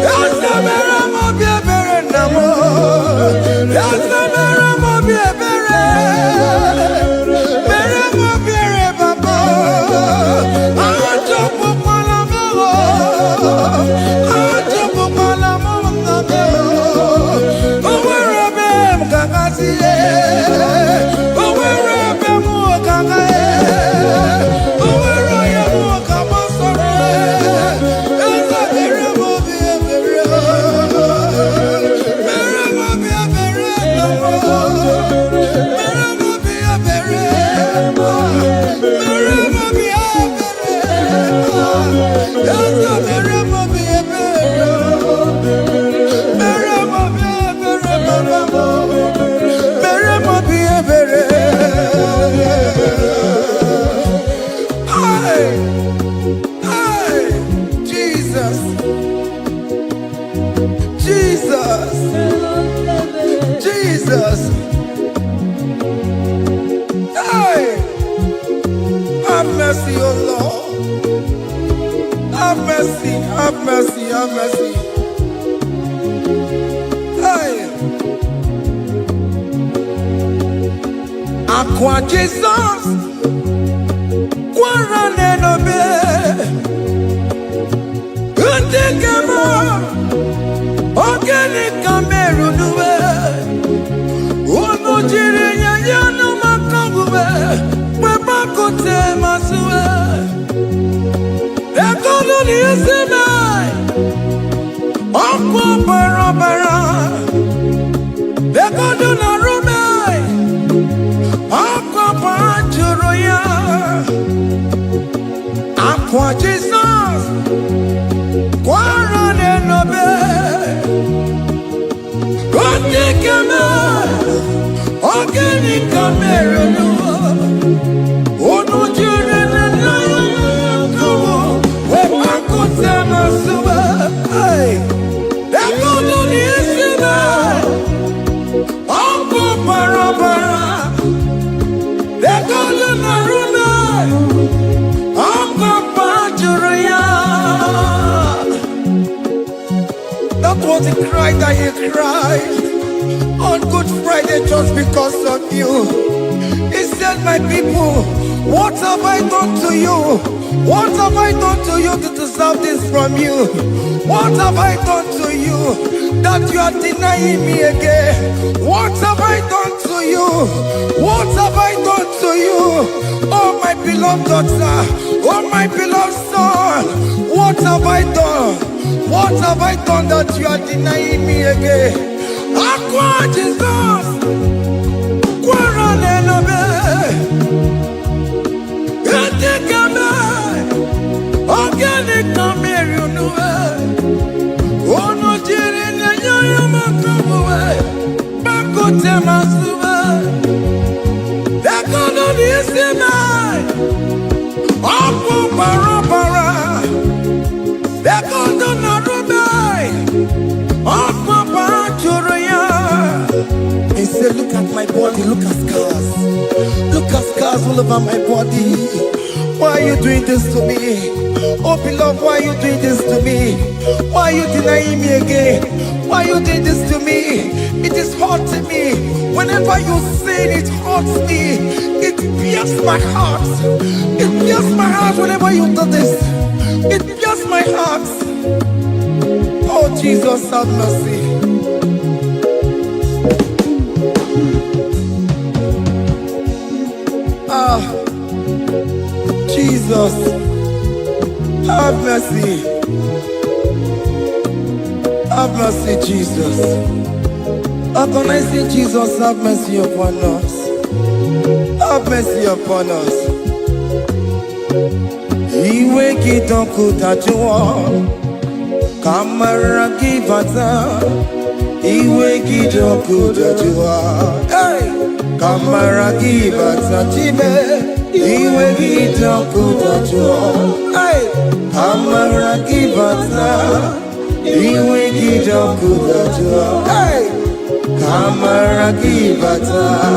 Yasamera mo biebere namo. Yasamera mo biebere. Mere mo biere baba. Ajo pupala mo. Ajo pupala mo namo. Owere be mkakasi ye. Owere be mu kakaye. Owere ye mu kamasore. Eza mere mo biebere. Mere mo biebere namo. Mere mo biebere. Mere mo biebere. Eza mere mo biebere. Mere mo biebere namo. Mere mo biebere. Hey, hey, Jesus, Jesus, Jesus. Hey, have mercy, oh Lord. Have mercy, have mercy, have mercy. Hey, Aqua Jesus, Quarane no be, Undigama, Organic Cameru Nube, Uno Jirinya Yano Makangube, Webakote Masue, Ekoloni Esemai, Aqua Barabara, Ekolona Rumai, Aqua Panchuroya, Aqua Jesus, Quarane no be, Undigama, Organic Cameru Nube, Uno Jirinya Yano Webakote Masue, hey, Ekoloni Esemai, Aqua Barabara, Ekolona Rumai, Aqua Panchuroya. That was the cry that he cried on Good Friday just because of you. He said, my people, what have I done to you? What have I done to you to deserve this from you? What have I done to you that you are denying me again? What have I done to you? What have I done to you? Oh, my beloved daughter, oh, my beloved son, what have I done? What have I done that you are denying me again? Aqua Jesus, Quarane no be, Undigama, Organic Cameru Nube, Uno Jirinya Yano Makangube, Bakote Masue, Ekoloni Esemai, Aqua Barabara, Ekolona Rumai, Aqua Panchuroya. He said, look at my body, look at scars. Look at scars all over my body. Why are you doing this to me? Oh, beloved, why are you doing this to me? Why are you denying me again? Why are you doing this to me? It is hurting me. Whenever you sin, it hurts me. It pierces my heart. It pierces my heart whenever you do this. It pierces my heart. Oh, Jesus, have mercy. Ah, Jesus, have mercy. Have mercy, Jesus. How can I say, Jesus, have mercy upon us? Have mercy upon us. Iwe kitokuta jua kamara kibata. Iwe kitokuta jua kamara kibata chibe. Iwe kitokuta jua kamara kibata. Iwe kitokuta jua kamara kibata.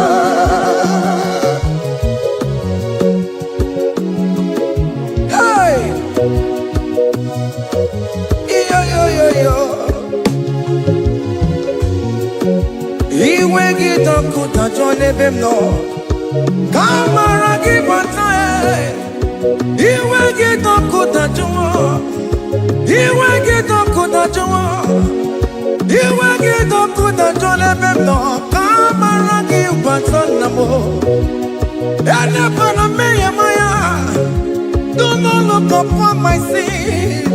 Iwe kitokuta jua nebemno kamara kibata. Iwe kitokuta jua. Iwe kitokuta jua. Iwe kitokuta jua nebemno kamara kibata namo. Ene pana meya maya. Do not look upon my sin.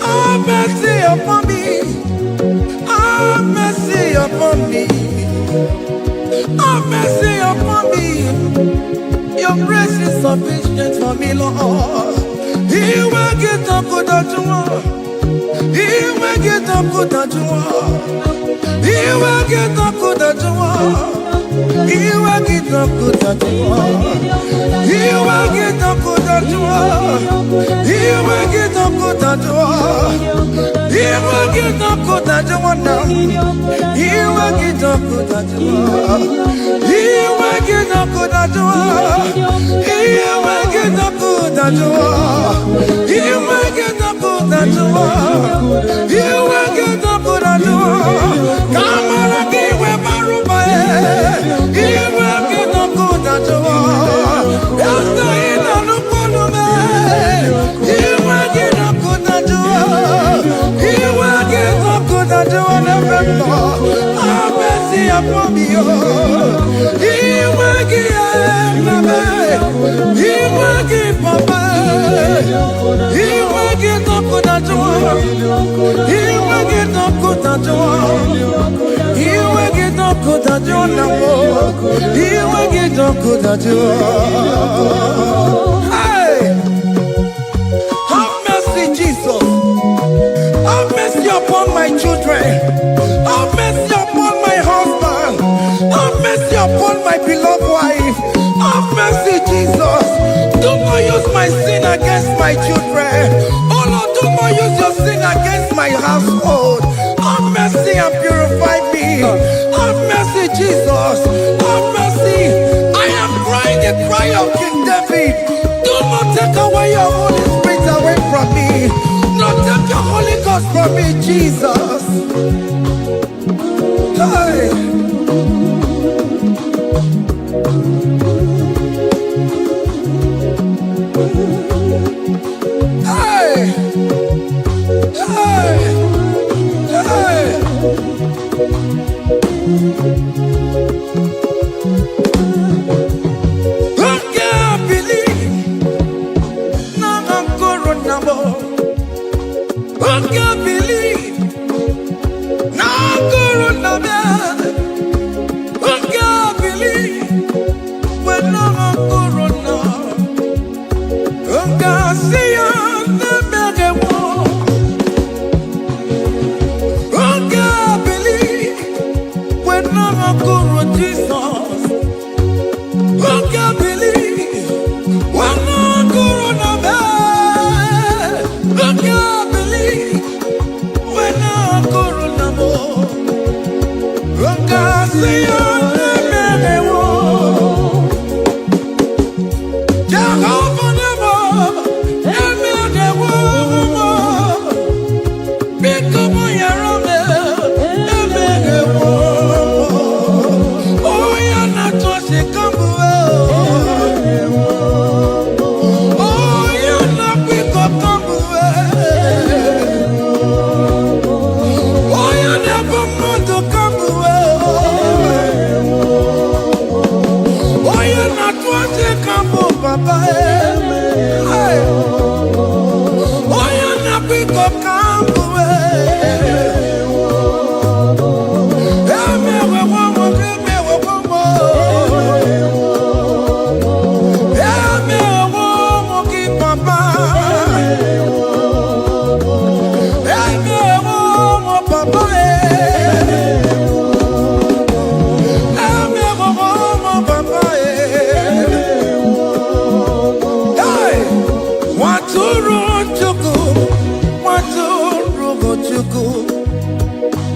Have mercy upon me. Have mercy upon me. Have mercy upon me. Your grace is sufficient for me, Lord. He will get up good at you. He will get up good at you. He will get up good at you. He will get up good at you. He will get up good at you. He will get up good at you. He will get up good at you now. He will get up good at you. He will get up good at you. He will get up good at you. He will get up good at you. He will get up good at you. Come on, give me my room. He will get up good at you. After he done up on me, he will get up good at you. He will get up good at you. Have mercy upon me. He will give me. He will give me. He will get up good at you. He will get up good at you. He will get up good at you now. He will get up good at you. Hey, have mercy, Jesus. Have mercy upon my children. Have mercy upon my husband. Have mercy upon my beloved wife. Have mercy, Jesus. Do not use my sin against my children. Oh Lord, do not use your sin against my household. Have mercy and purify me. Have mercy, Jesus. Have mercy. I am crying the cry of King David. Do not take away your Holy Spirit away from me. Not take your Holy Ghost from me, Jesus. Hey. Hey. Hey. Hey. I can't believe now I'm corona. I can't believe now I'm corona.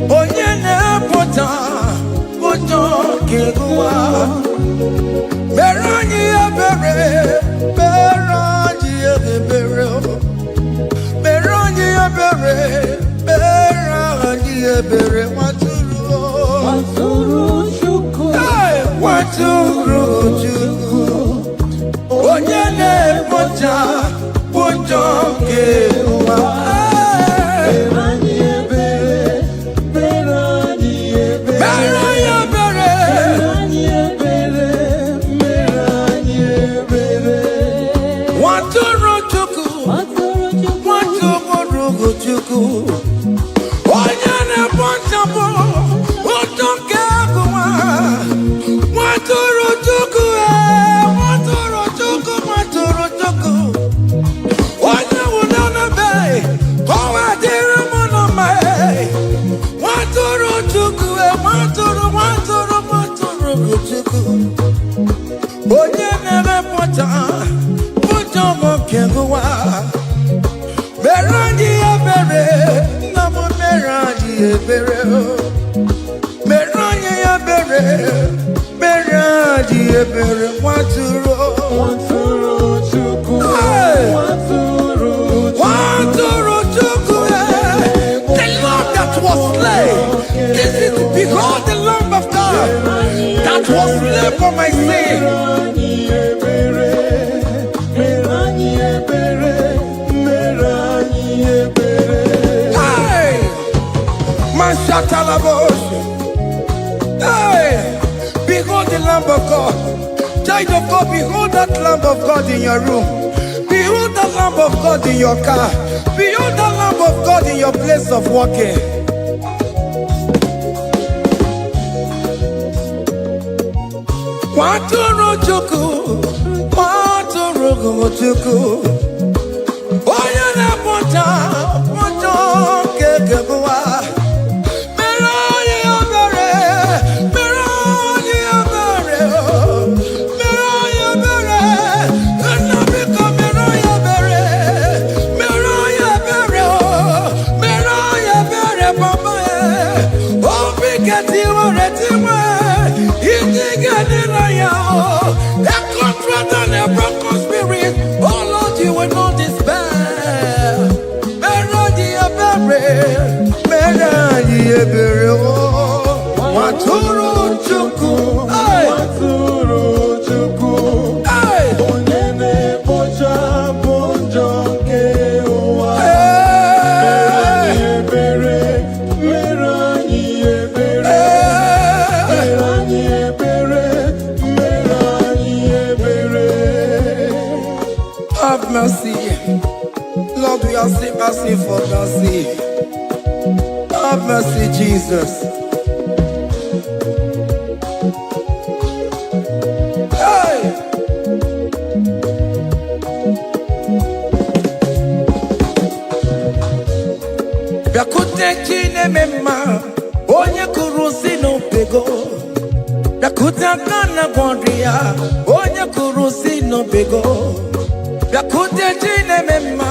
onye na-apụta ụjọ ga-egụwa. Mere anyị ebere, mere anyị ebere, mere anyị ebere, mere anyị ebere, nwatụrụ Chukwu, nwatụrụ Chukwu, onye na-apụta ụjọ ga-egụwa. Onye na-emepụta ụjọ nwoke gụwa. Mere anyị ebere, nna m mere anyị ebere, mere anyị ebere, mere anyị ebere, nwatụrụ Chukwu, nwatụrụ Chukwu. The Lamb that was slain, this is behold the Lamb of God that was slain for my sin. Hey, behold the Lamb of God. Child of God, behold that Lamb of God in your room. Behold the Lamb of God in your car. Behold the Lamb of God in your place of working. Waturu Chukwu, waturu Chukwu, onye na-apụta ụjọ ga-egbuwa. Mere anyị ebere, mere anyị ebere, mere anyị ebere, nna biko mere anyị ebere, mere anyị ebere, mere anyị ebere, papa obi ga-etiwere tiwe. A contrite and a broken spirit, oh Lord, you will not despair. Meradi ebere, waturu Chukwu, waturu Chukwu, onye na-ekpocha ụjọ nke ụwa. Mere ebere, mere anyị ebere, mere anyị ebere. Have mercy, Lord, we are still asking for mercy. Have mercy, Jesus. Hey! Bịakute Chineke mma, onye kụrụ si n'obego. Bịakute aka na gwọrọ ya, onye kụrụ si n'obego. Bịakute Chineke mma,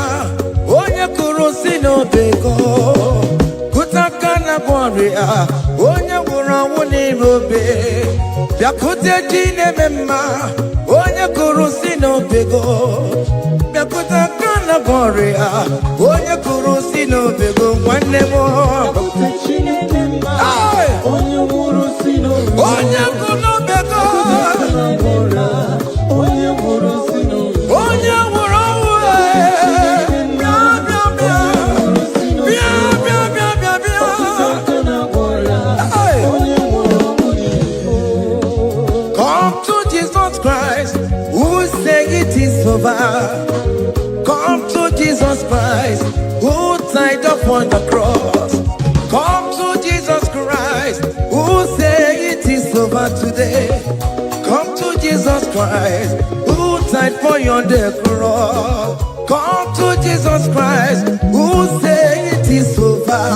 onye kụrụ si n'obego. Kute aka na gwọrọ ya, onye nwụrụ anwụ n'ime obe. Bịakute Chineke mma, onye kụrụ si n'obego. Bịakute aka na gwọrọ ya, onye kụrụ si n'obego. Nwanne m, bịakute Chineke mma, onye nwụrụ si n'obego. Onye nwụrụ n'obego, onye nwụrụ si n'obego. Onye nwụrụ ọnwụ, come to Jesus Christ, who say it is over. Come to Jesus Christ, who died upon the cross. Come to Jesus Christ, who say it is over today. Come to Jesus Christ, who died for you on the cross. Come to Jesus Christ, who say it is over.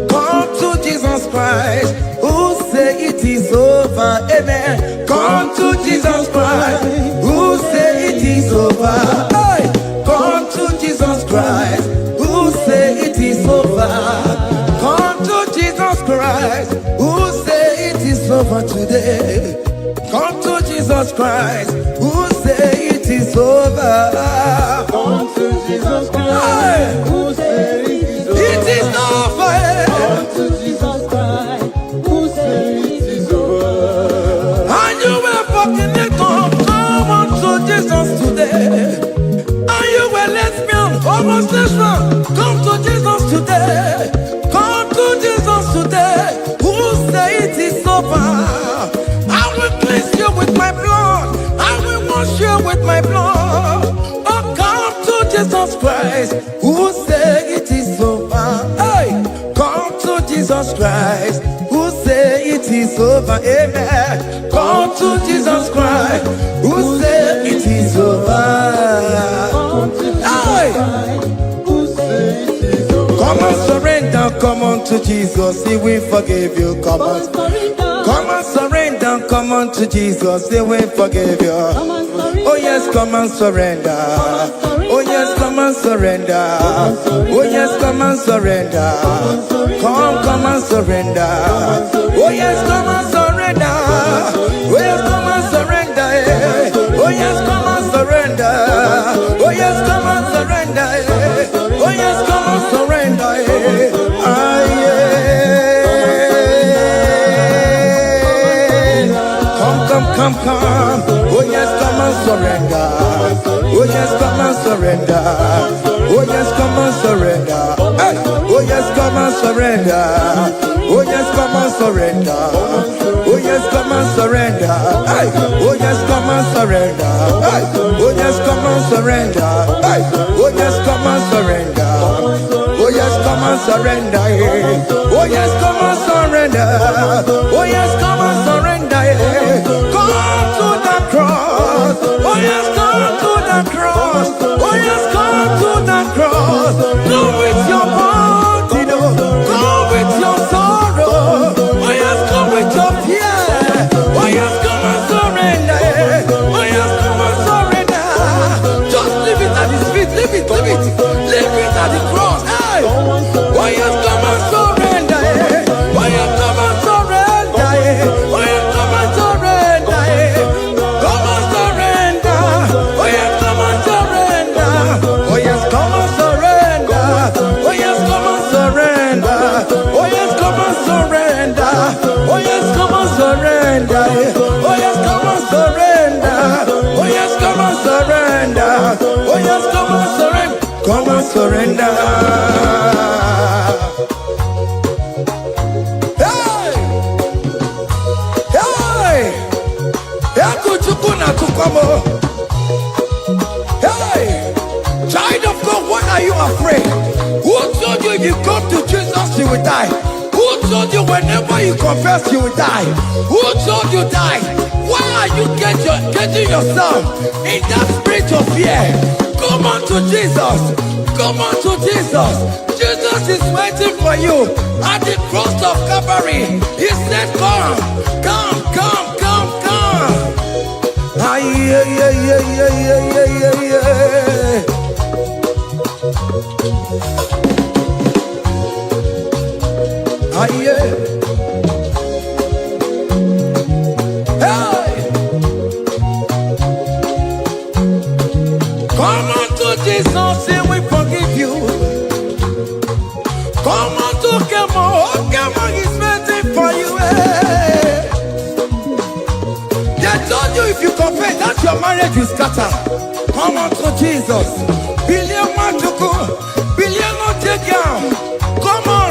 Come to Jesus Christ, who say it is over. Amen. Come to Jesus Christ, who say it is over. Hey! Come to Jesus Christ, who say it is over. Come to Jesus Christ, who say it is over today. Come to Jesus Christ, who say it is over. Come to Jesus Christ, who say it is over. It is over. Come to Jesus Christ, who say it is over. And you were fucking it up. Come on to Jesus today. And you were lesbian, homosexual. Come to Jesus today. Come to Jesus today. Who say it is over. I will cleanse you with my blood. I will wash you with my blood. Oh, come to Jesus Christ, who say it is over. Hey, come to Jesus Christ, who say it is over. Amen. Come to Jesus Christ, who say it is over. Come to Jesus Hey, Christ, who say it is over. come and surrender. Come on to Jesus, He will forgive you. Come on. Come and surrender, come on to Jesus, He will forgive you. Oh yes, come and surrender. Oh yes, come and surrender. Oh yes, come and surrender. Come and surrender. Oh yes, come and surrender. Oh yes, come and surrender. Oh yes, come and surrender. Oh yes, come and surrender. Oh yes, come and surrender. Ah yeah. Come. Oh yes, come and surrender. Oh yes, come and surrender. Oh yes, come and surrender. Hey. Oh yes, come and surrender. Oh yes, come and surrender. Oh yes, come and surrender. Hey. Oh yes, come and surrender. Hey. Oh yes, come and surrender. Hey. Oh yes, come and surrender. Oh yes, come and surrender. Oh yes, come and surrender. Oh yes, come and surrender. Come to the cross. Oh yes, come to the cross. Oh yes, come to the cross. Go with your body, go with your sorrow. Oh yes, come with your fear. Oh yes, come and surrender. Oh yes, come and surrender. Just leave it at His feet. Leave it. Leave it at the cross. Hey. Oh yes, come and surrender. Oh yes, come and surrender. Oh yes, come and surrender. Come and surrender. Oh yes, come and surrender. Oh yes, come and surrender. Oh yes, come and surrender. Oh yes, come and surrender. Oh yes, come and surrender. Oh yes, come and surrender. Oh yes, come and surrender. Oh yes, come and surrender. Come and surrender. Hey! Hey! Hey! Child of God, why are you afraid? Who told you if you come to Jesus you will die? Who told you whenever you confess you will die? Who told you die? Why are you getting yourself in that spirit of fear? Come on to Jesus. Come on to Jesus. Jesus is waiting for you at the cross of Calvary. He said, come. Ah, yeah. Ah, yeah. Hey! Come on to Jesus, He will forgive you. Come on to Kemo is waiting for you. They told you if you confess that your marriage will scatter. Come on to Jesus. Billion Matuku, billion not take down. Come on.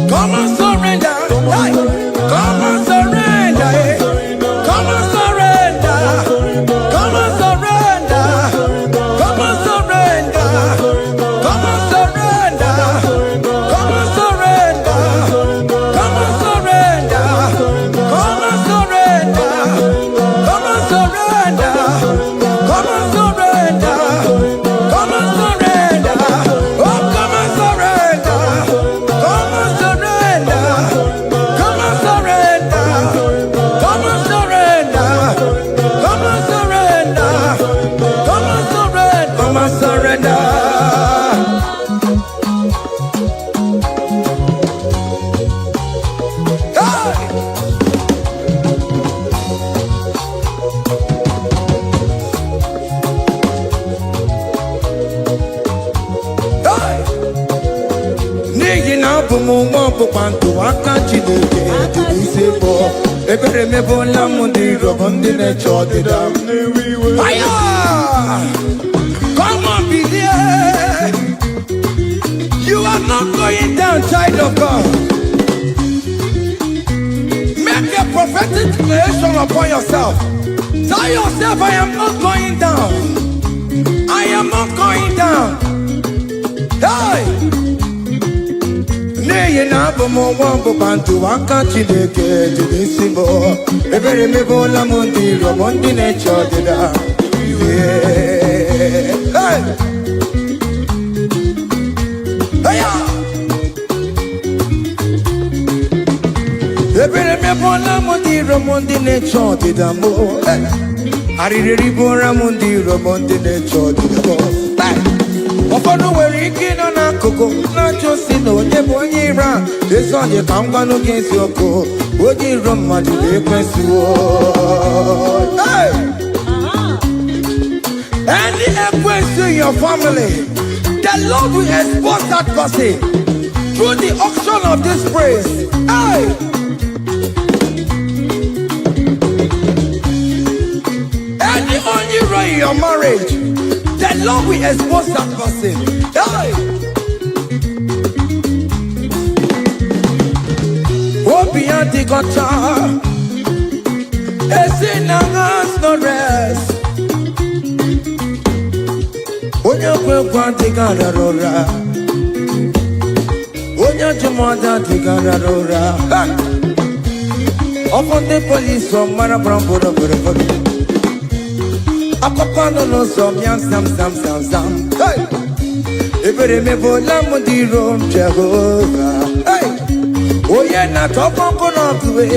Come and surrender. Hey. Come and surrender. Come and surrender. Come and surrender. Come and surrender. Come and surrender. Come and surrender. abụmụmụ kwanto aka Chineke dị n'isi bụ ebere mebola m ndị robo ndị na-eche ọdịda aya come on believe you are not going down, child of God. Make a prophetic declaration upon yourself. Tell yourself, I am not going down. I am not going down. Hey! Nay, na bomo wambo bantu waka Chineke jidisimo. Ebere mebo la mundi robondi ne chodida. Hey! Ebere mebola mundi robondi ne chodida mo. Aririri bora mundi robondi ne chodida mo. Ofono nwere ike nọ n'akụkụ na-achọ si na onye bụ onye ira ezi onye ka ngwa n'oge eziokwu onye iro mmadụ na-ekwesịwo any ekwensu in your family, the Lord will expose that person through the auction of this praise. Any iro in your marriage, the Lord will expose that person. Obiya di gota, esi nangas no rest. Onya kwe di gararora, onya jumada di gararora. Upon the police from Marabrambo. Akopano no som yam sam. Hey, ebere mebo la mundi rom Jehovah. Hey, oye na topo kono tuwe.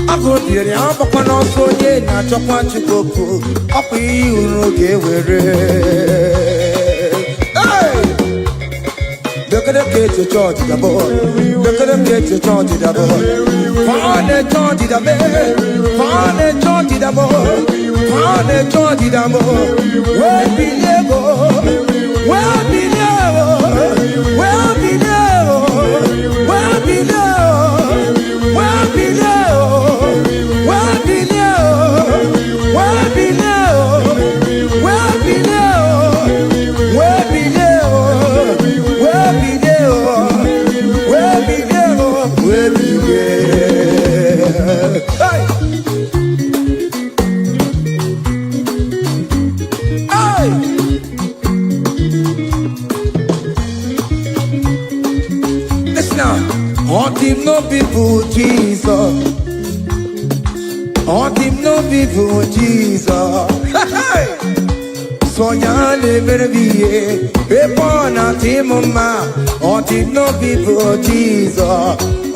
Ako dire apokono so ye na topo chikoku. Api uroge were. Hey, look at the gate to church the boy. Look at the gate to church the boy. Found the church the boy. Found the church the boy. Found the church the boy. Where be lebo? Where be lebo? Where be lebo? Where be lebo? Where be lebo? Where be lebo? Where be lebo? Where be lebo? Where be lebo? Where be lebo? Where be lebo? Where be lebo? Hey! On him no people Jesus. On him no people Jesus. So ya never be a born at him ma. On him no people Jesus.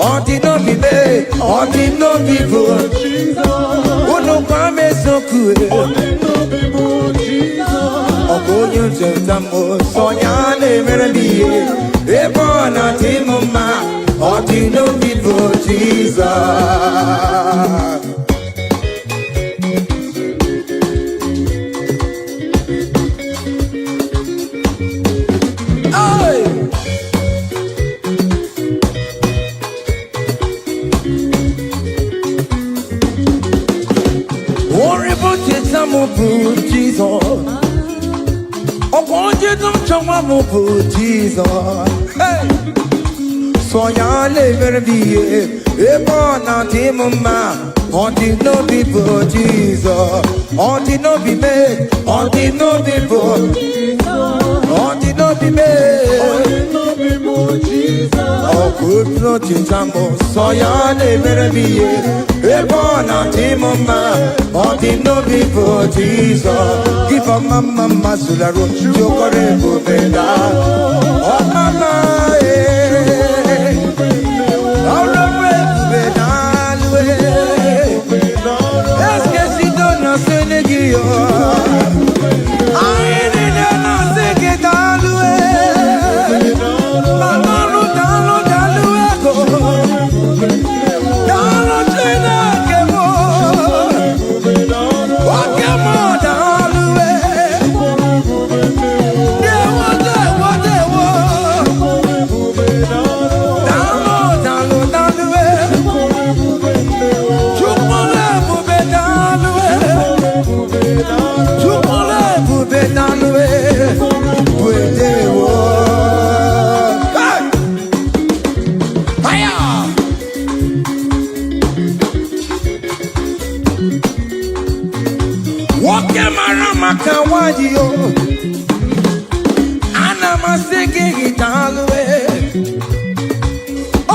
On him no be me. On him no people Jesus. Oh no come so cool. On him no people Jesus. Oh go you tell so ya never be a born at him ma. All the no people Jesus. Worry about it, some of Jesus. Oh, want you to come up with Jesus. Hey. So ya never be a born at him ma. On the no people Jesus. On the no be me. On the no people Jesus. On the no be me. On the no people Jesus. Oh good no chinchamo. So ya never be a born at him ma. On the no people Jesus. Give a mama sularo. Jokore bubenda. Oh mama onye mara maka nwaanyị o ana m asị gị daalụ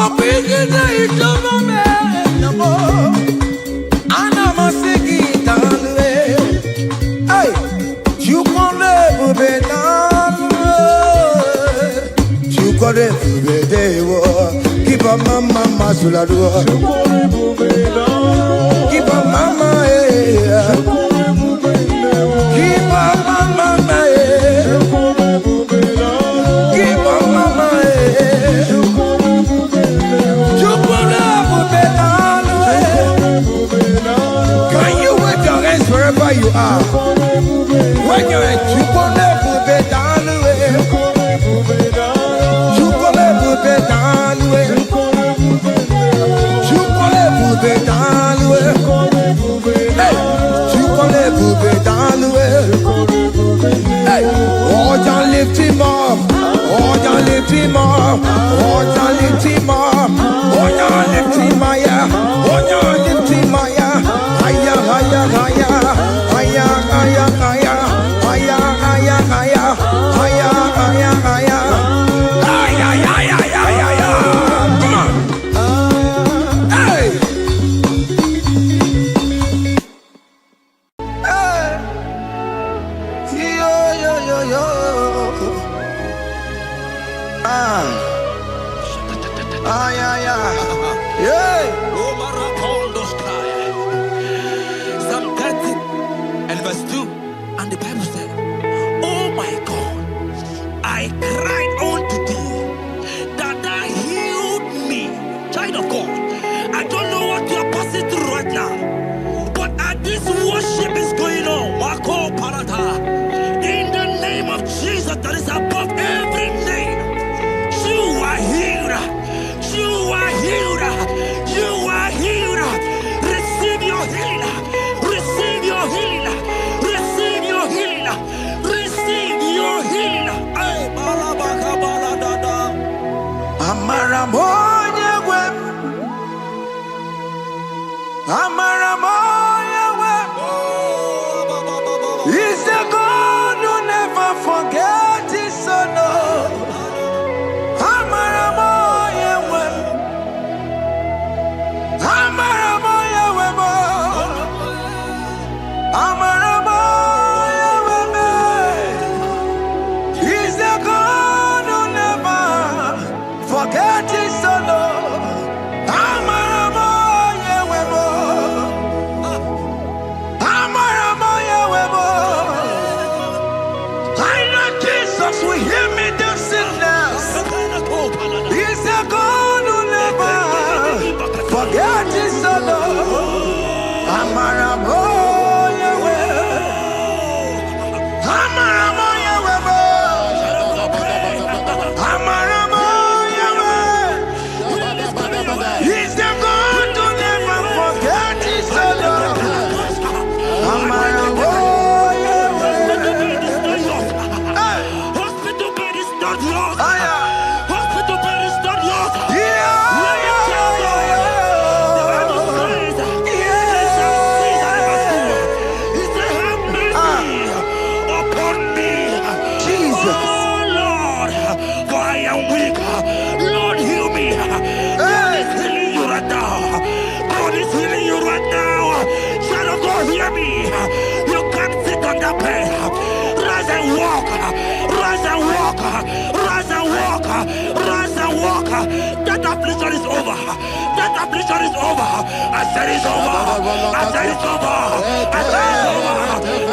ọ bụ ihe na-echọba m enamo ana m asị gị daalụ Chukwu na-ebube daalụ Chukwu na-ebube dewo kiba mama mazularuo kiba mama kiba mama kiba mama Chukwu na-ebube daalụ. Can you wave your hands wherever you are? When you're at Chukwu na-ebube daalụ Chukwu na-ebube daalụ Chukwu na-ebube daalụ Chukwu na-ebube daalụ Oh, don't lift him up. Oh, don't lift him up. Oh, don't lift him up. Oh, don't lift him higher. Oh, don't lift him higher. Higher, higher, higher. Higher, higher, higher. Higher, higher, higher. Higher, higher, higher. Higher, higher, higher, higher. Come on. Hey. Hey. Yo, yo, yo, yo. Yeah, yeah. Yeah. Psalm 30 and verse 2. And the Bible said, oh my God, I cried unto thee that thou healed me. Child of God, I don't know what you are passing through right now, but as this worship is going on, Marco Parata, in the name of Jesus that is above every name, you are healed. You are healed. You are healed. Receive your healing. Receive your healing. Receive your healing. Receive your healing. Amara moye wem. Amara moye wem. He's a God who never forgets his son. Amara moye wem. Amara moye wem. Amara moye wem. He's a God who never forgets his son. Amara moye wem. Amara moye wem. I know Jesus will hear me the sickness. He's a God who never forget his son. Amara moye wem. Amara moye wem. Amara moye wem. He's the God who never forget his son. Amara moye wem. Hospital bed is not yours. Aya. Hospital bed is not yours. Yeah. The Bible says, they shall see that I was poor. He said, have mercy upon me. Jesus. Oh Lord, for I am weak. Lord, heal me. God is healing you right now. God is healing you right now. Child of God, hear me. You can't sit on that bed. Rise and walk. Rise and walk. Rise and walk. Rise and walk. That affliction is over. That affliction is over. I said it's over. I said it's over. I said it's over.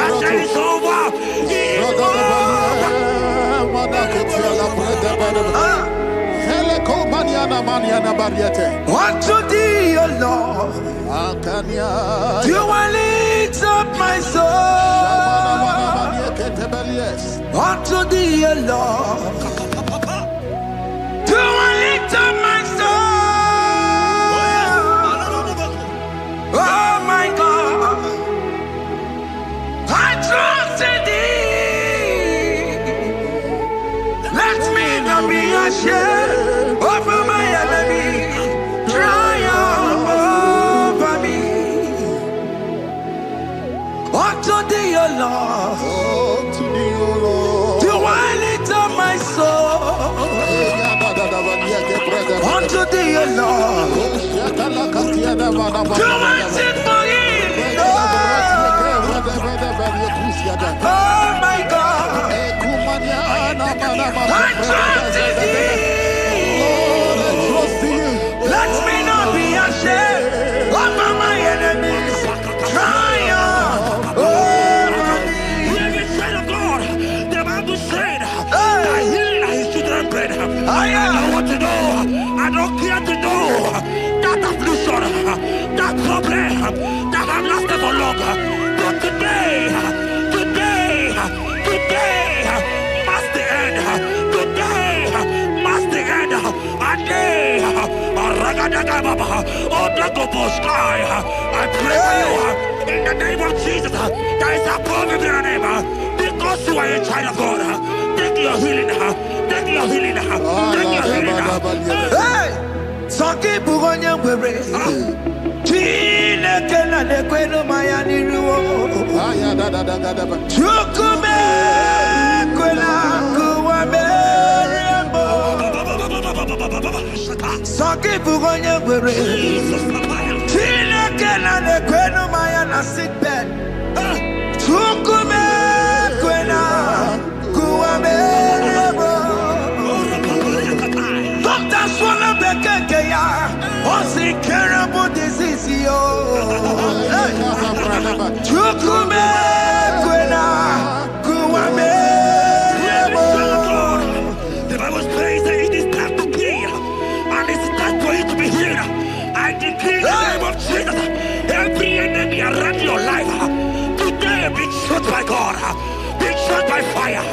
I said it's over. It's Unto thee, O Lord, do I lift up my soul. Unto thee, O Lord, do I lift up my soul. Oh my God, I trust in thee. Let me not be ashamed over my enemy. Triumph over me. Unto thee, O Lord. Oh, to thee, O Lord. Do I lift up my soul unto thee, O Lord? Do I sing for him? Oh my God, I trust in thee. Let me not be ashamed of my enemies. Triumph over me. Hear the said of God. The Bible said that healing are his children's bread. I don't want to know. I don't care to know that affliction, that problem that have lasted for long. But today must the end. Today must the end. And day, I pray for you in the name of Jesus. There is a problem in your name. Because you are a child of God. Take your healing. Take your healing. Take your healing. Hey, Saki Bugonya Were. Tina Kena de Queno Mayani Ruo. Chukume Quena Kuame. Saki Bugonya Were. Tina Kena de Queno Mayana sick bed. Chukume Quena Kuame. Doctor Swallow Bekeya. What's the terrible disease? Chukume Quena Kuame. The Bible says that it is time to kill, and it's time for you to be healed. I decree in the name of Jesus, every enemy around your life today be shot by God, be shot by fire,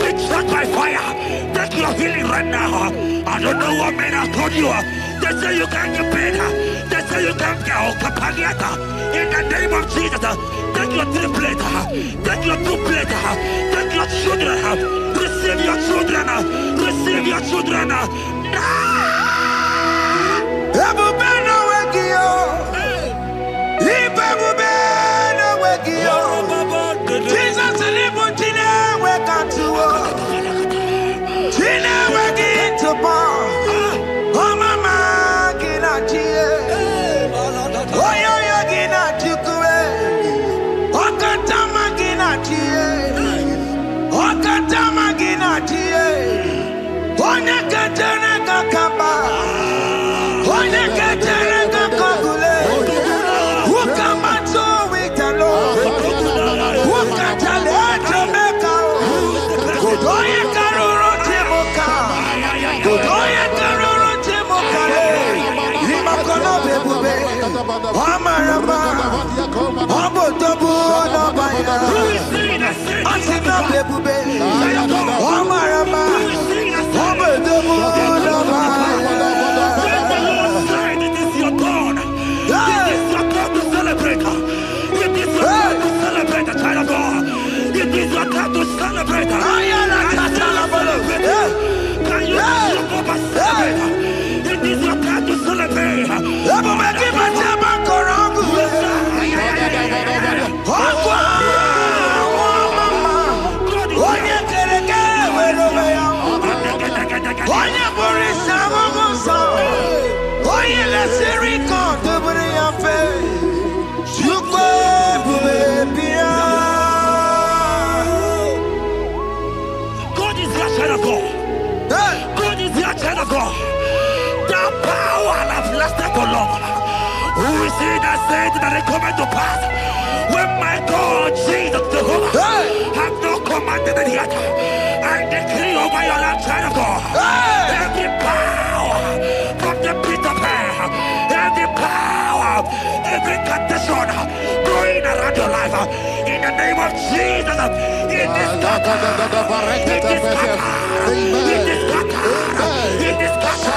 be shot by fire. Take your healing right now. I don't know what men have told you. They say you can't get better. They say you can't get out. In the name of Jesus, take your 3 plate, take your 2 plate, take your children, receive your children, receive your children. Jesus Libutine wake to Tina wake to bar. Oh mama gina tie. Oh yo gina tikue. Okatama gina tie. Okatama gina tie. Onya katene kakaba. Onya katene kakabule. Ukamato witalo. Ukatale Jamaica. Godoye karoro timoka. Godoye karoro timoka. Limakono bebube. Amarama. Abotobu no baya. Asina bebube. Amarama. Abotobu no baya. It is your turn. It is your turn to celebrate. It is your turn to celebrate, child of God. It is your turn to celebrate. Can you celebrate? It is your turn to celebrate. God is your child of God. God is your child of God. The power have lasted for long. Who is he that said that it coming to pass? When my God, Jesus Jehovah, have not commanded it yet. I decree over your life, child of God. Every power from the pit of hell, every power, every condition going around your life, in the name of Jesus, it is scattered. It is scattered. It is scattered. It is scattered. It is scattered.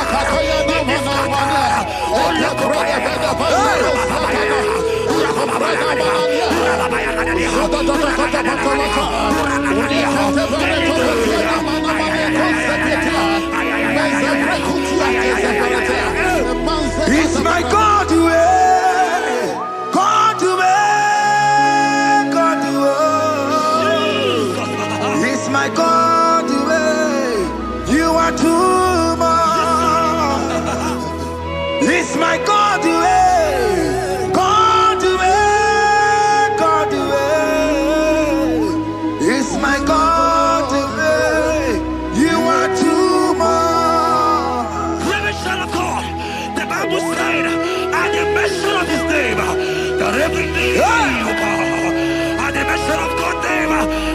It's my God to God to God to my God, you are too much. It's my God, God, God, it's my God, you are too much. Revelation of God, the Bible said, at the mention of his name, that every knee will bow. At the mention of God's name,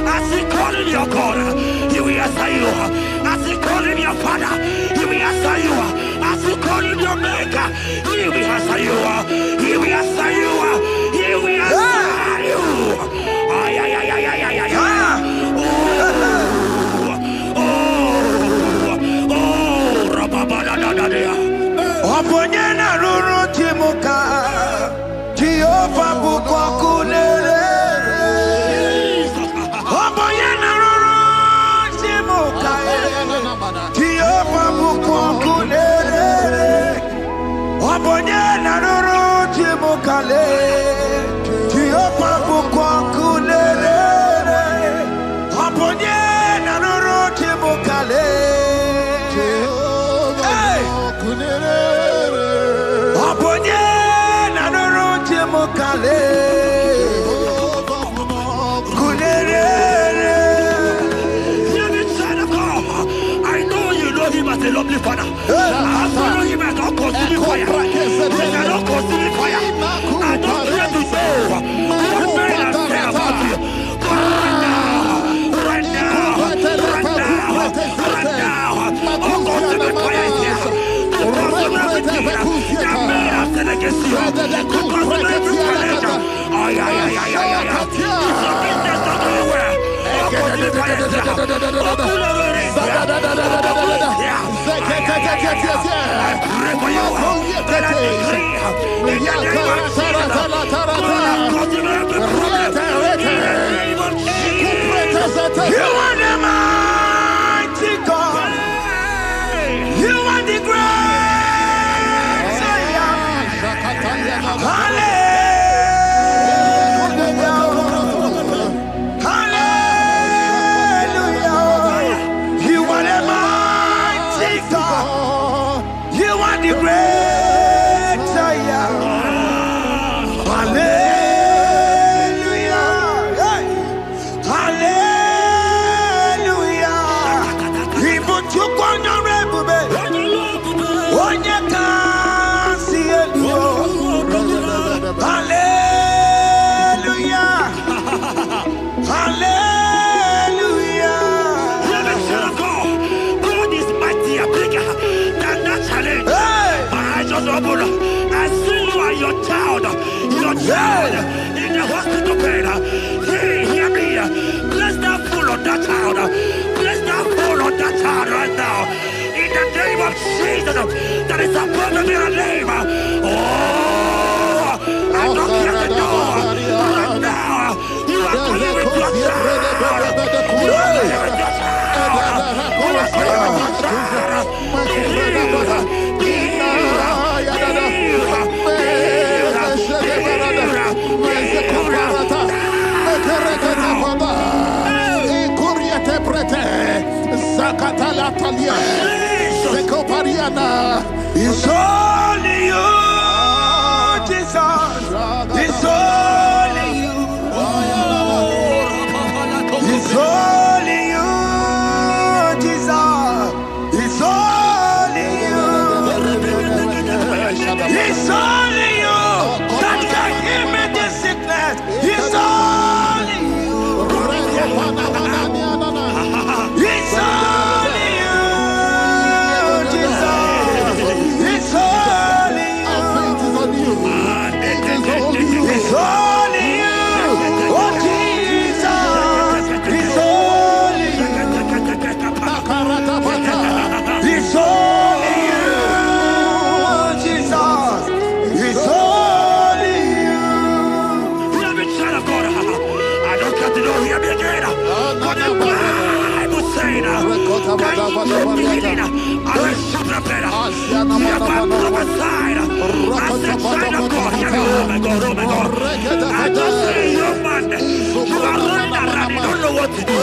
as he called him your God, he will answer you. As he called him your Father, he will answer you. As he called him your Maker, he will answer you. He will answer you. He will answer you. Ay, ay, ay, ay, ay, ay, ay, ay. Oponyena ruru timuka Jehova bukwakulele Oponyena ruru timuka Jehova bukwakulele Oponyena ruru timuka Jehova bukwakulele Oponyena ruru timuka I know you know him as a lovely Father. I follow him as a consuming fire. He cannot consuming fire. I don't care to know what men have said about you. But right now, oh, consuming fire is here. To consume everything that men have said against you. To consume every challenge. Ay, ay, ay, ay, ay, ay. It's your business not anywhere. Oh, consuming fire is here. Oh, I pray for you that I decree in the name of Jesus, God consume every problem in the name of Jesus. You are the mighty God. You are the great Hallelujah. The great I am. Hallelujah. Hallelujah. Even to go on your rebbe. When you can't see it. Hallelujah. Hallelujah. God is mighty and bigger than that challenge. I see you and your child in the hospital bed. Hear me. Bless that fool on that child. Bless that fool on that child right now. In the name of Jesus, that is above the mirror name. Oh, I don't hear the door. Right now, you are calling with your child. You are calling with your child. You are calling with your child. It's only you, Jesus. It's only you. It's only you, Jesus. It's only you. It's only you that can heal me this sickness. It's only you. It's only you, Jesus. It's only you. It's only you. Oh, Jesus. It's only you. It's only you, Jesus. It's only you. Child of God, I don't got to know hear me again. But the Bible saying, I just see you, man. You are running around, you don't know what to do.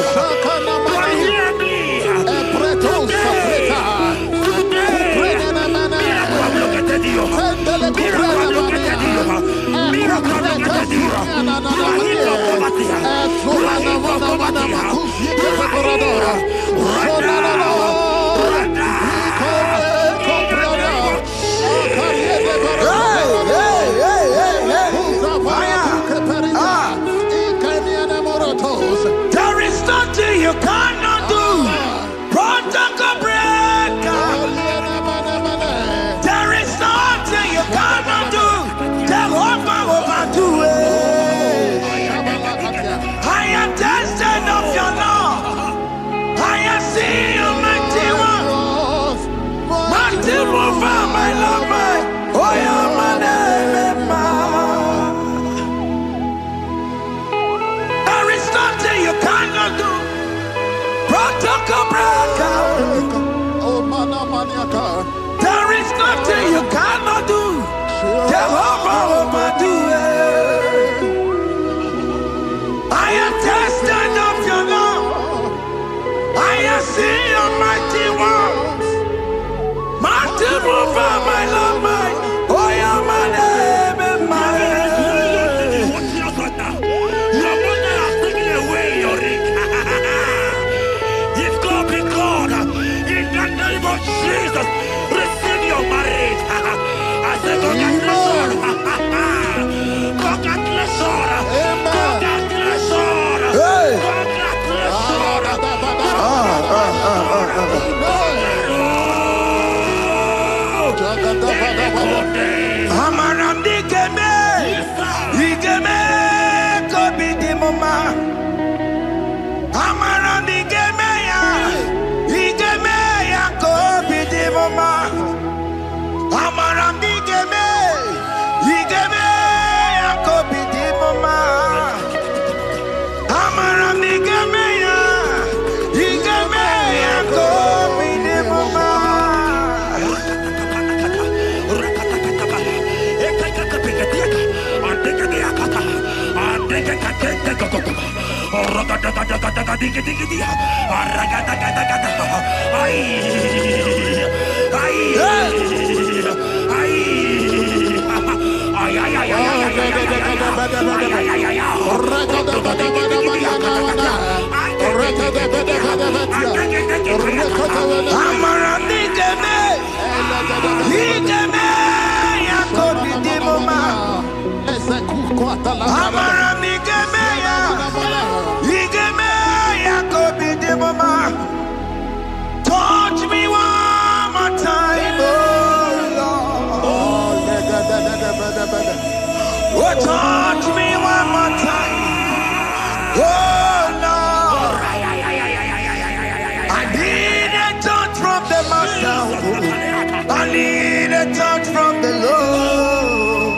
nothing you cannot do. Protocol breaker. There is nothing you cannot do. Jehovah overdo it. I am tested of your love. I have seen your mighty one. Mighty mover, my love, my. Oh, yeah, my name, there is nothing you cannot do. Protocol breaker. There is nothing you cannot do. Jehovah overdo it. I am tested of your love. I have seen your mighty ones. Mighty mover, my love, my. Oh, yeah, my name and my. Your mother has taken away your ring. If God be God, in the name of Jesus, receive your marriage. I say congratulations. Congratulations. Congratulations. Hey. Amaram digeme, digeme, kobi di mama. Amaram digeme ya kobi di mama. Amaram digeme ya kobi di mama. Amaram digeme ya kobi di mama. Touch me one more time, oh Lord. Oh, touch me one more time, oh Lord. I need a touch from the Master. I need a touch from the Lord.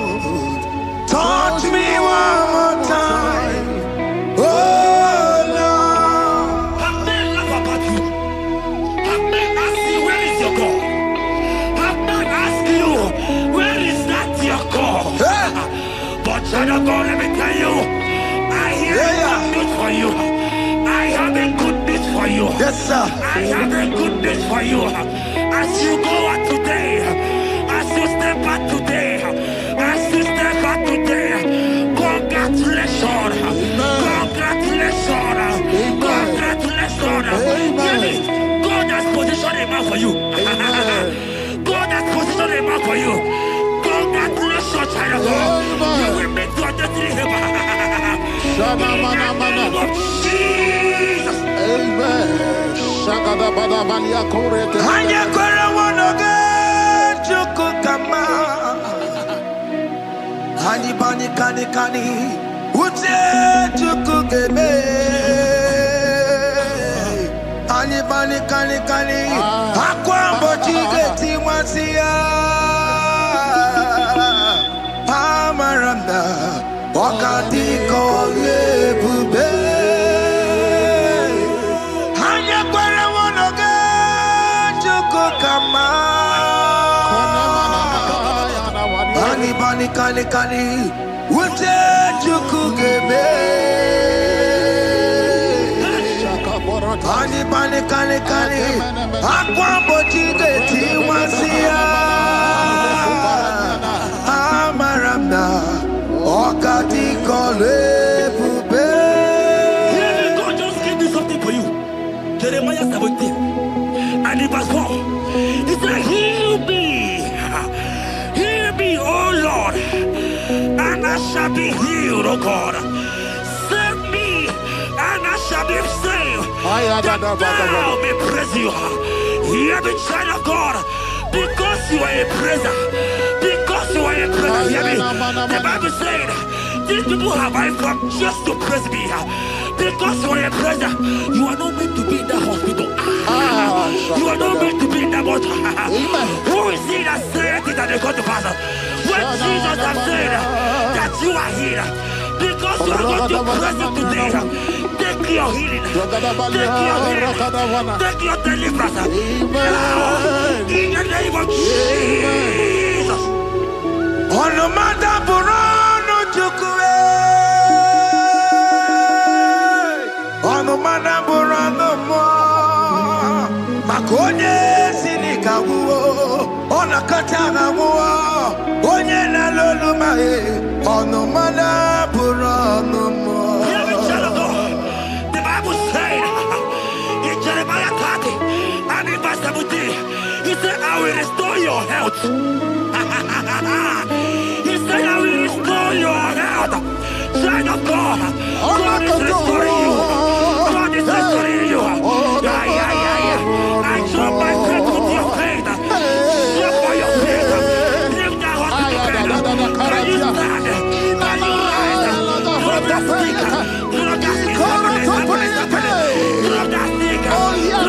Touch me one more time, oh Lord. I may laugh about you. I may ask you, where is your God? I may ask you, where is that your God? But child of God, let me tell you, I hear good news for you. I have a good news for you. Yes, sir. I have a good news for you. As you go out today, as you step out today, as you step out today, congratulations. Congratulations. Congratulations. Hear me. God has positioned a man for you. God has positioned a man for you. Congratulations, child of God. You will make your destiny helper. In the name of Jesus. Amen. Hanya kwara wanoge chukukama. Hani bani kani ute chukugeme. Hani bani kani akwambo chigeti mwasiya. Amaranda wakati kole bube. Hanya kwara wanoge chukukama. Hani bani kani ute chukugeme. Hani bani kani akwambo chigeti mwasiya. Amaranda wakati kole bube. God just gave me something for you. Jeremiah 17 and in verse 4. He said, heal me, O Lord, and I shall be healed, O God. Save me, and I shall be saved. that thou may praise you. Hear me, child of God, because you are a praiser. Because you are a praiser, hear me. The Bible said, these people have I come just to praise me. Because you are a praiser, you are not meant to be in the hospital. You are not meant to be in the bottle. Who is he that said it and they come to pass? When Jesus has said that you are healed, because you are going to praise him today, take your healing, take your healing, take your deliverance. In the name of Jesus. On the matter Burano Chukwe, on the matter Burano Mo, Makonye Sinikawu, on a Katana Mua, Onyena Lolumae, on the matter Burano Mo. The Bible said in Jeremiah 30 and in verse 17, he said, I will restore your health. He said, I will restore your health. Child of God, God is restoring you. God is restoring you. I drop my faith with your faith. Drop for your faith. Leave that hospital bed. Can you stand? Can you rise? Drop that stick. Drop that stick. Drop that stick. Drop that stick. Drop it.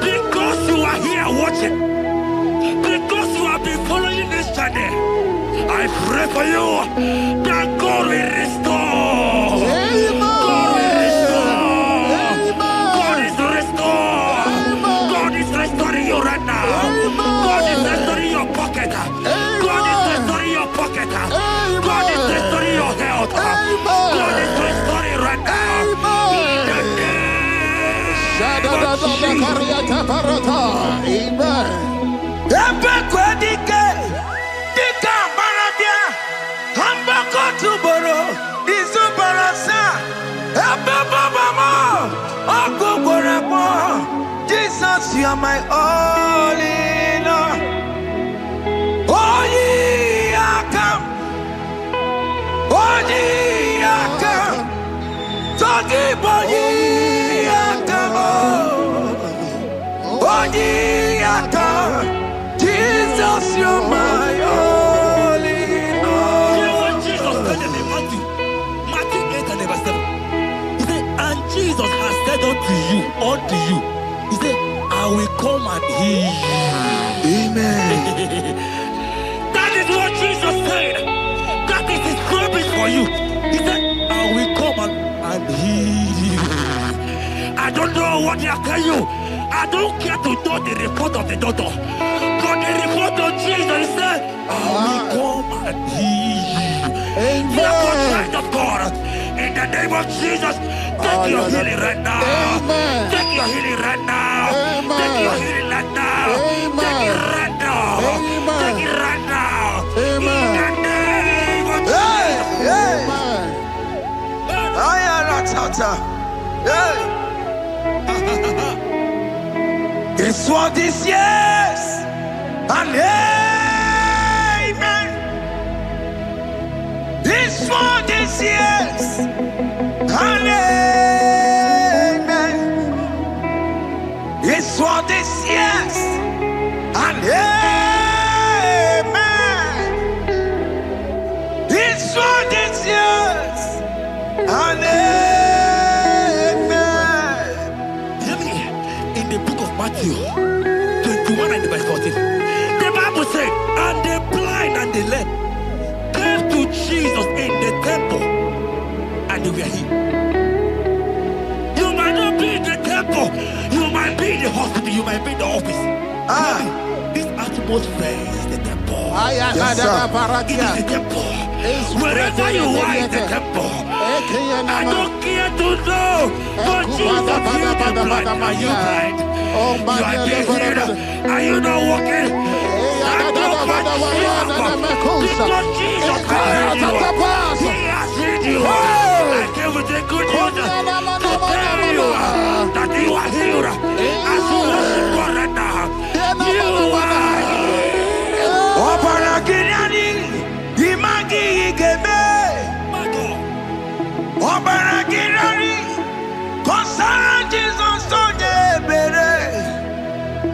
Because you are here watching, because you have been following this journey, I pray for you that God will restore. God will restore. God is restoring. God is restoring you right now. God is restoring your pocket. God is restoring your pocket. God is restoring your health. God is restoring right now. Jesus, you are my all in all. Oh, ye are come. Oh, ye are come. Talking about ye are come. Oh, ye are come. Jesus, you are my all in all. You know what Jesus said in Matthew 8 and verse 7? He said, and Jesus has said unto you, he said, I will come and heal you. Amen. That is what Jesus said. That is his promise for you. He said, I will come and heal you. I don't know what they are telling you. I don't care to know the report of the doctor. But the report of Jesus, he said, I will come and heal you. Therefore, child of God, in the name of Jesus, take your healing right now. Take your healing right now. Take your healing right now. Take it right now. Take it right now. In the name of Jesus. It's what this yes and amen. It's what this yes and amen. It's what this yes and amen. It's what this yes and amen. Hear me. In the book of Matthew 21 and verse 14, the Bible said, and the blind and the lame came to Jesus in the temple, step in the office. This atmosphere is the temple. Yes, It is the temple. Wherever you are in the temple. I don't care to know. But Jesus healed the blind. Are you blind? You are being healed. Are you not walking? Stand up and shout. Because Jesus has healed you. He has healed you. I came with the good news to tell you that you are healed. As you worship God right now, you are healed. Obaragirani, imagi igebe. Obaragirani, konsara Jesus sonye bere.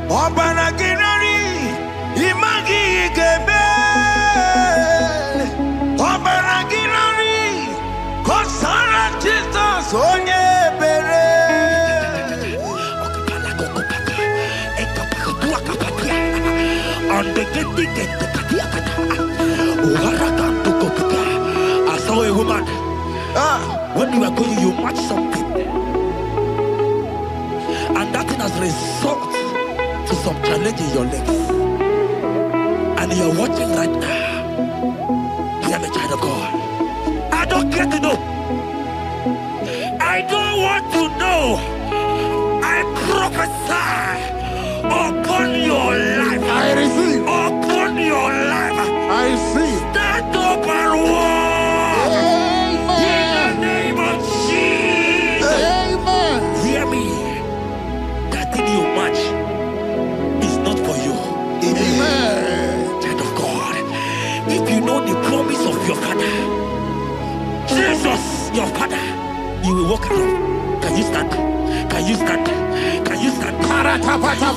Obaragirani, imagi igebe. Obaragirani, konsara Jesus sonye bere. I saw a woman. When you were going, you match something, and that thing has resulted to some challenge in your legs. And you're watching right now. I am a child of God. I don't care to know. I don't want to know. I prophesy upon your life. I receive. Upon your life. I receive. Stand up and walk. In the name of Jesus. Amen. Hear me. That thing you match is not for you. Amen. Child of God. If you know the promise of your father, Jesus, your father, you will walk around. Can you stand? Can you stand? Can you stand? Can you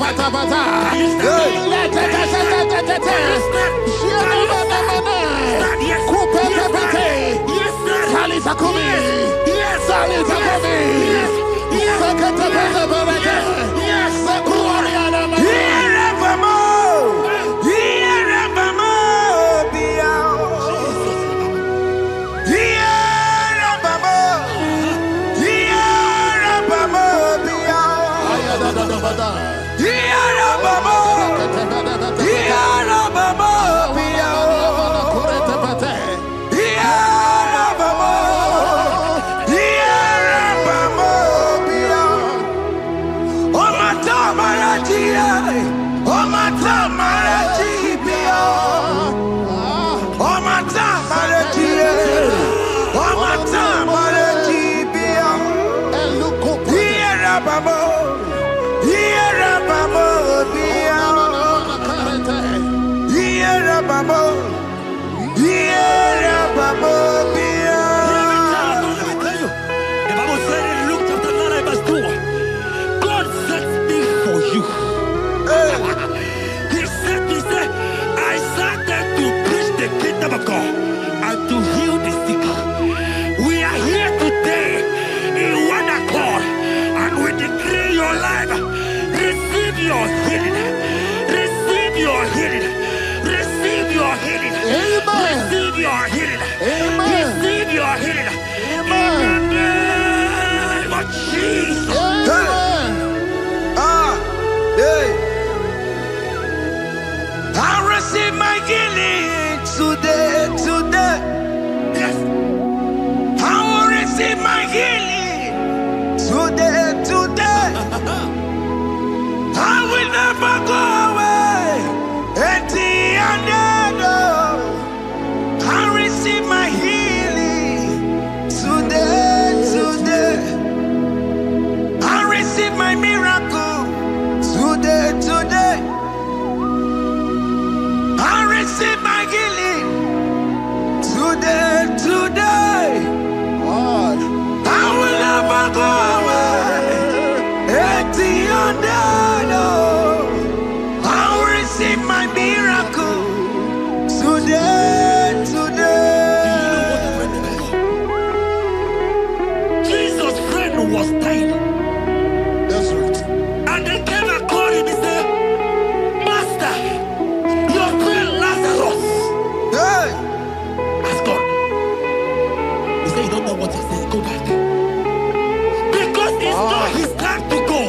Because it's not his time to go.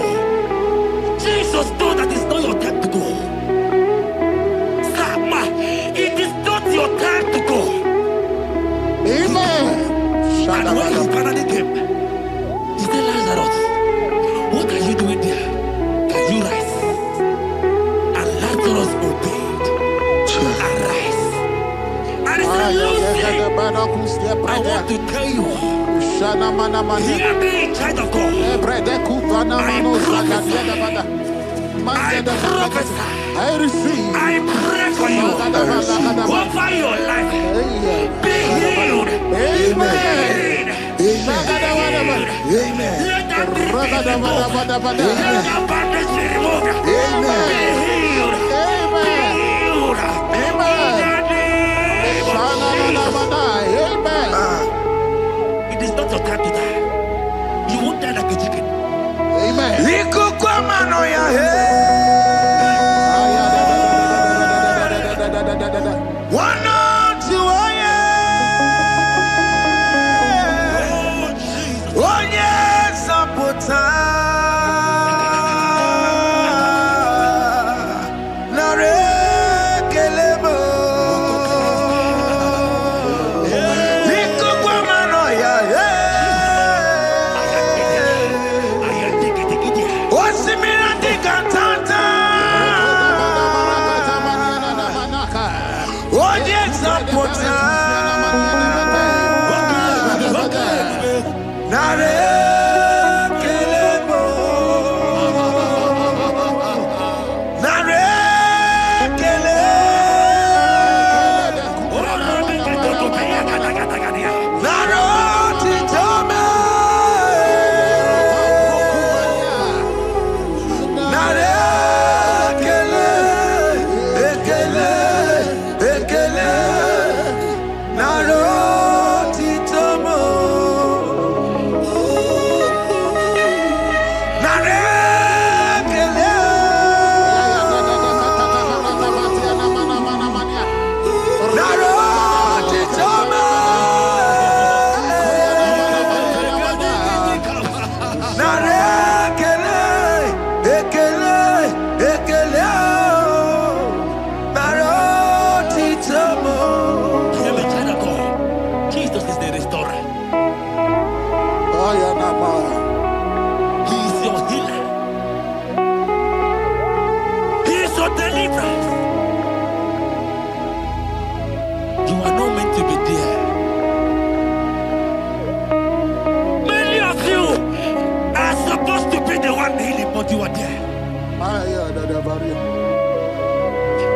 Jesus knows that Amen. And when he finally came, he said, Lazarus, what are you doing there? Can you rise? And Lazarus obeyed. Arise. And he said, Lucy, I want to tell you, hear me in child of God. I receive. I pray for you. Over your life. Be healed. Amen. Amen. Let that be removed. Let that bandage be removed. Amen. Be healed. Amen. Amen. It is not your time to die. You won't die like a chicken. Amen. One on two, oh yes, Apota.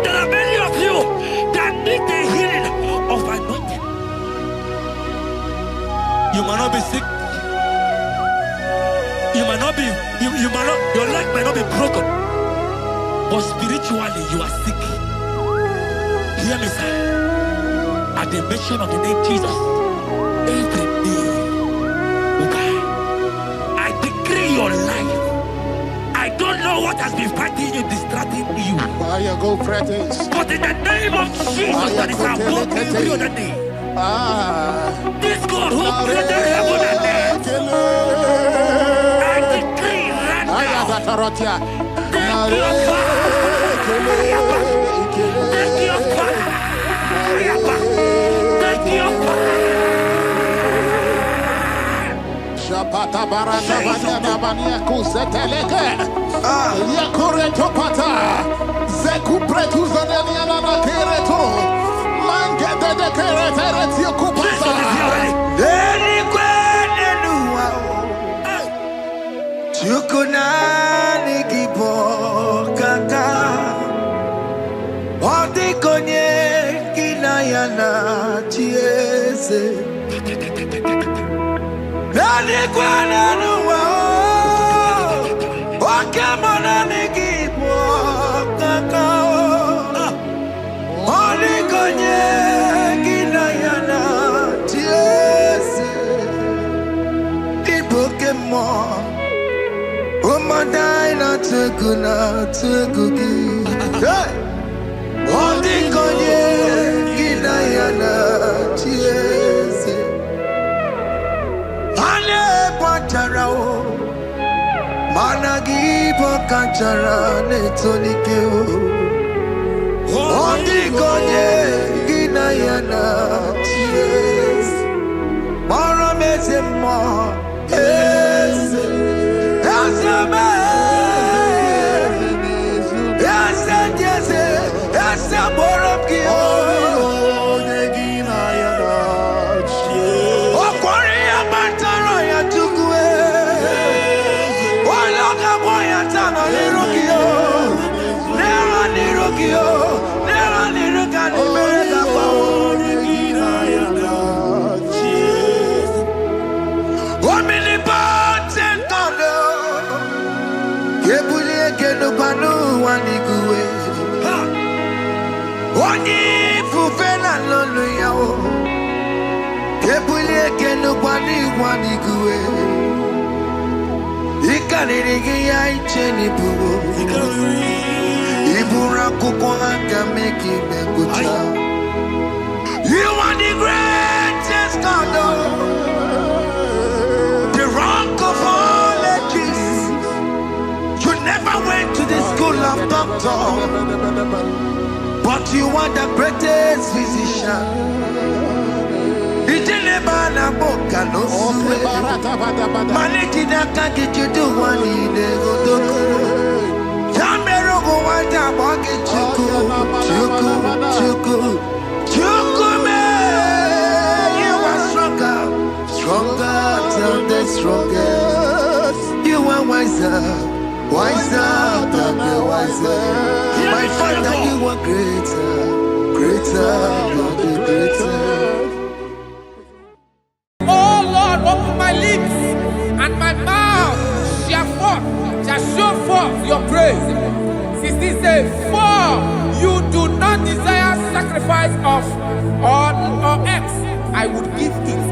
There are many of you that need the healing of anointing. You might not be sick. You might not be, your leg might not be broken. But spiritually you are sick. Hear me, sir. At the mention of the name Jesus, every day will die. I decree your life. I don't know what has been fighting you, distracting you. But in the name of Jesus, that is above every other name. This God who created heaven and earth, I decree right now, take your fire. Take your fire. Take your fire. Shapata baranda bania kuseteleke. Yakure topata. Zeku pretu zanenia na kereto. Mange de keretere tio kupasa. Deni kwene nuwa. Chukuna nikipo kaka. Odi konye kinayana chiese. Nani kwana nuwa wakemona nikipo kaka Oni konye kinayana tiese Ibokemo Umadai na tukugi Oni konye kinayana tiese Managi pokachara netonikeo Odi konye ginayana cheers You are the greatest God, the rock of all ages. You never went to the school of doctor, but you are the greatest physician. Strongest. You are wiser than the wiser. My Father, you are greater than the greater. Oh Lord, open my lips and my mouth shall show forth your praise. 16 says, for you do not desire sacrifice of or X, I would give it.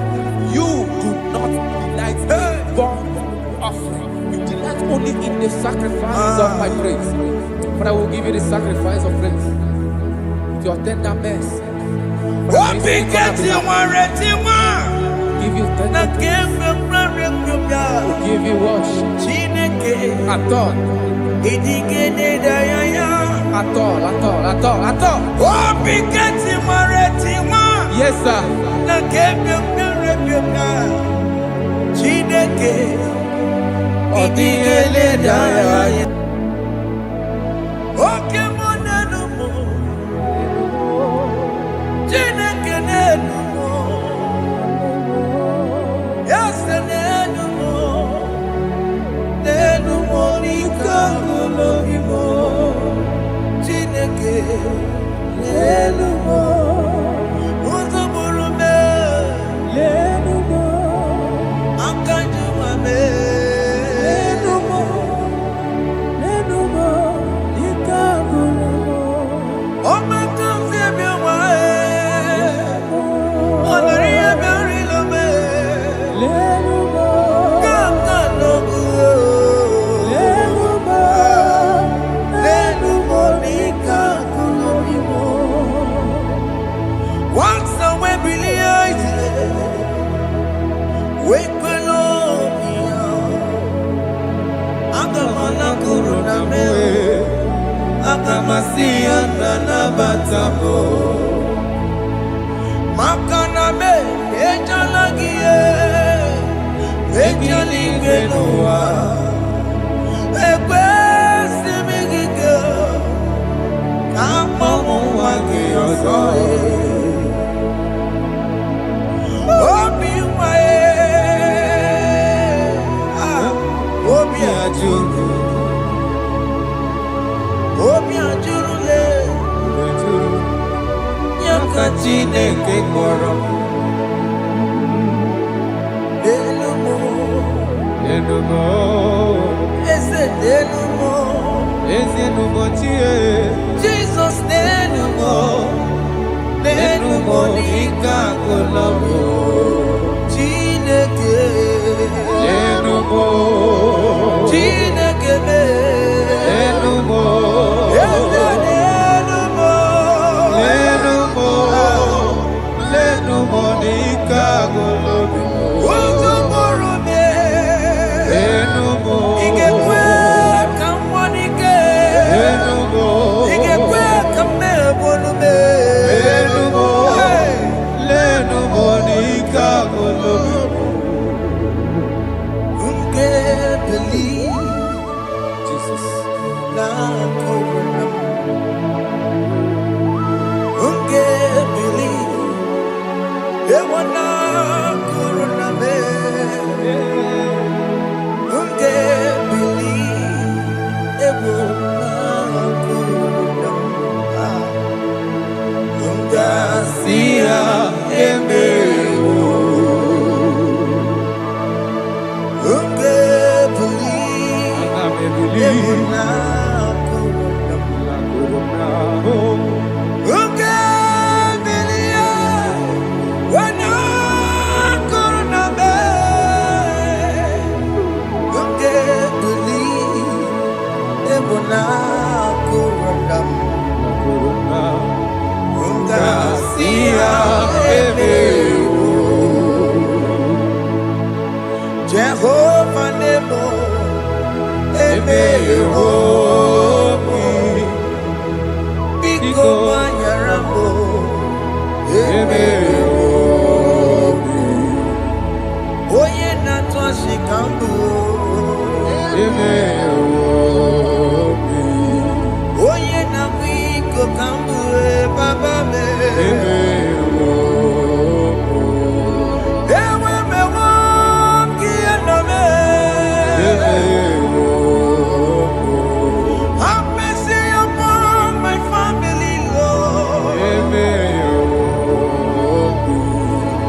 You do not delight in burnt offering. You delight only in the sacrifice of my praise. But I will give you the sacrifice of praise with your tender mercy. Give you tender praise. Will give you worship. At all. Yes, sir. Jesus, Biko banyarambo, oye na twashikambu, oye na biko kambu, baba me. Ewe me wam kieno me. Have mercy upon my family, Lord.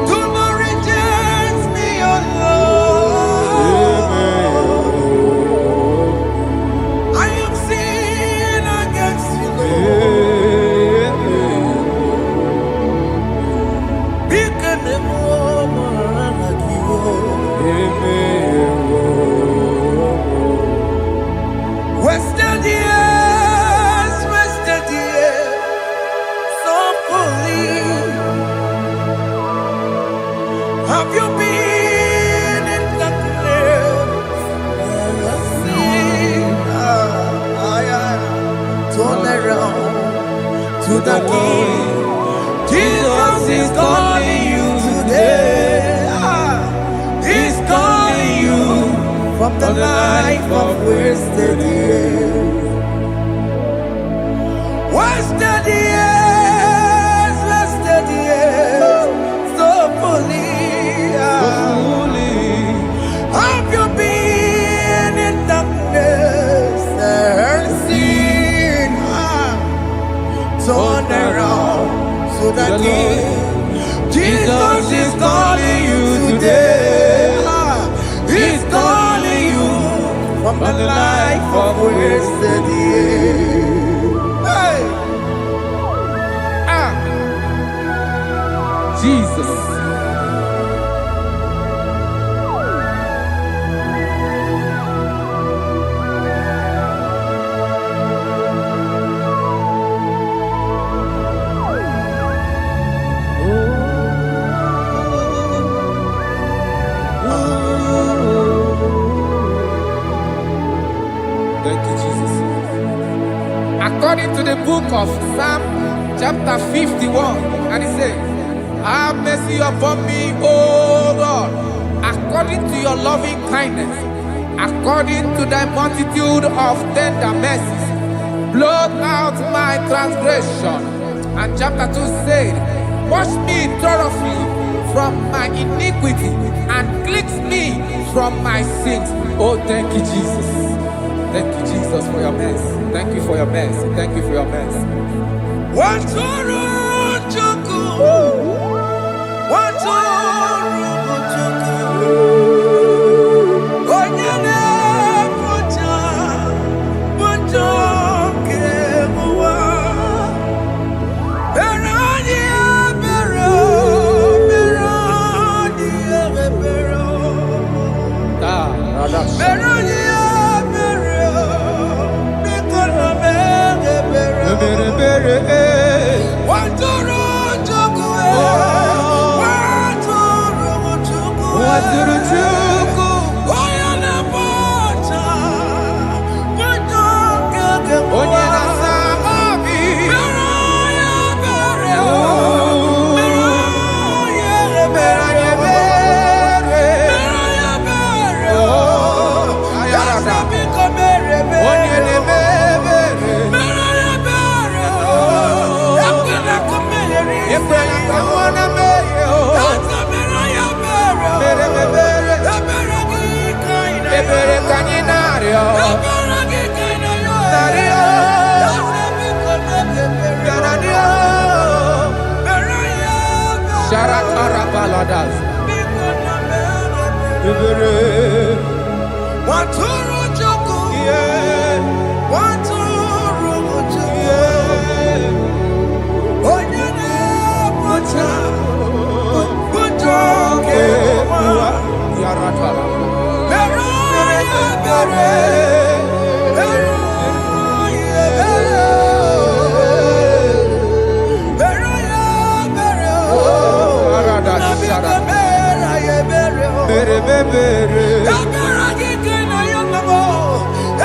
Do not reject me, oh Lord. I am sin against you, Lord. Because the woman like you. Wasted years, so fully. Have you been in darkness? Turn around to the King. Jesus is calling you today. He's calling you from the life of wasted years. Wasted years, so fully. Have you been in darkness and seen? Turn around to the King. Jesus is calling you today. He's calling you from the life of wasted years. Hey! Jesus. Thank you, Jesus. According to the book of Psalm, chapter 51, and it says, have mercy upon me, O God, according to your loving kindness, according to thy multitude of tender mercies, blot out my transgression. And chapter 2 said, wash me thoroughly from my iniquity and cleanse me from my sins. Oh, thank you, Jesus. Thank you, Jesus, for your mercy. Thank you for your mercy. Thank you for your mercy.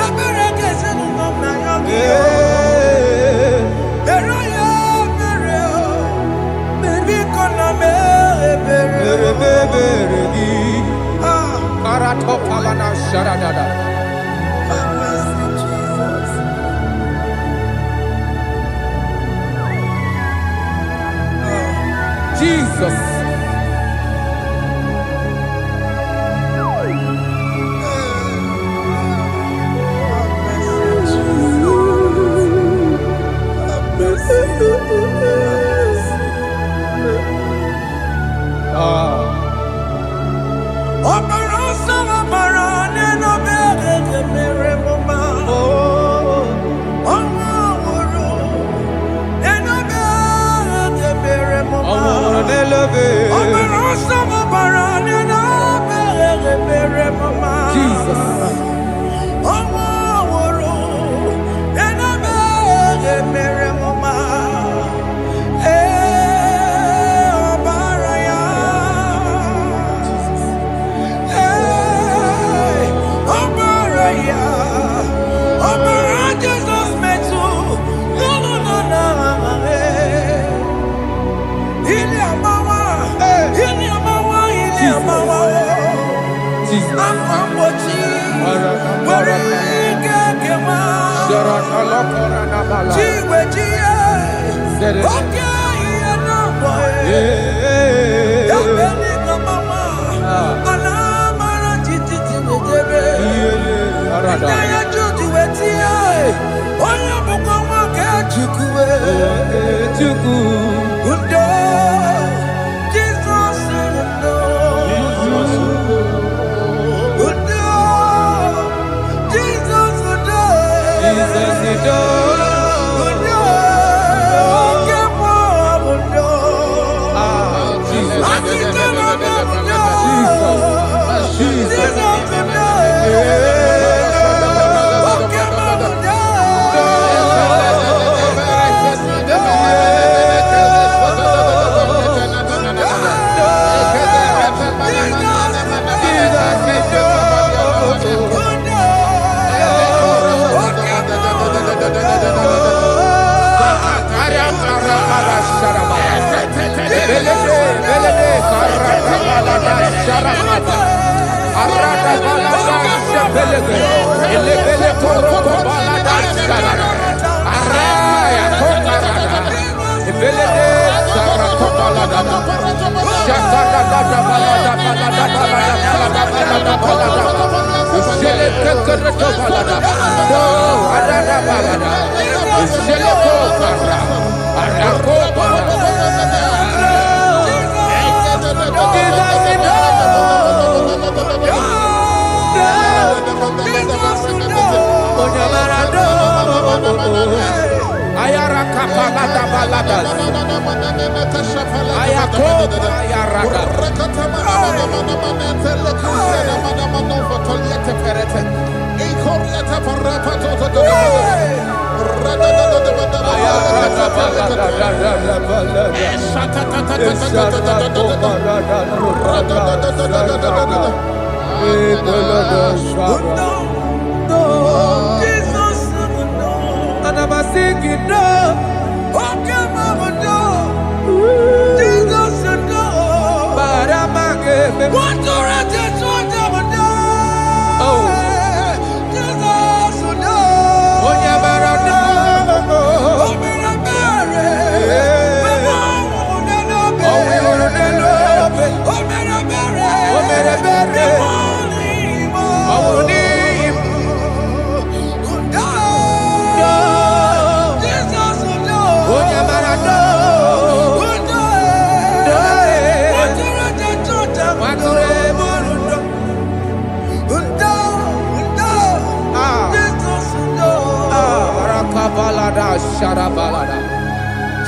Ebere Jesus.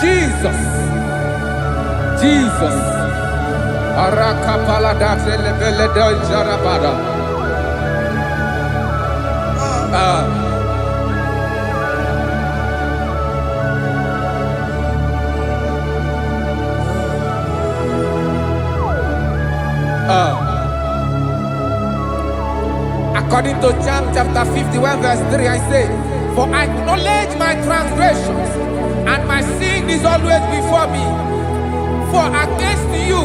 Jesus. Jesus. Arakapalada zelebeledo jarabada. According to John chapter 51 verse 3, I say, for I acknowledge my transgressions, and my sin is always before me. For against you,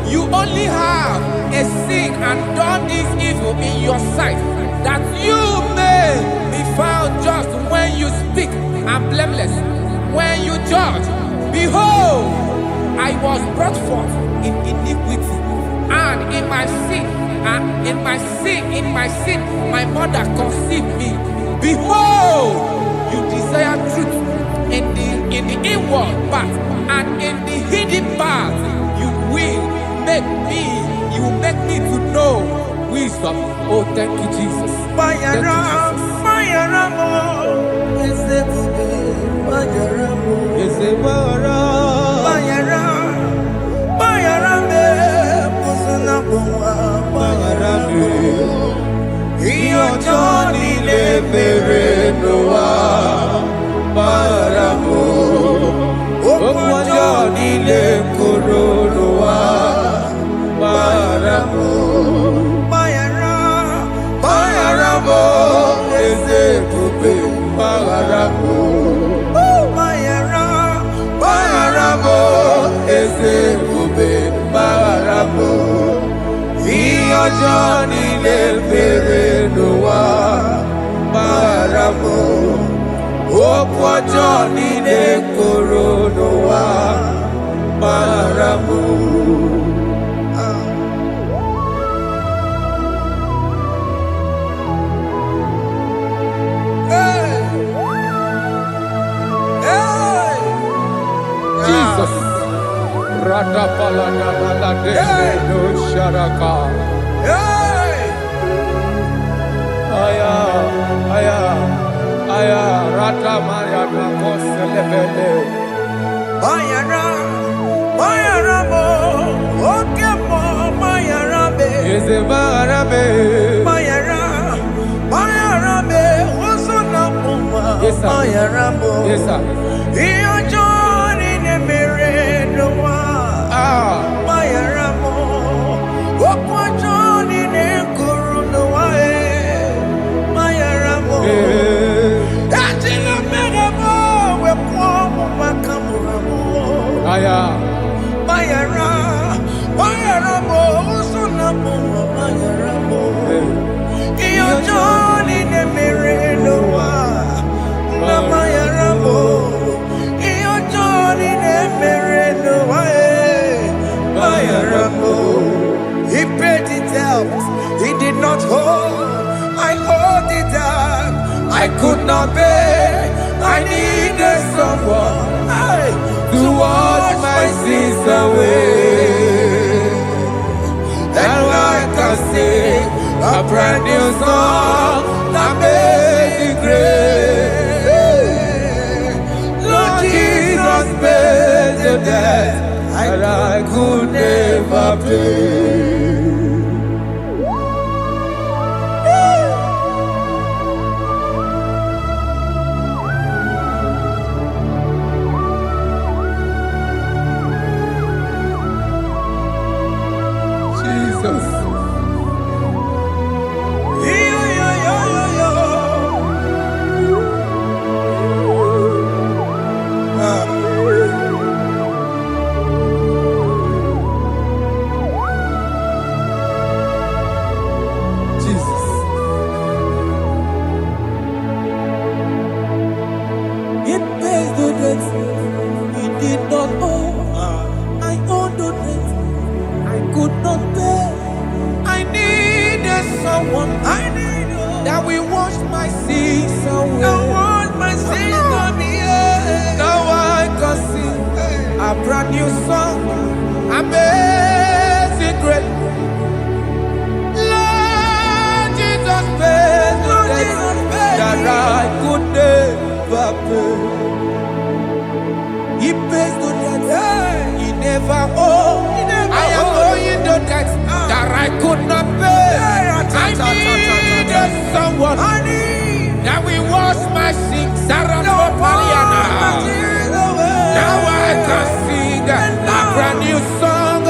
You only have a sin and done this evil in your sight, that you may be found just when you speak and blameless when you judge. Behold, I was brought forth in iniquity, and in my sin, my mother conceived me. Behold, you desire truth in the inward part, and in the hidden part you will make me to know wisdom. Oh, thank you, Jesus. Thank you, Johnny Lebere Noah Baramo Okwa Johnny Le Koro Noah Baramo. Jesus. Radapalana balade no sharaka. Aya, Rata Maria Koselebele. Bayaramo, Okemo, Bayarabe, Ezebarabe. Bayarabe, Osonapuma, Yes, sir. Bayaramo, Yes, sir. Iyo John in the Mirenoa, Bayaramo, Okwa John in the Kurunoa, Bayaramo, Ajila Meramo, Wepomo, Makamuramo, Aya. Bayaramo, Osonapuma, Bayaramo, Iyo John in the Mirenoa, Bayaramo, Iyo John in the Mirenoa, Bayaramo. He paid it out, he did not hold, I owed it out, I could not pay, I needed someone to wash my sins away. And I can sing a brand new song, Amazing Grace. Lord Jesus paid the debt that I could never pay. Jesus. Jesus. It pays the debt he did not owe. I owed the debt I could not pay. I needed someone that will wash my sins away. Now I can sing a brand new song, Amazing Grace. Lord Jesus paid the debt that I could never pay. He pays the debt he never owed. I am owing the debt that I could not pay. I needed someone that will wash my sins. Now I can sing a brand new song,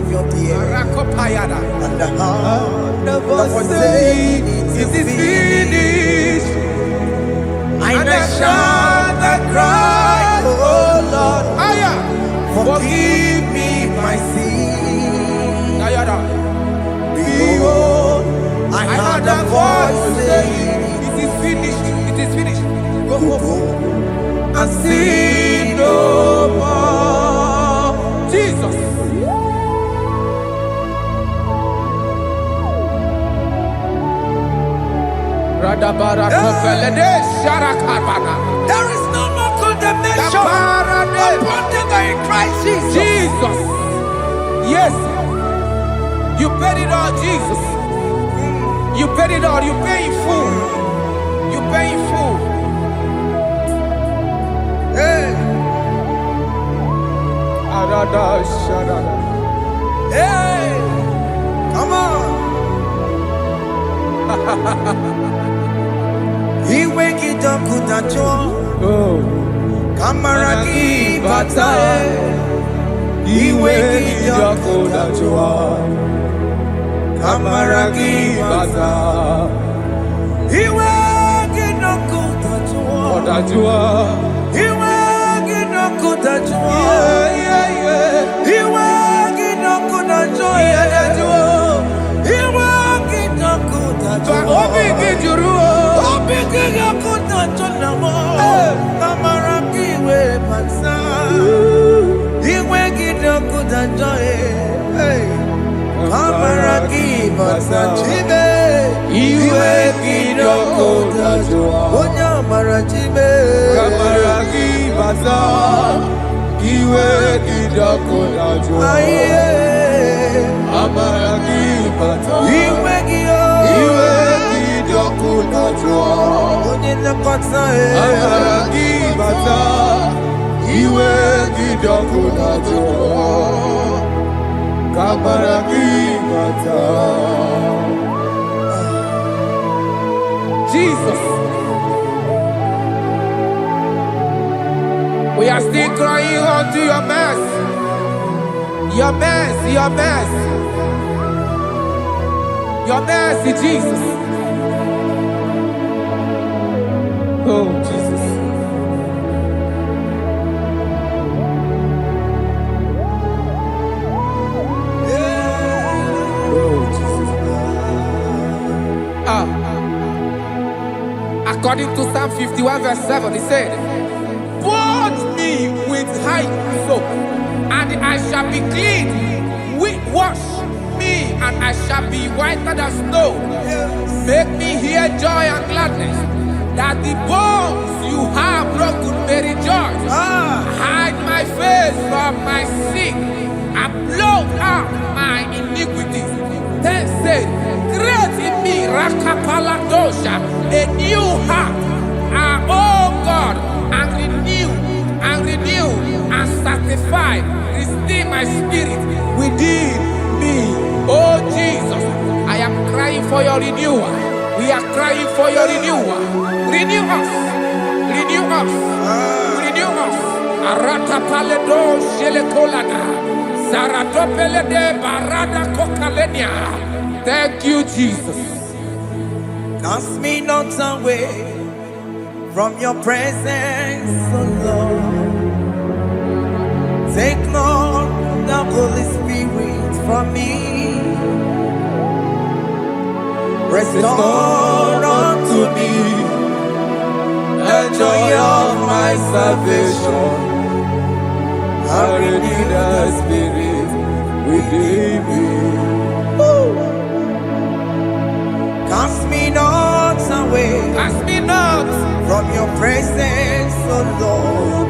Savior dear. Rakopayada. And the heart of us saying it is finished. And I shout and cry, oh Lord, forgive me my sin. Behold, I heard a voice saying, it is finished, it is finished. Go home and sin no more. Jesus. There is no more condemnation upon them that are in Christ Jesus. Jesus. Yes. You paid it all, Jesus. You paid it all. You pay in full. You pay in full. Hey. Hey. Come on. Iwe kidokudacho. Kamaraki batae. Iwe kidokudacho. Kamaraki batae. Iwe kidokudacho. Iwe kidokudacho. Iwe kidokudacho. Iwe kidokudacho. Obi kijuru. Obi kidokudacho namo. Kamaraki we pansa. Iwe kidokudacho. Kamaraki pansa chibe. Iwe kidokudacho. Onya marachibe. Kamaraki basa. Iwe kidokudacho. Kamaraki basa. Iwe kidokudacho. Onye nakotsa. Kamaraki basa. Iwe kidokudacho. Kamaraki basa. Jesus. We are still crying unto your mercy. Your mercy, your mercy. Your mercy, Jesus. Oh, Jesus. Oh, Jesus. According to Psalm 51 verse 7, he said, "Wash me with high soap, and I shall be clean. Wash me, and I shall be whiter than snow. Make me hear joy and gladness, that the bones you have broken may rejoice. Hide my face from my sin, and blot out my iniquities." Then said, "Create in me, Rakapaladosha, a new heart, oh God, and renew, and sanctify, restore my spirit within me." Oh Jesus, I am crying for your renewal. We are crying for your renewal. Renew us, renew us, renew us. Arata paledo shelekolada, zaratopele de barada kokalenia. Thank you, Jesus. Cast me not away from your presence, oh Lord. Take not the Holy Spirit from me. Restore unto me the joy of my salvation. And renew the spirit within me. Cast me not away. Cast me not from your presence, oh Lord.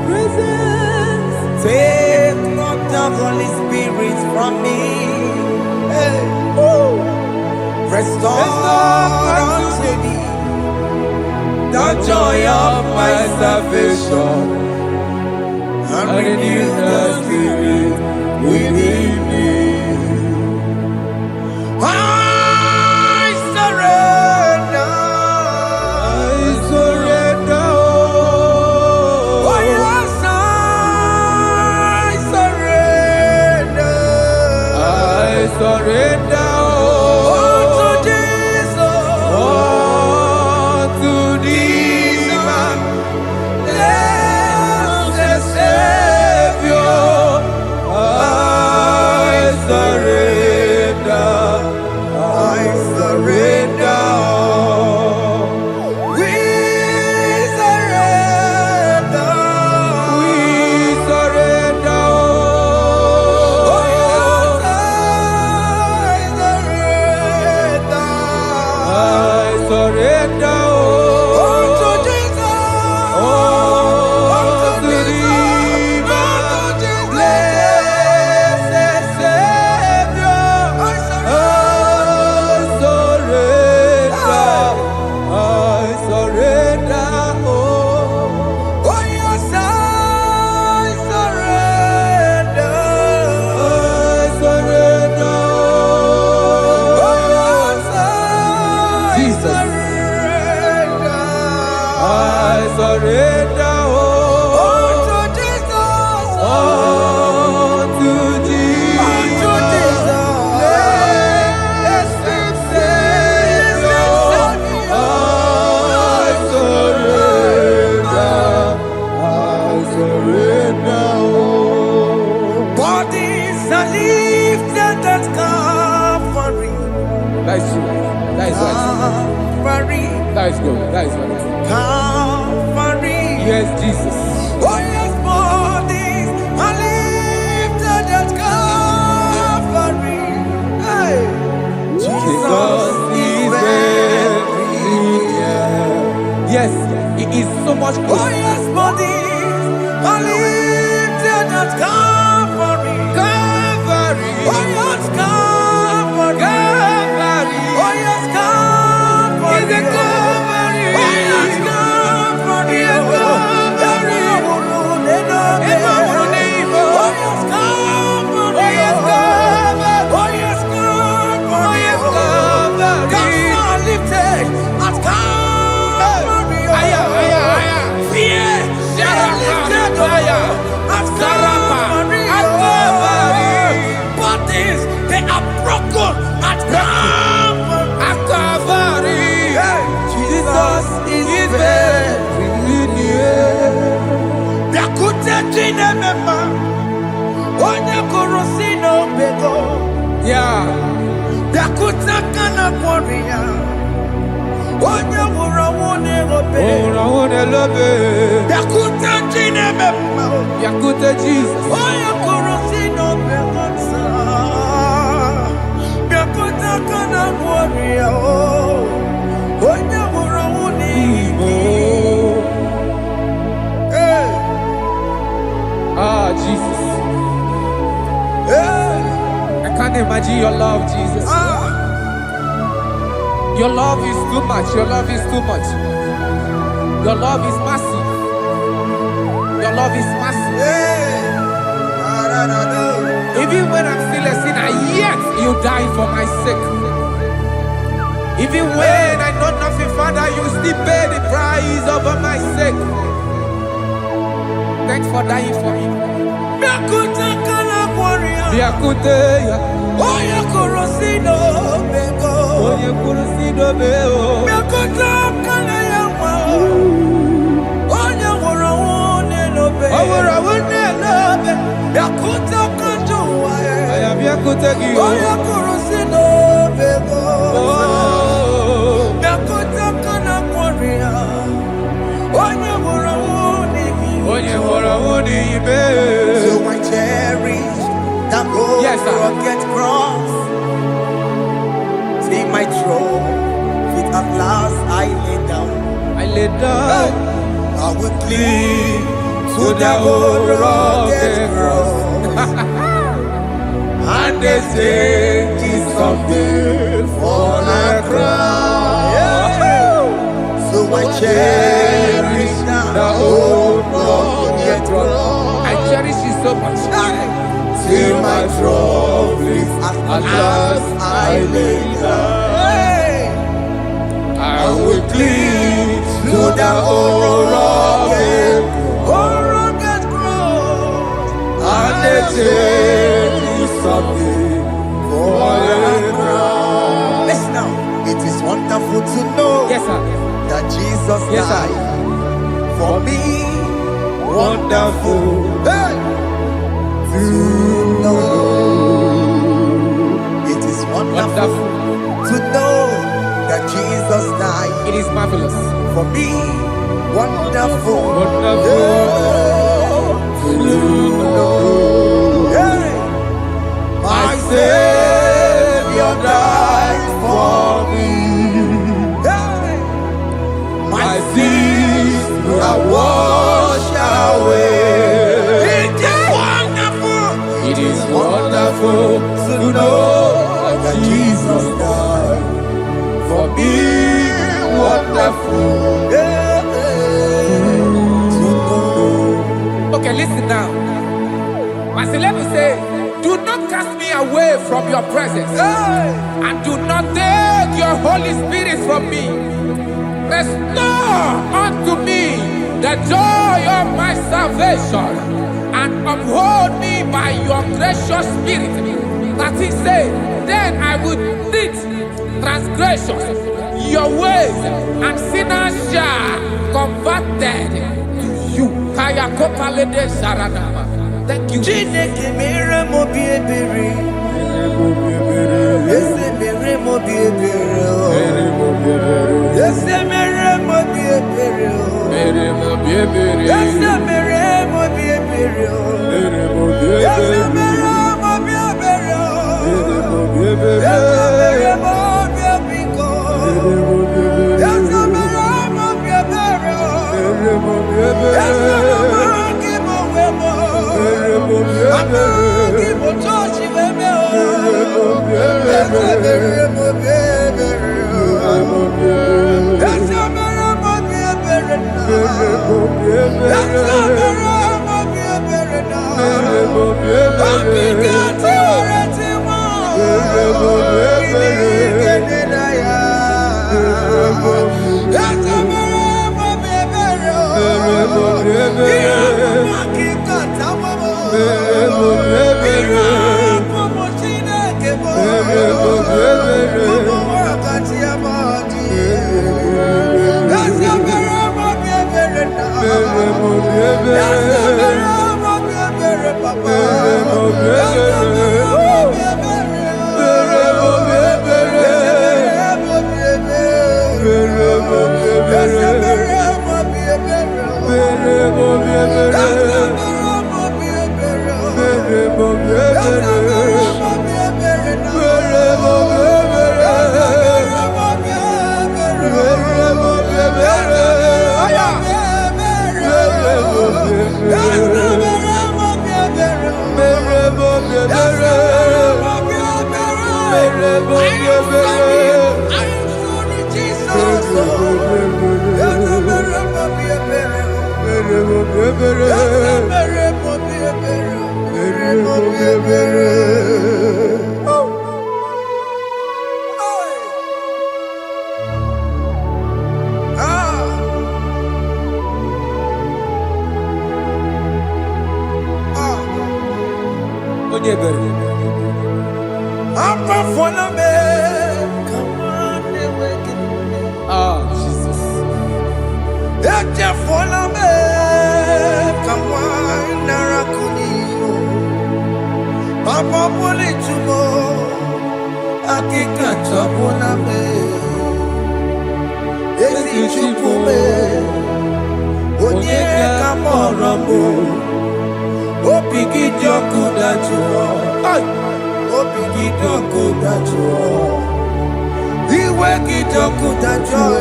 Take not the Holy Spirit from me. Hey. Restore unto me the joy of my salvation, and renew the spirit within me. I surrender. Oh yes, I surrender. surrender. Unto Jesus. Unto thee, man. Blessed Savior, I surrender. I surrender. We surrender. We surrender. Oh, yes, I surrender. I surrender. Unto Jesus. Unto thee, my blessed Savior, I surrender. Oh, yes, I surrender. Oh, yes, I Jesus. surrender. I surrender. Unto Jesus. Unto thee, Unto Jesus. blessed Savior, I surrender. Bodies are lifted at Calvary. That is true. That is right. Calvary. That is good. That is right. Calvary. Yes, Jesus. Oh, yes, bodies are lifted at Calvary. Hey. Jesus is very near. Yes, He is so much Oh, closer. yes, bodies are lifted at Calvary. Calvary. Oh, yes, Calvary. Calvary. Oh, yes, Calvary. Is it Calvary? Oh, yes, Calvary. Yes, Calvary. Oh, yes, Calvary. Oh, yes, Calvary. Oh, yes, Calvary. Oh, yes, Calvary. Oh, yes, Calvary. God lifted at Calvary. Aya, aya, aya. Fear lifted at Calvary. At Calvary. Bodies, they are broken at Calvary. At Calvary. Jesus is very near. Biakute chinemema, onye korosi n'obego. Yeah. Biakute kana kwori ya, onye wụrụ ọnwụ n'erobe. Oh, love. Biakute chinemema, Yakute Jesus. onye korosi n'obego nsa. Biakute kana kwori ya, onye wụrụ ọnwụ n'igbo. Hey, Ah, Jesus. hey, I can't imagine your love, Jesus. ah. Your love is too much. Your love is too much. Your love is massive. Your love is massive. Hey, Even when I'm still a sinner, yet you died for my sake. Even when I know nothing, Father, you still pay the price over my sake. Thanks for dying for me. Biakute kana kwori ya, Biakute ya. onye korosi n'obego. Onye kurusido beo. Biakute kana ya nwa, onye wụrụ ọnwụ n'elobe. Owura wune lobe. Biakute kanju ụwa ya, Aya biakute gi o. onye korosi n'obego. Oh. Biakute kana kwori ya, onye wụrụ ọnwụ n'ihi. Onye wora wuni ibe. So I cherish that gold Yes, sir. rugged cross. See my throne, feet at last I lay down. I lay down I will cling to the old rugged cross. and they say it's something for a crown. So I cherish The old rugged cross. I cherish it so much. Till my troubles at last I lay down. I will cling to the old rugged cross. and they say it's something for Yes, sir. died for me. Wonderful. Hey! To know. It is wonderful to know that Jesus died. It is marvelous. For me, wonderful. Wonderful. To know. Hey! My Savior died for me. Hey! My sins are washed away. It is wonderful. It is wonderful to know that Jesus died for me. Wonderful. Yeah. To know. Okay, listen now. My celeb say, do not cast me away from your presence, Hey! and do not take your Holy Spirit from me. Restore unto me the joy of my salvation, and uphold me by your gracious spirit. That he said, then I will teach transgressions your ways, and sinners shall converted to you. Kaya kopalede saradama. Thank you. Chineke mere mo bi ebere. Ese mere mo bi ebere. Ese mere mo bi ebere. Ese mere mo bi ebere. Ese mere mo bi ebere. Ese mere mo bi ebiko. Ese mere mo bi ebere. Ese mere ki mo wemo. Amagi mo tochi weme o. Ese mere mo bi ebere. Ese mere mo bi ebere na. Ese mere mo bi ebere na. Amika ti ore ti mo. Ili kene na ya. Ese mere mo bi ebere o. Iya mo kika tawo mo. Iya mo Chineke mo. Mo wakati amadi. Ese mere mo bi ebere na. Ese mere mo bi ebere papa. Ese mere mo bi ebere. Ese mere mo bi ebere. Ese mere mo bi ebere. Jesus. Papa pole tumo, akika chapona me, esi chupume, onye kamoramo, opigi joku dachuo, opigi joku dachuo, iwe kijoku dachuo,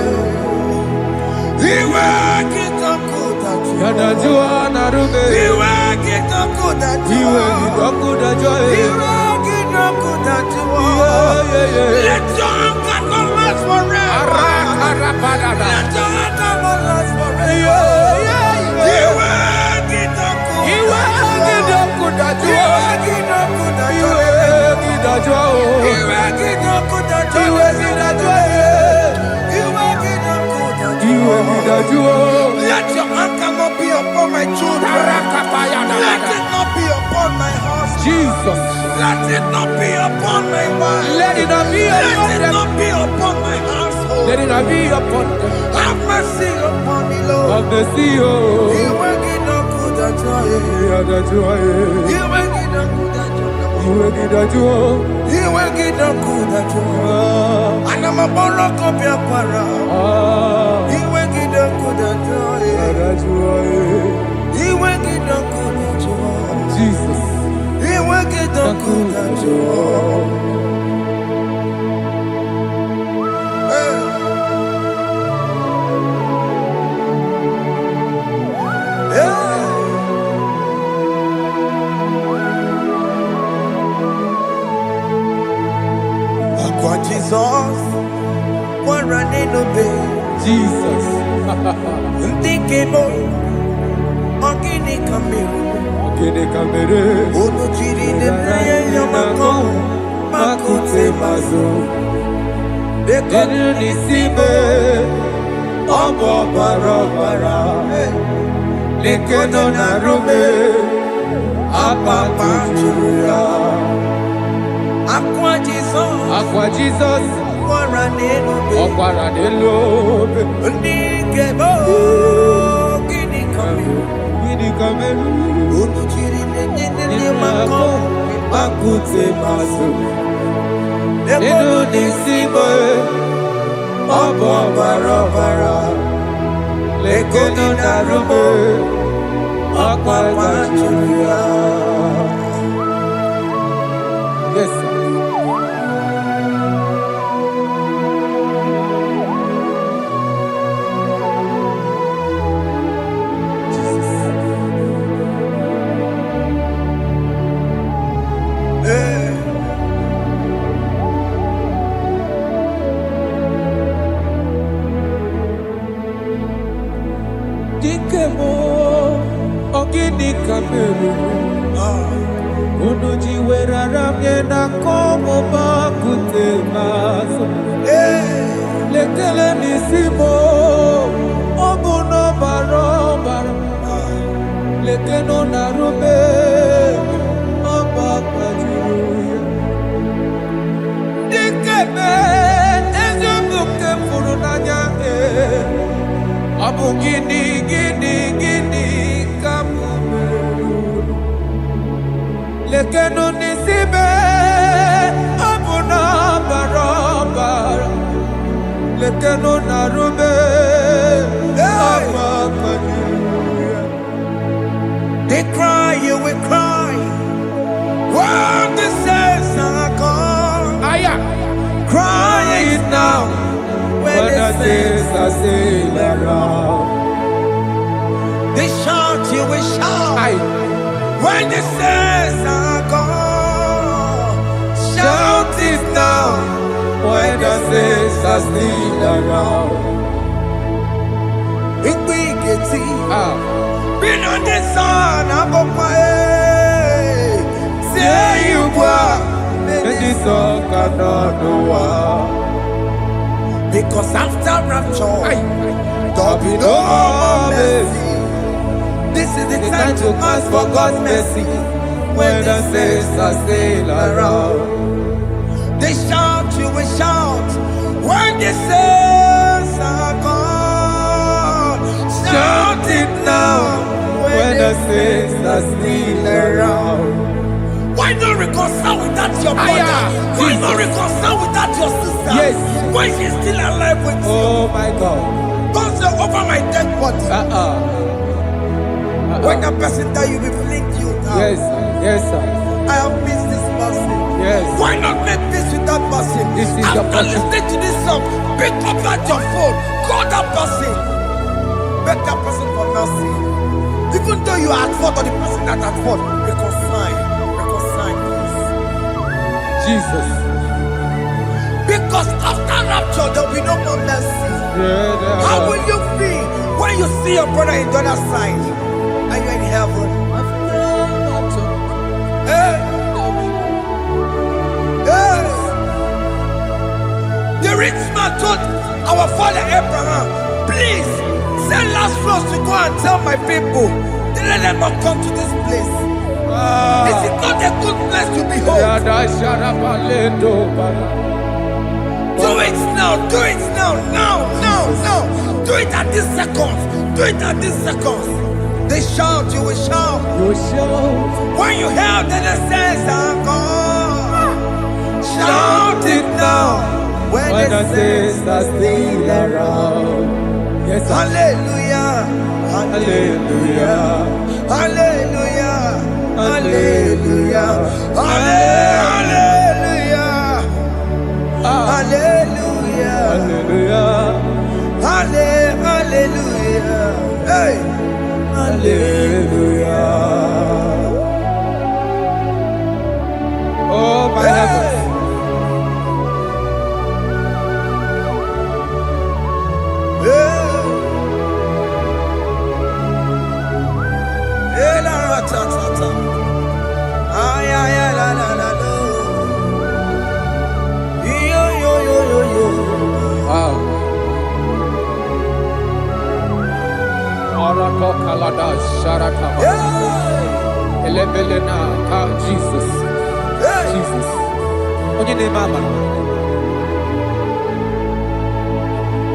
iwe kijoku dachuo, Yadajua narube. iwe kijoku dachuo, let your anger not last forever. Let your anger not last forever. Let your anger not be upon my children. Let it not be upon my husband. Jesus. Let it not be upon my wife. Let it not be upon Let it them. not be upon my household. Let it not be upon them. Have mercy upon me, Lord. Of the sea, oh. You make it not good at joy. You make it not good at joy. You make it not good at joy. And I'm a borrow copy of para. You make it not good at joy. You make it not good at joy. Jesus. You make it not good at joy. Jesus, one running obey. Jesus. Ndikemo, ogini kamero. Ogini kamere. Ono chiri de praye yamako, makute mazo. Dekonu nisibe, obo barabara. Lekeno narume, apa tujuya. Aqua Jesus, Aqua Jesus, Okwara de lobe, Ndikemo, ogini kamero. Ogini kamere. Ono chiri de yamako, Makute maso. Dekonu nisibe, obo barabara. Lekeno narume, apa tujuya. Yes, sir. Dikemo, ogini kamero. Unuji werara mjena komo bakute maso. Lekele nisimo, obuno barobara. Lekeno narube, abakajuya. Dikeme, ezobuke furunanya. Abu gini kamu. Lekeno nisibe, abu na barabara. Lekeno narube, abakajuya. They cry, you will cry. When the saints are gone, cry it now. When the saints are still around, they shout, you will shout. When the saints are gone, shout it now. when the saints are still around. Igbo igeti, Been on the sun, I'm on my head. Say you are, the song cannot do. because after rapture, there'll be no more mercy. This is the time to ask for God's mercy. When the saints are still around, They shout, you will shout. When the saints are gone, shout it now. when the saints are still around. Why not reconcile with that your brother? Why not reconcile with that your sister? Yes. When she's still alive with you. Oh my God. Don't say over my dead body. When that person die, you will fling you down. Yes, yes, sir. I have missed this person. Yes. Why not make peace with that person? This is your After person. listening to this song, pick up that your phone, call that person, beg that person for mercy. Even though you are at fault or the person that at fault, reconcile, please. Jesus. Because after rapture, there will be no more mercy. Yeah, How will you feel when you see your brother in the other side and you're in heaven? Hey. Hey. The rich man told our father Abraham, please Send Lazarus to go and tell my people, let them not come to this place. This is not a good place to behold. Do it now, do it now, now. Do it at this second. Do it at this second. They shout, you will shout. When you hear that the saints are gone, shout it now. When the saints are still around. Yes, hallelujah, hallelujah, hallelujah, hallelujah, hallelujah, hallelujah, hallelujah, hallelujah, hey, hallelujah. Oh my heavens. Jesus. Jesus.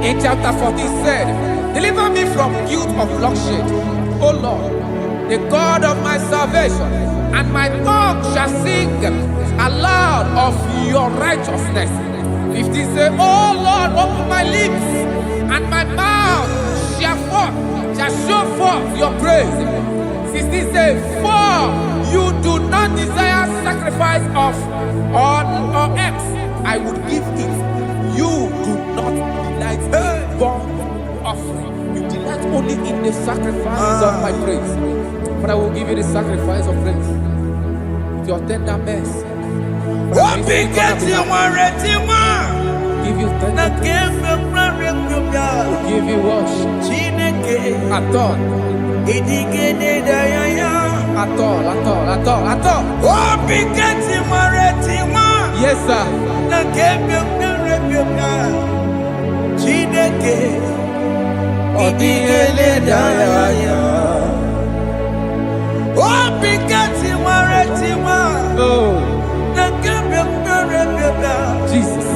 In chapter 14 said, deliver me from guilt of bloodshed, O Lord, the God of my salvation, and my tongue shall sing aloud of your righteousness. 15 say, O Lord, open my lips, and my mouth shall show forth your praise. 16 say, for you do not desire sacrifice of or eggs, I would give it. You do not delight in burnt offering. You delight only in the sacrifice of my praise. But I will give you the sacrifice of praise with your tender mercy. Give you tender will give you worship. At all. At all. Yes, sir. Jesus.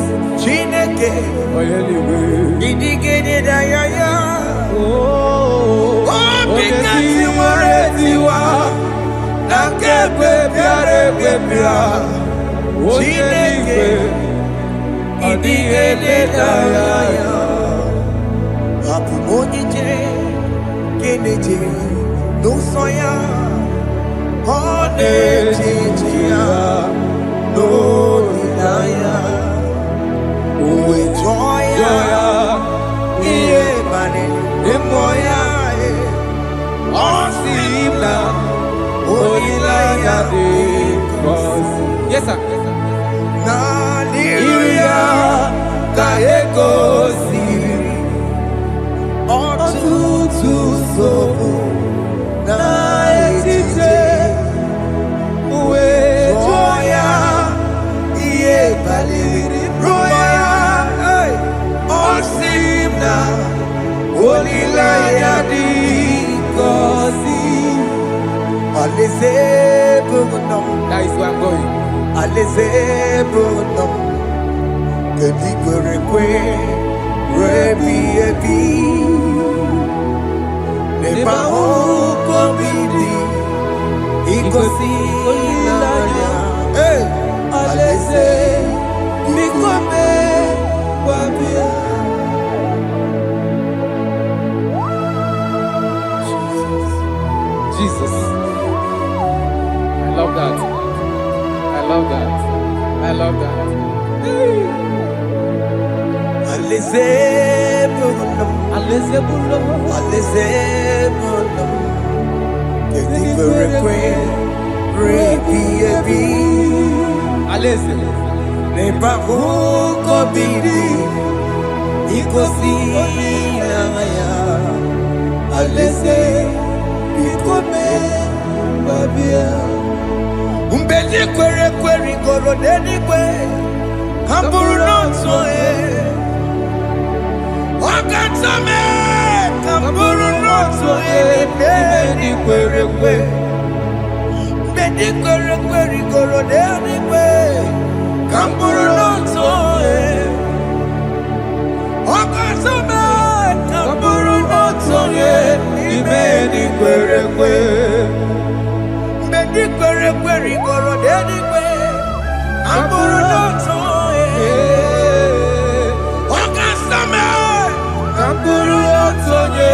Yes, sir. That is where I'm going. Jesus. I love that. I love that. I love that. Umbeli kwere goro deni kwe Hamburu no soe Wakatame bụrụ n'otu onye n'ime ndị kwere ekwe. Mgbe ndị kwere ekwe rigoro n'eluigwe, ka m bụrụ n'otu onye. Ọ ga-asọ m ka m bụrụ n'otu onye n'ime ndị kwere ekwe. Mgbe ndị kwere ekwe rigoro n'eluigwe, ka m bụrụ n'otu onye. Ọ ga-asọ m ka m bụrụ n'otu onye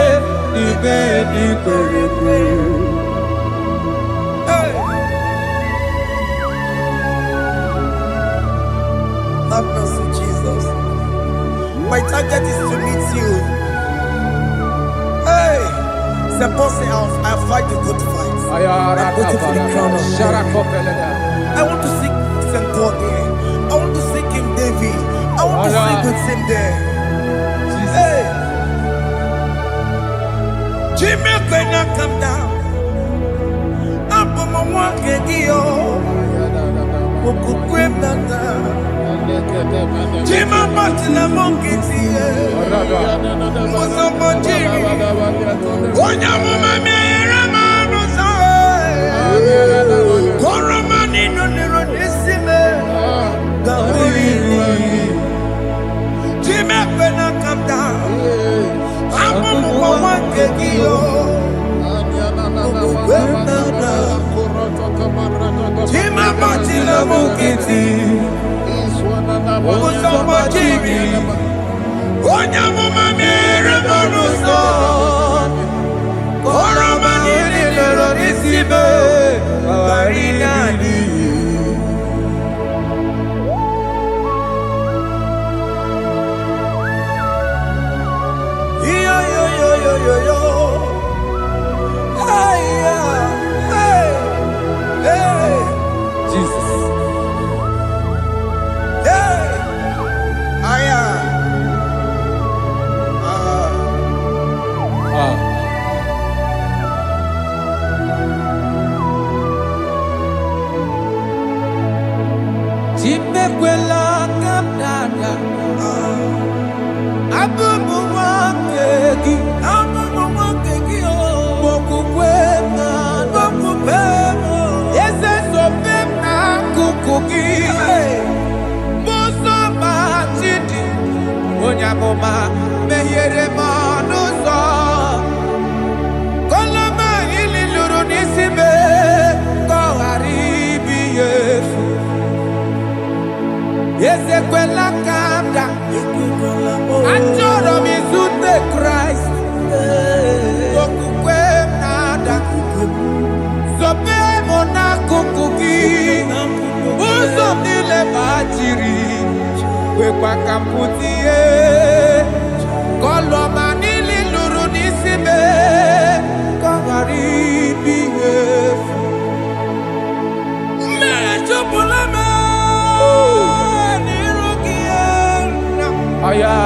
n'ime ndị kwere ekwe. Have mercy, Jesus. My target is to meet you. Hey, c'est pensé I fight the good fight. I'm waiting for the crown of glory. I want to seek Saint Paul there. I want to seek King David. I want to sing with him there. Hey, Jimmy cannot come down. I'm on my walk again. Jima Martina Monkiti, Mosambojiri, Onya Mama Ramano Koromani no Neronisime, Gaburi, Jima Pena come down, I'm one Kegio, Jima Martina Monkiti. Mosambojiri, Onya Mama Ramano Koromani no Neronisime, Barinani. Yo. Hey, Jesus. Hey, Jimekwela kamdada, abubu wakegi, bokukwe na bokupemo, yese sopem na kukugi, boso machidi, onyamoma mehere manuso, koloma ili luru nisibe, koharibi yefu. Yesekwela kamda, Anjoro mizute Christ, Okukwe nada, Sope mona kukugi, Uzo nile bajiri, Wekwa kamputie, Koloma nili luru nisibe, Kongaribi yefu. Mechopulame, Aya,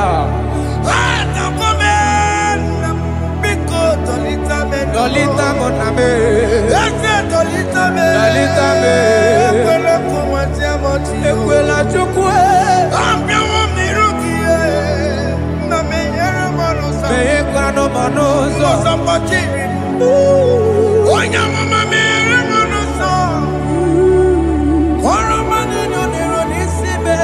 Dolita moname, Dolita me, Ekwela chukwe, Meyekwano manoso, Onya mama mere manoso, Koromani no Neronisime,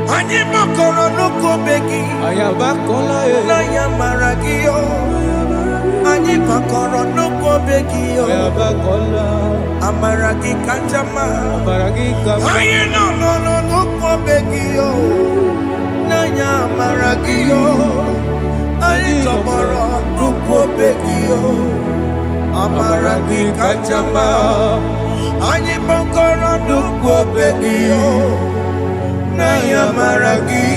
Anyi makoro nuko begi, Ayabakola Naya maragio, Anyi makoro nuko begi, Ayabakola Amaragi kanjama, Amaragi kanjama, Ayi no nuko begi, Naya maragio, Ayi tomoro nuko begi, Amaragi kanjama, Anyi makoro nuko begi, Naya maragi,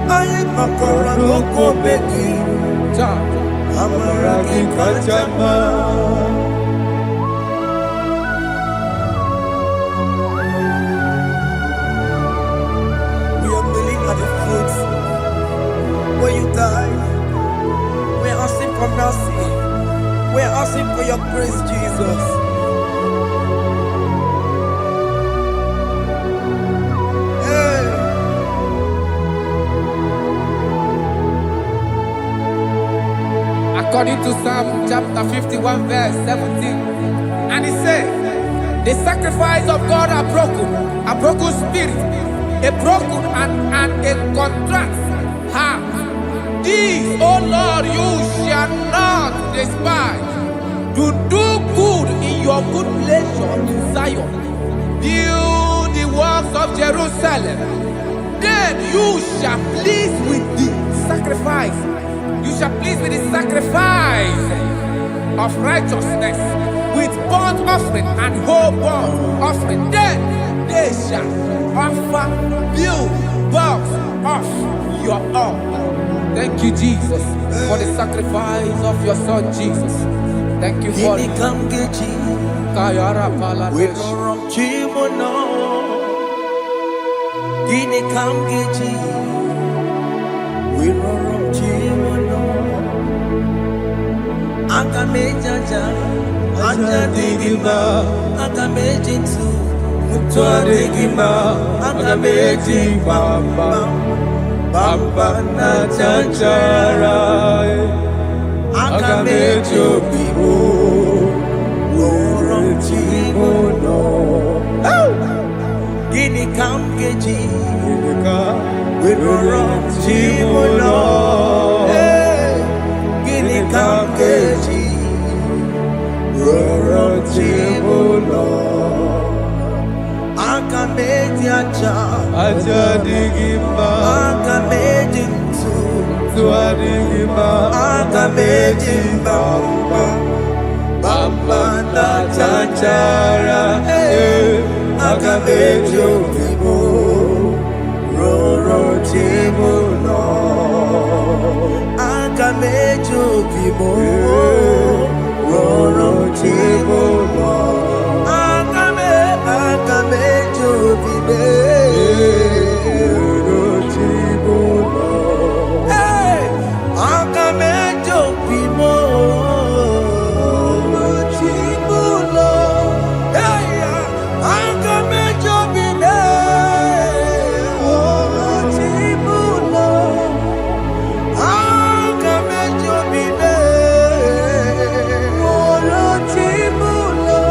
ayi makoro nuko begi, amaragi kachama. We are kneeling at the foot where you died. We are asking for mercy. We are asking for your grace, Jesus. according to Psalm chapter 51, verse 17. And he said, the sacrifice of God are broken spirit, a broken and a contrite heart. These, O Lord, you shall not despise. To do good in your good pleasure to Zion. Build the works of Jerusalem. Then you shall please with the sacrifice. You shall please with the sacrifice of righteousness, with burnt offering and whole burnt offering. Then they shall offer build works of your own. Thank you, Jesus, for the sacrifice of your Son, Jesus. Thank you for it. Kayara Paladesh. We don't run Chimono. Gini Kamgeji. We don't run Chimono. Akamejaja. Anja digima. Akamejinsu. Mutwa digima. Akameji bamba. Bamba na chanchara. Akamejo bibo, woron chimono. Gini kamgeji, woron chimono. Gini kamgeji, woron chimono. Akameji aja, aja digima. Akameji Akameji bamba, bamba na chanchara. Akameji obibo, roro chimono. Akameji obibo, roro chimono. Akameji obibo, roro chimono. Akamejo bimo, chibulo. Akamejo bime, chibulo. Akamejo bime, chibulo. Akamejo bime, chibulo.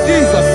Jesus.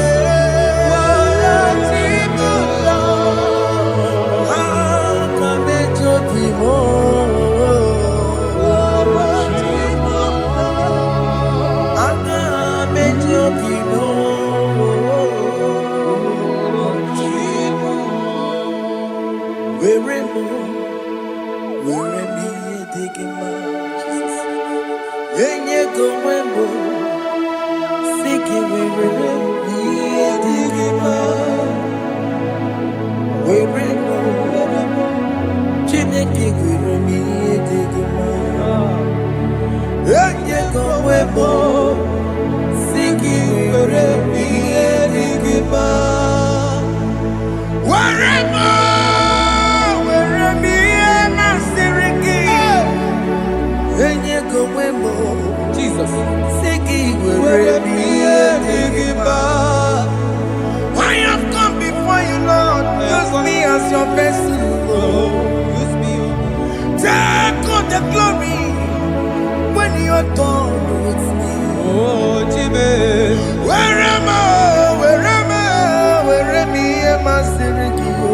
I have come before you, Lord. Use me as your vessel. Use me. Take all the glory when you're done with me. Oh, Jimmy. Where am I? Am I Sirikio?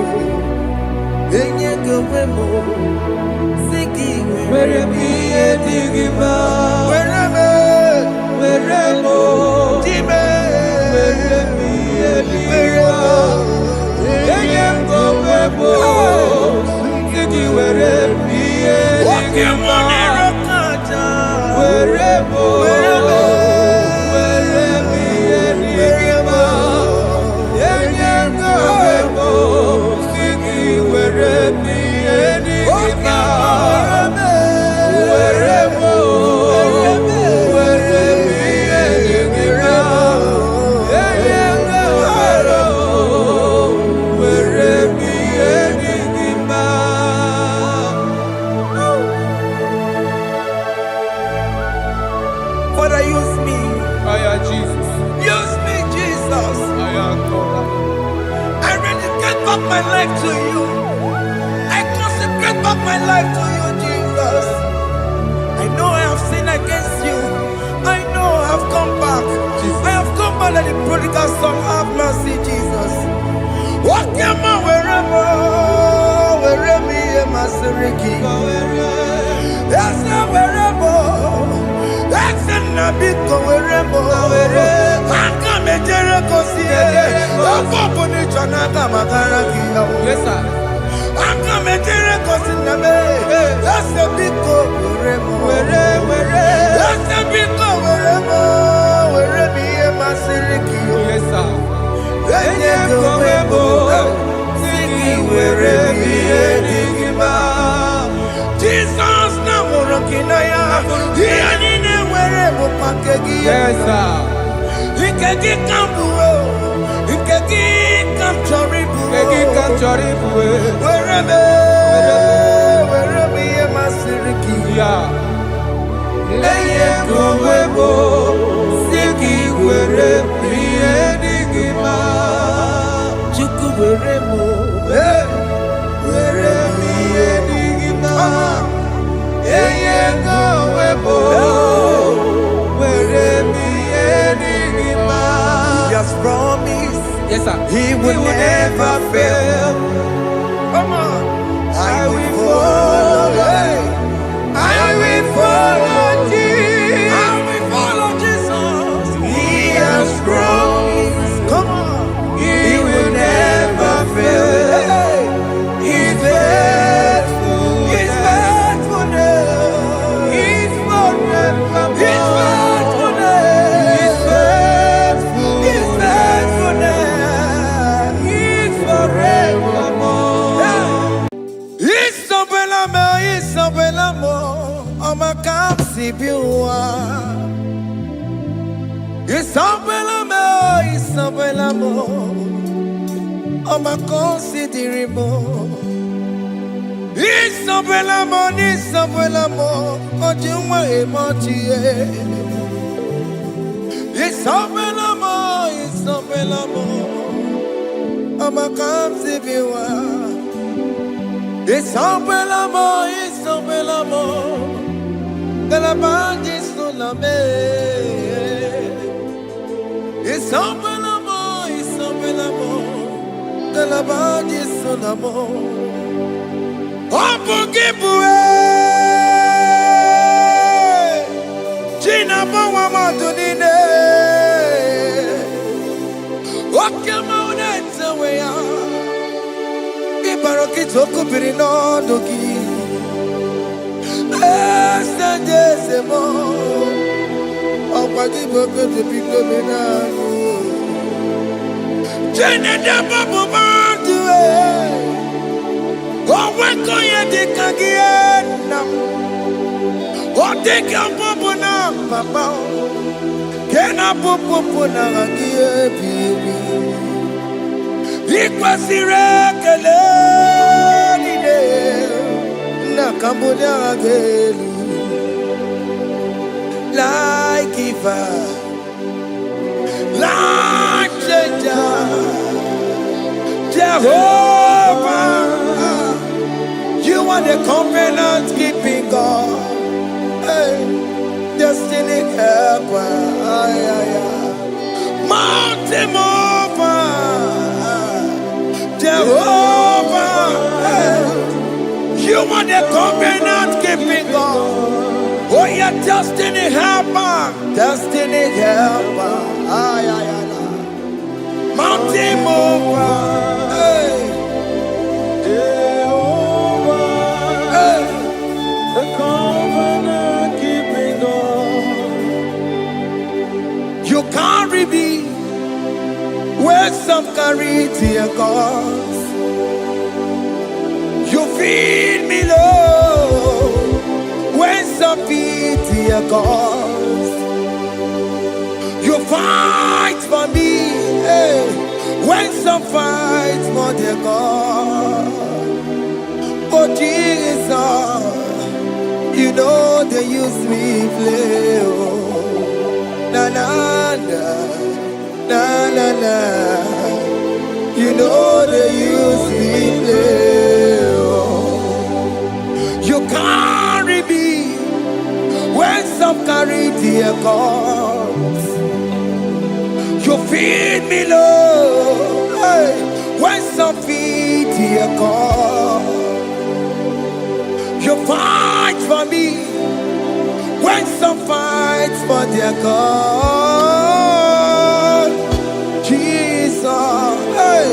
Enyego Wemo, Siki, Where am I? Digima. Where am I? Jimmy, where am I? Walking back my life to you. I consecrate back my life to you, Jesus. I know I have sinned against you. I know I have come back. I have come back like the prodigal son. Have mercy, Jesus. Walk your man wherever me and my Seriki. Yes, wherever. That's a nabiko wherever. I come and Jericho see it. Yes, sir. I'm coming to the that's a big go wherever. That's a big go wherever me and my Seriki. Yes, sir. Then you go wherever. Siki wherever me and Jesus now working aya. He ain't wherever pakegi. Yes, sir. He can get come. He can get come choribu. Wherever me and my Seriki. Yeah. Leye kowebo, siki were priyenigima. Chuku weremo, were priyenigima. Leye kowebo, were priyenigima. He has promised, Yes, sir. he will never fail. Come on, I will follow. I will follow Jesus. I will follow Jesus. He has promised. Come on, he will never fail. He's faithful. He's faithfulness. He's forevermore. He's faithfulness. He's faithful. He's faithfulness. He's forevermore. Isabelamo, I'ma come see you. Isabelamo, I'ma consider more. Isabelamo, Ojuma emoji. Isabelamo, I'ma come see you. Isabelamo, Galabandi Sulame. Isabelamo, Galabandi Sulamo. Opugibue, Gina Bawa Madunine. Wakamuneta Wea. Ibarokitoko Pirino Dogi. Sandesemo, Opagi Boko to Pico Minano. Jenna Babu Bantu, Oweko Yadikagiana, or take your popuna, Papa. Can I popuna baby? Equasiracale. Cambodia like Eva, like Jehovah, you are the covenant keeping God, hey, destiny helper, mountain mover, Jehovah, hey. You are the covenant keeping God. Oh, your destiny helper. Destiny helper. Mountain mover. Hey. Jehovah. Hey. The covenant keeping God. You carry me where some carry tear gods. You feed me low when some feed your cause. You fight for me, hey, when some fight for their God. Oh Jesus, you know they use me play. Oh, na na na, na na na. You know they use play. You carry me when some carry their cause. You feed me, Lord, hey, when some feed their cause. You fight for me when some fight for their God. Jesus, hey,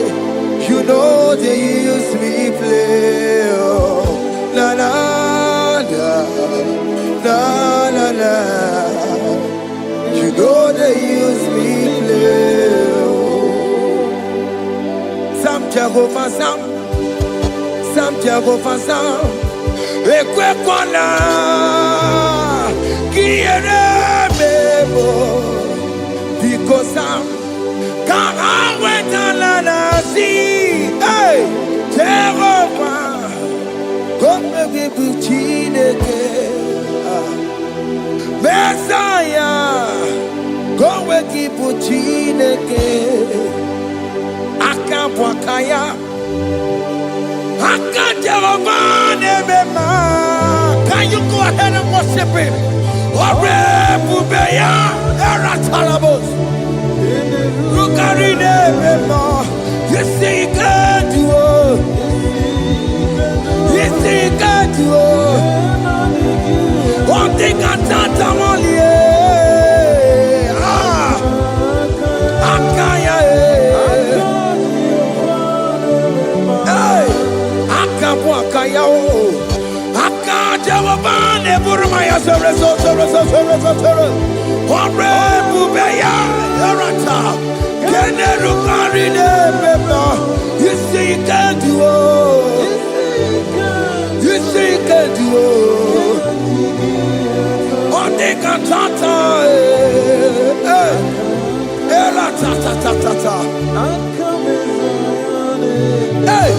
you know they use me play. Oh, na na na na na na. You know they use me play. Oh. Some Jehovah, some Jehovah, some. Ekwe kwana kiere mebo because I'm can't wait to see. Hey, Jehovah, come me be chineke. Messiah, come we keep chineke. Akapwakaya. Can you go ahead and worship him? You see, you can do it. You see, you can do it. One thing I can't only. You see, you can do it. You see, you can do it. One thing I can't. Hey,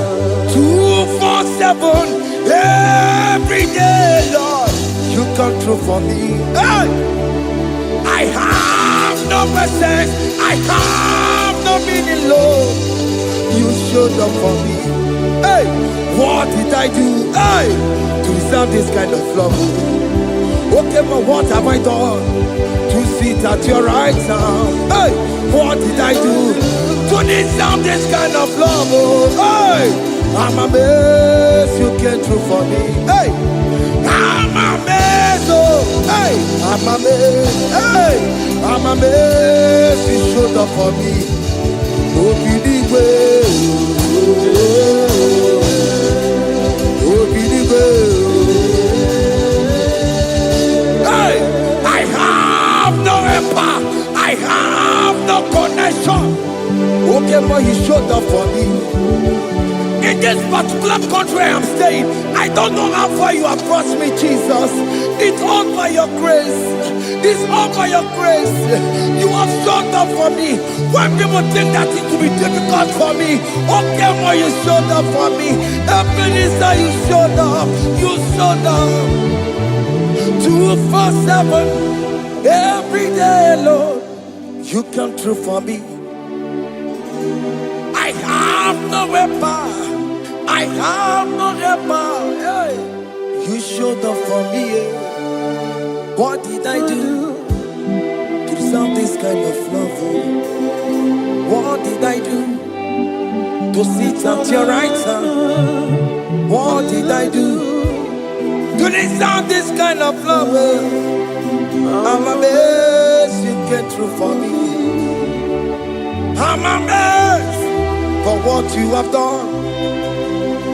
247 every day, Lord, you come through for me. Hey, I have no presence, I have no meaning, Lord. You showed up for me. Hey, what did I do? Hey, to deserve this kind of love? Okay, but what have I done to sit at your right hand? Hey, what did I do to deserve this kind of love? Hey, I'm amazed you came through for me. Hey, I'm amazed. Oh, hey, I'm amazed. Hey, I'm amazed you showed up for me. Oh, believe it. Oh, believe it. I have no empire, I have no connection. Okay, but you showed up for me. In this particular country I'm staying, I don't know how far you have brought me, Jesus. It's all by your grace. It's all by your grace. You have showed up for me. When people think that it will be difficult for me, okay, but you showed up for me. Ebenezer, you showed up. You showed up. 247 every day, Lord, you come through for me. I have no weapon, I have no weapon. Hey, you showed up for me. What did I do to deserve this kind of love? What did I do to sit at your right hand? What did I do to deserve this kind of love? I'm amazed you came through for me. I'm amazed for what you have done.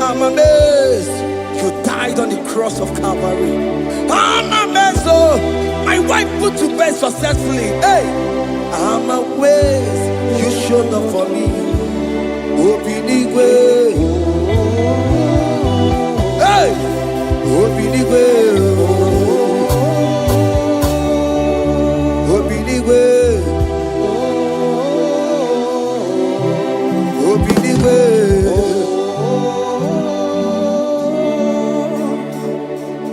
I'm amazed you died on the cross of Calvary. I'm amazed, oh, my wife put to bed successfully. Hey, I'm amazed you showed up for me. Obinigwe. Hey, Obinigwe. Obinigwe. Obinigwe.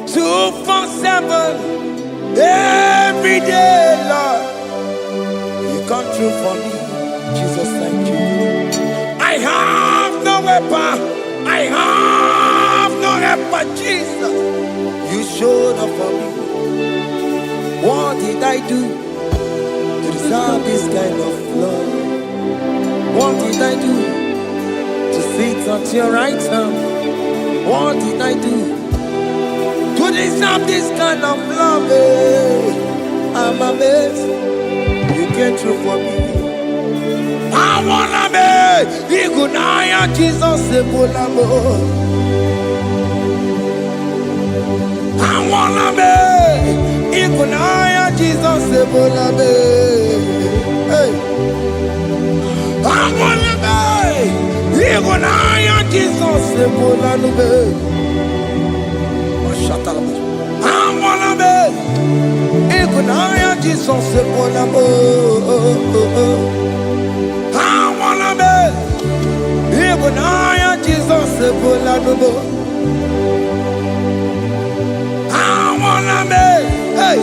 247 every day, Lord, you come through for me. Jesus, thank you. I have no weapon, I I have no help but Jesus. You showed up for me. What did I do to deserve this kind of love? What did I do to sit at your right hand? What did I do to deserve this kind of love? I'm amazed you came through for me. I wanna be Igunaya Jesus Sebulamo. I wanna be Igunaya Jesus Sebulame. Hey. I wanna be Igunaya Jesus Sebulame. I wanna be Igunaya Jesus Sebulamo. I wanna be Igunaya Jesus Sebulamo. I wanna be, hey,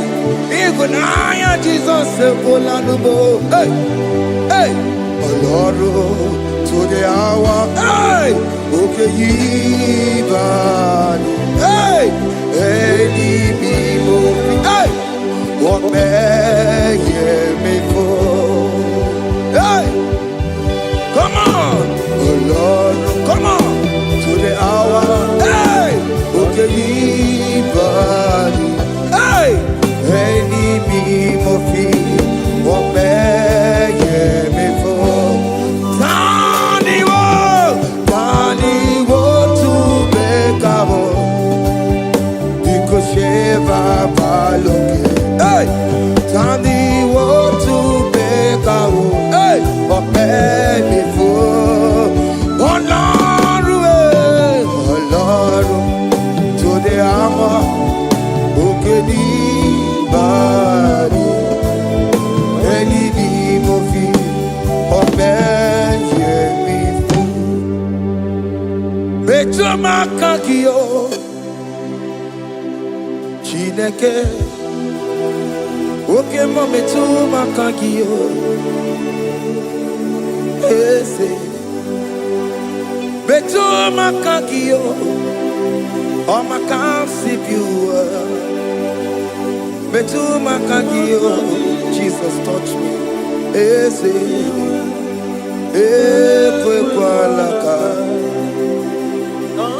Igunaya Jesus Sebulamo. Hey, hey, Lord, to the hour, hey, okay, hey, hey, hey, what may me for? Hey, come on, oh Lord, come on, to the hour, hey, okay, hey, hey, what may me for? Tani wo to make up. Sheva baloke, hey, Tandi wo to beka wo, hey, ope for, Olaru, to the ama, okedi bari, eni bi mofi, ope yemi fu, beto makakio. Chineke, oke mometu makagio, ese, betu makagio, o makamsipiwa, betu makagio, Jesus touch me, ese, ekwe kwa laka,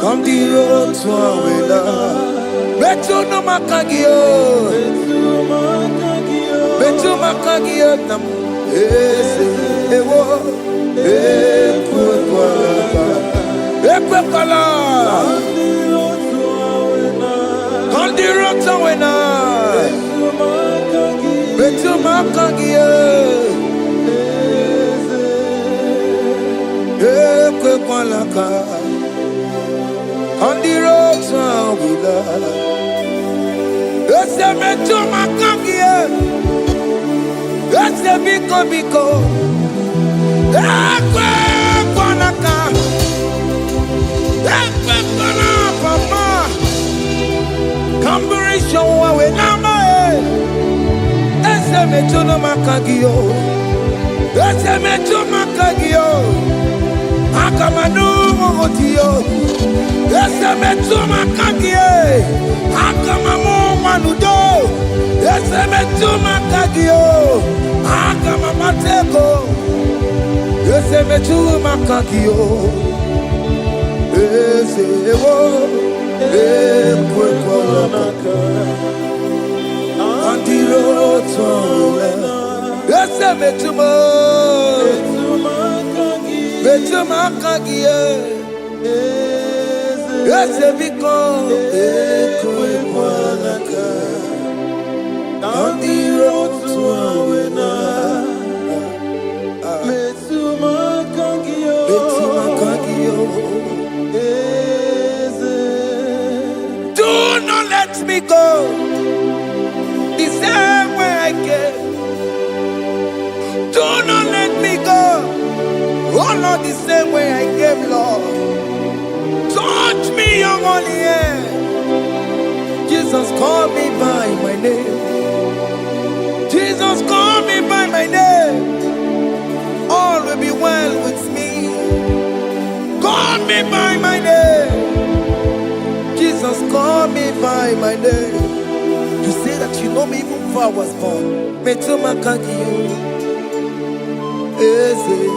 come the road to awela. Betu no makagio, betu makagio nam ese ewo ekwe kwala kondirota wena betu makagio ekwe kwala ka kondirota wena. Ese metu makangie, ese biko, ekwe kwanaka, ekwe kwana papa, kamburisho wawe nama ese metu no makagio, ese metu makagio, akamanu motio, ese metu makagie, akamamu manudo, ese metu makagio, akamamateko, ese metu makagio, ese ewo, ekwe kolonaka, andiro towe, ese metu makagio, ese biko, ekwe kolonaka. On the road to Awena, Betuma Kagio, do not let me go the same way I came. Do not let me go, oh not the same way I came, Lord. Touch me, your holy hand. Jesus, call me by my name. Jesus, call me by my name. All will be well with me. Call me by my name. before me, even before I was born. Me to my kangi, easy.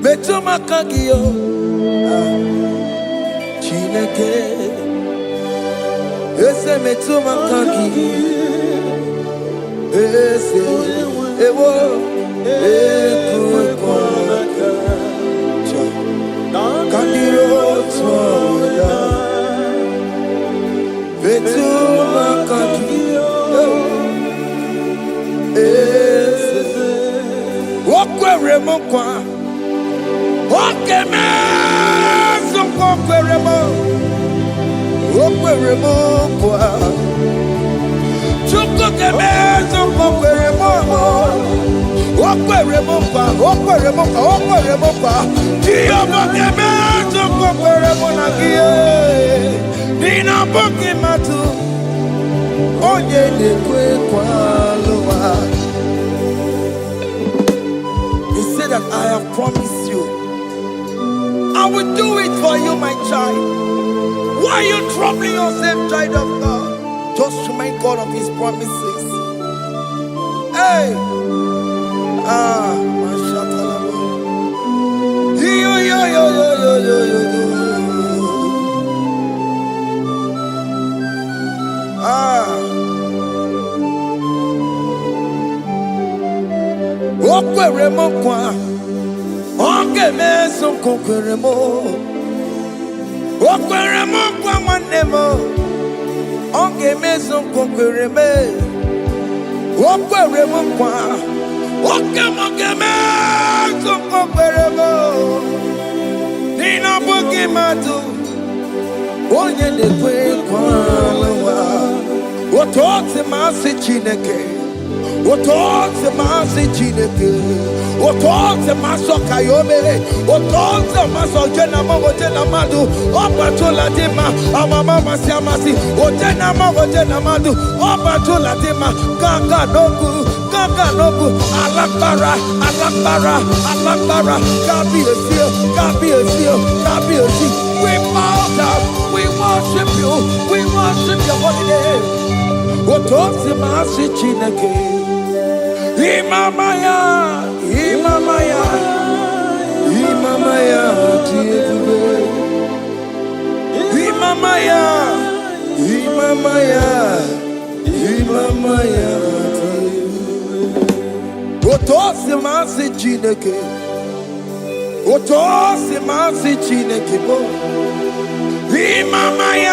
Me to my kangi, chineke. Ese me to my kangi, ese. Ewo, ekwa. Kandiro toya, betuma kandiyo, ese. Okwere mo kwa, okeme zonko okwere mo kwa. Chuko keme zonko okwere mo. Okwere mo kwa. Diyo mo keme zonko okwere mo na kiye. Nina boki matu, onye nekwe kwa loa. He said that I have promised you, I will do it for you, my child. Why are you troubling yourself, child of God? Just remind God of His promises. Hey, mashallah. Yo. Okwere mo kwa, onge meso kokwere mo. Okwere mo kwa mwane mo, onge meso kokwere me. Okwere mo kwa, onge meso kokwere mo. Nina buki matu, onye nekwe kwa loa. Otote masi chineke. Otoze masi chineke, otoze maso kayome, otoze maso jena madu, opatola dima, amama masi amasi, ojena madu, opatola dima, gaga nogu, alakbara, gabi esio. We bow down, we worship you holy name. Otoze masi chineke. Imamaya, tiebe. Imamaya, tiebe. Otosi masi chineke bo. Imamaya.